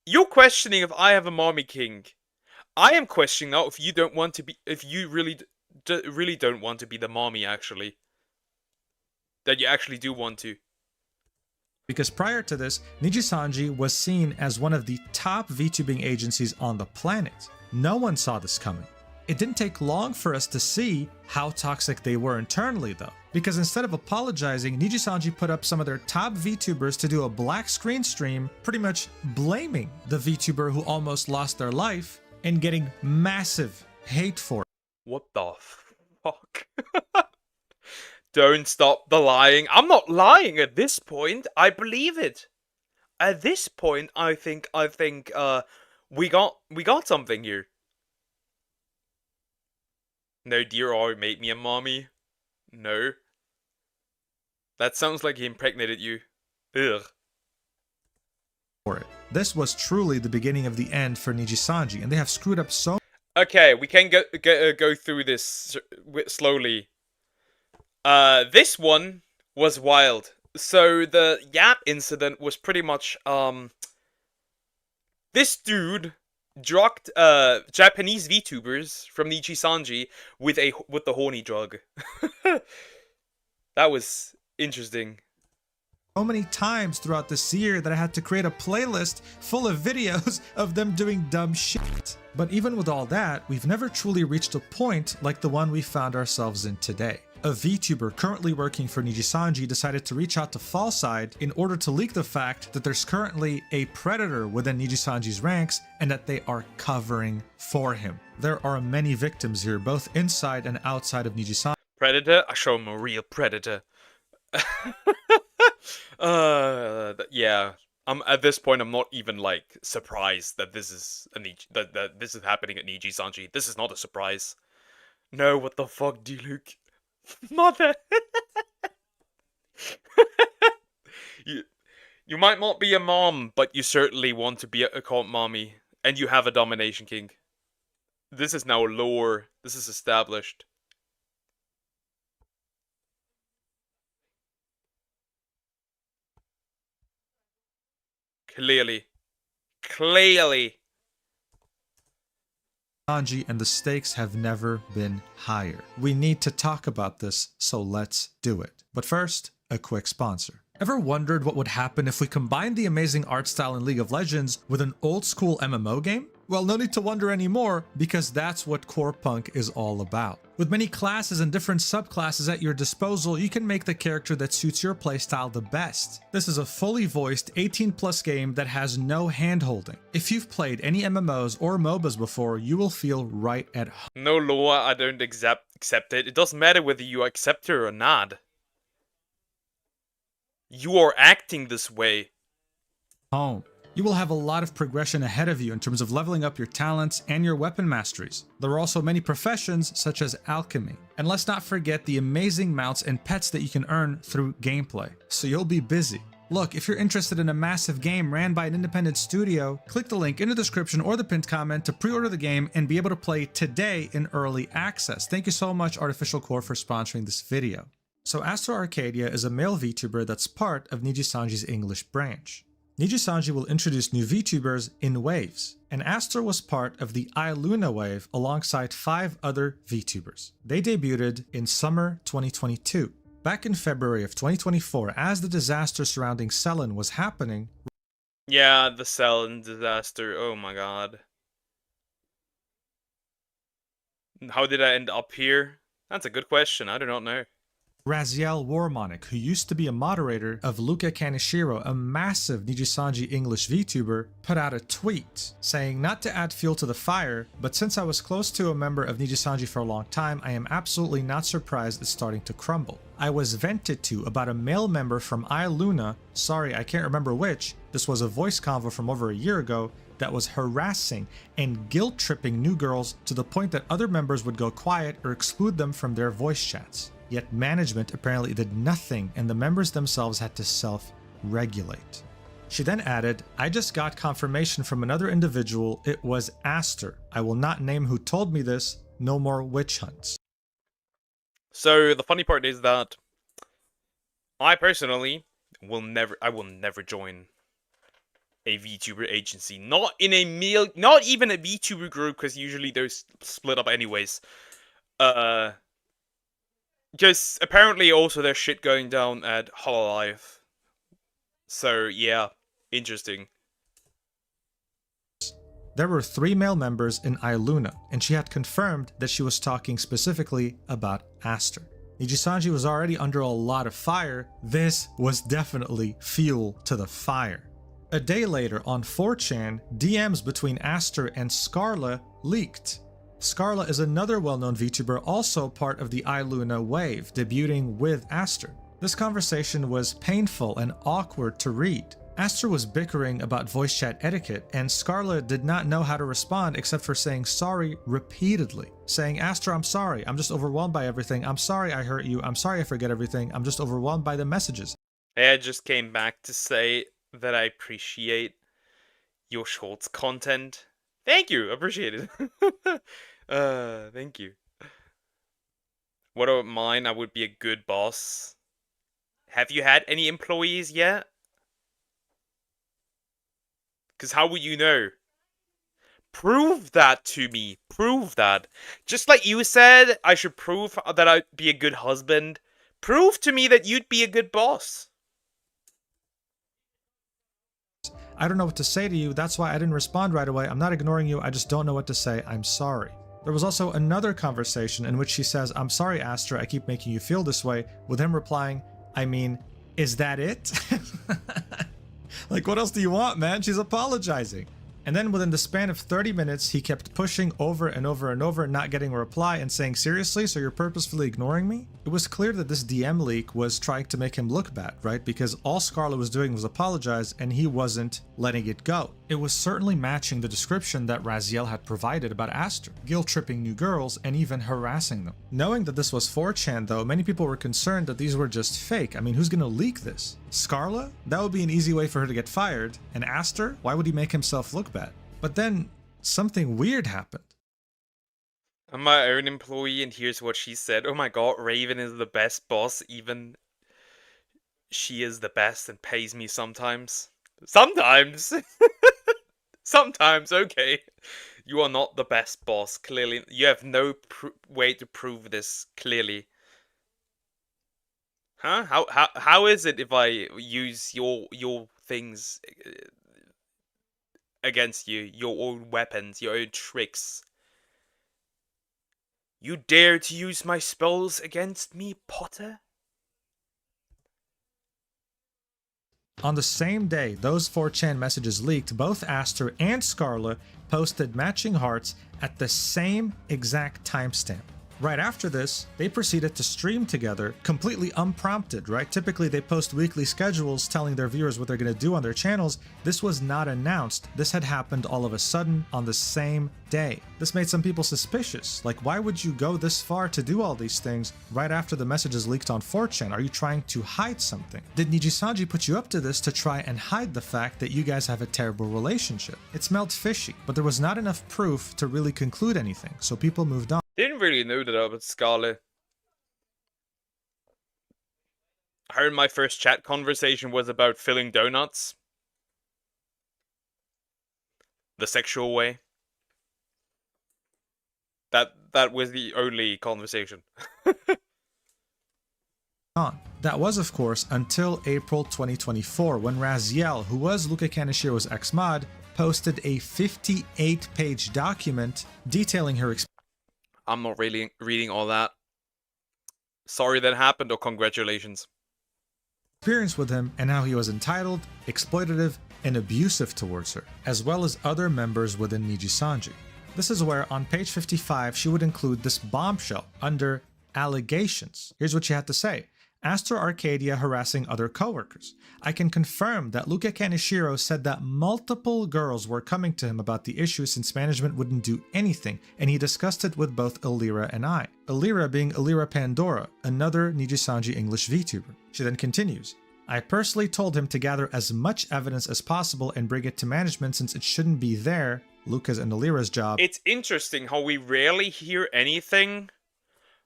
You're questioning if I have a mommy king. I am questioning now if you don't want to be... If you really don't want to be the mommy, actually. That you actually do want to. Because prior to this, Niji Sanji was seen as one of the top VTubing agencies on the planet. No one saw this coming. It didn't take long for us to see how toxic they were internally though. Because instead of apologizing, Niji Sanji put up some of their top VTubers to do a black screen stream, pretty much blaming the VTuber who almost lost their life and getting massive hate for it. What the fuck? Don't stop the lying. I'm not lying at this point. I believe it. At this point, I think we got something here. No, dear R made me a mommy. No. That sounds like he impregnated you. Ugh. For it. This was truly the beginning of the end for Niji Sanji, and they have screwed up so. Okay, we can go through this slowly. This one was wild. So the Yap incident was pretty much this dude drugged Japanese VTubers from Niji Sanji with the horny drug. That was interesting. So many times throughout this year that I had to create a playlist full of videos of them doing dumb shit. But even with all that, we've never truly reached a point like the one we found ourselves in today. A VTuber currently working for Niji Sanji decided to reach out to Fallside in order to leak the fact that there's currently a predator within Niji Sanji's ranks and that they are covering for him. There are many victims here, both inside and outside of Niji Sanji. Predator? I show him a real predator. Yeah. At this point, I'm not even like surprised that this is that this is happening at Niji Sanji. This is not a surprise. No, what the fuck, D-Luke? Mother! You might not be a mom, but you certainly want to be a cult mommy. And you have a domination king. This is now lore. This is established. Clearly. Clearly. Sanji, and the stakes have never been higher. We need to talk about this, so let's do it. But first, a quick sponsor. Ever wondered what would happen if we combined the amazing art style in League of Legends with an old school MMO game? Well, no need to wonder anymore, because that's what Core Punk is all about. With many classes and different subclasses at your disposal, you can make the character that suits your playstyle the best. This is a fully voiced 18+ game that has no hand-holding. If you've played any MMOs or MOBAs before, you will feel right at home. No lore, I don't accept it. It doesn't matter whether you accept it or not. You are acting this way. You will have a lot of progression ahead of you in terms of leveling up your talents and your weapon masteries. There are also many professions such as alchemy. And let's not forget the amazing mounts and pets that you can earn through gameplay. So you'll be busy. Look, if you're interested in a massive game ran by an independent studio, click the link in the description or the pinned comment to pre-order the game and be able to play today in early access. Thank you so much, Artificial Core, for sponsoring this video. So Astor Arcadia is a male VTuber that's part of Nijisanji's English branch. Nijisanji will introduce new VTubers in waves, and Astor was part of the iLuna wave alongside 5 other VTubers. They debuted in summer 2022. Back in February of 2024, as the disaster surrounding Selen was happening. Yeah, the Selen disaster, oh my god. How did I end up here? That's a good question, I do not know. Raziel Warmonic, who used to be a moderator of Luca Kaneshiro, a massive Nijisanji English VTuber, put out a tweet saying not to add fuel to the fire, but since I was close to a member of Nijisanji for a long time, I am absolutely not surprised it's starting to crumble. I was vented to about a male member from iLuna, sorry I can't remember which, this was a voice convo from over a year ago, that was harassing and guilt-tripping new girls to the point that other members would go quiet or exclude them from their voice chats. Yet management apparently did nothing and the members themselves had to self-regulate. She then added, I just got confirmation from another individual, it was Astor. I will not name who told me this, no more witch hunts. So the funny part is that I personally will never join a VTuber agency. Not even a VTuber group, because usually they're split up anyways. Because apparently also there's shit going down at Hololive. So yeah, interesting. There were 3 male members in iLuna, and she had confirmed that she was talking specifically about Astor. Nijisanji was already under a lot of fire. This was definitely fuel to the fire. A day later on 4chan, DMs between Astor and Scarla leaked. Scarla is another well-known VTuber also part of the iLuna wave, debuting with Astor. This conversation was painful and awkward to read. Astor was bickering about voice chat etiquette, and Scarla did not know how to respond except for saying sorry repeatedly. Saying, Astor, I'm sorry, I'm just overwhelmed by everything, I'm sorry I hurt you, I'm sorry I forget everything, I'm just overwhelmed by the messages. Hey, I just came back to say that I appreciate your shorts content. Thank you, appreciate it. Thank you. What about mine? I would be a good boss. Have you had any employees yet? Because how would you know? Prove that to me. Prove that. Just like you said, I should prove that I'd be a good husband. Prove to me that you'd be a good boss. I don't know what to say to you, that's why I didn't respond right away. I'm not ignoring you, I just don't know what to say, I'm sorry. There was also another conversation in which she says, I'm sorry Astor, I keep making you feel this way, with him replying, I mean, is that it? Like, what else do you want, man? She's apologizing. And then within the span of 30 minutes, he kept pushing over and over and over, not getting a reply, and saying, seriously, so you're purposefully ignoring me? It was clear that this DM leak was trying to make him look bad, right? Because all Scarlet was doing was apologize, and he wasn't letting it go. It was certainly matching the description that Raziel had provided about Aster, guilt-tripping new girls and even harassing them. Knowing that this was 4chan though, many people were concerned that these were just fake. I mean, who's gonna leak this? Scarla? That would be an easy way for her to get fired. And Aster? Why would he make himself look bad? But then, something weird happened. I'm my own employee and here's what she said. Oh my god, Raven is the best boss, even she is the best and pays me sometimes. Sometimes! Sometimes, okay. You are not the best boss, clearly. You have no way to prove this, clearly. Huh? How is it if I use your things against you? Your own weapons, your own tricks? You dare to use my spells against me, Potter? On the same day those 4chan messages leaked, both Aster and Scarla posted matching hearts at the same exact timestamp. Right after this, they proceeded to stream together, completely unprompted, right? Typically they post weekly schedules telling their viewers what they're going to do on their channels. This was not announced. This had happened all of a sudden on the same day. This made some people suspicious. Like, why would you go this far to do all these things right after the messages leaked on 4chan? Are you trying to hide something? Did Nijisanji put you up to this to try and hide the fact that you guys have a terrible relationship? It smelled fishy, but there was not enough proof to really conclude anything, so people moved on. Didn't really know that about Scarlet. I heard my first chat conversation was about filling donuts. The sexual way. That was the only conversation. That was, of course, until April 2024, when Raziel, who was Luca Kaneshiro's ex-mod, posted a 58-page document detailing her experience. I'm not really reading all that. Sorry that happened, or congratulations. Experience with him and how he was entitled, exploitative, and abusive towards her, as well as other members within Nijisanji. This is where, on page 55, she would include this bombshell under allegations. Here's what she had to say. Aster Arcadia harassing other coworkers. I can confirm that Luca Kaneshiro said that multiple girls were coming to him about the issue since management wouldn't do anything, and he discussed it with both Illyra and I. Illyra being Illyra Pandora, another Nijisanji English VTuber. She then continues. I personally told him to gather as much evidence as possible and bring it to management since it shouldn't be there, Luca's and Illyra's job. It's interesting how we rarely hear anything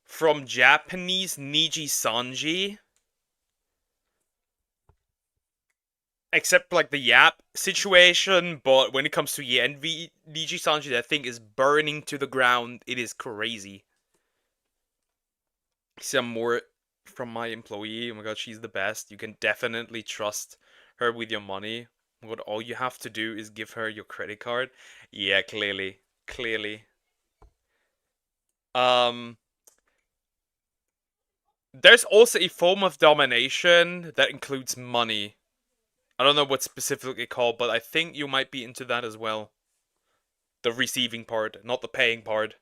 from Japanese Nijisanji. Except like the Yap situation, but when it comes to Nijisanji, that thing is burning to the ground. It is crazy. Some more from my employee. Oh my god, she's the best. You can definitely trust her with your money. What all you have to do is give her your credit card. Yeah, clearly. Clearly. There's also a form of domination that includes money. I don't know what's specifically called, but I think you might be into that as well. The receiving part, not the paying part.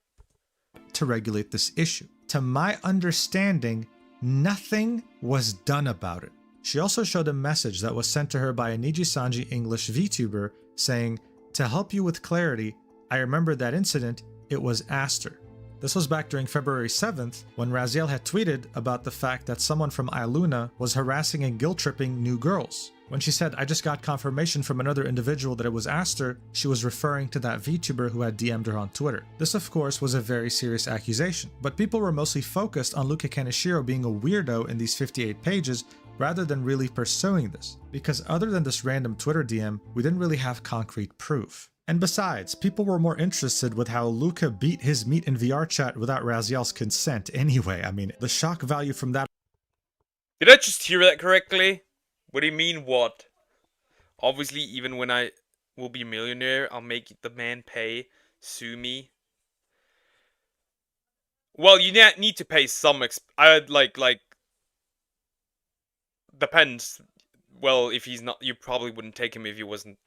To regulate this issue. To my understanding, nothing was done about it. She also showed a message that was sent to her by a Nijisanji English VTuber saying, to help you with clarity, I remember that incident, it was Aster. This was back during February 7th, when Raziel had tweeted about the fact that someone from Iluna was harassing and guilt-tripping new girls. When she said, I just got confirmation from another individual that it was Aster, she was referring to that VTuber who had DM'd her on Twitter. This, of course, was a very serious accusation, but people were mostly focused on Luca Kaneshiro being a weirdo in these 58 pages rather than really pursuing this, because other than this random Twitter DM, we didn't really have concrete proof. And besides, people were more interested with how Luca beat his meat in VR chat without Raziel's consent anyway. I mean, the shock value from that... Did I just hear that correctly? What do you mean, what? Obviously, even when I will be a millionaire, I'll make the man pay. Sue me. Well, you need to pay some I'd like... Depends. Well, if he's not... You probably wouldn't take him if he wasn't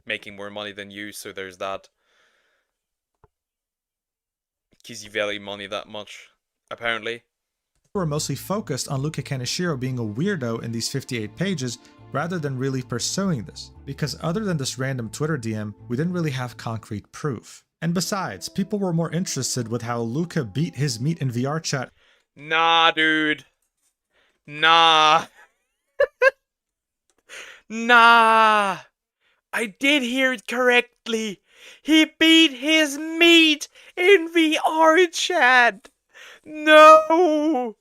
making more money than you, so there's that. Because you value money that much, apparently. were mostly focused on Luca Kaneshiro being a weirdo in these 58 pages rather than really pursuing this, because other than this random Twitter DM, we didn't really have concrete proof. And besides, people were more interested with how Luca beat his meat in VR chat. Nah, dude. Nah. Nah. I did hear it correctly. He beat his meat in VR chat. No.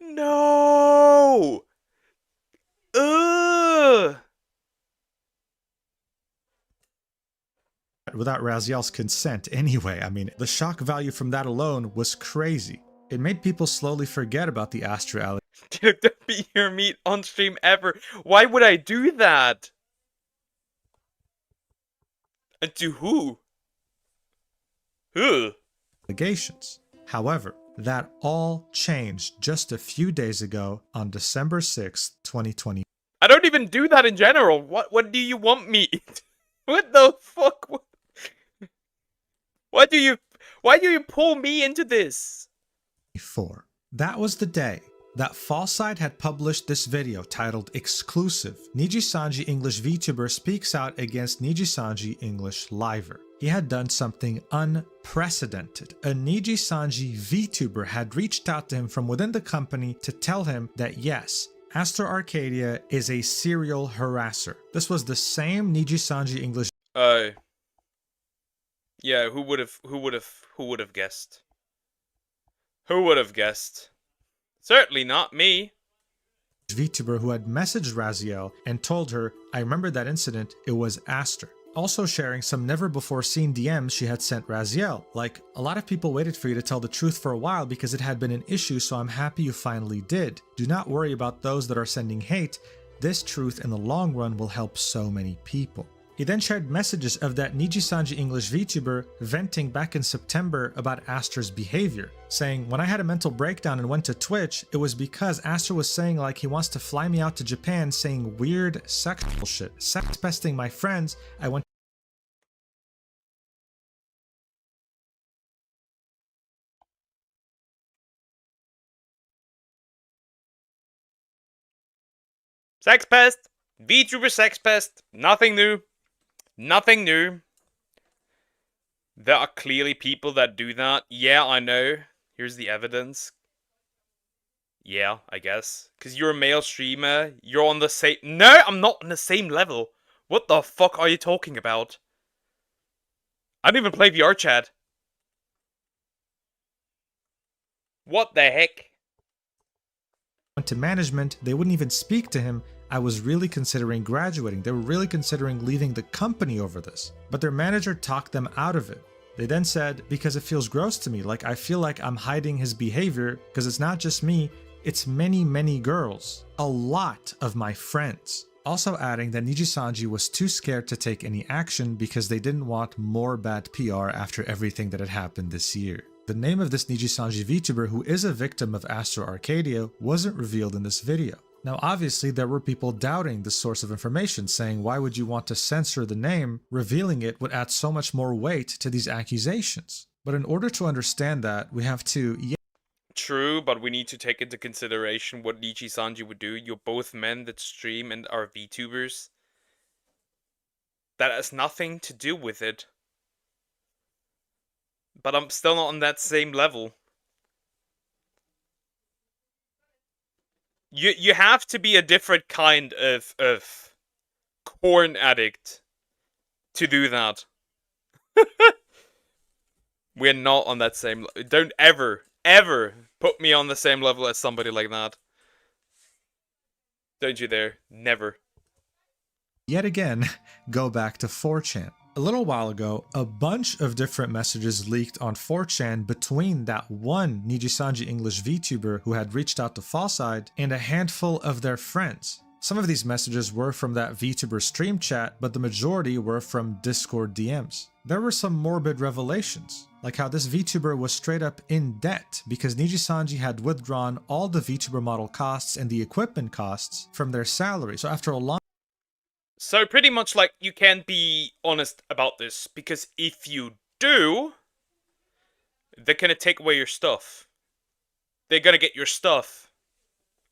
No. Ugh. Without Raziel's consent anyway. I mean, the shock value from that alone was crazy. It made people slowly forget about the Astra allegation. Dude, don't beat your meat on stream ever. Why would I do that? And to who? Who? Allegations. However, that all changed just a few days ago on December 6th, 2020. I don't even do that in general. What do you want me? What the fuck? Why do you pull me into this? That was the day that Fallside had published this video titled Exclusive. Nijisanji English VTuber speaks out against Nijisanji English Liver. He had done something unprecedented. A Nijisanji VTuber had reached out to him from within the company to tell him that yes, Astor Arcadia is a serial harasser. This was the same Nijisanji English. Yeah, who would have guessed? Who would have guessed? Certainly not me. VTuber who had messaged Raziel and told her, I remember that incident, it was Astor. Also sharing some never before seen DMs she had sent Raziel, like, a lot of people waited for you to tell the truth for a while because it had been an issue, so I'm happy you finally did. Do not worry about those that are sending hate. This truth in the long run will help so many people. He then shared messages of that Nijisanji English VTuber venting back in September about Astor's behavior, saying, when I had a mental breakdown and went to Twitch, it was because Astor was saying like he wants to fly me out to Japan, saying weird sexual shit, sex pesting my friends. I went Sex pest. VTuber sex pest. Nothing new. Nothing new. There are clearly people that do that. Yeah, I know. Here's the evidence. Yeah, I guess. Because you're a male streamer. You're on the same... No, I'm not on the same level. What the fuck are you talking about? I don't even play VR chat. What the heck? Went to management, they wouldn't even speak to him. I was really considering graduating. They were really considering leaving the company over this. But their manager talked them out of it. They then said, because it feels gross to me, like I feel like I'm hiding his behavior, because it's not just me, it's many, many girls. A lot of my friends. Also adding that Nijisanji was too scared to take any action because they didn't want more bad PR after everything that had happened this year. The name of this Nijisanji VTuber, who is a victim of Astor Arcadia, wasn't revealed in this video. Now obviously there were people doubting the source of information, saying why would you want to censor the name? Revealing it would add so much more weight to these accusations. But in order to understand that, we have to... True, but we need to take into consideration what Nijisanji would do. You're both men that stream and are VTubers. That has nothing to do with it. But I'm still not on that same level. You have to be a different kind of corn addict to do that. We're not on that same level. Don't ever put me on the same level as somebody like that. Don't you dare. Never. Yet again, go back to 4chan. A little while ago, a bunch of different messages leaked on 4chan between that one Nijisanji English VTuber who had reached out to Fallside and a handful of their friends. Some of these messages were from that VTuber stream chat, but the majority were from Discord DMs. There were some morbid revelations, like how this VTuber was straight up in debt because Nijisanji had withdrawn all the VTuber model costs and the equipment costs from their salary. So after a long... So pretty much like you can't be honest about this, because if you do, they're gonna take away your stuff. They're gonna get your stuff.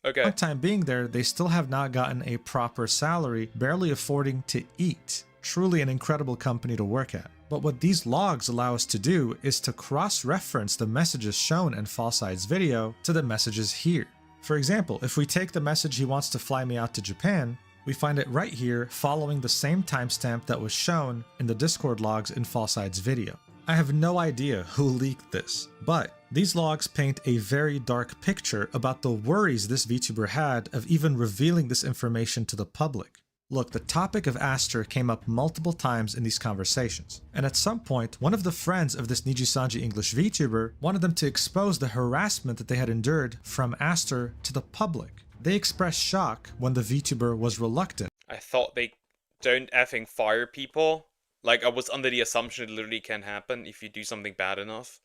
Okay. Long time being there, they still have not gotten a proper salary, barely affording to eat. Truly an incredible company to work at. But what these logs allow us to do is to cross-reference the messages shown in Falside's video to the messages here. For example, if we take the message he wants to fly me out to Japan, we find it right here following the same timestamp that was shown in the Discord logs in Falside's video. I have no idea who leaked this, but these logs paint a very dark picture about the worries this VTuber had of even revealing this information to the public. Look, the topic of Aster came up multiple times in these conversations, and at some point, one of the friends of this Nijisanji English VTuber wanted them to expose the harassment that they had endured from Aster to the public. They expressed shock when the VTuber was reluctant. I thought they don't effing fire people. Like, I was under the assumption it literally can happen if you do something bad enough.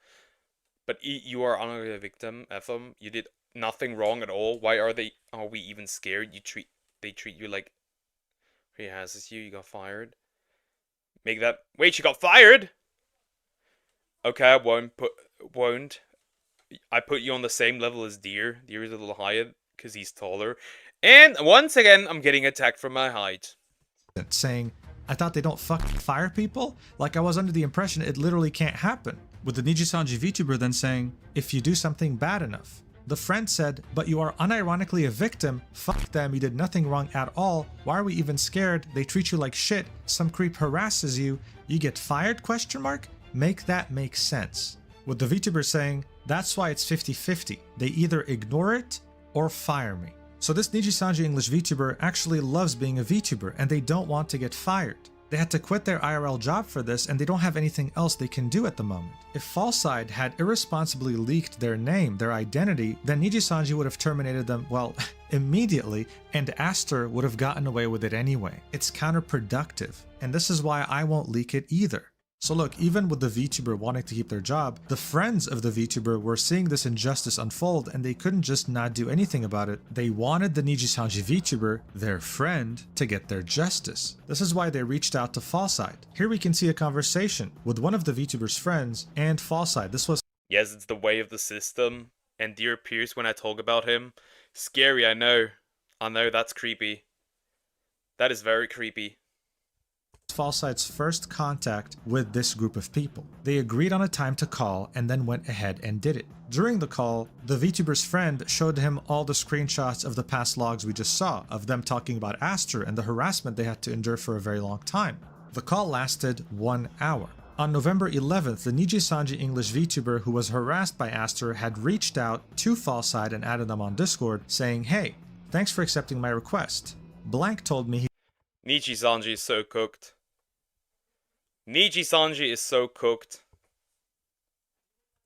But you are honestly a victim, FM. You did nothing wrong at all. Why are we even scared? They treat you like he has you got fired. Make that wait, you got fired? Okay, I won't. I put you on the same level as Deer. Deer is a little higher because he's taller. And once again, I'm getting attacked from my height. Saying, I thought they don't fire people? Like I was under the impression it literally can't happen. With the Nijisanji VTuber then saying, if you do something bad enough. The friend said, but you are unironically a victim. Fuck them, you did nothing wrong at all. Why are we even scared? They treat you like shit. Some creep harasses you. You get fired? ? Make that make sense. With the VTuber saying, that's why it's 50-50. They either ignore it or fire me. So this Nijisanji English VTuber actually loves being a VTuber and they don't want to get fired. They had to quit their IRL job for this and they don't have anything else they can do at the moment. If Falside had irresponsibly leaked their name, their identity, then Nijisanji would have terminated them, well, immediately, and Aster would have gotten away with it anyway. It's counterproductive, and this is why I won't leak it either. So look, even with the VTuber wanting to keep their job, the friends of the VTuber were seeing this injustice unfold and they couldn't just not do anything about it. They wanted the Nijisanji VTuber, their friend, to get their justice. This is why they reached out to Falside. Here we can see a conversation with one of the VTuber's friends and Falside. This was Yes, it's the way of the system. And Deer appears when I talk about him. Scary, I know. I know, that's creepy. That is very creepy. Falside's first contact with this group of people. They agreed on a time to call and then went ahead and did it. During the call, the VTuber's friend showed him all the screenshots of the past logs we just saw, of them talking about Aster and the harassment they had to endure for a very long time. The call lasted 1 hour. On November 11th, the Nijisanji English VTuber who was harassed by Aster had reached out to Falside and added them on Discord, saying, hey, thanks for accepting my request. Blank told me Nijisanji is so cooked. Nijisanji is so cooked.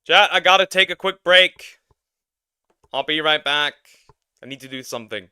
Chat, I gotta take a quick break. I'll be right back. I need to do something.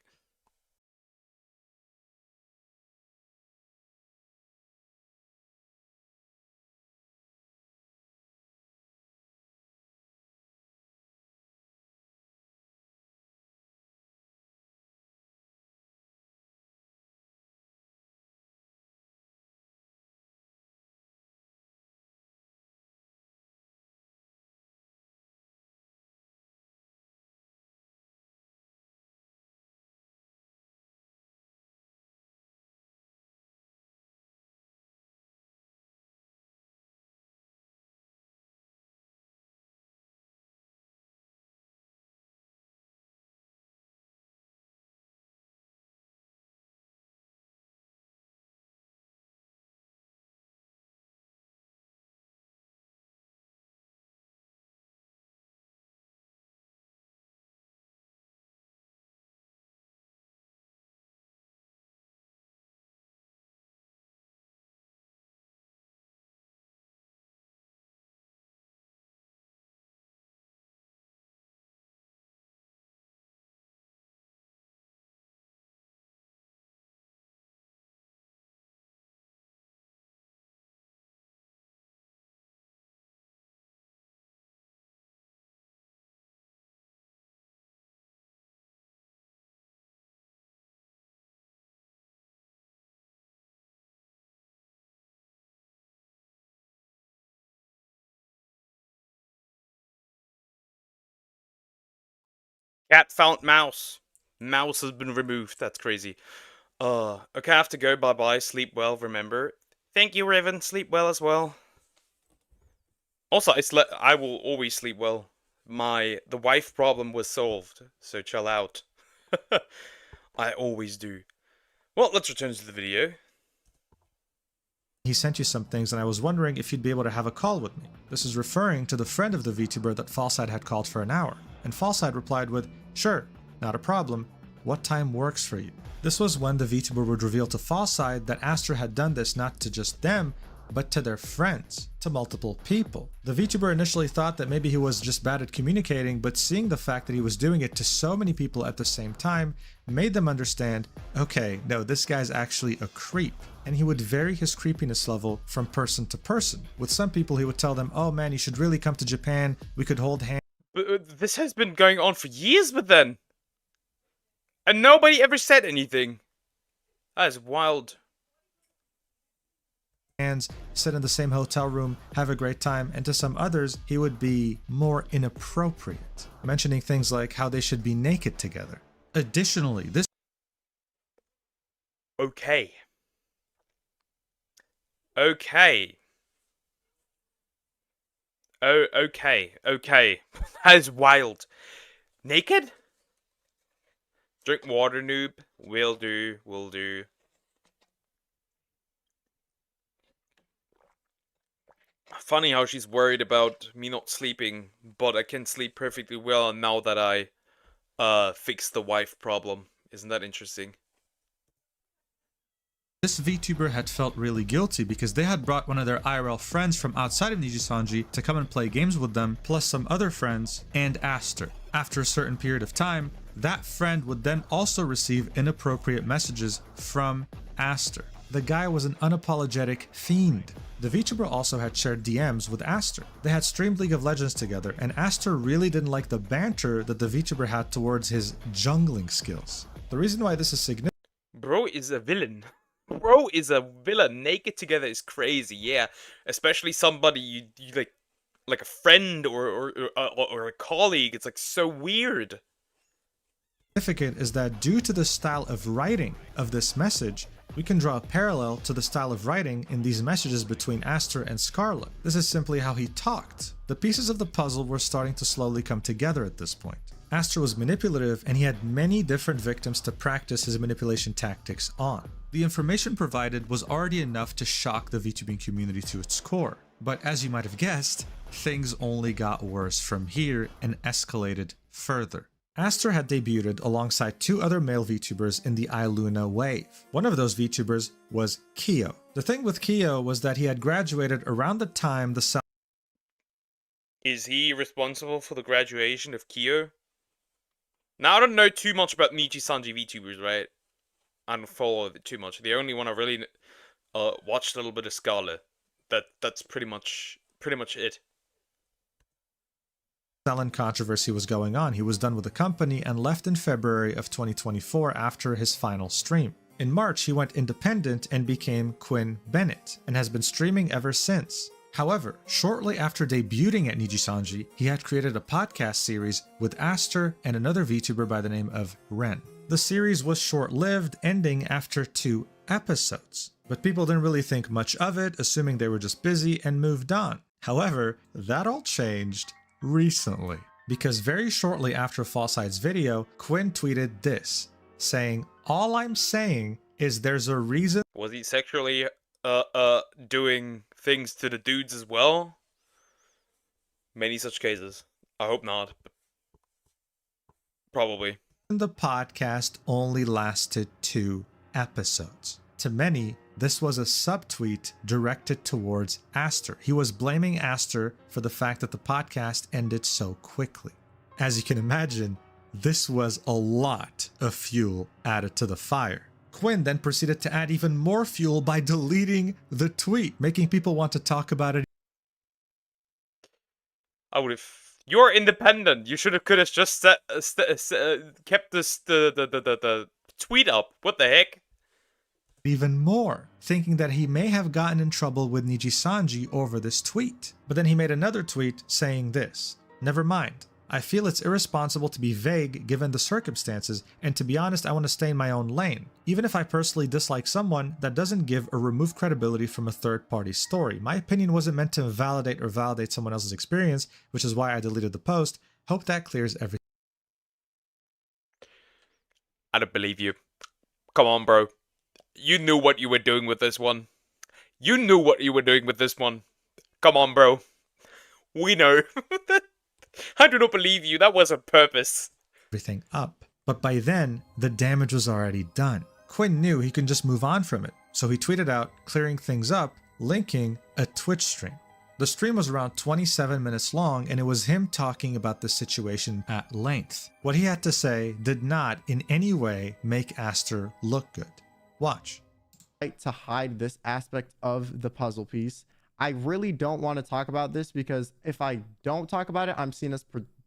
Cat found mouse. Mouse has been removed. That's crazy. Okay, I have to go. Bye-bye. Sleep well, remember. Thank you, Raven. Sleep well as well. Also, I will always sleep well. The wife problem was solved, so chill out. I always do. Well, let's return to the video. He sent you some things, and I was wondering if you'd be able to have a call with me. This is referring to the friend of the VTuber that Falside had called for an hour. And Falside replied with, "Sure, not a problem. What time works for you?" This was when the VTuber would reveal to Falside that Aster had done this not to just them, but to their friends, to multiple people. The VTuber initially thought that maybe he was just bad at communicating, but seeing the fact that he was doing it to so many people at the same time made them understand, okay, no, this guy's actually a creep. And he would vary his creepiness level from person to person. With some people, he would tell them, oh man, you should really come to Japan, we could hold hands. But this has been going on for years, but then. And nobody ever said anything. That is wild. Sit in the same hotel room, have a great time, and to some others, he would be more inappropriate, mentioning things like how they should be naked together. Additionally, this... Okay. Okay. Oh, okay. Okay. That is wild. Naked? Drink water, noob. Will do. Will do. Funny how she's worried about me not sleeping, but I can sleep perfectly well now that I fixed the wife problem. Isn't that interesting? This VTuber had felt really guilty because they had brought one of their IRL friends from outside of Nijisanji to come and play games with them, plus some other friends, and Aster. After a certain period of time, that friend would then also receive inappropriate messages from Aster. The guy was an unapologetic fiend. The VTuber also had shared DMs with Aster. They had streamed League of Legends together, and Aster really didn't like the banter that the VTuber had towards his jungling skills. The reason why this is significant... Bro is a villain. Bro is a villain. Naked together is crazy, yeah. Especially somebody you like a friend or a colleague. It's like so weird. Significant is that due to the style of writing of this message, we can draw a parallel to the style of writing in these messages between Aster and Scarlet. This is simply how he talked. The pieces of the puzzle were starting to slowly come together at this point. Aster was manipulative, and he had many different victims to practice his manipulation tactics on. The information provided was already enough to shock the VTubing community to its core. But as you might have guessed, things only got worse from here and escalated further. Aster had debuted alongside two other male VTubers in the iLuna wave. One of those VTubers was Kyo. The thing with Kyo was that he had graduated around the time the... Is he responsible for the graduation of Kyo? Now, I don't know too much about Nijisanji VTubers, right? I don't follow it too much. The only one I really watched a little bit of Scarlet. That's pretty much it. Selling controversy was going on. He was done with the company and left in February of 2024 after his final stream. In March, he went independent and became Quinn Bennett, and has been streaming ever since. However, shortly after debuting at Nijisanji, he had created a podcast series with Aster and another VTuber by the name of Ren. The series was short-lived, ending after 2 episodes. But people didn't really think much of it, assuming they were just busy, and moved on. However, that all changed recently, because very shortly after Falside's video, Quinn tweeted this, saying, "All I'm saying is there's a reason..." Was he sexually doing things to the dudes as well? Many such cases. I hope not. But probably. The podcast only lasted 2 episodes. To many, this was a subtweet directed towards Aster. He was blaming Aster for the fact that the podcast ended so quickly. As you can imagine, this was a lot of fuel added to the fire. Quinn then proceeded to add even more fuel by deleting the tweet, making people want to talk about it. I would have. You're independent. You could have just kept the tweet up. What the heck? Even more, thinking that he may have gotten in trouble with Nijisanji over this tweet. But then he made another tweet saying this, "Never mind, I feel it's irresponsible to be vague given the circumstances, and to be honest, I want to stay in my own lane. Even if I personally dislike someone, that doesn't give or remove credibility from a third-party story. My opinion wasn't meant to invalidate or validate someone else's experience, which is why I deleted the post. Hope that clears everything. I don't believe you. Come on, bro. You knew what you were doing with this one. You knew what you were doing with this one. Come on, bro. We know. I do not believe you. That was on purpose. Everything up. But by then, the damage was already done. Quinn knew he could just move on from it, so he tweeted out clearing things up, linking a Twitch stream. The stream was around 27 minutes long, and it was him talking about the situation at length. What he had to say did not in any way make Aster look good. Watch. To hide this aspect of the puzzle piece. I really don't want to talk about this because if I don't talk about it, I'm seen as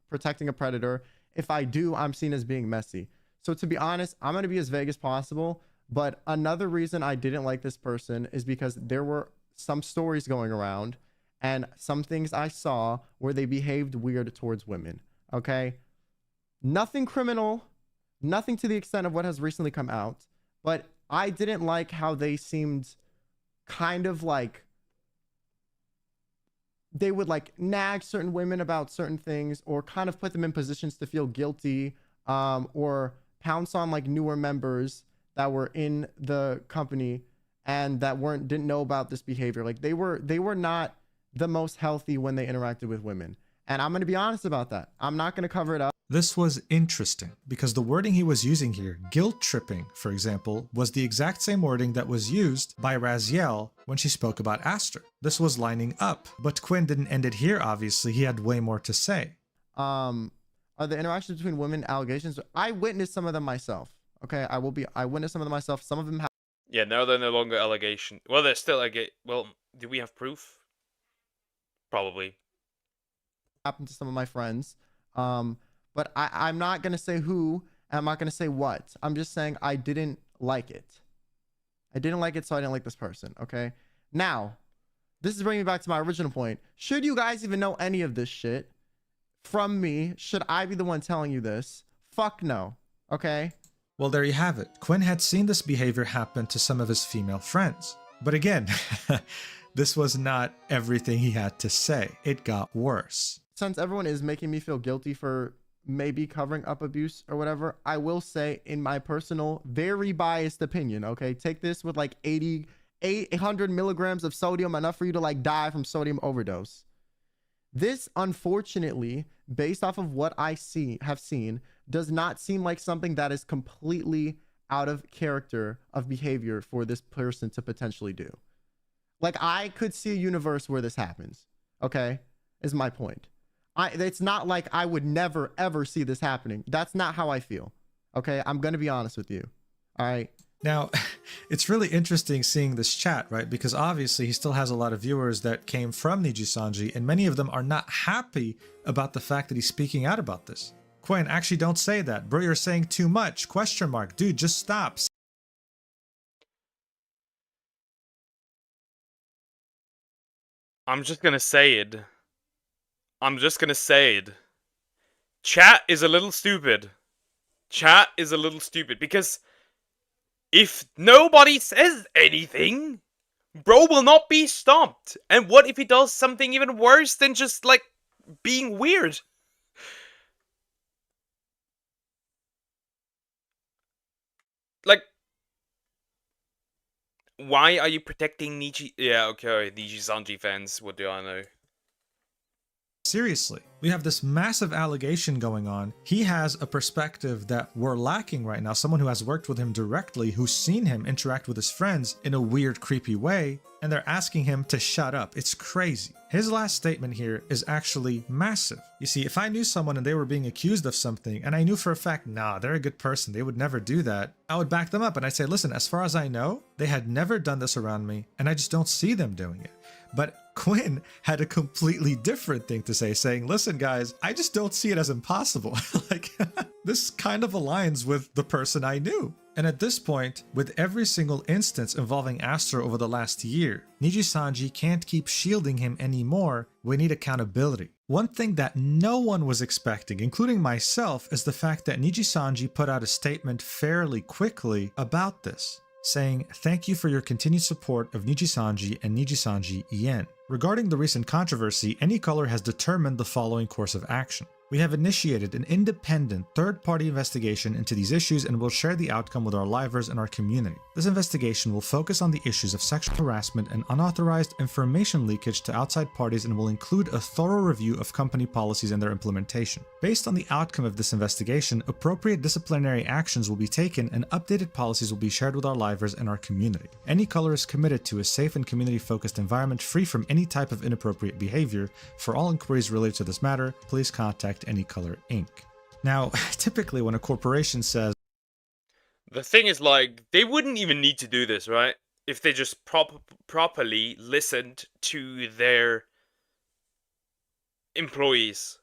protecting a predator. If I do, I'm seen as being messy. So to be honest, I'm going to be as vague as possible. But another reason I didn't like this person is because there were some stories going around and some things I saw where they behaved weird towards women. Okay. Nothing criminal, nothing to the extent of what has recently come out, but I didn't like how they seemed kind of like they would like nag certain women about certain things or kind of put them in positions to feel guilty, or pounce on like newer members that were in the company and that didn't know about this behavior. Like they were not the most healthy when they interacted with women. And I'm going to be honest about that. I'm not going to cover it up. This was interesting because the wording he was using here, guilt tripping, for example, was the exact same wording that was used by Raziel when she spoke about Aster. This was lining up, but Quinn didn't end it here, obviously. He had way more to say. Are the interactions between women allegations? I witnessed some of them myself. Okay, I witnessed some of them myself. Some of them have. Yeah, now they're no longer allegation. Well, they're still well, do we have proof? Probably. Happened to some of my friends. But I'm not going to say who, and I'm not going to say what. I'm just saying I didn't like it. I didn't like it, so I didn't like this person, okay? Now, this is bringing me back to my original point. Should you guys even know any of this shit from me? Should I be the one telling you this? Fuck no, okay? Well, there you have it. Quinn had seen this behavior happen to some of his female friends. But again, this was not everything he had to say. It got worse. Since everyone is making me feel guilty for maybe covering up abuse or whatever, I will say in my personal, very biased opinion, okay? Take this with like 800 milligrams of sodium, enough for you to like die from sodium overdose. This, unfortunately, based off of what I have seen, does not seem like something that is completely out of character of behavior for this person to potentially do. Like, I could see a universe where this happens, okay? Is my point. It's not like I would never, ever see this happening. That's not how I feel, okay? I'm going to be honest with you, all right? Now, it's really interesting seeing this chat, right? Because obviously he still has a lot of viewers that came from Nijisanji, and many of them are not happy about the fact that he's speaking out about this. Quinn, actually don't say that. Bro, you're saying too much. Question mark. Dude, just stop. I'm just gonna say it. I'm just gonna say it. Chat is a little stupid. Chat is a little stupid because if nobody says anything, bro will not be stopped. And what if he does something even worse than just, like, being weird? Like, why are you protecting Niji? Yeah, okay, Nijisanji fans, what do I know? Seriously, we have this massive allegation going on. He has a perspective that we're lacking right now. Someone who has worked with him directly, who's seen him interact with his friends in a weird, creepy way, and they're asking him to shut up. It's crazy. His last statement here is actually massive. You see, if I knew someone and they were being accused of something, and I knew for a fact, nah, they're a good person, they would never do that, I would back them up and I'd say, listen, as far as I know, they had never done this around me, and I just don't see them doing it. But Quinn had a completely different thing to say, saying, listen, guys, I just don't see it as impossible. Like, this kind of aligns with the person I knew. And at this point, with every single instance involving Aster over the last year, Niji-sanji can't keep shielding him anymore. We need accountability. One thing that no one was expecting, including myself, is the fact that Niji-sanji put out a statement fairly quickly about this, saying, "Thank you for your continued support of Niji-sanji and Niji-sanji Ien. Regarding the recent controversy, AnyColor has determined the following course of action. We have initiated an independent third-party investigation into these issues and will share the outcome with our livers and our community. This investigation will focus on the issues of sexual harassment and unauthorized information leakage to outside parties and will include a thorough review of company policies and their implementation. Based on the outcome of this investigation, appropriate disciplinary actions will be taken and updated policies will be shared with our livers and our community. AnyColor is committed to a safe and community-focused environment free from any type of inappropriate behavior. For all inquiries related to this matter, please contact AnyColor Inc." Now, typically when a corporation says, the thing is, like, they wouldn't even need to do this, right? If they just properly listened to their employees.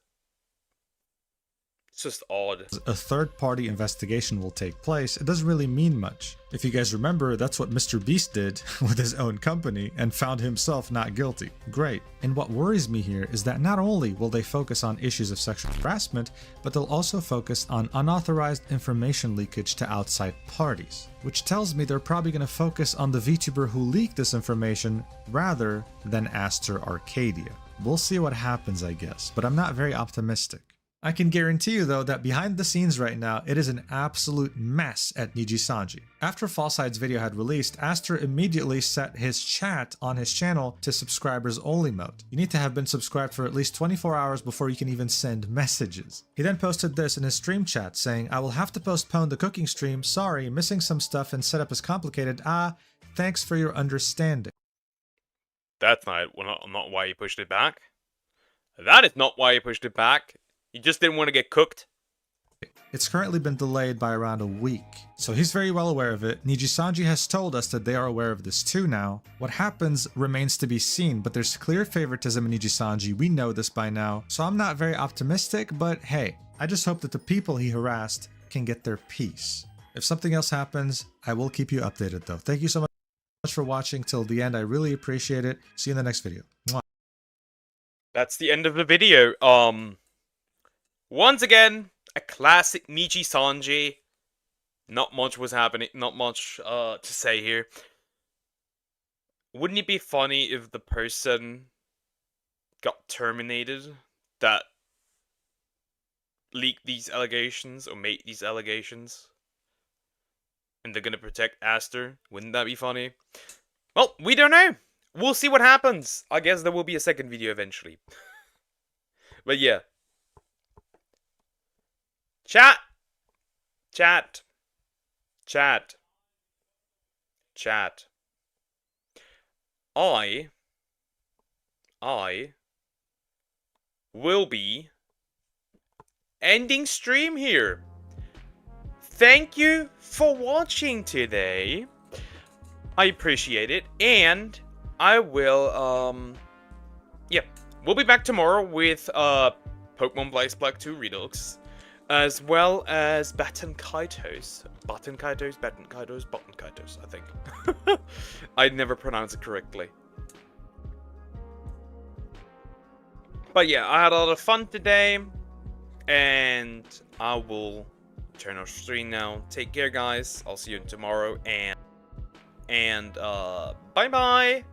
It's just odd. A third-party investigation will take place, it doesn't really mean much. If you guys remember, that's what Mr. Beast did with his own company and found himself not guilty. Great. And what worries me here is that not only will they focus on issues of sexual harassment, but they'll also focus on unauthorized information leakage to outside parties. Which tells me they're probably going to focus on the VTuber who leaked this information rather than Aster Arcadia. We'll see what happens, I guess, but I'm not very optimistic. I can guarantee you though that behind the scenes right now, it is an absolute mess at Niji-sanji. After Falside's video had released, Aster immediately set his chat on his channel to subscribers only mode. You need to have been subscribed for at least 24 hours before you can even send messages. He then posted this in his stream chat saying, "I will have to postpone the cooking stream, sorry, missing some stuff and setup is complicated, thanks for your understanding." That's not why he pushed it back. That is not why he pushed it back. He just didn't want to get cooked. It's currently been delayed by around a week, so he's very well aware of it. Niji-sanji has told us that they are aware of this too now. What happens remains to be seen, but there's clear favoritism in Niji-sanji, we know this by now, so I'm not very optimistic, but hey, I just hope that the people he harassed can get their peace. If something else happens, I will keep you updated though. Thank you so much for watching till the end, I really appreciate it. See you in the next video. Mwah. That's the end of the video. Once again, a classic Niji-sanji. Not much was happening, not much to say here. Wouldn't it be funny if the person got terminated that leaked these allegations or made these allegations? And they're gonna protect Aster? Wouldn't that be funny? Well, we don't know. We'll see what happens. I guess there will be a second video eventually. But yeah. Chat! Chat. Chat. Chat. I will be ending stream here. Thank you for watching today. I appreciate it, and I will, yeah, we'll be back tomorrow with, Pokemon Blaze Black 2 Redux, as well as Baton Kaitos, I think. I never pronounce it correctly. But yeah, I had a lot of fun today, and I will turn off stream now. Take care, guys. I'll see you tomorrow, and bye-bye.